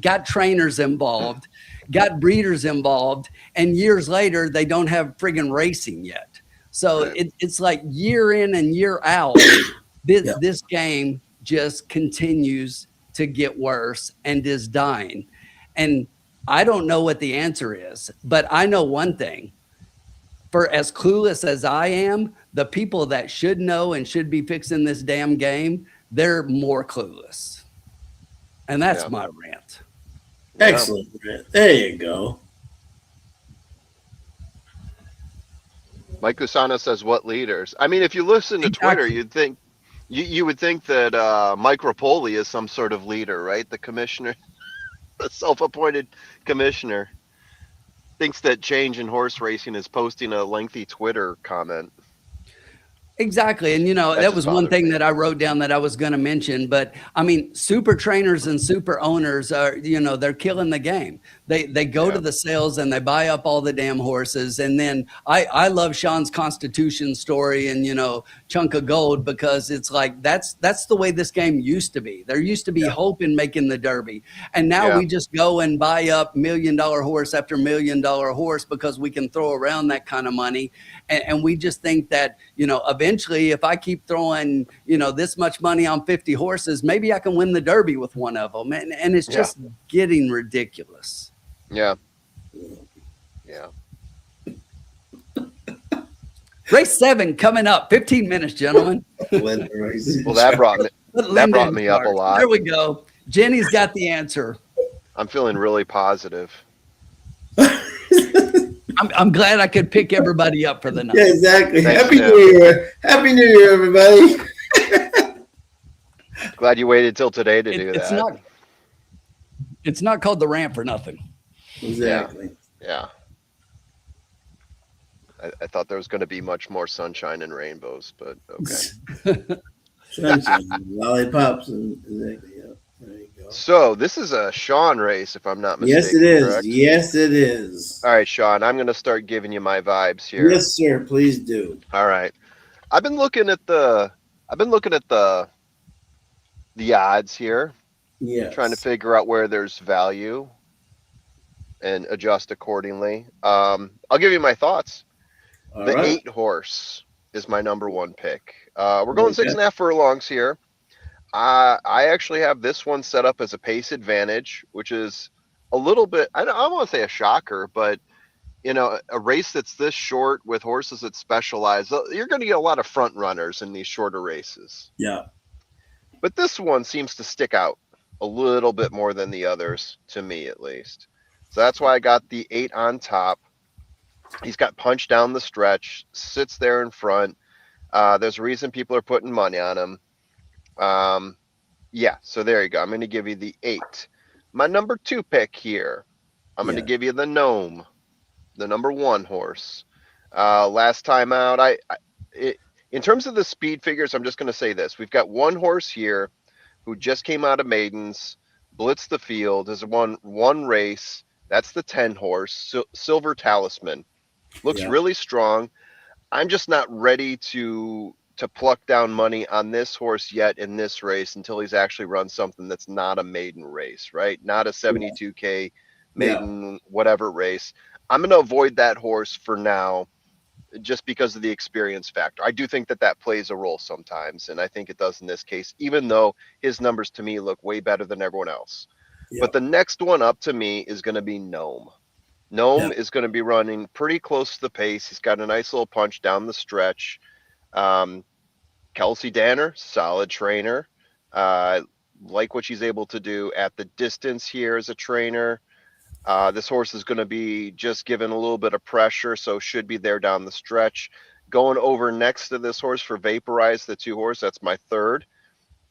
got trainers involved, got breeders involved, and years later, they don't have friggin' racing yet. So it's like year in and year out, this game just continues to get worse and is dying. And I don't know what the answer is, but I know one thing. For as clueless as I am, the people that should know and should be fixing this damn game, they're more clueless. And that's my rant. Excellent rant. There you go. Mike Usana says, what leaders? I mean, if you listen to Twitter, you'd think you would think that Mike Rapoli is some sort of leader, right? The commissioner. The self-appointed commissioner thinks that change in horse racing is posting a lengthy Twitter comment. Exactly. And, that was one thing that I wrote down that I was going to mention. But, I mean, super trainers and super owners are, they're killing the game. They go to the sales and they buy up all the damn horses. And then I love Sean's Constitution story and, you know, Chunk of Gold, because it's like that's the way this game used to be. There used to be hope in making the Derby. And now we just go and buy up $1 million horse after $1 million horse because we can throw around that kind of money. And we just think that, you know, eventually if I keep throwing, you know, this much money on 50 horses, maybe I can win the Derby with one of them. And it's just getting ridiculous. Yeah. Yeah. Race 7 coming up. 15 minutes, gentlemen. Well, that brought me up a lot. There we go. Jenny's got the answer. I'm feeling really positive. I'm glad I could pick everybody up for the night. Yeah, exactly. Thanks, Happy Tim. New Year. Happy New Year, everybody. Glad you waited till today to do that. It's not called the ramp for nothing. Exactly. Yeah. I thought there was going to be much more sunshine and rainbows, but okay. Sunshine, lollipops, and exactly. Yeah. There you go. So this is a Sean race, if I'm not mistaken. Yes, it is. Correct? Yes, it is. All right, Sean, I'm going to start giving you my vibes here. Yes, sir. Please do. All right. I've been looking at the odds here, Yes. trying to figure out where there's value and adjust accordingly. I'll give you my thoughts. All The right. 8 horse is my number 1 pick. We're going 6.5 furlongs here. I actually have this one set up as a pace advantage, which is a little bit, I don't want to say a shocker, but you know, a race that's this short with horses that specialize, you're going to get a lot of front runners in these shorter races. Yeah. But this one seems to stick out a little bit more than the others, to me at least. So that's why I got the 8 on top. He's got punch down the stretch, sits there in front. There's a reason people are putting money on him. Yeah, so there you go. I'm going to give you the 8. My number 2 pick here, I'm going to give you the Gnome, the number 1 horse. Last time out, in terms of the speed figures, I'm just going to say this. We've got one horse here who just came out of maidens, blitzed the field, has won one race. That's the 10 horse, Silver Talisman. Looks really strong. I'm just not ready to pluck down money on this horse yet in this race until he's actually run something that's not a maiden race, right? Not a 72K maiden whatever race. I'm going to avoid that horse for now just because of the experience factor. I do think that plays a role sometimes, and I think it does in this case, even though his numbers to me look way better than everyone else. But the next one up to me is going to be Gnome. Gnome is going to be running pretty close to the pace. He's got a nice little punch down the stretch. Kelsey Danner, solid trainer. Like what she's able to do at the distance here as a trainer. This horse is going to be just given a little bit of pressure, so should be there down the stretch. Going over next to this horse for Vaporize, the 2 horse, that's my 3rd.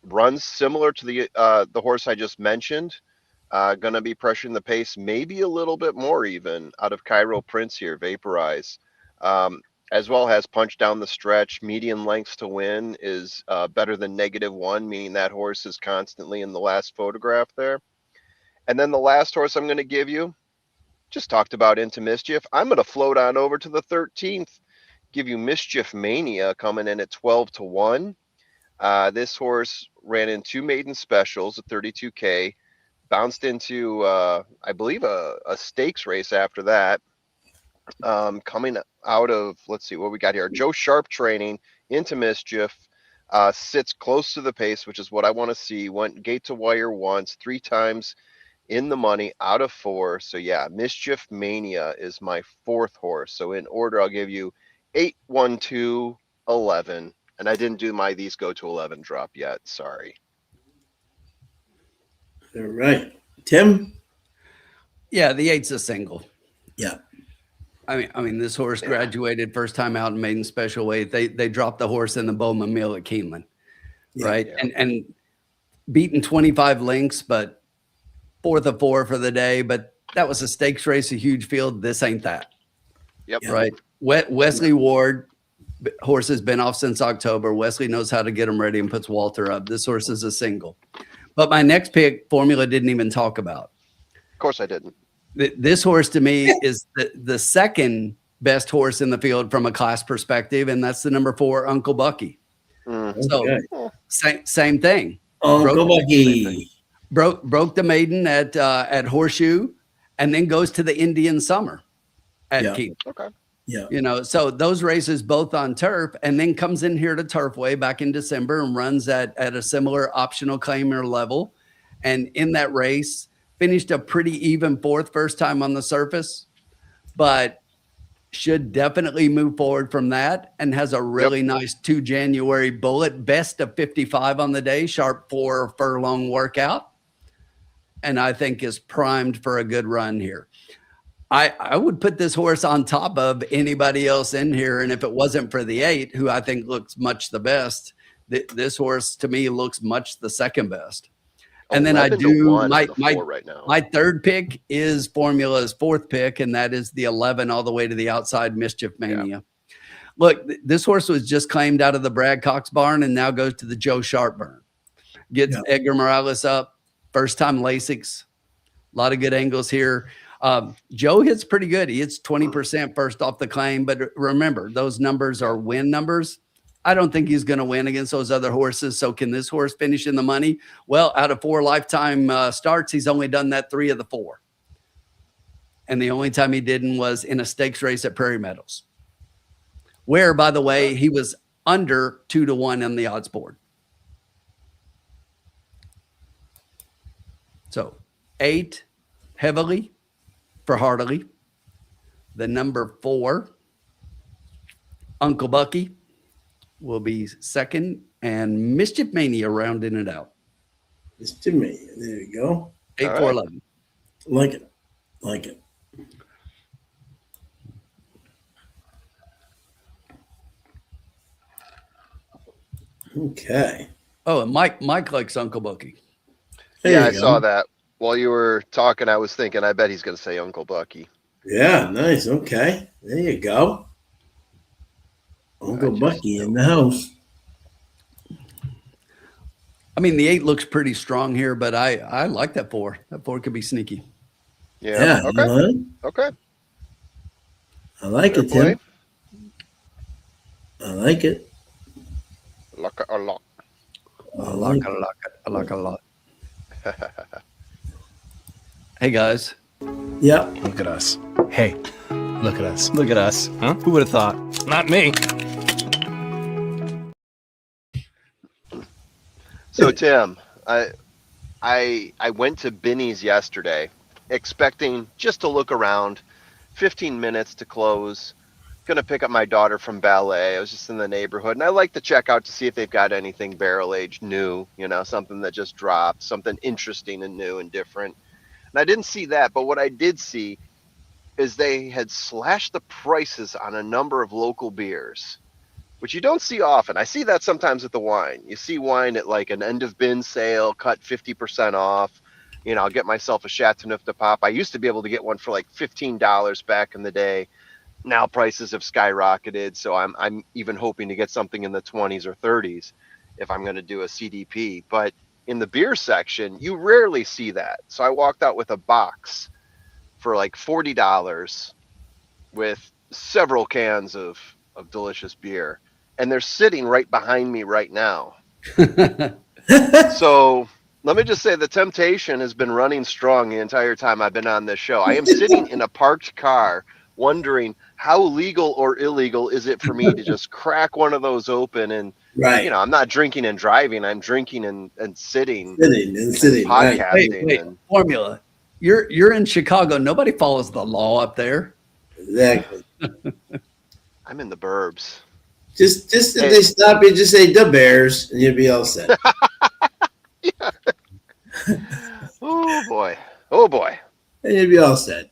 Runs similar to the horse I just mentioned. Going to be pressuring the pace, maybe a little bit more even out of Cairo Prince here, Vaporize. As well as punch down the stretch. Median lengths to win is better than -1, meaning that horse is constantly in the last photograph there. And then the last horse I'm going to give you, just talked about Into Mischief. I'm going to float on over to the 13th, give you Mischief Mania coming in at 12-1. This horse ran in 2 maiden specials at 32K, bounced into, I believe, a stakes race after that. Coming out of, let's see what we got here. Joe Sharp training, Into Mischief, sits close to the pace, which is what I want to see. Went gate to wire once, 3 times in the money out of 4. So yeah, Mischief Mania is my 4th horse. So in order, I'll give you 8, 1, 2, 11. And I didn't do my these go to 11 drop yet. Sorry. All right. Tim? Yeah, the 8's a single. Yeah. I mean, this horse graduated first time out in maiden special weight. They dropped the horse in the Bowman Mill at Keeneland, right? Yeah. And beaten 25 lengths, but 4th of 4 for the day. But that was a stakes race, a huge field. This ain't that. Yep. Right. Wesley Ward, horse has been off since October. Wesley knows how to get him ready and puts Walter up. This horse is a single. But my next pick, Formula didn't even talk about. Of course I didn't. This horse to me is the second best horse in the field from a class perspective, and that's the number 4 Uncle Bucky. So same thing. Uncle Bucky broke the maiden at Horseshoe, and then goes to the Indian Summer at Keene. Okay. Yeah. You know, so those races both on turf, and then comes in here to Turfway back in December and runs at a similar optional claimer level. And in that race, finished a pretty even 4th first time on the surface, but should definitely move forward from that, and has a really nice 2 January bullet, best of 55 on the day, sharp 4 furlong workout. And I think is primed for a good run here. I would put this horse on top of anybody else in here. And if it wasn't for the 8, who I think looks much the best, this horse to me looks much the second best. And then I do my third pick is Formula's 4th pick, and that is the 11 all the way to the outside, Mischief Mania. Yeah. Look, this horse was just claimed out of the Brad Cox barn and now goes to the Joe Sharp burn. Gets Edgar Morales up, first time Lasix, a lot of good angles here. Joe hits pretty good. He hits 20% first off the claim, but remember, those numbers are win numbers. I don't think he's going to win against those other horses. So can this horse finish in the money? Well, out of 4 lifetime starts, he's only done that 3 of the 4. And the only time he didn't was in a stakes race at Prairie Meadows, where, by the way, he was under 2-1 on the odds board. So 8 heavily for Hartley. The number 4, Uncle Bucky, will be second, and Mischief Mania rounding it out. Mischief Mania, there you go. 8-4-11. Like it. Like it. Okay. Oh, and Mike likes Uncle Bucky. Yeah, I saw that. While you were talking, I was thinking, I bet he's going to say Uncle Bucky. Yeah, nice. Okay. There you go. Uncle Bucky in the house. I mean, the 8 looks pretty strong here, but I like that 4. That 4 could be sneaky. Yeah. Okay. Okay. I like it, Tim. I like it. I like it a lot. I like a lot. Hey, guys. Yeah. Look at us. Hey, look at us. Look at us. Huh? Who would have thought? Not me. So, Tim, I went to Binny's yesterday expecting just to look around, 15 minutes to close. Going to pick up my daughter from ballet. I was just in the neighborhood, and I like to check out to see if they've got anything barrel-aged new, you know, something that just dropped, something interesting and new and different. And I didn't see that, but what I did see is they had slashed the prices on a number of local beers, which you don't see often. I see that sometimes at the wine. You see wine at like an end of bin sale, cut 50% off. You know, I'll get myself a Chateauneuf de Pop. I used to be able to get one for like $15 back in the day. Now prices have skyrocketed, so I'm even hoping to get something in the 20s or 30s if I'm going to do a CDP. But in the beer section, you rarely see that. So I walked out with a box for like $40 with several cans of delicious beer, and they're sitting right behind me right now. So let me just say the temptation has been running strong the entire time I've been on this show. I am sitting in a parked car wondering how legal or illegal is it for me to just crack one of those open and, you know, I'm not drinking and driving. I'm drinking and sitting. Sitting and podcasting. Wait. Formula. You're in Chicago. Nobody follows the law up there. Exactly. I'm in the burbs. Just if they stop you, just say the Bears, and you'll be all set. Yeah. Oh boy. Oh boy. And you'll be all set.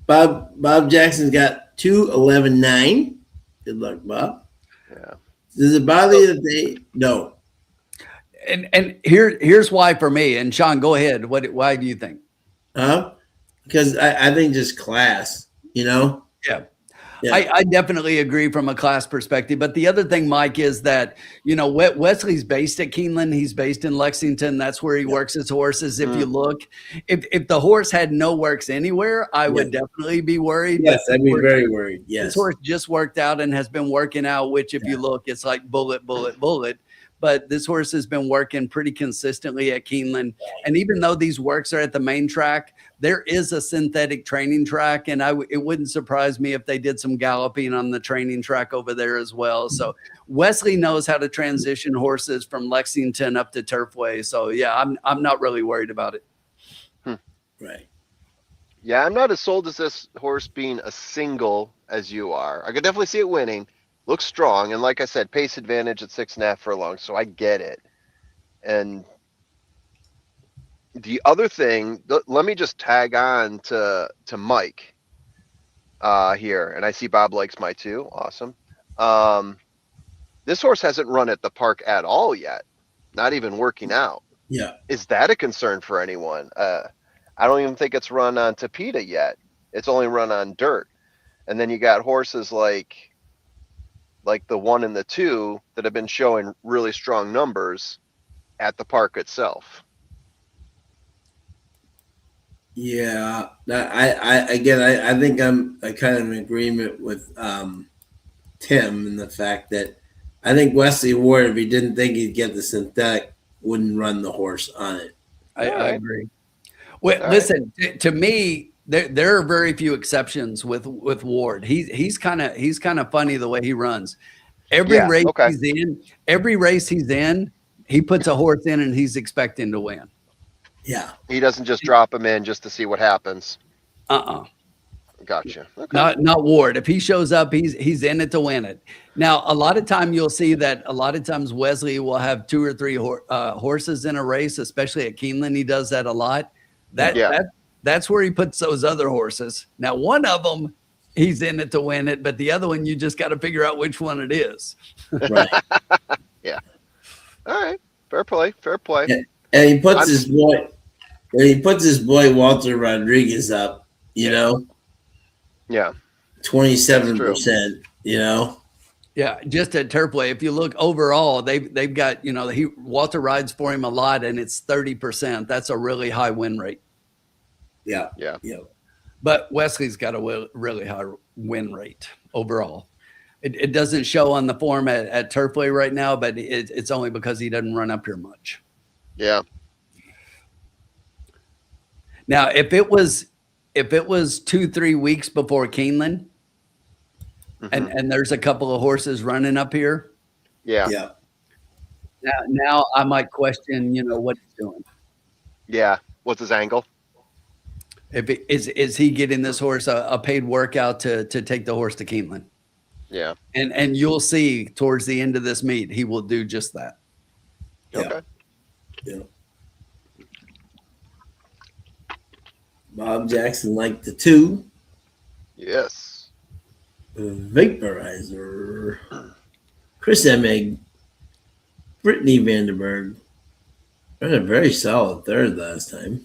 Bob Jackson's got 2-11-9. Good luck, Bob. Yeah. Does it bother you that they no? And here's why for me. And Sean, go ahead. Why do you think? Because I think just class, you know? Yeah. Yeah. I definitely agree from a class perspective. But the other thing, Mike, is that, Wesley's based at Keeneland. He's based in Lexington. That's where he works his horses. If you look, if the horse had no works anywhere, I would definitely be worried. Yes, But I'd be very worried. Yes. this horse just worked out and has been working out, which if you look, it's like bullet, bullet, bullet. But this horse has been working pretty consistently at Keeneland. And even though these works are at the main track, there is a synthetic training track. And it wouldn't surprise me if they did some galloping on the training track over there as well. So Wesley knows how to transition horses from Lexington up to Turfway. So yeah, I'm not really worried about it. Right. Yeah, I'm not as sold as this horse being a single as you are. I could definitely see it winning. Looks strong, and like I said, pace advantage at 6.5 furlongs, so I get it. And the other thing, let me just tag on to Mike here, and I see Bob likes my too. Awesome. This horse hasn't run at the park at all yet, not even working out. Yeah. Is that a concern for anyone? I don't even think it's run on Tapeta yet. It's only run on dirt. And then you got horses like the 1 and the 2 that have been showing really strong numbers at the park itself. Yeah, I think I'm kind of in agreement with Tim in the fact that I think Wesley Ward, if he didn't think he'd get the synthetic, wouldn't run the horse on it. I agree. Well, listen, to me, there are very few exceptions with Ward. He's kind of funny the way he runs. Every race he's in, he puts a horse in and he's expecting to win. Yeah. He doesn't just drop him in just to see what happens. Gotcha. Okay. Not Ward. If he shows up, he's in it to win it. Now, a lot of time you'll see that a lot of times Wesley will have 2 or 3 horses in a race, especially at Keeneland. He does that a lot. That's where he puts those other horses. Now, one of them, he's in it to win it, but the other one, you just got to figure out which one it is. Right. Yeah. All right. Fair play. Yeah. And he puts his boy Walter Rodriguez up, Yeah. 27%, Yeah, just at Turfway. If you look overall, they've got, Walter rides for him a lot and it's 30%. That's a really high win rate. Yeah. But Wesley's got a really high win rate overall. It doesn't show on the form at Turfway right now, but it's only because he doesn't run up here much. Yeah. Now, if it was 2-3 weeks before Keeneland, and there's a couple of horses running up here, Yeah. Now I might question, what he's doing. Yeah. What's his angle? Is he getting this horse a paid workout to take the horse to Keeneland? Yeah. And you'll see towards the end of this meet, he will do just that. Okay. Yeah. Bob Jackson liked the 2. Yes. Vaporizer. Chris Emig. Brittany Vandenberg. Ran a very solid 3rd last time.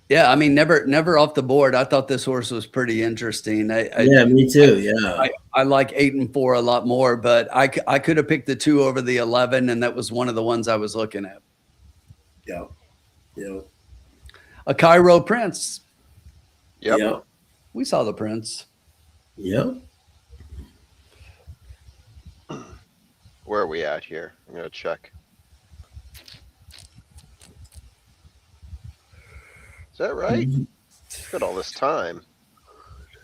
Yeah, I mean, never off the board. I thought this horse was pretty interesting. Yeah, me too. Yeah, I like 8 and 4 a lot more, but I could have picked the 2 over the 11, and that was one of the ones I was looking at. Yeah. A Cairo Prince. Yep. Yeah. We saw the Prince. Yeah. Where are we at here? I'm going to check. Is that right? Got all this time.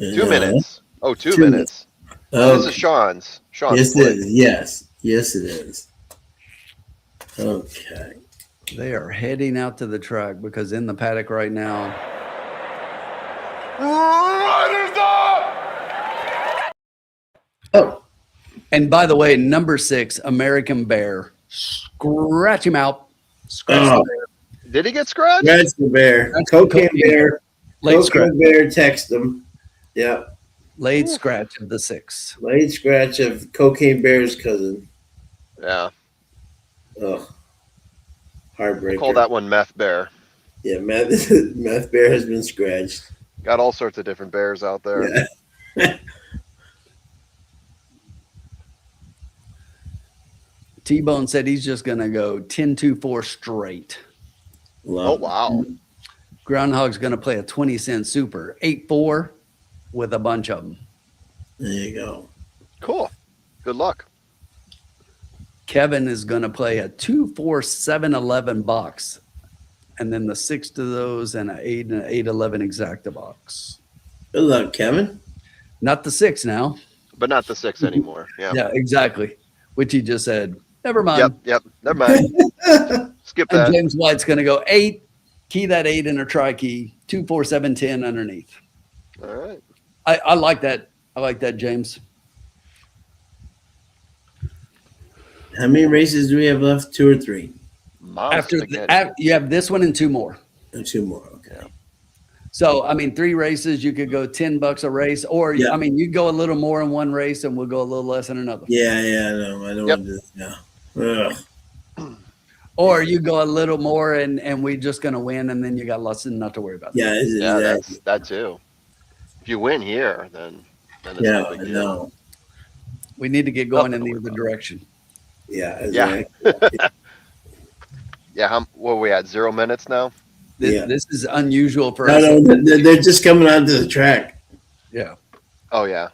2 minutes. Oh, 2 minutes. Okay. This is Sean's. Yes, it is. Yes, it is. Okay. They are heading out to the track because in the paddock right now. Oh, and by the way, number 6, American Bear. Scratch him out. Scratch the bear. Did he get scratched? Scratch the bear. Cocaine Bear. Cocaine Bear text him. Yeah. Late scratch of the 6. Late scratch of Cocaine Bear's cousin. Yeah. Ugh. Heartbreaker. Call that one Meth Bear. Yeah, Meth Bear has been scratched. Got all sorts of different bears out there. Yeah. T-Bone said he's just going to go 10-2-4 straight. Oh, wow. Groundhog's going to play a 20-cent super, 8-4 with a bunch of them. There you go. Cool. Good luck. Kevin is going to play a 2-4-7-11 box, and then the 6 to those and an 8 and an 8-11 exacta box. Good luck, Kevin. Not the 6 now. But not the 6 anymore. Yeah. Yeah, exactly. Which he just said, never mind. Yep. Never mind. Skip And that. James White's going to go 8, key that 8 in a tri key, 2-4-7-10 underneath. All right. I like that. I like that, James. How many races do we have left? 2 or 3? Mom's spaghetti. You have this one and 2 more. Oh, 2 more. Okay. So, I mean, 3 races, you could go $10 a race, or, Yeah. I mean, you go a little more in one race and we'll go a little less in another. Yeah, no, I don't Yep. want to do this now. Ugh. Or you go a little more and we're just going to win, and then you got lots and not to worry about. Yeah, Yeah, exactly. that too. If you win here, then it's Yeah, no I big deal. know. We need to get going in the Nothing to other worry direction. Yeah, Yeah. exactly. Yeah, what are we at? 0 minutes now? Yeah. This is unusual for No, us. no, they're just coming onto the track. Yeah. Oh, yeah.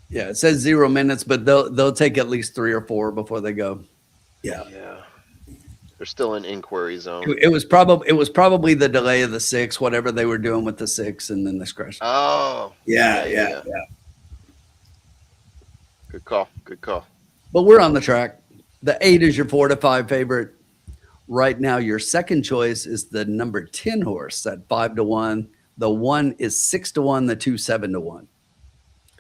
Yeah, it says 0 minutes, but they'll take at least 3 or 4 before they go. Yeah. Yeah. They're still in inquiry zone. It was probably the delay of the 6, whatever they were doing with the 6, and then the crash. Oh. Yeah. Good call. Good call. But we're on the track. The 8 is your 4 to 5 favorite. Right now, your second choice is the number 10 horse at 5 to 1. The 1 is 6 to 1. The 2, 7 to 1.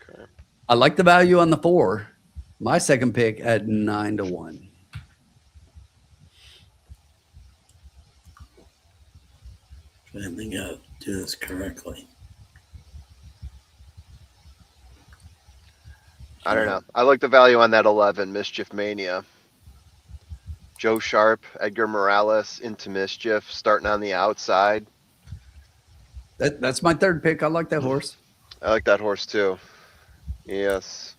Okay. I like the value on the 4. My second pick at 9 to 1. I think I'll do this correctly. I don't know. I like the value on that 11, Mischief Mania. Joe Sharp, Edgar Morales into Mischief, starting on the outside. That's my third pick. I like that horse. I like that horse too. Yes.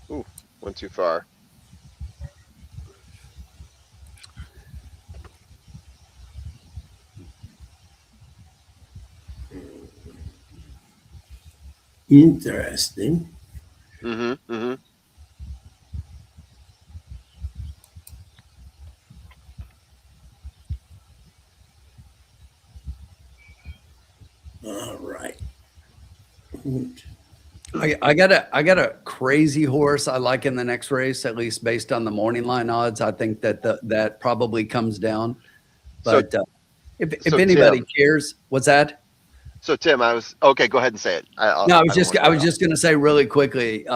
Ooh, went too far. Interesting. Mm-hmm. All right. I got a crazy horse I like in the next race, at least based on the morning line odds. I think that probably comes down. But if anybody Tim, cares, what's that? So Tim, okay. Go ahead and say it. I was just going to say really quickly.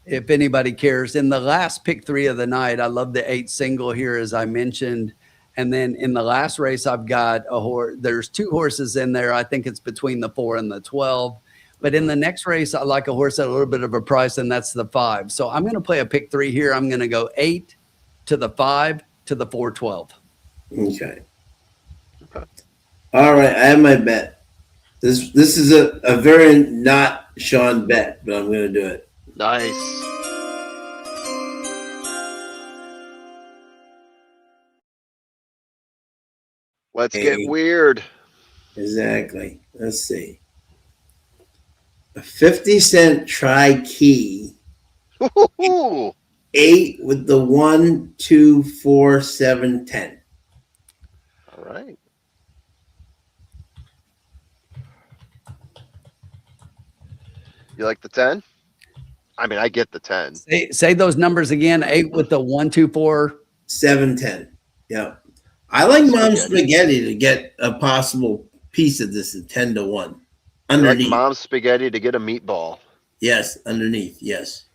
If anybody cares, in the last pick 3 of the night, I love the 8 single here, as I mentioned. And then in the last race, I've got a horse. There's 2 horses in there. I think it's between the 4 and the 12. But in the next race, I like a horse at a little bit of a price, and that's the 5. So I'm going to play a pick 3 here. I'm going to go 8 to the 5 to the 4-12. Okay. All right. I have my bet. This is a very not Sean bet, but I'm going to do it. Nice. Let's get weird. Exactly. Let's see. A 50-cent tri-key. Ooh. 8 with the 1, 2, 4, 7, 10. All right. You like the 10? I mean, I get the 10. Say those numbers again. 8 with the 1, 2, 4. 7, 10. Yeah. I like Mom's Spaghetti to get a possible piece of this at 10 to 1. Underneath. Like Mom's Spaghetti to get a meatball. Yes, underneath. Yes.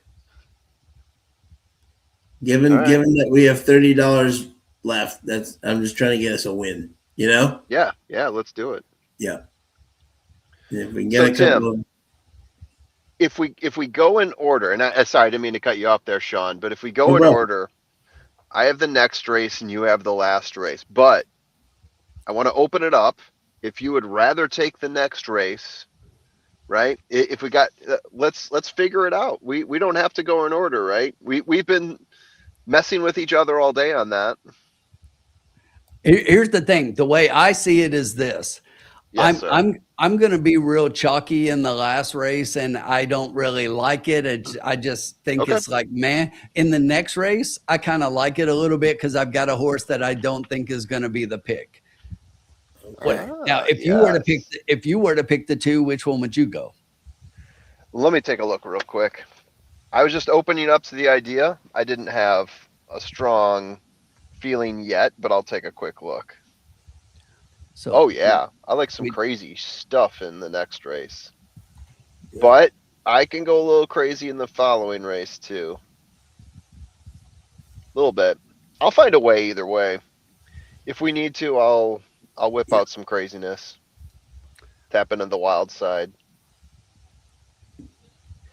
Given that we have $30 left, I'm just trying to get us a win. You know? Yeah, let's do it. Yeah. And if we can get So, a couple Tim, of, if we go in order, and sorry, I didn't mean to cut you off there, Sean, but if we go in order, I have the next race and you have the last race, but I want to open it up. if you would rather take the next race, right? If we got, let's figure it out. We don't have to go in order, right? We've been messing with each other all day on that. Here's the thing. The way I see it is this. Yes, sir. I'm going to be real chalky in the last race, and I don't really like it. I just think Okay. it's like, man, in the next race, I kind of like it a little bit because I've got a horse that I don't think is going to be the pick. Now, if you were to pick the two, which one would you go? Let me take a look real quick. I was just opening up to the idea. I didn't have a strong feeling yet, but I'll take a quick look. So, Oh yeah, I like some crazy stuff in the next race, but I can go a little crazy in the following race too. A little bit. I'll find a way either way. If we need to, I'll whip out some craziness. Tap into the wild side.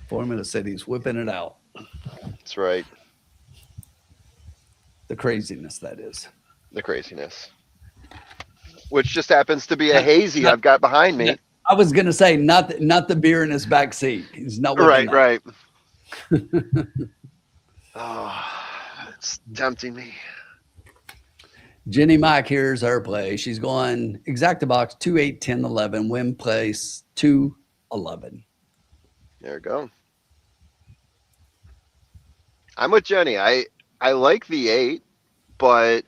Formula City's whipping it out. That's right. The craziness, that is. The craziness. Which just happens to be a hazy I've got behind me. I was going to say, not the beer in his back seat. He's not right. Oh, it's tempting me. Jenny Mike, here's her play. She's going exacta box 2, 8, 10, 11, win place 2, 11. There we go. I'm with Jenny. I like the 8, but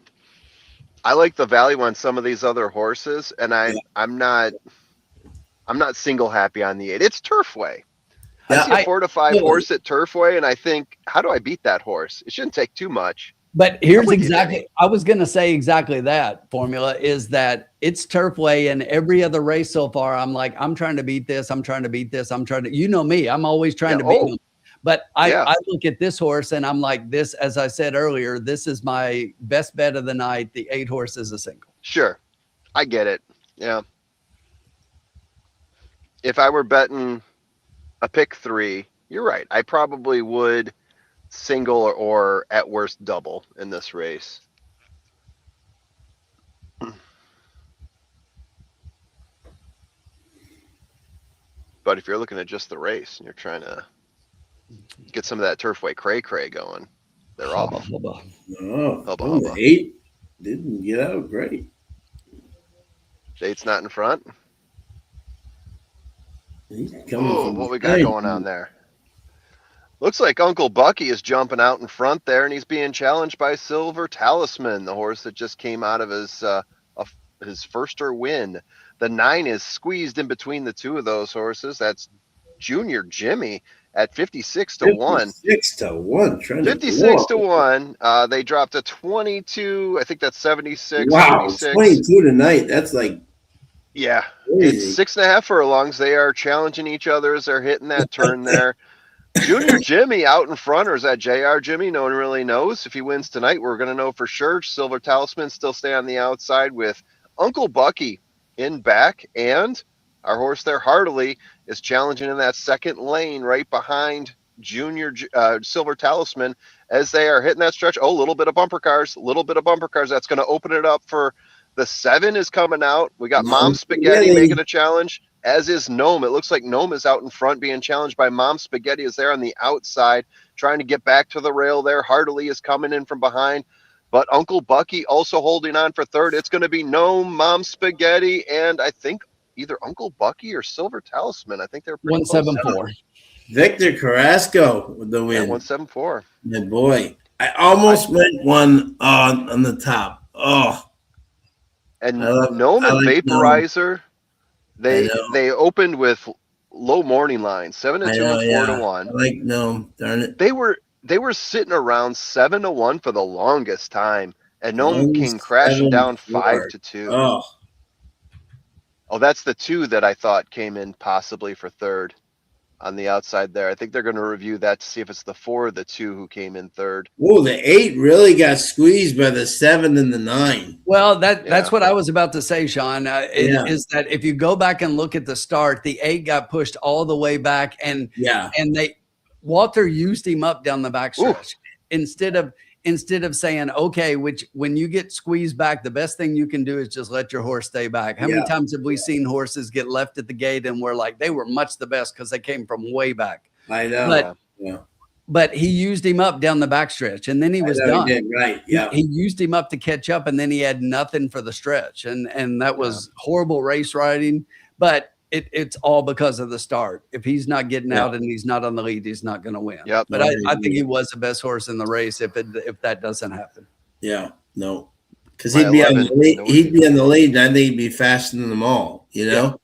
I like the value on some of these other horses, and I'm not single happy on the 8. It's Turfway. I see a 4 to 5 horse at Turfway, and I think, how do I beat that horse? It shouldn't take too much. But here's exactly, I was going to say exactly that, Formula, is that it's Turfway, and every other race so far, I'm like, I'm trying to beat this. I'm trying to beat this. I'm trying to, you know me, I'm always trying to beat them. But I look at this horse and I'm like, this, as I said earlier, this is my best bet of the night. The 8 horse is a single. Sure. I get it. Yeah. If I were betting a pick 3, you're right. I probably would single or at worst double in this race. But if you're looking at just the race and you're trying to get some of that Turfway cray going, they're off. The 8 didn't get out great. 8's not in front. What we got behind. going on there? Looks like Uncle Bucky is jumping out in front there, and he's being challenged by Silver Talisman, the horse that just came out of his firster win. The 9 is squeezed in between the two of those horses. That's Junior Jimmy at 56 to 1. 56 to 1. 56 to 1. They dropped a 22. I think that's 76. Wow, 76. 22 tonight. That's like, yeah, crazy. It's 6.5 furlongs. They are challenging each other as they're hitting that turn there. Junior Jimmy out in front, or is that JR Jimmy? No one really knows. If he wins tonight, we're going to know for sure. Silver Talisman still stay on the outside with Uncle Bucky in back, and our horse there, Heartily, is challenging in that second lane right behind Silver Talisman as they are hitting that stretch. Oh, a little bit of bumper cars. That's going to open it up for the 7 is coming out. We got Mom Spaghetti making a challenge, as is Gnome. It looks like Gnome is out in front being challenged by Mom Spaghetti is there on the outside trying to get back to the rail there. Heartily is coming in from behind, but Uncle Bucky also holding on for third. It's going to be Gnome, Mom Spaghetti, and I think either Uncle Bucky or Silver Talisman. I think they're 174. Victor Carrasco with the win. Yeah, 174. Good boy. I almost went one on the top. Oh. And Gnome and Vaporizer, they opened with low morning lines, 7 to 2 and 4 to 1. I like Gnome, darn it. They were sitting around 7 to 1 for the longest time, and Gnome came crashing down 5 to 2. Oh, that's the 2 that I thought came in possibly for third on the outside there. I think they're going to review that to see if it's the 4 or the 2 who came in third. Oh, the 8 really got squeezed by the 7 and the 9. Well, that's what I was about to say, Sean. Is that if you go back and look at the start, the 8 got pushed all the way back, and Walter used him up down the backstretch instead of instead of saying, okay, which when you get squeezed back, the best thing you can do is just let your horse stay back. How many times have we seen horses get left at the gate and we're like, they were much the best because they came from way back. I know. But, yeah. but he used him up down the backstretch and then he was done. He did, right. Yeah. He used him up to catch up and then he had nothing for the stretch. And that was horrible race riding. But it's all because of the start. If he's not getting out and he's not on the lead, he's not going to win. Yep. But I think he was the best horse in the race if that doesn't happen. Yeah, no, because he'd be on the lead. He'd be on the lead, and I think he'd be faster than them all. You know,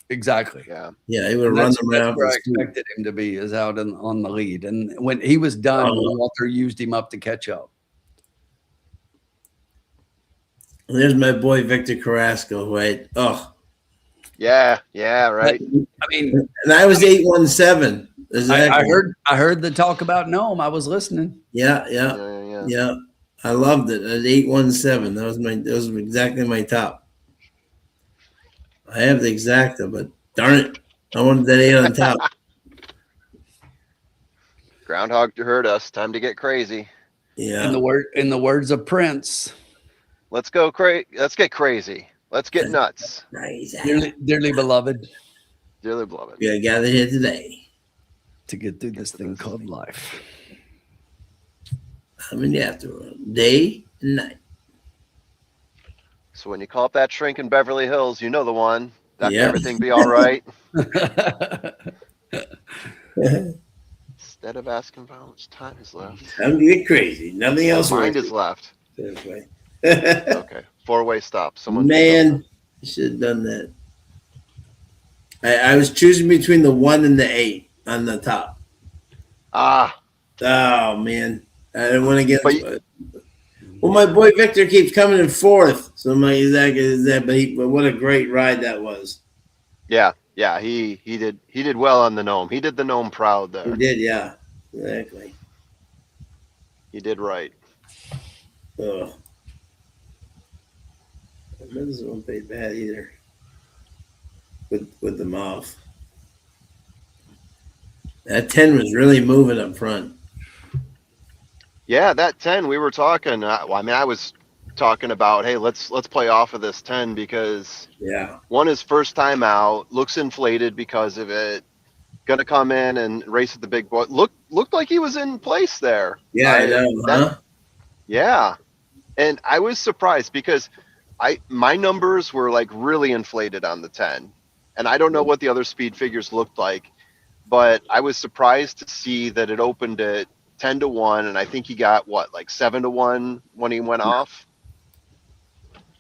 exactly. Yeah, he would run them around. That's where I expected him to be, is out on the lead. And when he was done, Walter used him up to catch up. There's my boy Victor Carrasco, right? Oh. yeah, right. I mean, and I was 817. I heard the talk about Nome. I was listening. Yeah. I loved it at 817. That was exactly my top. I have the exacta, but darn it, I wanted that 8 on top. Groundhog heard us. Time to get crazy. Yeah. In the words of Prince, let's go crazy. Let's get crazy. Let's get nuts. Dearly beloved. Dearly beloved. We are gathered here today to get through this thing called life. I'm in the afternoon, day and night. So when you call up that shrink in Beverly Hills, you know the one. That everything be all right. Instead of asking how much time is left. I'm get crazy. Nothing else. Mind is left. Okay. 4-way stop. Someone. Man, you should have done that. I was choosing between the 1 and the 8 on the top. Oh man, I didn't want to get. Well, my boy Victor keeps coming in 4th, so I'm like, is that? But what a great ride that was. Yeah, he did well on the Nome. He did the Nome proud there. He did, yeah, exactly. He did right. Oh, that doesn't pay bad either. With the mouth. That 10 was really moving up front. Yeah, that 10 we were talking. I was talking about, hey, let's play off of this 10 because one is first time out, looks inflated because of it. Gonna come in and race at the big boy. Looked like he was in place there. Yeah, I know. Yeah, and I was surprised because my numbers were like really inflated on the 10. And I don't know what the other speed figures looked like, but I was surprised to see that it opened at 10-1, and I think he got like 7-1 when he went off.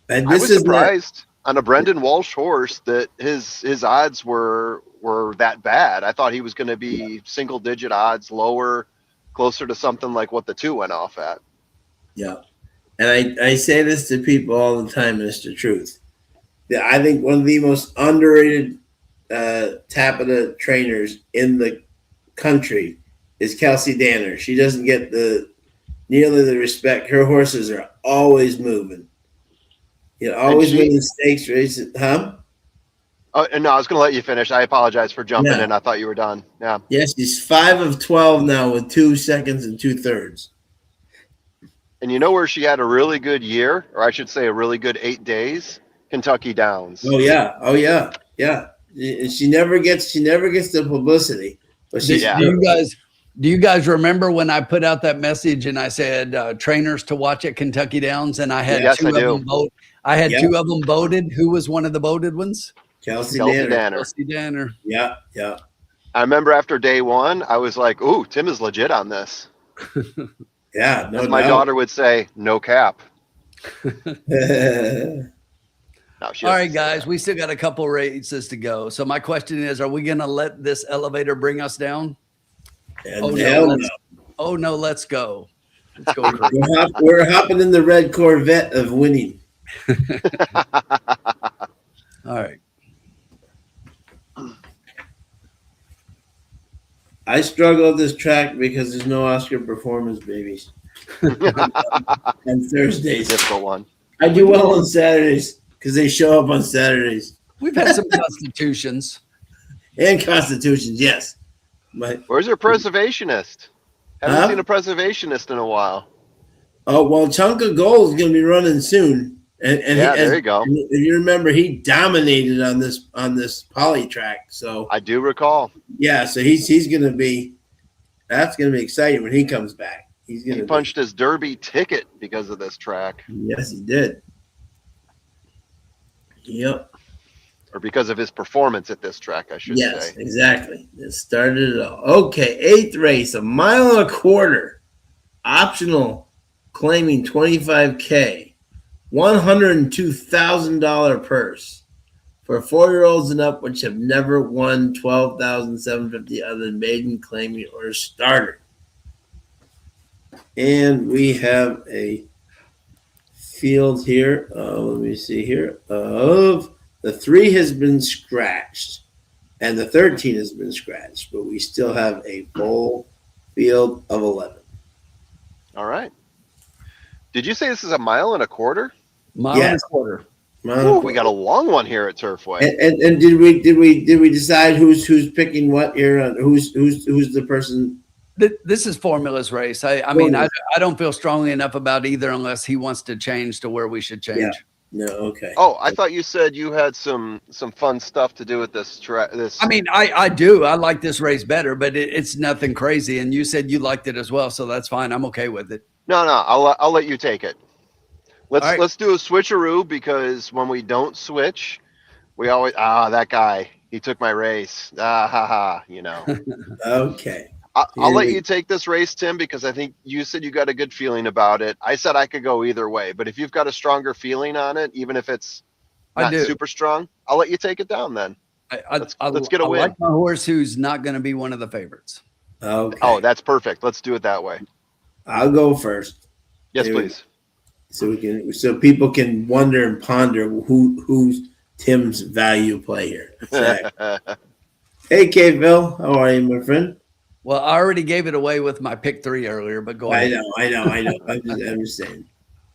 And I was surprised on a Brendan Walsh horse that his odds were that bad. I thought he was going to be single digit odds, lower, closer to something like what the 2 went off at. Yeah, and I say this to people all the time, Mr. Truth. I think one of the most underrated Tapeta trainers in the country is Kelsey Danner. She doesn't get nearly the respect. Her horses are always moving. Always winning stakes races. Huh? Oh, no, I was going to let you finish. I apologize for jumping in. I thought you were done. Yeah. Yes, she's 5 of 12 now with 2 seconds and 2/3. And you know where she had a really good year, or I should say a really good 8 days? Kentucky Downs. Oh yeah. She never gets the publicity. But do you guys remember when I put out that message and I said trainers to watch at Kentucky Downs, and I had two of them vote. I had 2 of them voted. Who was one of the voted ones? Kelsey Danner. Kelsey Danner. Yeah. I remember after day 1, I was like, "Ooh, Tim is legit on this." Yeah, no As my daughter would say, "No cap." All right, guys, we still got a couple races to go. So my question is, are we going to let this elevator bring us down? No, let's go. Let's go. We're hopping in the red Corvette of winning. All right. I struggle with this track because there's no Oscar performance babies on Thursdays. Difficult one. I do well on Saturdays because they show up on Saturdays. We've had some constitutions. And constitutions, yes. But where's your preservationist? Haven't seen a preservationist in a while. Oh, well, Chunk of Gold is going to be running soon. And Yeah, there you go. If you remember, he dominated on this poly track. So I do recall. yeah, so he's going to be. That's going to be exciting when he comes back. He punched his Derby ticket because of this track. Yes, he did. Yep. Or because of his performance at this track, I should say. Yes, exactly. It started it all. Okay, 8th race, 1.25 miles. Optional, claiming $25K. $102,000 purse for 4-year-olds and up, which have never won $12,750 other than maiden, claiming, or starter. And we have a field here. Let me see here. Of the 3 has been scratched, and the 13 has been scratched, but we still have a full field of 11. All right. Did you say this is 1.25 miles? Mile and a quarter. Ooh, we got a long one here at Turfway. And did we decide who's picking what here? Who's the person? This is Formula's race. I mean, I don't feel strongly enough about either unless he wants to change to where we should change. Yeah. No, okay. Oh, I thought you said you had some fun stuff to do with this track. I mean, I do. I like this race better, but it's nothing crazy. And you said you liked it as well, so that's fine. I'm okay with it. No, I'll let you take it. right. Let's do a switcheroo, because when we don't switch, we always that guy, he took my race. You know. Okay. I'll let you take this race, Tim, because I think you said you got a good feeling about it. I said I could go either way, but if you've got a stronger feeling on it, even if it's not super strong, I'll let you take it down then. Let's get a win. I like my horse who's not going to be one of the favorites. Okay. Oh, that's perfect. Let's do it that way. I'll go first. Yes, please. So people can wonder and ponder who's Tim's value play here. Exactly. Hey, K-Ville, how are you, my friend? Well, I already gave it away with my pick 3 earlier, but go ahead. I know. I'm just saying.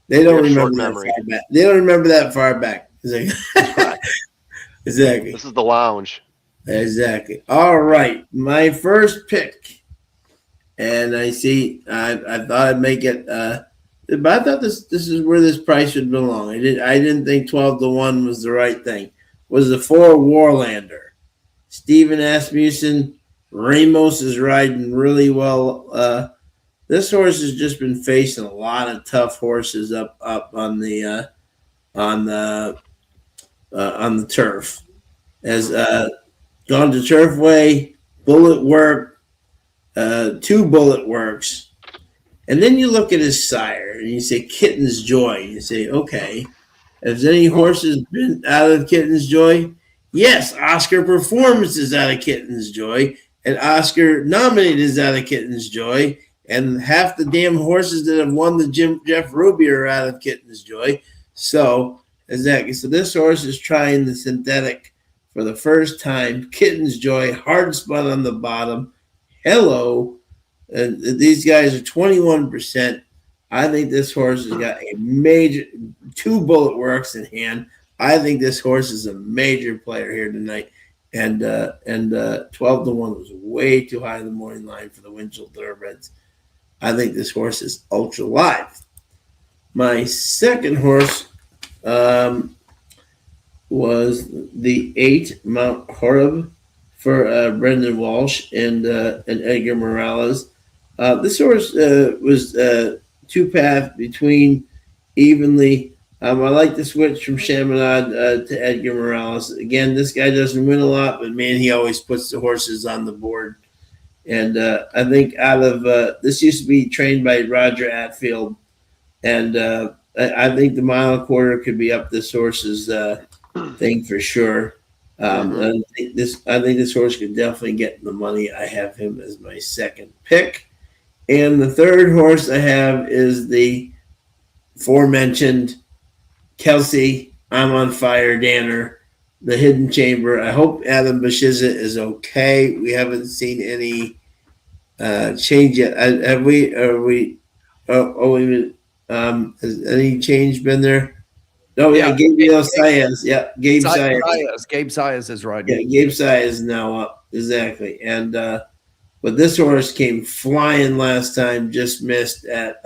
They don't remember that far back. They don't remember that far back. Exactly. This is the lounge. Exactly. All right. My first pick. And I thought I'd make it but I thought this is where this price would belong. I didn't think 12-1 was the right thing. Was the 4 Warlander. Steven Asmussen. Ramos is riding really well. This horse has just been facing a lot of tough horses up on the turf. Has gone to Turfway, Bullet Work, 2 Bullet Works, and then you look at his sire and you say Kitten's Joy. You say, okay, has any horses been out of Kitten's Joy? Yes, Oscar Performance is out of Kitten's Joy. And Oscar nominated is out of Kitten's Joy, and half the damn horses that have won the Jeff Ruby are out of Kitten's Joy. So this horse is trying the synthetic for the first time. Kitten's Joy, hard spun on the bottom. Hello, and these guys are 21%. I think this horse has got a major 2 Bullet Works in hand. I think this horse is a major player here tonight. And 12-1 was way too high in the morning line for the Winchell Thoroughbreds. I think this horse is ultra live. My second horse was the 8 Mount Horeb for Brendan Walsh and Edgar Morales. This horse was 2-path between evenly. I like the switch from Chaminade to Edgar Morales. Again, this guy doesn't win a lot, but man, he always puts the horses on the board. And I think this used to be trained by Roger Atfield, and I think the 1.25 miles could be up this horse's thing for sure. I think this horse could definitely get the money. I have him as my second pick, and the third horse I have is the aforementioned Kelsey, I'm on fire, Danner, the Hidden Chamber. I hope Adam Bashiza is okay. We haven't seen any change yet. Have we? Has any change been there? No, yeah, Gabriel Saez. Yeah, Gabe Saez. Gabe Saez is right. Yeah, Gabe Saez is now up. Exactly. And but this horse came flying last time, just missed at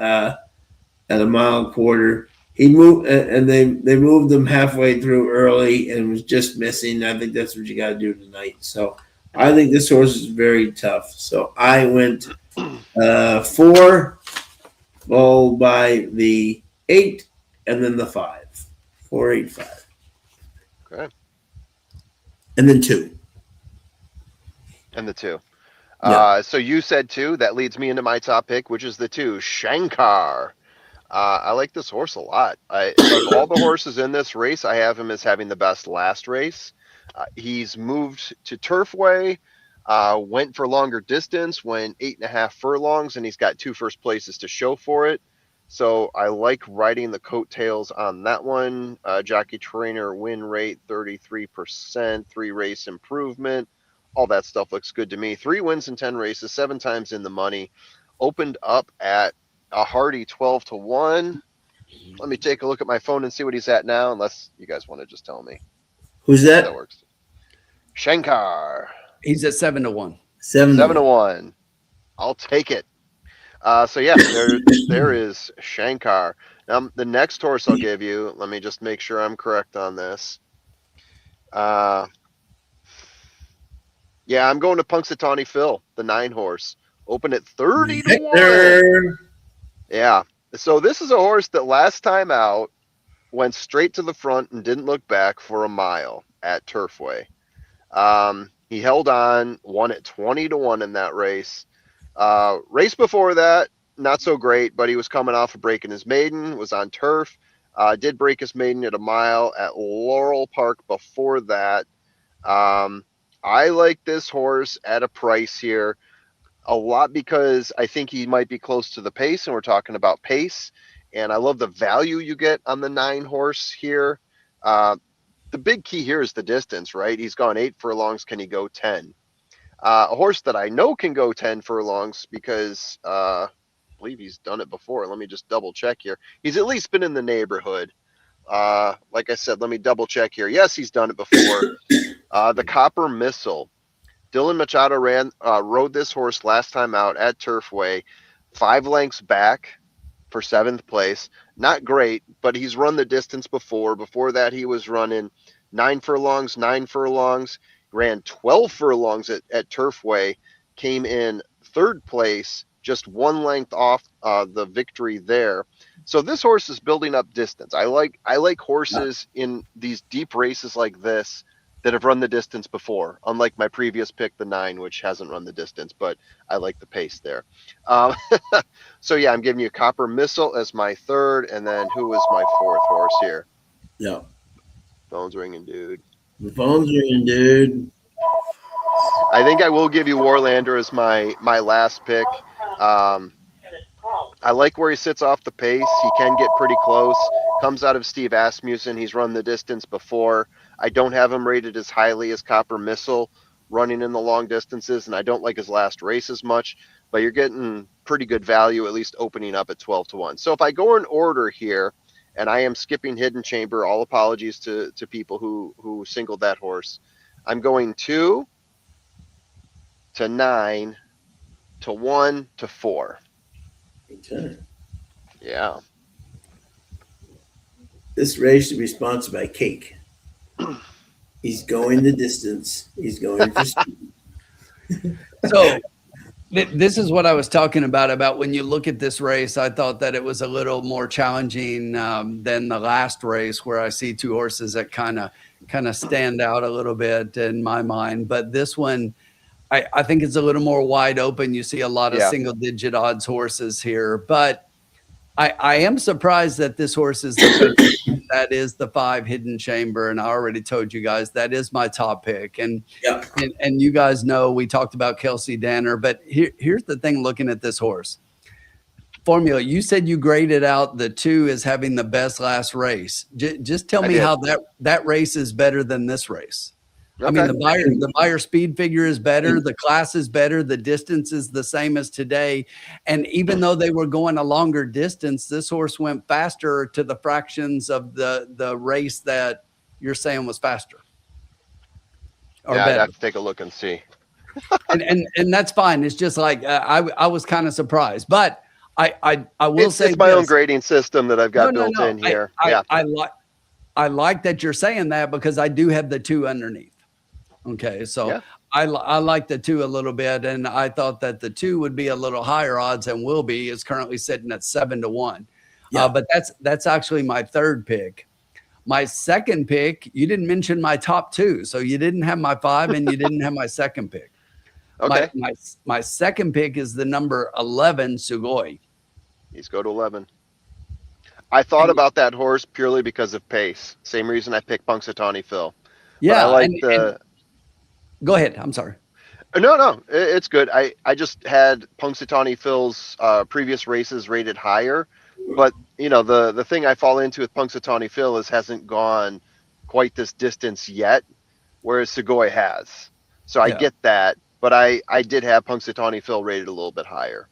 at a mile and a quarter. He moved, and they moved him halfway through early and was just missing. I think that's what you got to do tonight. So I think this horse is very tough. So I went 4, followed by the 8, and then the 5. 4, 8, 5. Okay. And then 2. And the 2. Yeah. So you said 2. That leads me into my top pick, which is the 2, Shankar. I like this horse a lot. Of all the horses in this race, I have him as having the best last race. He's moved to Turfway, went for longer distance, went 8.5 furlongs, and he's got 2 first places to show for it. So I like riding the coattails on that one. Jockey trainer win rate 33%, 3 race improvement. All that stuff looks good to me. 3 wins in 10 races, 7 times in the money. Opened up at a hearty 12-1. Let me take a look at my phone and see what he's at now, unless you guys want to just tell me. Who's that? That works. Shankar. He's at 7-1. 7-1. I'll take it. So yeah, there is Shankar. Now the next horse I'll give you, let me just make sure I'm correct on this. Yeah, I'm going to Punxsutawney Phil, the 9 horse. Open at 30-1. Yeah. So this is a horse that last time out went straight to the front and didn't look back for a mile at Turfway. He held on, won at 20-1 in that race. Race before that, not so great, but he was coming off of breaking his maiden, was on turf, did break his maiden at a mile at Laurel Park before that. I like this horse at a price here a lot because I think he might be close to the pace, and we're talking about pace. And I love the value you get on the 9 horse here. The big key here is the distance, right? He's gone 8 furlongs. Can he go 10? A horse that I know can go 10 furlongs because I believe he's done it before. Let me just double check here. He's at least been in the neighborhood. Like I said, let me double check here. Yes, he's done it before. The Copper Missile. Dylan Machado rode this horse last time out at Turfway, 5 lengths back for 7th place. Not great, but he's run the distance before. Before that, he was running 9 furlongs, 9 furlongs, ran 12 furlongs at Turfway, came in 3rd place, just 1 length off the victory there. So this horse is building up distance. I like horses in these deep races like this that have run the distance before, unlike my previous pick, the 9, which hasn't run the distance, but I like the pace there. So yeah, I'm giving you Copper Missile as my 3rd, and then who is my 4th horse here? Yeah. Phone's ringing, dude. The phone's ringing, dude. I think I will give you Warlander as my last pick. I like where he sits off the pace. He can get pretty close. Comes out of Steve Asmussen. He's run the distance before. I don't have him rated as highly as Copper Missile running in the long distances, and I don't like his last race as much, but you're getting pretty good value, at least opening up at 12-1. So if I go in order here, and I am skipping Hidden Chamber, all apologies to people who singled that horse. I'm going 2 to 9 to 1 to 4. Okay. Yeah. This race should be sponsored by Cake. He's going the distance. He's going for speed. So this is what I was talking about when you look at this race. I thought that it was a little more challenging than the last race, where I see 2 horses that kind of stand out a little bit in my mind. But this one, I think it's a little more wide open. You see a lot of single digit odds horses here, but I am surprised that this horse is that is the 5 Hidden Chamber. And I already told you guys that is my top pick. And you guys know we talked about Kelsey Danner, but here's the thing looking at this horse. Formula, you said you graded out the 2 as having the best last race. Just tell me how that race is better than this race. Okay. I mean, the buyer speed figure is better. The class is better. The distance is the same as today. And even though they were going a longer distance, this horse went faster to the fractions of the race that you're saying was faster. Yeah, I'd have to take a look and see. and that's fine. It's just like I was kind of surprised. But I will say It's my own this. grading system that I've got built No. in here. I like that you're saying that because I do have the 2 underneath. Okay, so Yeah. I like the 2 a little bit, and I thought that the 2 would be a little higher odds and will be. Is currently sitting at 7-1. Yeah. But that's actually my 3rd pick. My 2nd pick, you didn't mention my top 2, so you didn't have my 5 and you didn't have my 2nd pick. Okay. My 2nd pick is the number 11 Sugoi. He's go to 11. I thought about that horse purely because of pace. Same reason I picked Punxsutawney Phil. Yeah, but I like and go ahead. I'm sorry. No, it's good. I just had Punxsutawney Phil's previous races rated higher, but the thing I fall into with Punxsutawney Phil is hasn't gone quite this distance yet, whereas Sugoi has. So I get that, but I did have Punxsutawney Phil rated a little bit higher.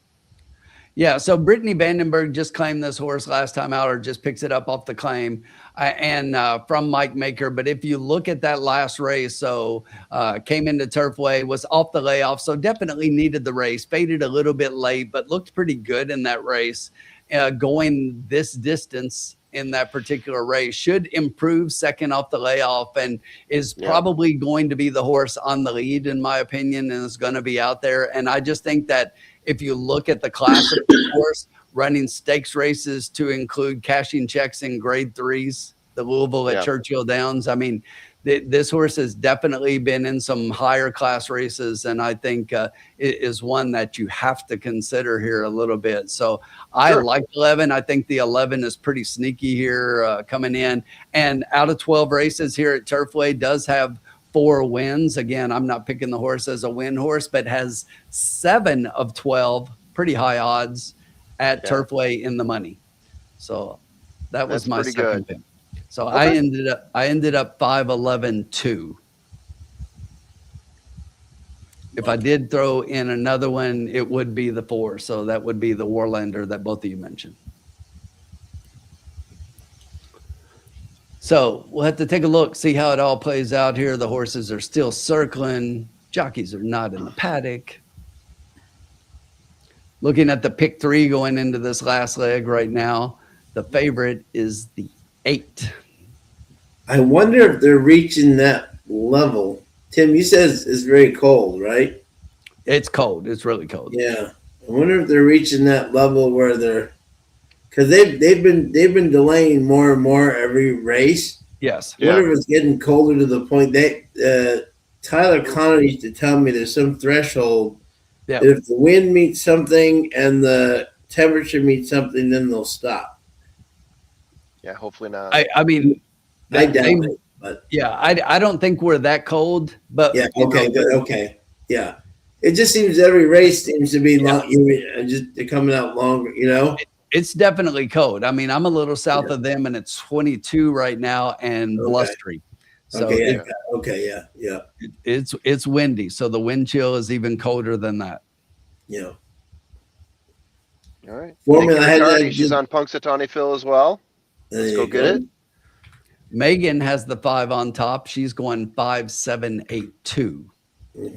Yeah, so Brittany Vandenberg just claimed this horse last time out, or just picks it up off the claim, and from Mike Maker. But if you look at that last race, so came into Turfway, was off the layoff, so definitely needed the race. Faded a little bit late, but looked pretty good in that race. Going this distance in that particular race should improve second off the layoff, and is probably going to be the horse on the lead, in my opinion, and is going to be out there. And I just think that if you look at the class of the horse, running stakes races to include cashing checks in grade 3s, the Louisville at Churchill Downs. I mean, this horse has definitely been in some higher class races, and I think it is one that you have to consider here a little bit. So I like 11. I think the 11 is pretty sneaky here coming in. And out of 12 races here at Turfway, does have 4 wins. Again, I'm not picking the horse as a win horse, but has 7 of 12, pretty high odds at Turfway in the money. So that was my second pick. So I ended up 5-11-2. If I did throw in another one, it would be the 4. So that would be the Warlander that both of you mentioned. So we'll have to take a look, see how it all plays out here. The horses are still circling. Jockeys are not in the paddock. Looking at the pick 3 going into this last leg right now, the favorite is the 8. I wonder if they're reaching that level. Tim, you said it's very cold, right? It's cold. It's really cold. Yeah. I wonder if they're reaching that level where they're, because they've been delaying more and more every race. Yes. I wonder if it's getting colder to the point Tyler Connor used to tell me there's some threshold that if the wind meets something and the temperature meets something, then they'll stop. Yeah, hopefully not. I mean, I doubt it, but I don't think we're that cold, but okay. Yeah. It just seems every race seems to be long, just they're coming out longer, It's definitely cold. I mean, I'm a little south of them, and it's 22 right now and blustery. So it's windy. So the wind chill is even colder than that. Yeah. All right. Formula She's on Punxsutawney Phil as well. Let's go get it. Megan has the 5 on top. She's going 5-7-8-2. There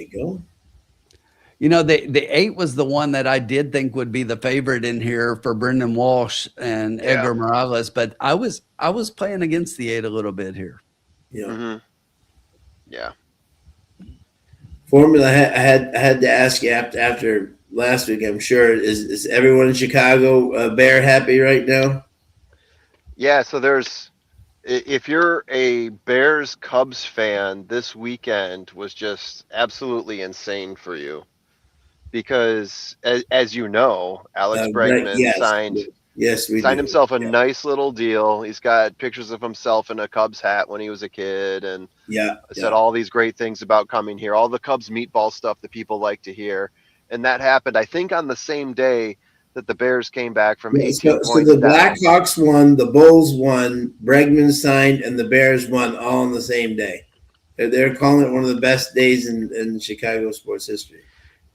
you go. The 8 was the one that I did think would be the favorite in here for Brendan Walsh and Edgar Morales, but I was playing against the 8 a little bit here. Yeah. Mm-hmm. Yeah. Formula, I had to ask you after last week. I'm sure is everyone in Chicago Bear happy right now? Yeah. So if you're a Bears Cubs fan, this weekend was just absolutely insane for you. Because as you know, Alex Bregman signed himself a nice little deal. He's got pictures of himself in a Cubs hat when he was a kid, and said all these great things about coming here, all the Cubs meatball stuff that people like to hear. And that happened, I think, on the same day that the Bears came back from 18 points. So the Blackhawks won, the Bulls won, Bregman signed, and the Bears won all on the same day. They're calling it one of the best days in Chicago sports history.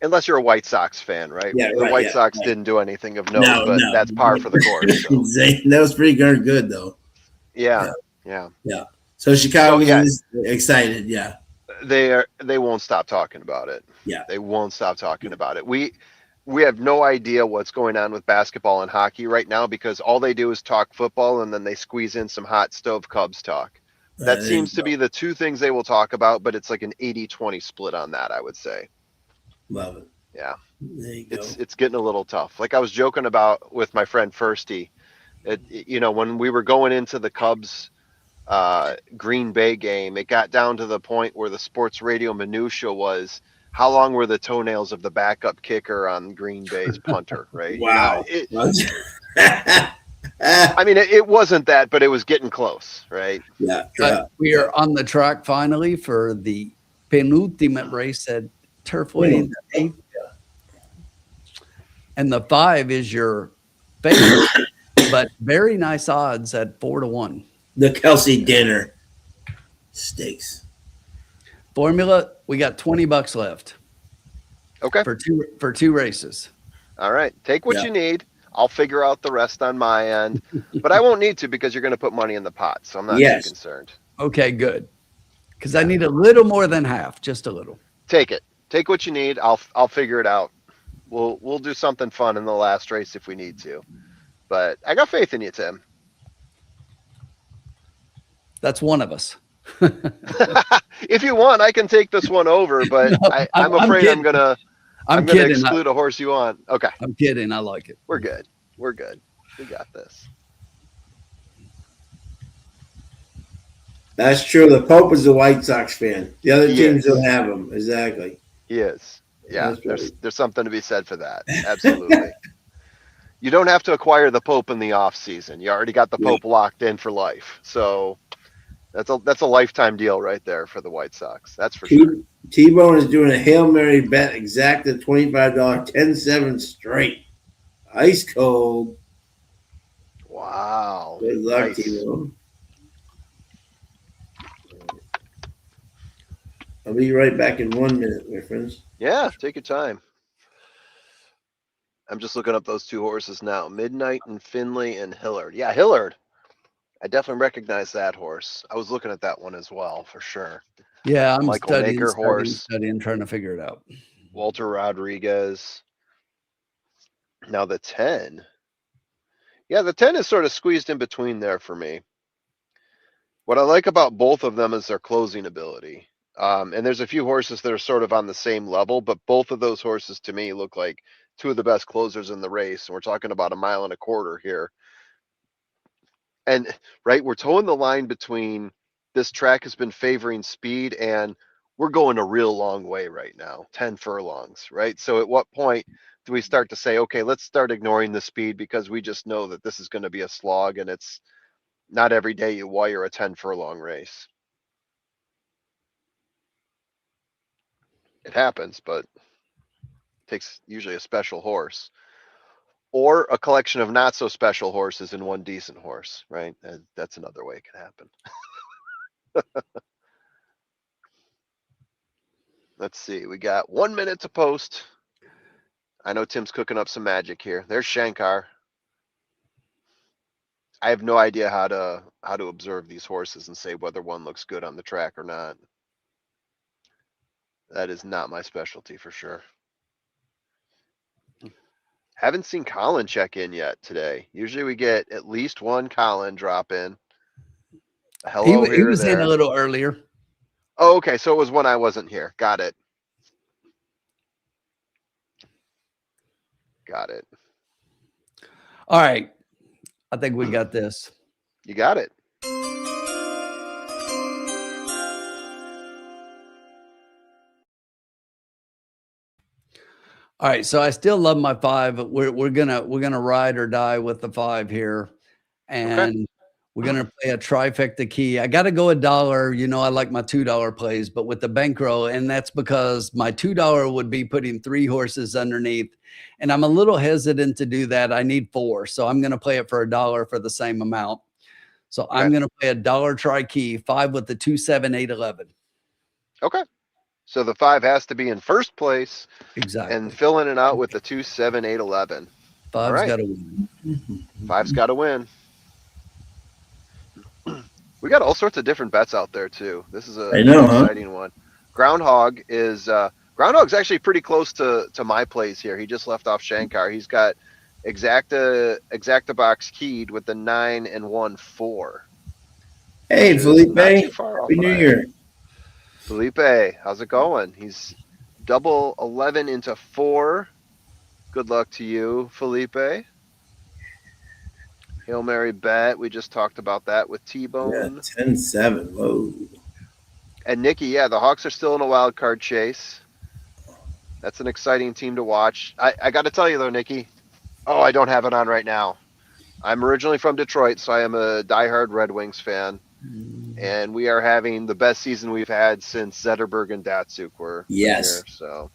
Unless you're a White Sox fan, right? Yeah, the White Sox didn't do anything of note, but that's par for the course. So. That was pretty darn good, though. Yeah. So Chicago is excited. Yeah, they won't stop talking about it. Yeah, they won't stop talking about it. we have no idea what's going on with basketball and hockey right now because all they do is talk football and then they squeeze in some hot stove Cubs talk. That There seems you to go. be the two things they will talk about, but it's like an 80-20 split on that, I would say. Love it. Yeah. There you go. It's getting a little tough. Like I was joking about with my friend Firsty, when we were going into the Cubs Green Bay game, it got down to the point where the sports radio minutia was how long were the toenails of the backup kicker on Green Bay's punter, right? Wow. I mean, it wasn't that, but it was getting close, right? Yeah. But we are on the track finally for the penultimate race at Turfway. The 8th. And the 5 is your favorite, but very nice odds at 4-1. The Kelsey dinner steaks. Formula, we got $20 left. Okay. For two races. All right. Take what Yeah. you need. I'll figure out the rest on my end, but I won't need to because you're going to put money in the pot, so I'm not too concerned. Okay, good. Because I need a little more than half, just a little. Take it. Take what you need. I'll figure it out. We'll do something fun in the last race if we need to. But I got faith in you, Tim. That's one of us. If you want, I can take this one over, but No, I'm I'm afraid kidding. I'm gonna kidding. exclude a horse you want. Okay, I'm kidding. I like it. we're good. We're good. We got this. That's true. The Pope is a White Sox fan. The other He teams is. don't have him. Exactly. He is. Yeah, That's right. there's something to be said for that. Absolutely. You don't have to acquire the Pope in the off season. You already got the Pope locked in for life. So that's a lifetime deal right there for the White Sox. That's for sure. T-Bone is doing a Hail Mary bet exact at $25, 10-7 straight. Ice cold. Wow. Good luck, Nice. T-Bone. I'll be right back in 1 minute, my friends. Yeah, take your time. I'm just looking up those two horses now. Midnight and Finley and Hillard. Yeah, Hillard. I definitely recognize that horse. I was looking at that one as well, for sure. Yeah, I'm Michael studying, Naker horse. studying, trying to figure it out. Walter Rodriguez. Now the 10. Yeah, the 10 is sort of squeezed in between there for me. What I like about both of them is their closing ability. And there's a few horses that are sort of on the same level, but both of those horses to me look like two of the best closers in the race. And we're talking about 1.25 miles here. And right, we're towing the line between this track has been favoring speed and we're going a real long way right now, 10 furlongs, right? So at what point do we start to say, okay, let's start ignoring the speed because we just know that this is going to be a slog and it's not every day you wire a 10 furlong race. It happens, but it takes usually a special horse or a collection of not so special horses in one decent horse, right? And that's another way it can happen. Let's see. We got 1 minute to post. I know Tim's cooking up some magic here. There's Shankar. I have no idea how to observe these horses and say whether one looks good on the track or not. That is not my specialty for sure. Haven't seen Colin check in yet today. Usually we get at least one Colin drop in. A hello He here or was in there. a little earlier. Oh, okay. So it was when I wasn't here. Got it. Got it. All right. I think we got this. You got it. All right, so I still love my 5. We're gonna ride or die with the 5 here, and we're gonna play a trifecta key. I got to go $1. You know, I like my $2 plays, but with the bankroll, and that's because my $2 would be putting 3 horses underneath, and I'm a little hesitant to do that. I need 4, so I'm gonna play it for $1 for the same amount. So I'm gonna play $1 try key 5 with the 2, 7, 8, 11. Okay. So the 5 has to be in first place. Exactly. And filling it out with the 2, 7, 8, 11. 5's right. got to win. 5's got to win. We got all sorts of different bets out there too. This is I know, huh? exciting one. Groundhog is Groundhog's actually pretty close to my plays here. He just left off Shankar. He's got exacta box keyed with the 9 and 1-4. Hey, Felipe. Not too far off. Happy New Year. Felipe, how's it going? He's double 11 into 4. Good luck to you, Felipe. Hail Mary bet. We just talked about that with T-Bone. Yeah, 10-7. Whoa. And Nikki, yeah, the Hawks are still in a wild card chase. That's an exciting team to watch. I got to tell you, though, Nikki. Oh, I don't have it on right now. I'm originally from Detroit, so I am a diehard Red Wings fan. And we are having the best season we've had since Zetterberg and Datsuk were Yes. here. So,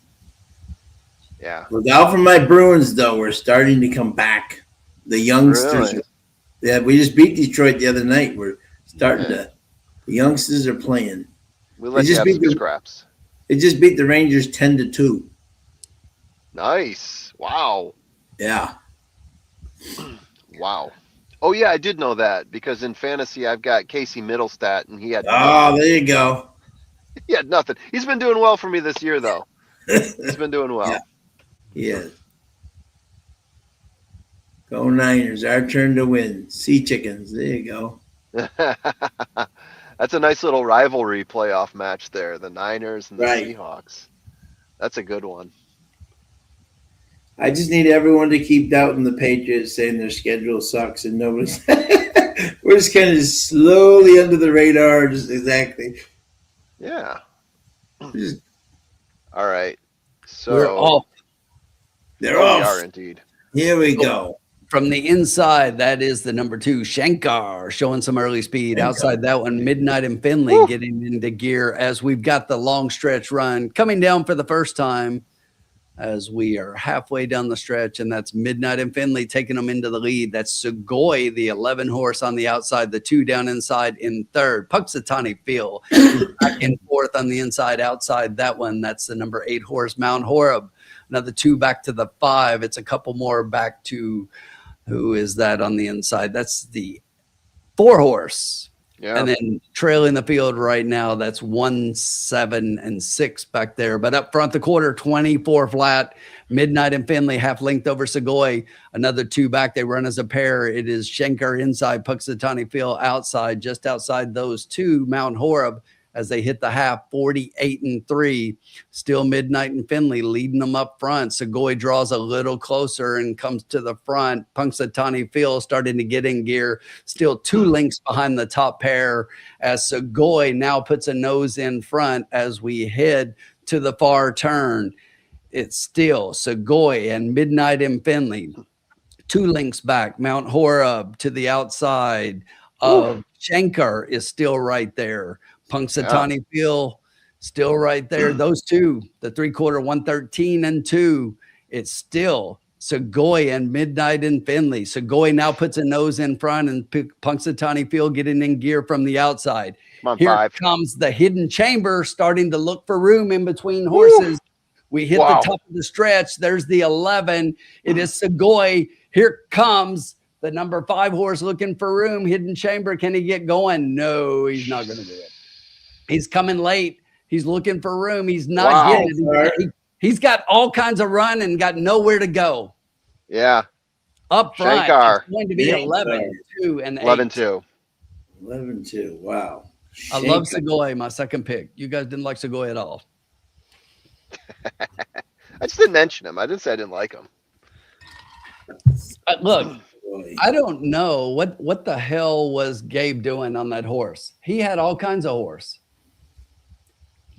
yeah. Without from my Bruins, though, we're starting to come back. The youngsters. Really? Yeah, we just beat Detroit the other night. We're starting to. The youngsters are playing. We let They you just have beat some the- scraps. They just beat the Rangers 10-2. Nice. Wow. Yeah. Wow. Oh, yeah, I did know that because in fantasy, I've got Casey Middlestat, and he had Oh, there you go. he had nothing. He's been doing well for me this year, though. He's been doing well. Yeah. Go Niners. Our turn to win. Sea Chickens. There you go. That's a nice little rivalry playoff match there, the Niners and the Right. Seahawks. That's a good one. I just need everyone to keep doubting the Patriots, saying their schedule sucks, and nobody's. We're just kind of slowly under the radar. Just exactly. Yeah. Just, All right. So We're off. they're we off. are indeed. Here we go. From the inside, that is the number 2, Shankar, showing some early speed. Shankar. Outside that one, Midnight and Finley getting into gear as we've got the long stretch run coming down for the first time as we are halfway down the stretch, and that's Midnight and Finley taking them into the lead. That's Sugoi, the 11 horse on the outside, the 2 down inside in third. Puxatani Phil back and forth on the inside, outside that one. That's the number 8 horse, Mount Horeb. Another 2 back to the 5. It's a couple more back to, who is that on the inside? That's the 4 horse. Yeah. And then trailing the field right now, that's 1, 7, and 6 back there. But up front, the quarter, 24 flat. Midnight and Finley half length over Sugoi. Another 2 back. They run as a pair. It is Shankar inside, Puxatani Phil outside, just outside those 2, Mount Horeb, as they hit the half, 48-3. Still Midnight and Finley leading them up front. Sugoi draws a little closer and comes to the front. Punxsutawney Phil starting to get in gear. Still 2 lengths behind the top pair as Sugoi now puts a nose in front as we head to the far turn. It's still Sugoi and Midnight and Finley. 2 lengths back. Mount Horeb to the outside of Shankar is still right there. Punxsutawney Phil still right there. Those 2, the 3/4, 113 and 2. It's still Sugoi and Midnight and Finley. Sugoi now puts a nose in front, and Punxsutawney Phil getting in gear from the outside. Come on, Here 5. comes the hidden chamber, starting to look for room in between horses. We hit Wow. the top of the stretch. There's the 11. It is Sugoi. Here comes the number 5 horse looking for room. Hidden chamber. Can he get going? No, he's not going to do it. He's coming late. He's looking for room. He's not getting it. He's got all kinds of run and got nowhere to go. Yeah. Up front, Shankar. it's going to be 11-2 and 8. 11-2. 11-2. Wow. I love Sugoi, my second pick. You guys didn't like Sugoi at all. I just didn't mention him. I didn't say I didn't like him. Look, I don't know what the hell was Gabe doing on that horse. He had all kinds of horse.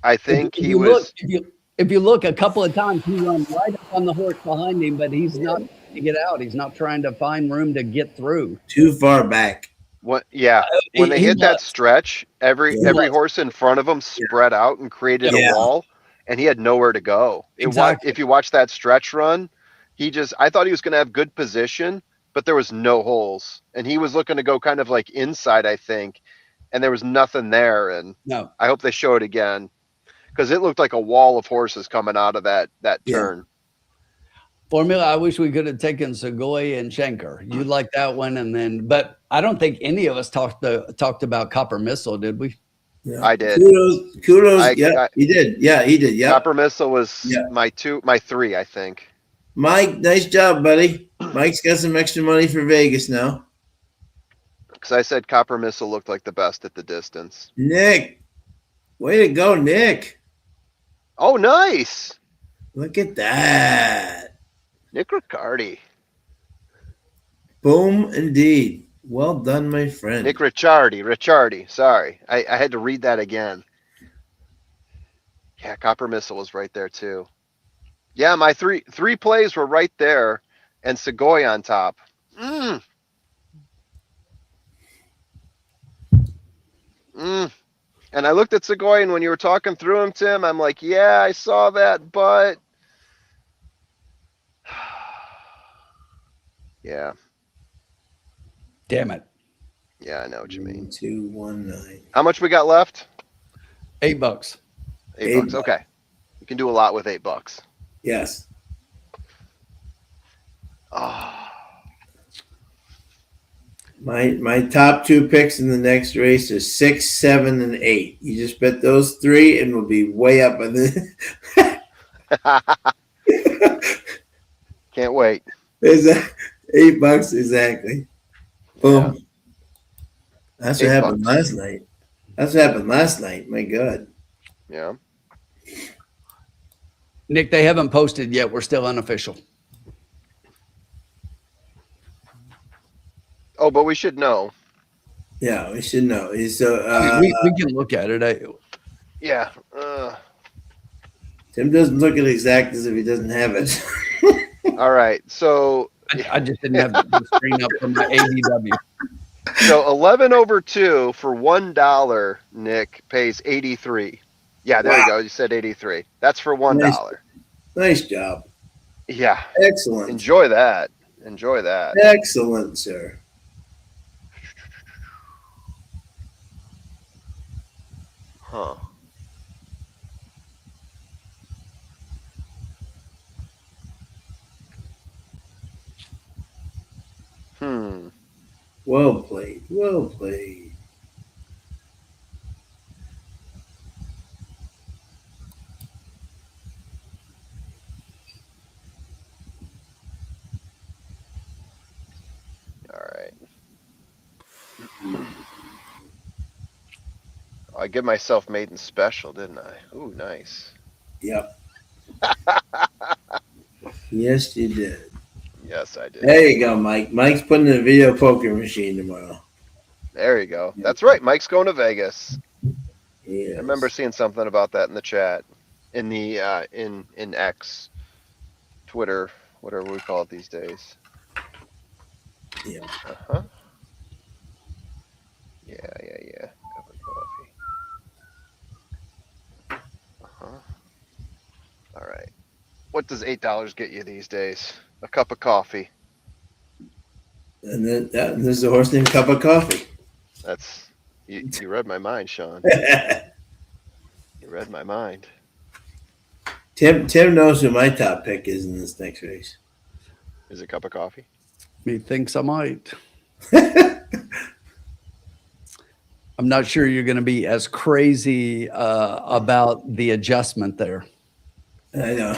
I think If he you was. look, if you look a couple of times, he runs right up on the horse behind him, but he's not trying to get out. He's not trying to find room to get through. Too far back. What? Yeah. When they he hit that was. stretch, every was. horse in front of him spread out and created Yeah. a wall, and he had nowhere to go. Exactly. If you watch that stretch run, I thought he was going to have good position, but there was no holes, and he was looking to go kind of like inside, I think, and there was nothing there. And No. I hope they show it again because it looked like a wall of horses coming out of that Yeah. turn. Formula, I wish we could have taken Sugoi and Shankar. You like that one, but I don't think any of us talked about Copper Missile, did we? Yeah. I did. Kudos. He did. Yeah, he did. Yeah. Copper Missile was Yeah. my 3, I think. Mike, nice job, buddy. Mike's got some extra money for Vegas now. Because I said Copper Missile looked like the best at the distance. Nick, way to go, Nick. Oh, nice. Look at that. Nick Riccardi. Boom, indeed. Well done, my friend. Nick Ricciardi. Sorry. I had to read that again. Yeah, Copper Missile was right there too. Yeah, my three plays were right there, and Segoy on top. And I looked at Segoy, and when you were talking through him, Tim, I'm like, yeah, I saw that, but yeah. Damn it. Yeah, I know what you mean. 219. How much we got left? $8. $8. Okay. You can do a lot with $8. Yes. Oh. My top 2 picks in the next race are 6, 7, and 8. You just bet those 3 and we'll be way up on the Can't wait. Is that $8 exactly? Boom. Yeah. That's what happened last night. That's what happened last night. My God. Yeah. Nick, they haven't posted yet. We're still unofficial. Oh, but we should know. Yeah, we should know. He's we can look at it. Yeah. Tim doesn't look at exact as if he doesn't have it. All right. So I just didn't have the screen up for my ADW. So 11 over 2 for $1, Nick, pays 83. Yeah, there you go. You said 83. That's for $1. Nice job. Yeah. Excellent. Enjoy that. Excellent, sir. Huh. Well played. Well played. All right. I give myself maiden special, didn't I? Ooh, nice. Yep. Yes, you did. Yes, I did. There you go, Mike. Mike's putting in a video poker machine tomorrow. There you go. That's right. Mike's going to Vegas. Yes. I remember seeing something about that in the chat, in the in X, Twitter, whatever we call it these days. Yeah. Uh-huh. Yeah. Cup of coffee. Uh-huh. All right. What does $8 get you these days? A cup of coffee. And then there's a horse named Cup of Coffee. That's you read my mind, Sean. You read my mind. Tim knows who my top pick is in this next race. Is it cup of coffee? Methinks I might. I'm not sure you're going to be as crazy about the adjustment there. I know.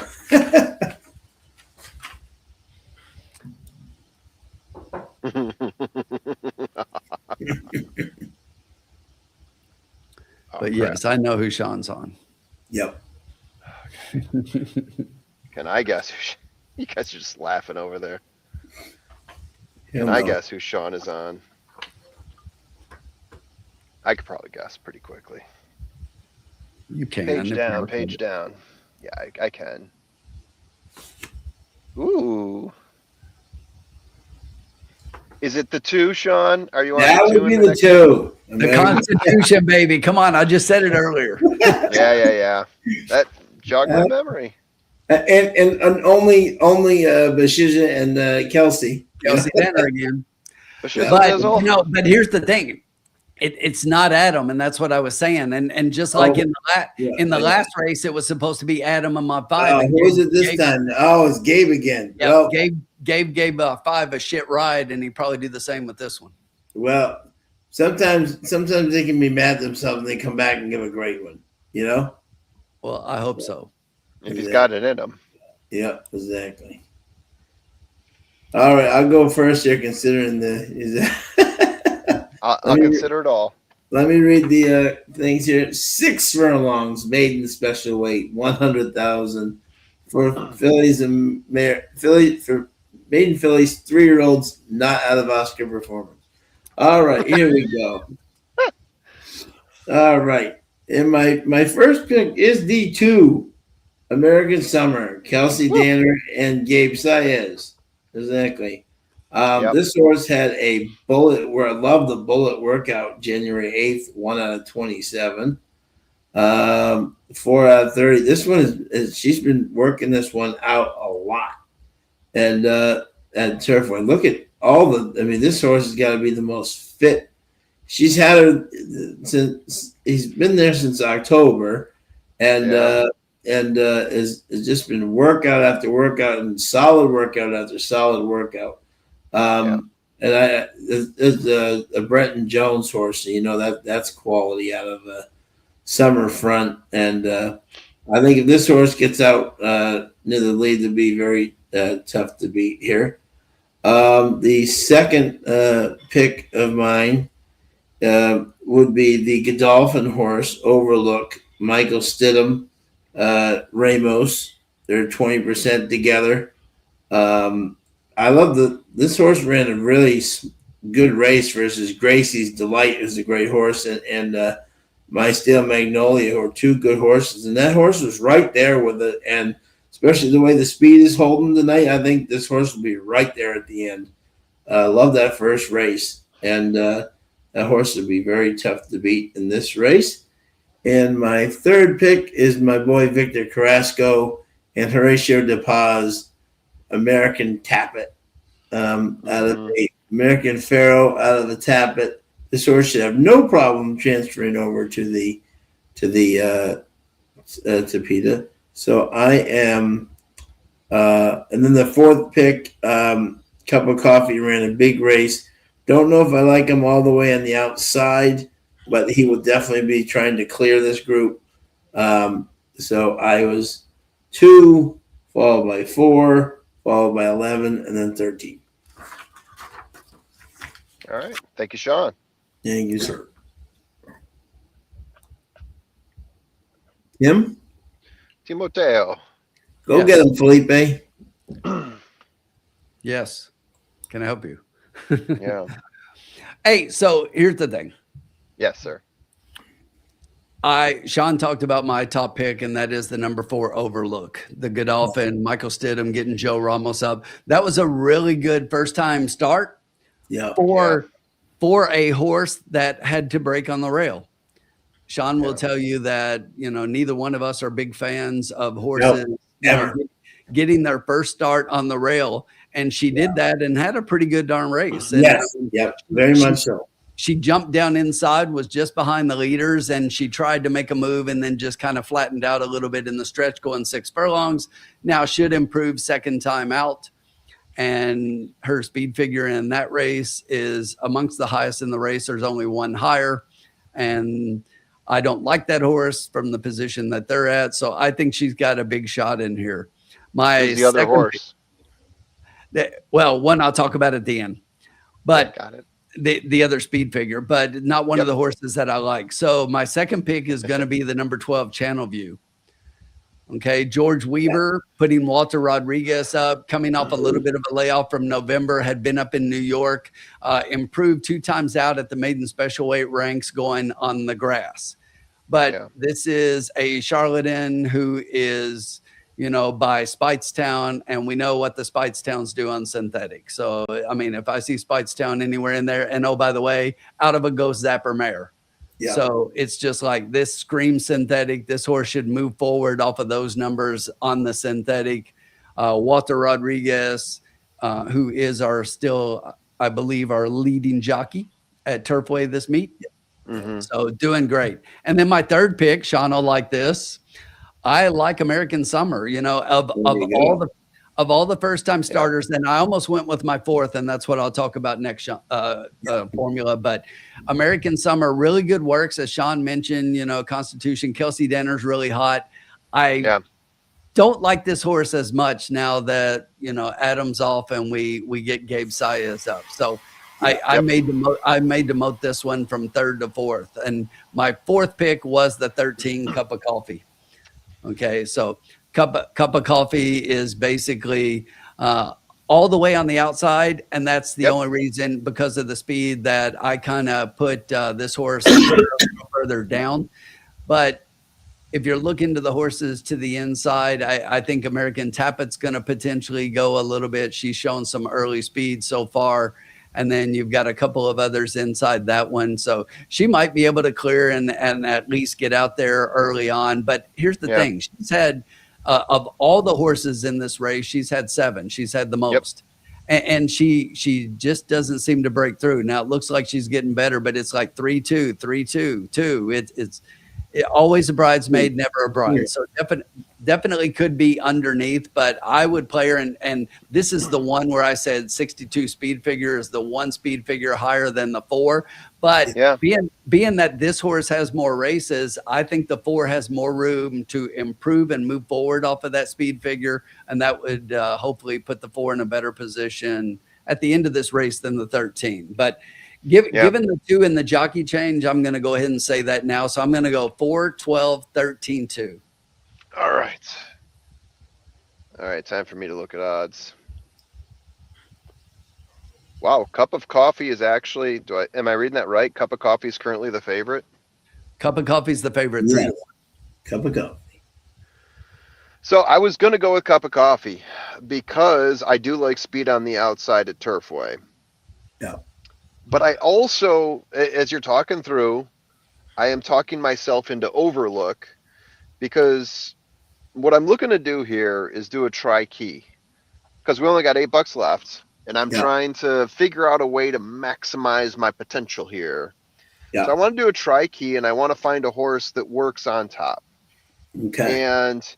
But yes, I know who Sean's on. Yep. Can I guess? You guys are just laughing over there. Hell Can I no. guess who Sean is on? I could probably guess pretty quickly. You can. Page down. Yeah, I can. Ooh. Is it the 2, Sean? Are you on That the 2? would be the 2. The Constitution, baby. Come on. I just said it earlier. Yeah. That jogged my memory. And only Bashiza and Kelsey. Kelsey Tanner again. But But here's the thing. It's not Adam, and that's what I was saying. And just like in the last race, it was supposed to be Adam and my 5. Who was it this time? Oh, it's Gabe again. Yeah, Well, Gabe gave 5 a shit ride, and he'd probably do the same with this one. Well, sometimes they can be mad at themselves and they come back and give a great one. You know. Well, I hope so. If he's got it in him. Yeah, exactly. All right, I'll go first here. Considering I'll consider it all. Let me read the things here. 6 furlongs, maiden special weight, 100,000 for fillies and for maiden fillies, 3-year-olds not out of Oscar performance. All right, here we go. All right, and my first pick is D2, American Summer, Kelsey Danner and Gabe Saez. Exactly. This horse had a bullet where I love the bullet workout January 8th, 1 out of 27. 4 out of 30. This one is she's been working this one out a lot. And at Turfway. Look at this horse has got to be the most fit. She's had her since he's been there since October and has just been workout after workout and solid workout after solid workout. And it's a Brenton Jones horse, that's quality out of Summer front. And I think if this horse gets out near the lead, it'll be very tough to beat here. The second pick of mine would be the Godolphin horse, Overlook, Michael Stidham, Ramos. They're 20% together. I love this horse ran a really good race versus Gracie's Delight, who's a great horse, and My Steel Magnolia, who are 2 good horses. And that horse was right there with it. And especially the way the speed is holding tonight, I think this horse will be right there at the end. Love that first race. And that horse will be very tough to beat in this race. And my third pick is my boy Victor Carrasco and Horatio De Paz, American Tappet, out of the American Pharaoh out of the Tappet. This horse should have no problem transferring over to PETA. So I am, and then the fourth pick, Cup of Coffee ran a big race. Don't know if I like him all the way on the outside, but he will definitely be trying to clear this group. So I was 2, followed by 4, followed by 11, and then 13. All right. Thank you, Sean. Thank you, sir. Tim? Timoteo. Go get him, Felipe. Yes. Can I help you? Yeah. Hey, so here's the thing. Yes, sir. Sean talked about my top pick, and that is the number 4 Overlook, the Godolphin, Michael Stidham getting Joe Ramos up. That was a really good first time start for a horse that had to break on the rail. Sean will tell you that, neither one of us are big fans of horses getting their first start on the rail. And she did that and had a pretty good darn race. And very much so. She jumped down inside, was just behind the leaders, and she tried to make a move and then just kind of flattened out a little bit in the stretch going 6 furlongs. Now should improve second time out. And her speed figure in that race is amongst the highest in the race. There's only one higher. And I don't like that horse from the position that they're at. So I think she's got a big shot in here. Who's the other horse? One I'll talk about at the end. But got it. The other speed figure, but not one of the horses that I like. So my second pick is going to be the number 12 Channel View. Okay. George Weaver putting Walter Rodriguez up, coming off a little bit of a layoff from November, had been up in New York, improved 2 times out at the maiden special weight ranks going on the grass. But this is a charlatan who is, by Speightstown, and we know what the Speightstowns do on synthetic. So, I mean, if I see Speightstown anywhere in there, and by the way, out of a Ghost Zapper mare. Yeah. So it's just like this screams synthetic. This horse should move forward off of those numbers on the synthetic. Walter Rodriguez, who is I believe, our leading jockey at Turfway this meet. Mm-hmm. So doing great. And then my third pick, Sean will like this. I like American Summer. Of of all the first time starters, and I almost went with my fourth, and that's what I'll talk about next formula. But American Summer, really good works, as Sean mentioned. Constitution, Kelsey Denner's really hot. I don't like this horse as much now that Adam's off and we get Gabe Sayas up. So I made to moat this one from third to fourth, and my fourth pick was the 13 Cup of Coffee. Okay, so cup of coffee is basically all the way on the outside, and that's the only reason, because of the speed, that I kind of put this horse a little further down. But if you're looking to the horses to the inside, I think American Tapit's going to potentially go a little bit. She's shown some early speed so far. And then you've got a couple of others inside that one. So she might be able to clear and at least get out there early on. But here's the thing. She's had, of all the horses in this race, she's had 7. She's had the most. And she just doesn't seem to break through. Now, it looks like she's getting better, but it's like 3-2, 3-2, 2. It's always a bridesmaid, never a bride. So definitely could be underneath, but I would play her. And this is the one where I said 62 speed figure is the one speed figure higher than the 4. But being that this horse has more races, I think the 4 has more room to improve and move forward off of that speed figure. And that would hopefully put the 4 in a better position at the end of this race than the 13. But given the 2 in the jockey change, I'm going to go ahead and say that now. So I'm going to go 4, 12, 13, 2. All right. Time for me to look at odds. Wow. Cup of Coffee is actually, am I reading that right? Cup of Coffee is currently the favorite. Cup of Coffee is the favorite. Yeah. Cup of Coffee. So I was going to go with Cup of Coffee because I do like speed on the outside at Turfway. Yeah. But I also, as you're talking through, I am talking myself into Overlook, because what I'm looking to do here is do a tri-key, because we only got $8 left, and I'm trying to figure out a way to maximize my potential here. So I want to do a tri-key, and I want to find a horse that works on top. Okay. And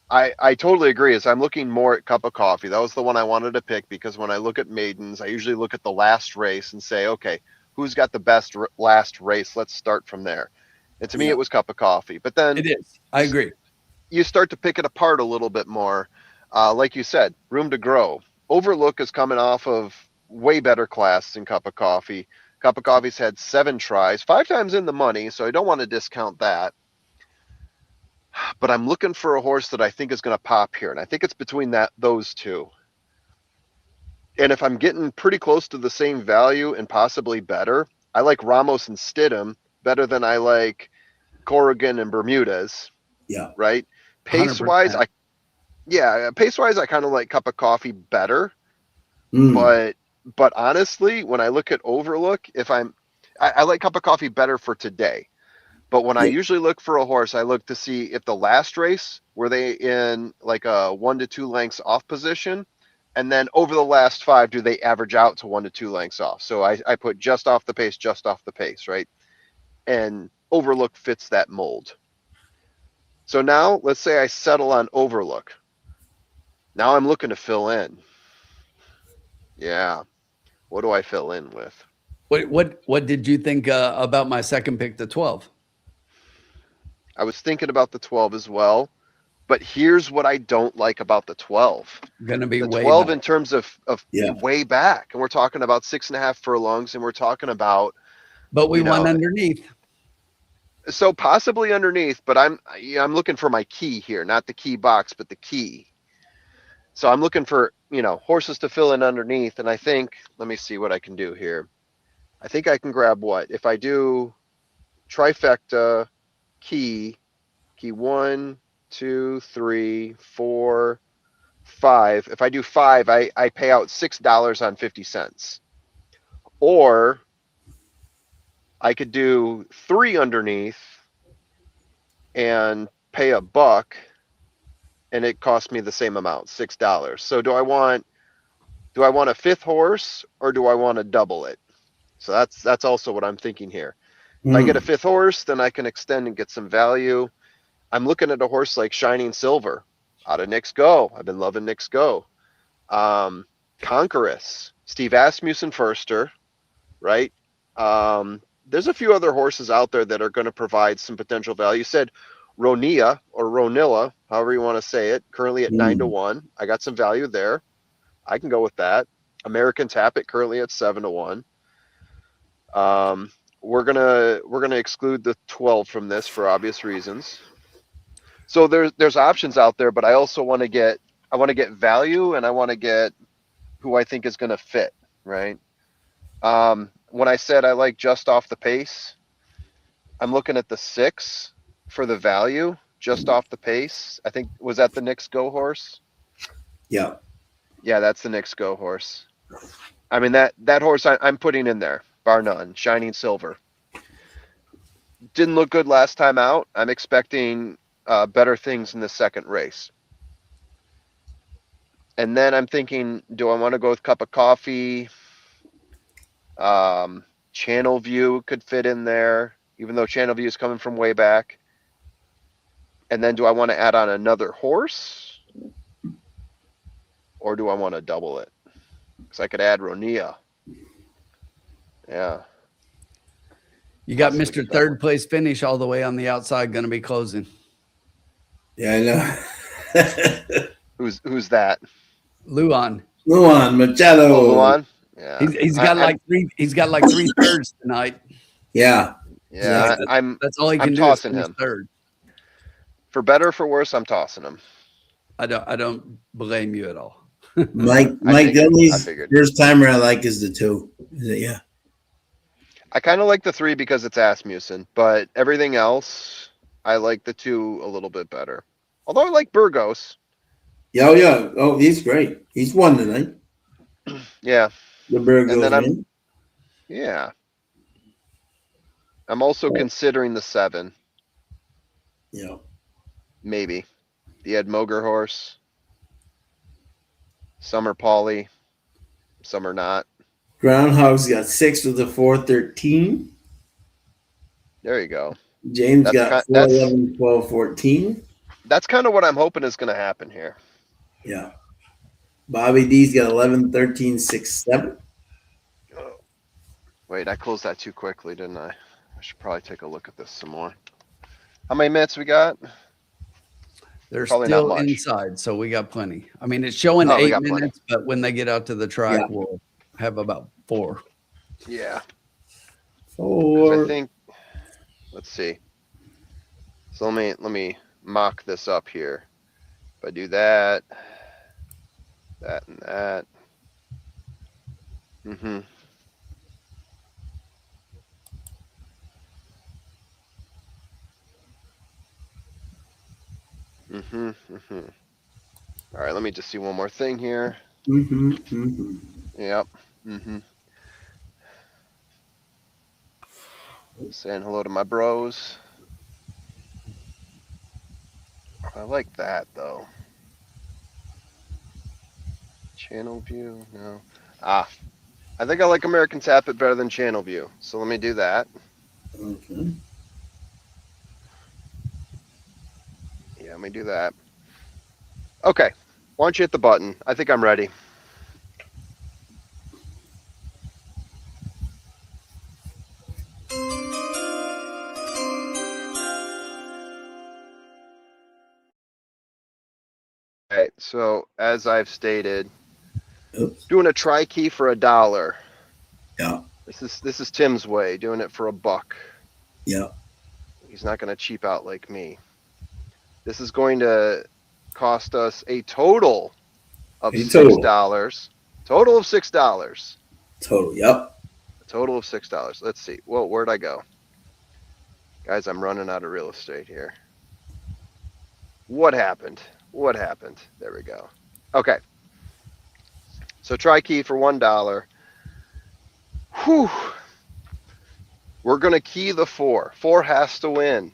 I totally agree. As I'm looking more at Cup of Coffee, that was the one I wanted to pick, because when I look at maidens, I usually look at the last race and say, okay, who's got the best last race? Let's start from there. And to me, it was Cup of Coffee. But then it is. I agree. You start to pick it apart a little bit more. Like you said, room to grow. Overlook is coming off of way better class than Cup of Coffee. Cup of Coffee's had 7 tries, 5 times in the money, so I don't want to discount that. But I'm looking for a horse that I think is going to pop here, and I think it's between those 2. And if I'm getting pretty close to the same value and possibly better, I like Ramos and Stidham better than I like Corrigan and Bermudez. Yeah. Right? Pace-wise, I kind of like Cup of Coffee better. But honestly, when I look at Overlook, I like Cup of Coffee better for today. But when I usually look for a horse, I look to see if the last race, were they in like a 1 to 2 lengths off position? And then over the last 5, do they average out to 1 to 2 lengths off? So I put just off the pace, right? And Overlook fits that mold. So now let's say I settle on Overlook. Now I'm looking to fill in. Yeah. What do I fill in with? What did you think about my second pick, the 12? I was thinking about the 12 as well, but here's what I don't like about the 12. Gonna be the way 12 back. In terms of way back, and we're talking about 6.5 furlongs, and we're talking about. But we won underneath. So possibly underneath, but I'm looking for my key here, not the key box, but the key. So I'm looking for horses to fill in underneath, and I think, let me see what I can do here. I think I can grab what if I do trifecta. Key 1, 2, 3, 4, 5. If I do 5, I pay out $6.50. Or I could do 3 underneath and pay $1, and it cost me the same amount, $6. So do I want a 5th horse, or do I want to double it? So that's also what I'm thinking here. If I get a 5th horse, then I can extend and get some value. I'm looking at a horse like Shining Silver out of Nick's Go. I've been loving Nick's Go. Conquerus, Steve Asmussen Firster, right? There's a few other horses out there that are going to provide some potential value. You said Ronia or Ronilla, however you want to say it, currently at 9-1. I got some value there. I can go with that. American Tappet currently at 7-1. We're gonna exclude the 12 from this for obvious reasons. So there's options out there, but I also want to get value, and I want to get who I think is going to fit, right? When I said I like just off the pace, I'm looking at the 6 for the value, just off the pace. I think, was that the Knicks Go horse? Yeah. Yeah, that's the Knicks Go horse. I mean, that horse I'm putting in there, bar none, shining silver. Didn't look good last time out. I'm expecting better things in the second race. And then I'm thinking, do I want to go with Cup of Coffee? Channel View could fit in there, even though Channel View is coming from way back. And then do I want to add on another horse? Or do I want to double it? Because I could add Ronia. Yeah. You got Possibly Mr. Third Place Finish all the way on the outside going to be closing. Yeah, I know. Who's that? Luan. Luan Machado. Oh, Luan? Yeah. He's got like three thirds tonight. Yeah. Yeah, Exactly. That's all he can I'm do. tossing Is him. third. For better or for worse, I'm tossing him. I don't blame you at all. Mike I Dunley's figured. first timer I like is the 2. Is it? Yeah. I kind of like the 3 because it's Asmussen, but everything else, I like the 2 a little bit better. Although I like Burgos. Yeah, oh, yeah. Oh, he's great. He's won tonight. Yeah. The Burgos. And then man. Yeah. I'm also considering the 7, Yeah. maybe. The Ed Moger horse. Some are Pauly, some are not. Groundhog's got 6 with the 4-13. There you go. James That's got 4, 11, 12, 14. That's kind of what I'm hoping is going to happen here. Yeah. Bobby D's got 11, 13, 6, 7. Wait, I closed that too quickly, didn't I? I should probably take a look at this some more. How many minutes we got? They're Probably still not much. inside, so we got plenty. I mean, it's showing Oh, we 8 got plenty. minutes, but when they get out to the track, Yeah. we'll have about 4. Yeah. 'Cause 4. I think, let's see. So let me mock this up here. If I do that, that and that. Mm-hmm. Mm-hmm. Mm-hmm. All right, let me just see one more thing here. Mm-hmm, mm-hmm. Yep. Mm-hmm. Saying hello to my bros. I like that though. Channel View, no. I think I like American Tappet better than Channel View. So let me do that. Okay. Yeah, let me do that. Okay. Why don't you hit the button? I think I'm ready. All right, so as I've stated, Oops. doing a try key for $1. Yeah. This is Tim's way, doing it for $1. Yeah. He's not going to cheap out like me. This is going to cost us a total of $6. Total of $6. Total. Yep. A total of $6. Let's see. Well, where'd I go? Guys, I'm running out of real estate here. What happened? What happened? There we go. Okay. So try key for $1. Whew. We're gonna key the 4. 4 has to win.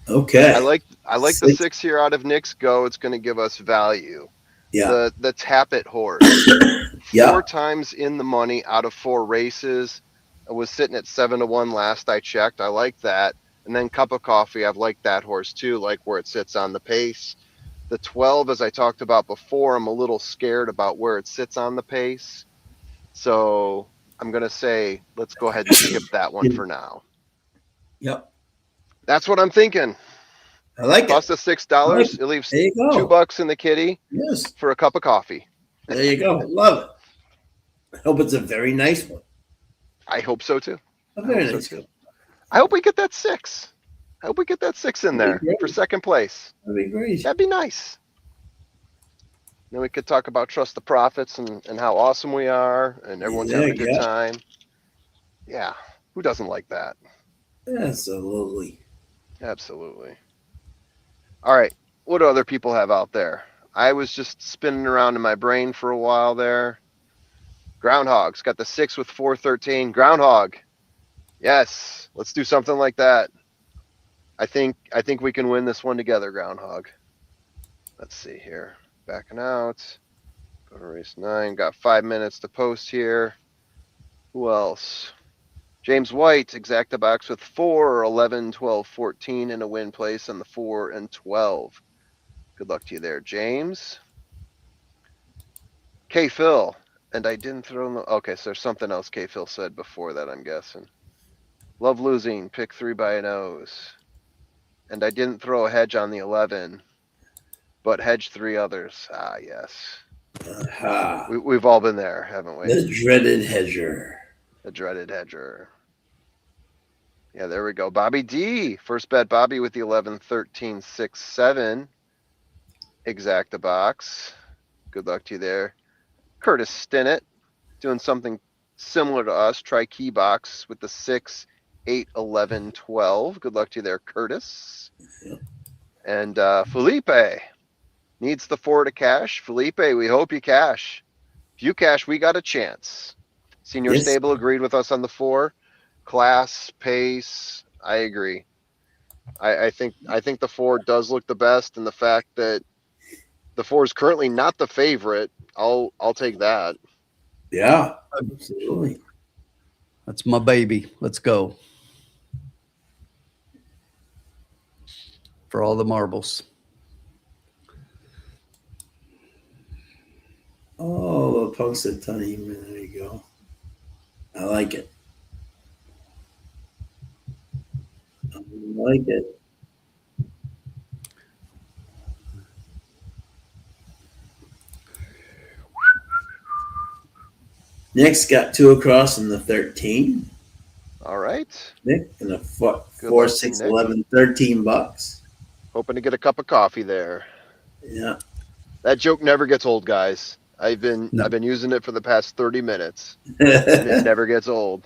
Okay. I like the 6. 6 here out of Nick's Go. It's gonna give us value. Yeah. The Tappet horse. Yeah. 4 times in the money out of 4 races. I was sitting at 7-1 last I checked. I like that. And then Cup of Coffee, I've liked that horse too, like where it sits on the pace. The 12, as I talked about before, I'm a little scared about where it sits on the pace. So I'm going to say, let's go ahead and skip that one for now. Yep. That's what I'm thinking. I like Cost it. us $6. It leaves There you go. $2 in the kitty Yes. for a cup of coffee. There you go. Love it. I hope it's a very nice one. I hope so too. A very so nice too. one. I hope we get that 6. I hope we get that 6 in there for second place. That'd be great. That'd be nice. Then we could talk about Trust the Profits and how awesome we are and everyone's having a good time. Yeah. Who doesn't like that? Absolutely. Absolutely. All right. What do other people have out there? I was just spinning around in my brain for a while there. Groundhog's got the 6 with 413. Groundhog. Yes. Let's do something like that. I think we can win this one together, Groundhog. Let's see here. Backing out. Go to race 9. Got 5 minutes to post here. Who else? James White, exacta box with 4, 11, 12, 14 in a win place on the 4 and 12. Good luck to you there, James. K Phil, and I didn't throw in the. Okay, so there's something else K Phil said before that, I'm guessing. Love losing, pick 3 by a nose. And I didn't throw a hedge on the 11, but hedge 3 others. Ah, yes. We've all been there, haven't we? The dreaded hedger. The dreaded hedger. Yeah, there we go. Bobby D. First bet, Bobby with the 11, 13, 6, 7. Exacta box. Good luck to you there. Curtis Stinnett doing something similar to us. Try key box with the 6, 8, 11, 12. Good luck to you there, Curtis. And Felipe needs the 4 to cash. Felipe, we hope you cash. If you cash, we got a chance. Senior Stable agreed with us on the 4. Class, pace, I agree. I think the 4 does look the best, and the fact that the 4 is currently not the favorite, I'll take that. Yeah, absolutely. That's my baby. Let's go. For all the marbles. Oh, the posted Tony. There you go. I like it. I like it. Nick's got 2 across in the 13. All right. Nick in a 4, luck, 6, Nick. 11, $13. Hoping to get a cup of coffee there. Yeah. That joke never gets old, guys. I've been using it for the past 30 minutes. And it never gets old.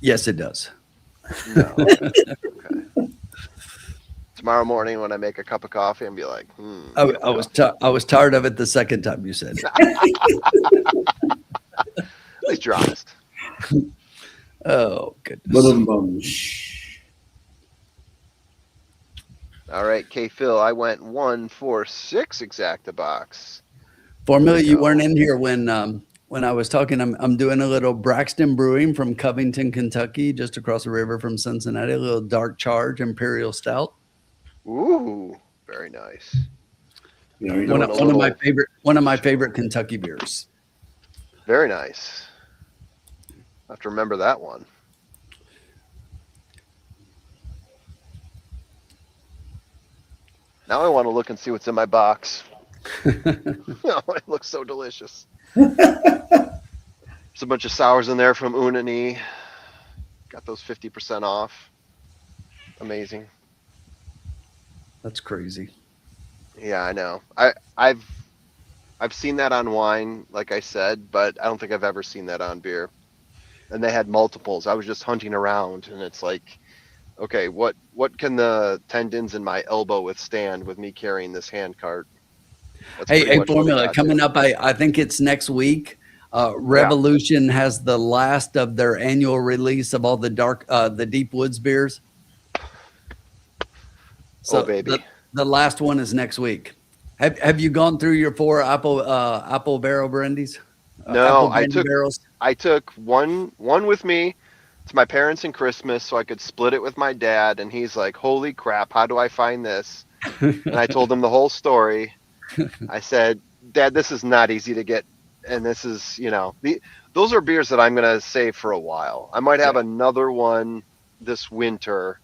Yes, it does. No. Okay. Tomorrow morning when I make a cup of coffee and be like, I was tired of it the second time you said it. At least you're honest. Oh, goodness. All right, K Phil, I went 1, 4, 6 exacta box. Formula, you weren't in here when I was talking. I'm doing a little Braxton Brewing from Covington, Kentucky, just across the river from Cincinnati. A little Dark Charge Imperial Stout. Ooh, very nice. One of my favorite Kentucky beers. Very nice. I have to remember that one. Now I want to look and see what's in my box. Oh, it looks so delicious. There's a bunch of sours in there from Unani. Got those 50% off. Amazing. That's crazy. Yeah, I know. I've seen that on wine, like I said, but I don't think I've ever seen that on beer. And they had multiples. I was just hunting around, and it's like, okay, what can the tendons in my elbow withstand with me carrying this hand cart? Hey, Formula, coming up, I think it's next week. Revolution has the last of their annual release of all the Deep Woods beers. So baby. The last one is next week. Have you gone through your 4 apple barrel brandies? No, I took one with me to my parents in Christmas so I could split it with my dad, and he's like, "Holy crap, how do I find this?" And I told him the whole story. I said, Dad, this is not easy to get. And this is, those are beers that I'm going to save for a while. I might have another one this winter.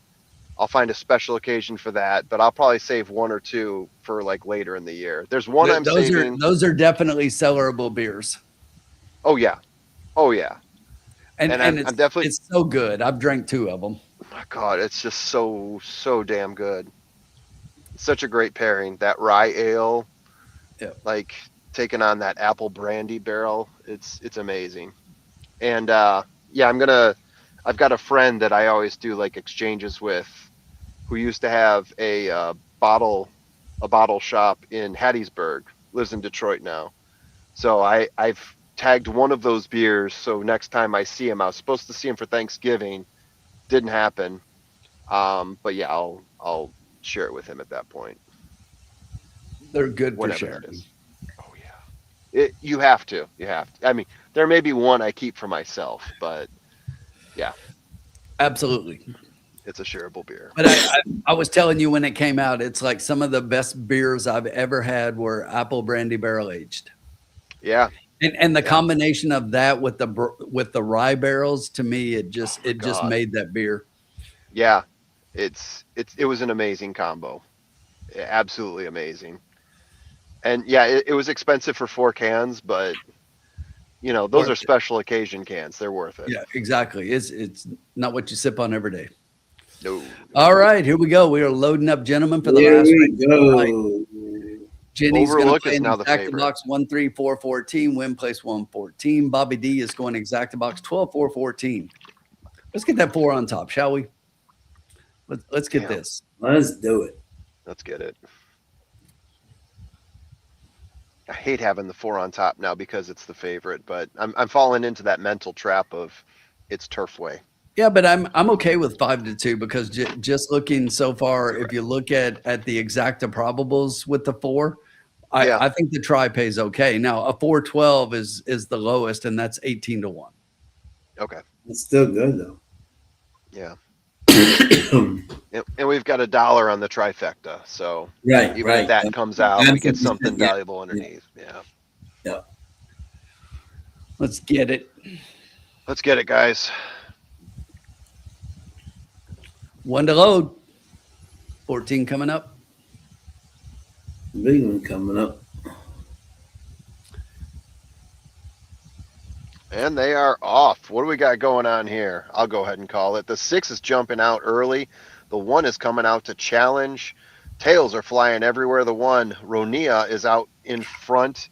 I'll find a special occasion for that, but I'll probably save one or two for like later in the year. There's one I'm saving. Those are definitely sellerable beers. Oh yeah. Oh yeah. And I'm definitely, it's so good. I've drank 2 of them. oh my God, it's just so damn good. It's such a great pairing. That rye ale, like taking on that apple brandy barrel. It's amazing. And I've got a friend that I always do like exchanges with, who used to have a bottle shop in Hattiesburg, lives in Detroit now. So I've tagged one of those beers. So next time I see him, I was supposed to see him for Thanksgiving, didn't happen. But yeah, I'll share it with him at that point. They're good for Whenever that sharing. is. Oh yeah, you have to. I mean, there may be one I keep for myself, but yeah, Absolutely. it's a shareable beer. But I was telling you when it came out, it's like some of the best beers I've ever had were apple brandy barrel aged. Yeah. And the combination of that with the rye barrels, to me, it just made that beer. Yeah. It was an amazing combo. Absolutely amazing. And yeah, it was expensive for 4 cans, but those are special occasion cans. They're worth it. Yeah, exactly. It's not what you sip on every day. No. All right, here we go. We are loading up, gentlemen, for the Here last we race. go. Jenny's going to Overlook play is in now the exacta favorite. box 13414. Win place 114. Bobby D is going exacta box 12414. Let's get that 4 on top, shall we? Let's get this. Let's do it. Let's get it. I hate having the 4 on top now because it's the favorite, but I'm falling into that mental trap of it's Turfway. Yeah, but I'm okay with 5-2 because just looking so far, if you look at the exacta probables with the 4, I think the try pays okay. Now a 412 is the lowest, and that's 18-1. Okay. It's still good though. Yeah. And we've got $1 on the trifecta, so even if that comes out, we get something valuable underneath. Yeah. Let's get it. Let's get it, guys. 1 to load. 14 coming up. Big one coming up. And they are off. What do we got going on here? I'll go ahead and call it. The 6 is jumping out early. The 1 is coming out to challenge. Tails are flying everywhere. The 1, Ronia, is out in front.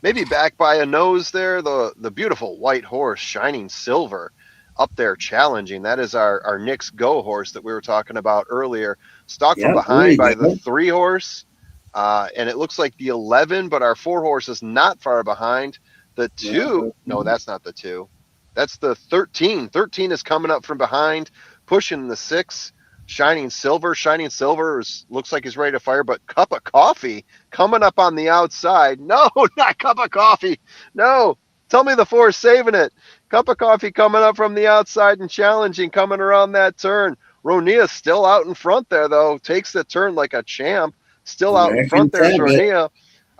Maybe back by a nose there. The beautiful white horse, Shining Silver, up there challenging. That is our Nick's Go horse that we were talking about earlier. Stalked from behind by the 3 horse. And it looks like the 11, but our 4 horse is not far behind. The 2, no, that's not the 2. That's the 13. 13 is coming up from behind, pushing the 6. Shining Silver. Shining Silver looks like he's ready to fire, but Cup of Coffee coming up on the outside. No, not Cup of Coffee. No, tell me the 4 is saving it. Cup of Coffee coming up from the outside and challenging, coming around that turn. Ronia still out in front there, though. Takes the turn like a champ. Still out in front there's Ronia.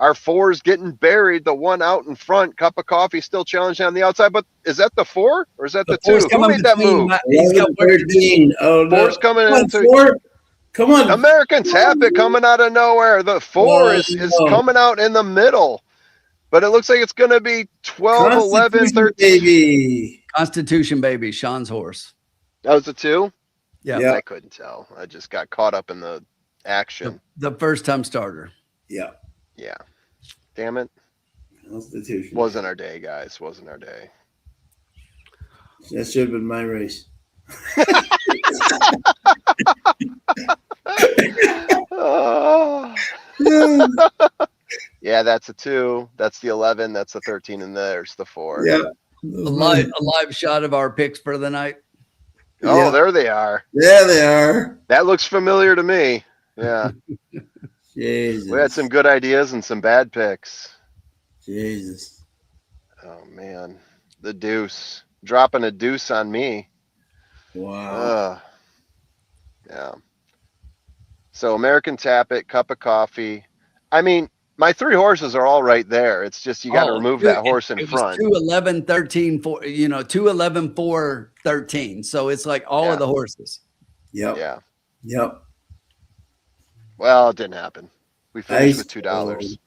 Our 4 is getting buried. The 1 out in front, Cup of Coffee, still challenging on the outside. But is that the 4 or is that the 2? Who made that move? He's got 13. Oh, no. 4's coming into 4. Come on. American Tappet coming out of nowhere. The 4 is coming out in the middle. But it looks like it's going to be 12, 11, 13. Baby. Constitution Baby, Sean's horse. That was the 2? Yeah. I couldn't tell. I just got caught up in the action. The first time starter. Yeah. Yeah. Damn it. Constitution. Wasn't our day, guys. Wasn't our day. That should have been my race. Oh. Yeah, that's a 2. That's the 11. That's the 13. And there's the 4. Yeah. A live shot of our picks for the night. Oh, there they are. There they are. That looks familiar to me. Yeah. Jesus. We had some good ideas and some bad picks. Jesus. Oh, man. The deuce. Dropping a deuce on me. Wow. Yeah. So American Tappet, Cup of Coffee. I mean, my 3 horses are all right there. It's just you got to remove that horse in it front. was 2, 11, 13, 4, 2, 11, 4, 13. So it's like all of the horses. Yep. Yeah. Yep. Well, it didn't happen. We finished with $2.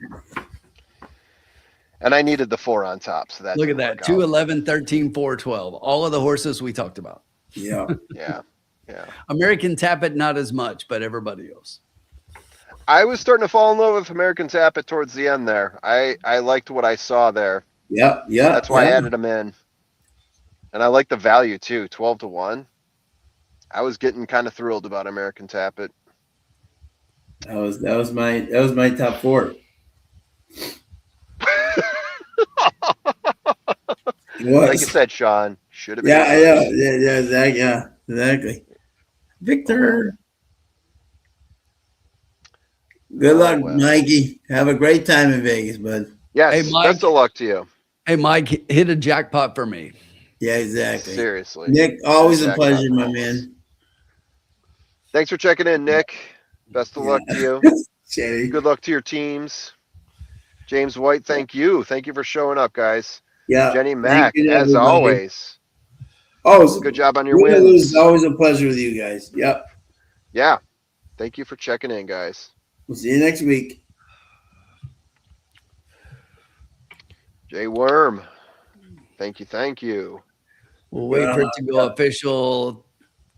And I needed the 4 on top. So that Look at didn't that. work 2, out. 11, 13, 4, 12. All of the horses we talked about. Yeah. Yeah. Yeah. American Tappet, not as much, but everybody else. I was starting to fall in love with American Tappet towards the end there. I liked what I saw there. Yep. Yeah. That's why I added them in. And I like the value too, 12-1. I was getting kind of thrilled about American Tappet. That was my top 4. Like you said, Sean, should have been. Yeah, exactly. Victor. Good luck, Mikey. Have a great time in Vegas, bud. Yes, Hey, Mike. best of luck to you. Hey, Mike, hit a jackpot for me. Yeah, exactly. Seriously. Nick, always a Jackpot pleasure, my balls. man. Thanks for checking in, Nick. Best of luck to you. Shady. Good luck to your teams. James White, thank you. Thank you for showing up, guys. Yeah. Jenny thank Mack, you to as everybody. always. Oh, Good job on your win or lose, wins. it's always a pleasure with you guys. Yep. Yeah. Thank you for checking in, guys. We'll see you next week. Jay Worm, thank you. Thank you. We'll wait for it to go official,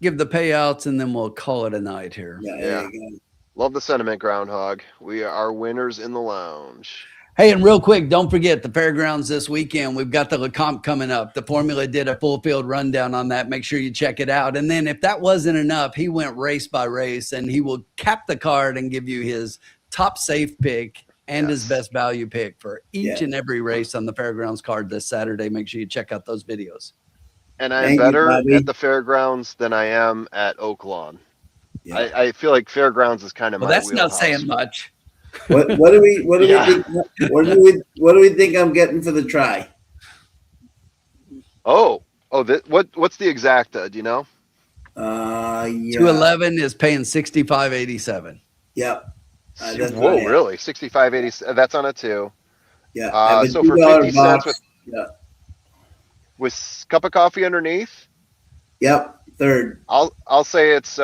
give the payouts, and then we'll call it a night here. Yeah. Yeah. There you go. Love the sentiment, Groundhog. We are winners in the lounge. Hey, and real quick, don't forget the fairgrounds this weekend. We've got the LeCompte coming up. The Formula did a full field rundown on that. Make sure you check it out. And then if that wasn't enough, he went race by race, and he will cap the card and give you his top safe pick and his best value pick for each and every race on the fairgrounds card this Saturday. Make sure you check out those videos. And I'm Thank you, better Bobby. at the fairgrounds than I am at Oak Lawn. Yeah. I feel like fairgrounds is kind of Well, my that's not wheelhouse. saying much. What do we Yeah. think? What do we think I'm getting for the try? What's the exacta? Do you know? Yeah. 211 is paying 65.87. Yep. That's Whoa, what I have. really? 65.80. That's on a 2. Yeah. Uh, I have a so for $2 50 box. cents Yeah. with cup of coffee underneath, Yep. Third. I'll say it's we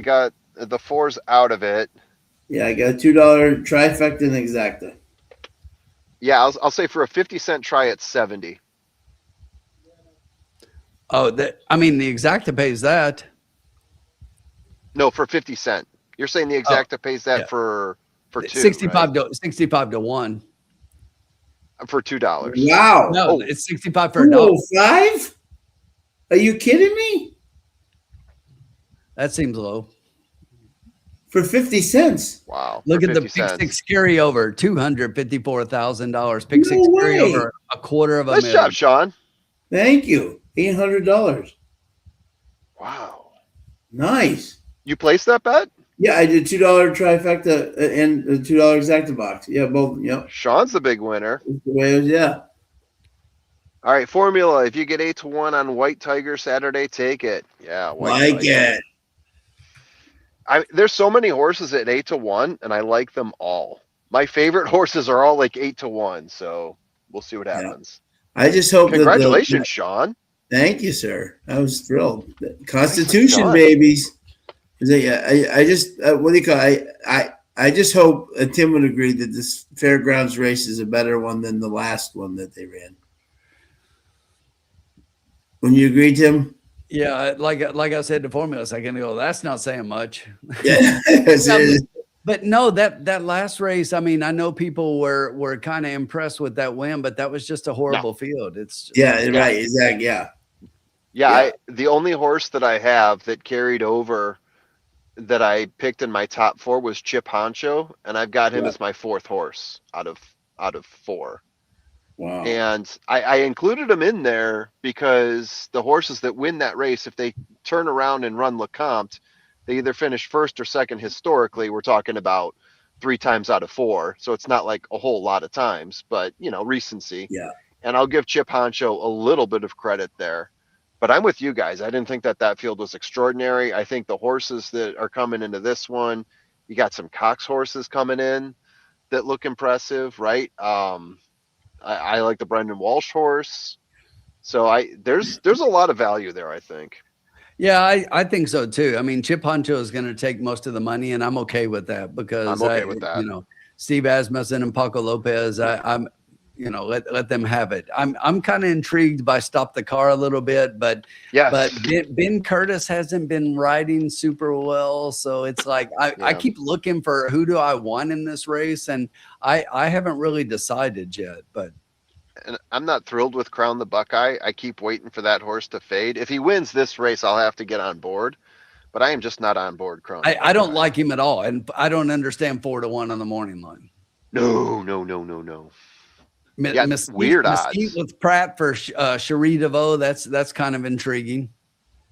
got the 4s out of it. Yeah, I got a $2 trifecta and exacta. Yeah, I'll say for a 50-cent try at 70. Oh, the exacta pays that. No, for 50 cent. You're saying the exacta pays that yeah. for 2, 65 right? to 65 to 1. For $2. Wow. No, it's 65 for a dollar. 205? Are you kidding me? That seems low. For 50 cents. Wow. Look for at the 50 pick cents. six carryover, $254,000. Pick six No way. carryover, $250,000. Nice job, Sean. Thank you. $800. Wow. Nice. You placed that bet? Yeah, I did $2 trifecta and a $2 exacta box. Yeah, both. Yep. Sean's the big winner. That's the way it was. Yeah. All right, formula. If you get 8-1 on White Tiger Saturday, take it. Yeah, White Like Tiger. it. There's so many horses at 8-1, and I like them all. My favorite horses are all like 8-1, so we'll see what happens. I just hope Congratulations, Sean. Thank you, sir. I was thrilled. Constitution, done. babies. I just what do you call it? I just hope Tim would agree that this fairgrounds race is a better one than the last one that they ran. When you agree, Tim? Yeah, like I said to Formula a second ago, that's not saying much. Yeah. But no, that last race, I mean, I know people were kind of impressed with that win, but that was just a horrible field. It's Right, exactly. Yeah. The only horse that I have that carried over that I picked in my top 4 was Chip Honcho, and I've got him as my 4th horse out of 4. Wow. And I included him in there because the horses that win that race, if they turn around and run LeCompte, they either finish first or second historically. We're talking about 3 times out of 4. So it's not like a whole lot of times, but recency. Yeah. And I'll give Chip Honcho a little bit of credit there. But I'm with you guys. I didn't think that field was extraordinary. I think the horses that are coming into this one, you got some Cox horses coming in that look impressive, right? I like the Brendan Walsh horse. So there's a lot of value there, I think. Yeah, I think so too. I mean, Chip Honcho is going to take most of the money, and I'm okay with that because I'm okay with that. You know, Steve Asmussen and Paco Lopez, I'm, you know, let them have it. I'm kind of intrigued by Stop the Car a little bit, but Yes. but Ben Curtis hasn't been riding super well, so it's like I keep looking for who do I want in this race, and I haven't really decided yet, but. And I'm not thrilled with Crown the Buckeye. I keep waiting for that horse to fade. If he wins this race, I'll have to get on board. But I am just not on board Crown. I don't like him at all, and I don't understand 4-1 on the morning line. No. Yeah, weird odds. With Pratt for Cherie DeVoe. That's kind of intriguing.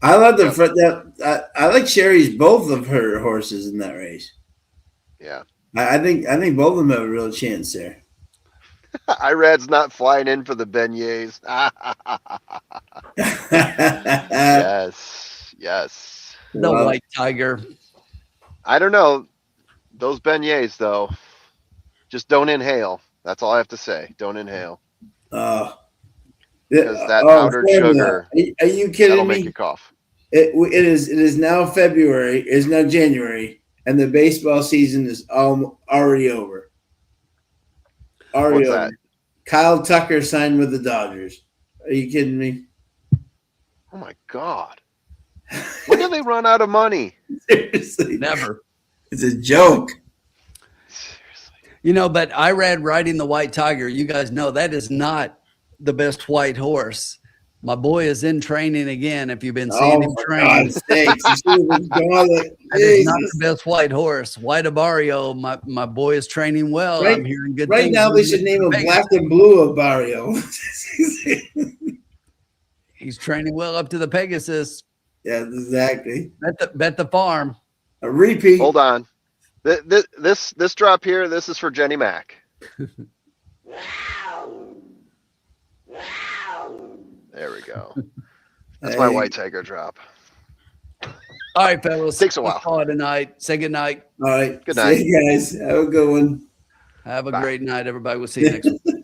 I love the front. I like Sherry's both of her horses in that race. Yeah, I think both of them have a real chance there. Irad's not flying in for the beignets. Yes. The White Tiger. I don't know. Those beignets, though, just don't inhale. That's all I have to say. Don't inhale. Because that powdered sugar, are you kidding that'll me? make you cough. It is now February. It is now January, and the baseball season is already over. What's that? Kyle Tucker signed with the Dodgers. Are you kidding me? Oh my God. When do they run out of money? Seriously. Never. It's a joke. Seriously. You know, but Irad riding the White Tiger, you guys know that is not the best white horse. My boy is in training again. If you've been seeing him train, God's sakes. that is not the best white horse. White Abario, my boy is training well. Right, I'm hearing good right things. now, they should name him Black and Blue Barrio. He's training well up to the Pegasus. Yeah, exactly. Bet the farm. A repeat. Hold on. This drop here, this is for Jenny Mac. There we go. That's my White Tiger drop. All right, fellas. Takes a while. Let's call it tonight. Say good night. All right. Good night. See you guys. Have a good one. Have a Bye. great night, everybody. We'll see you next week.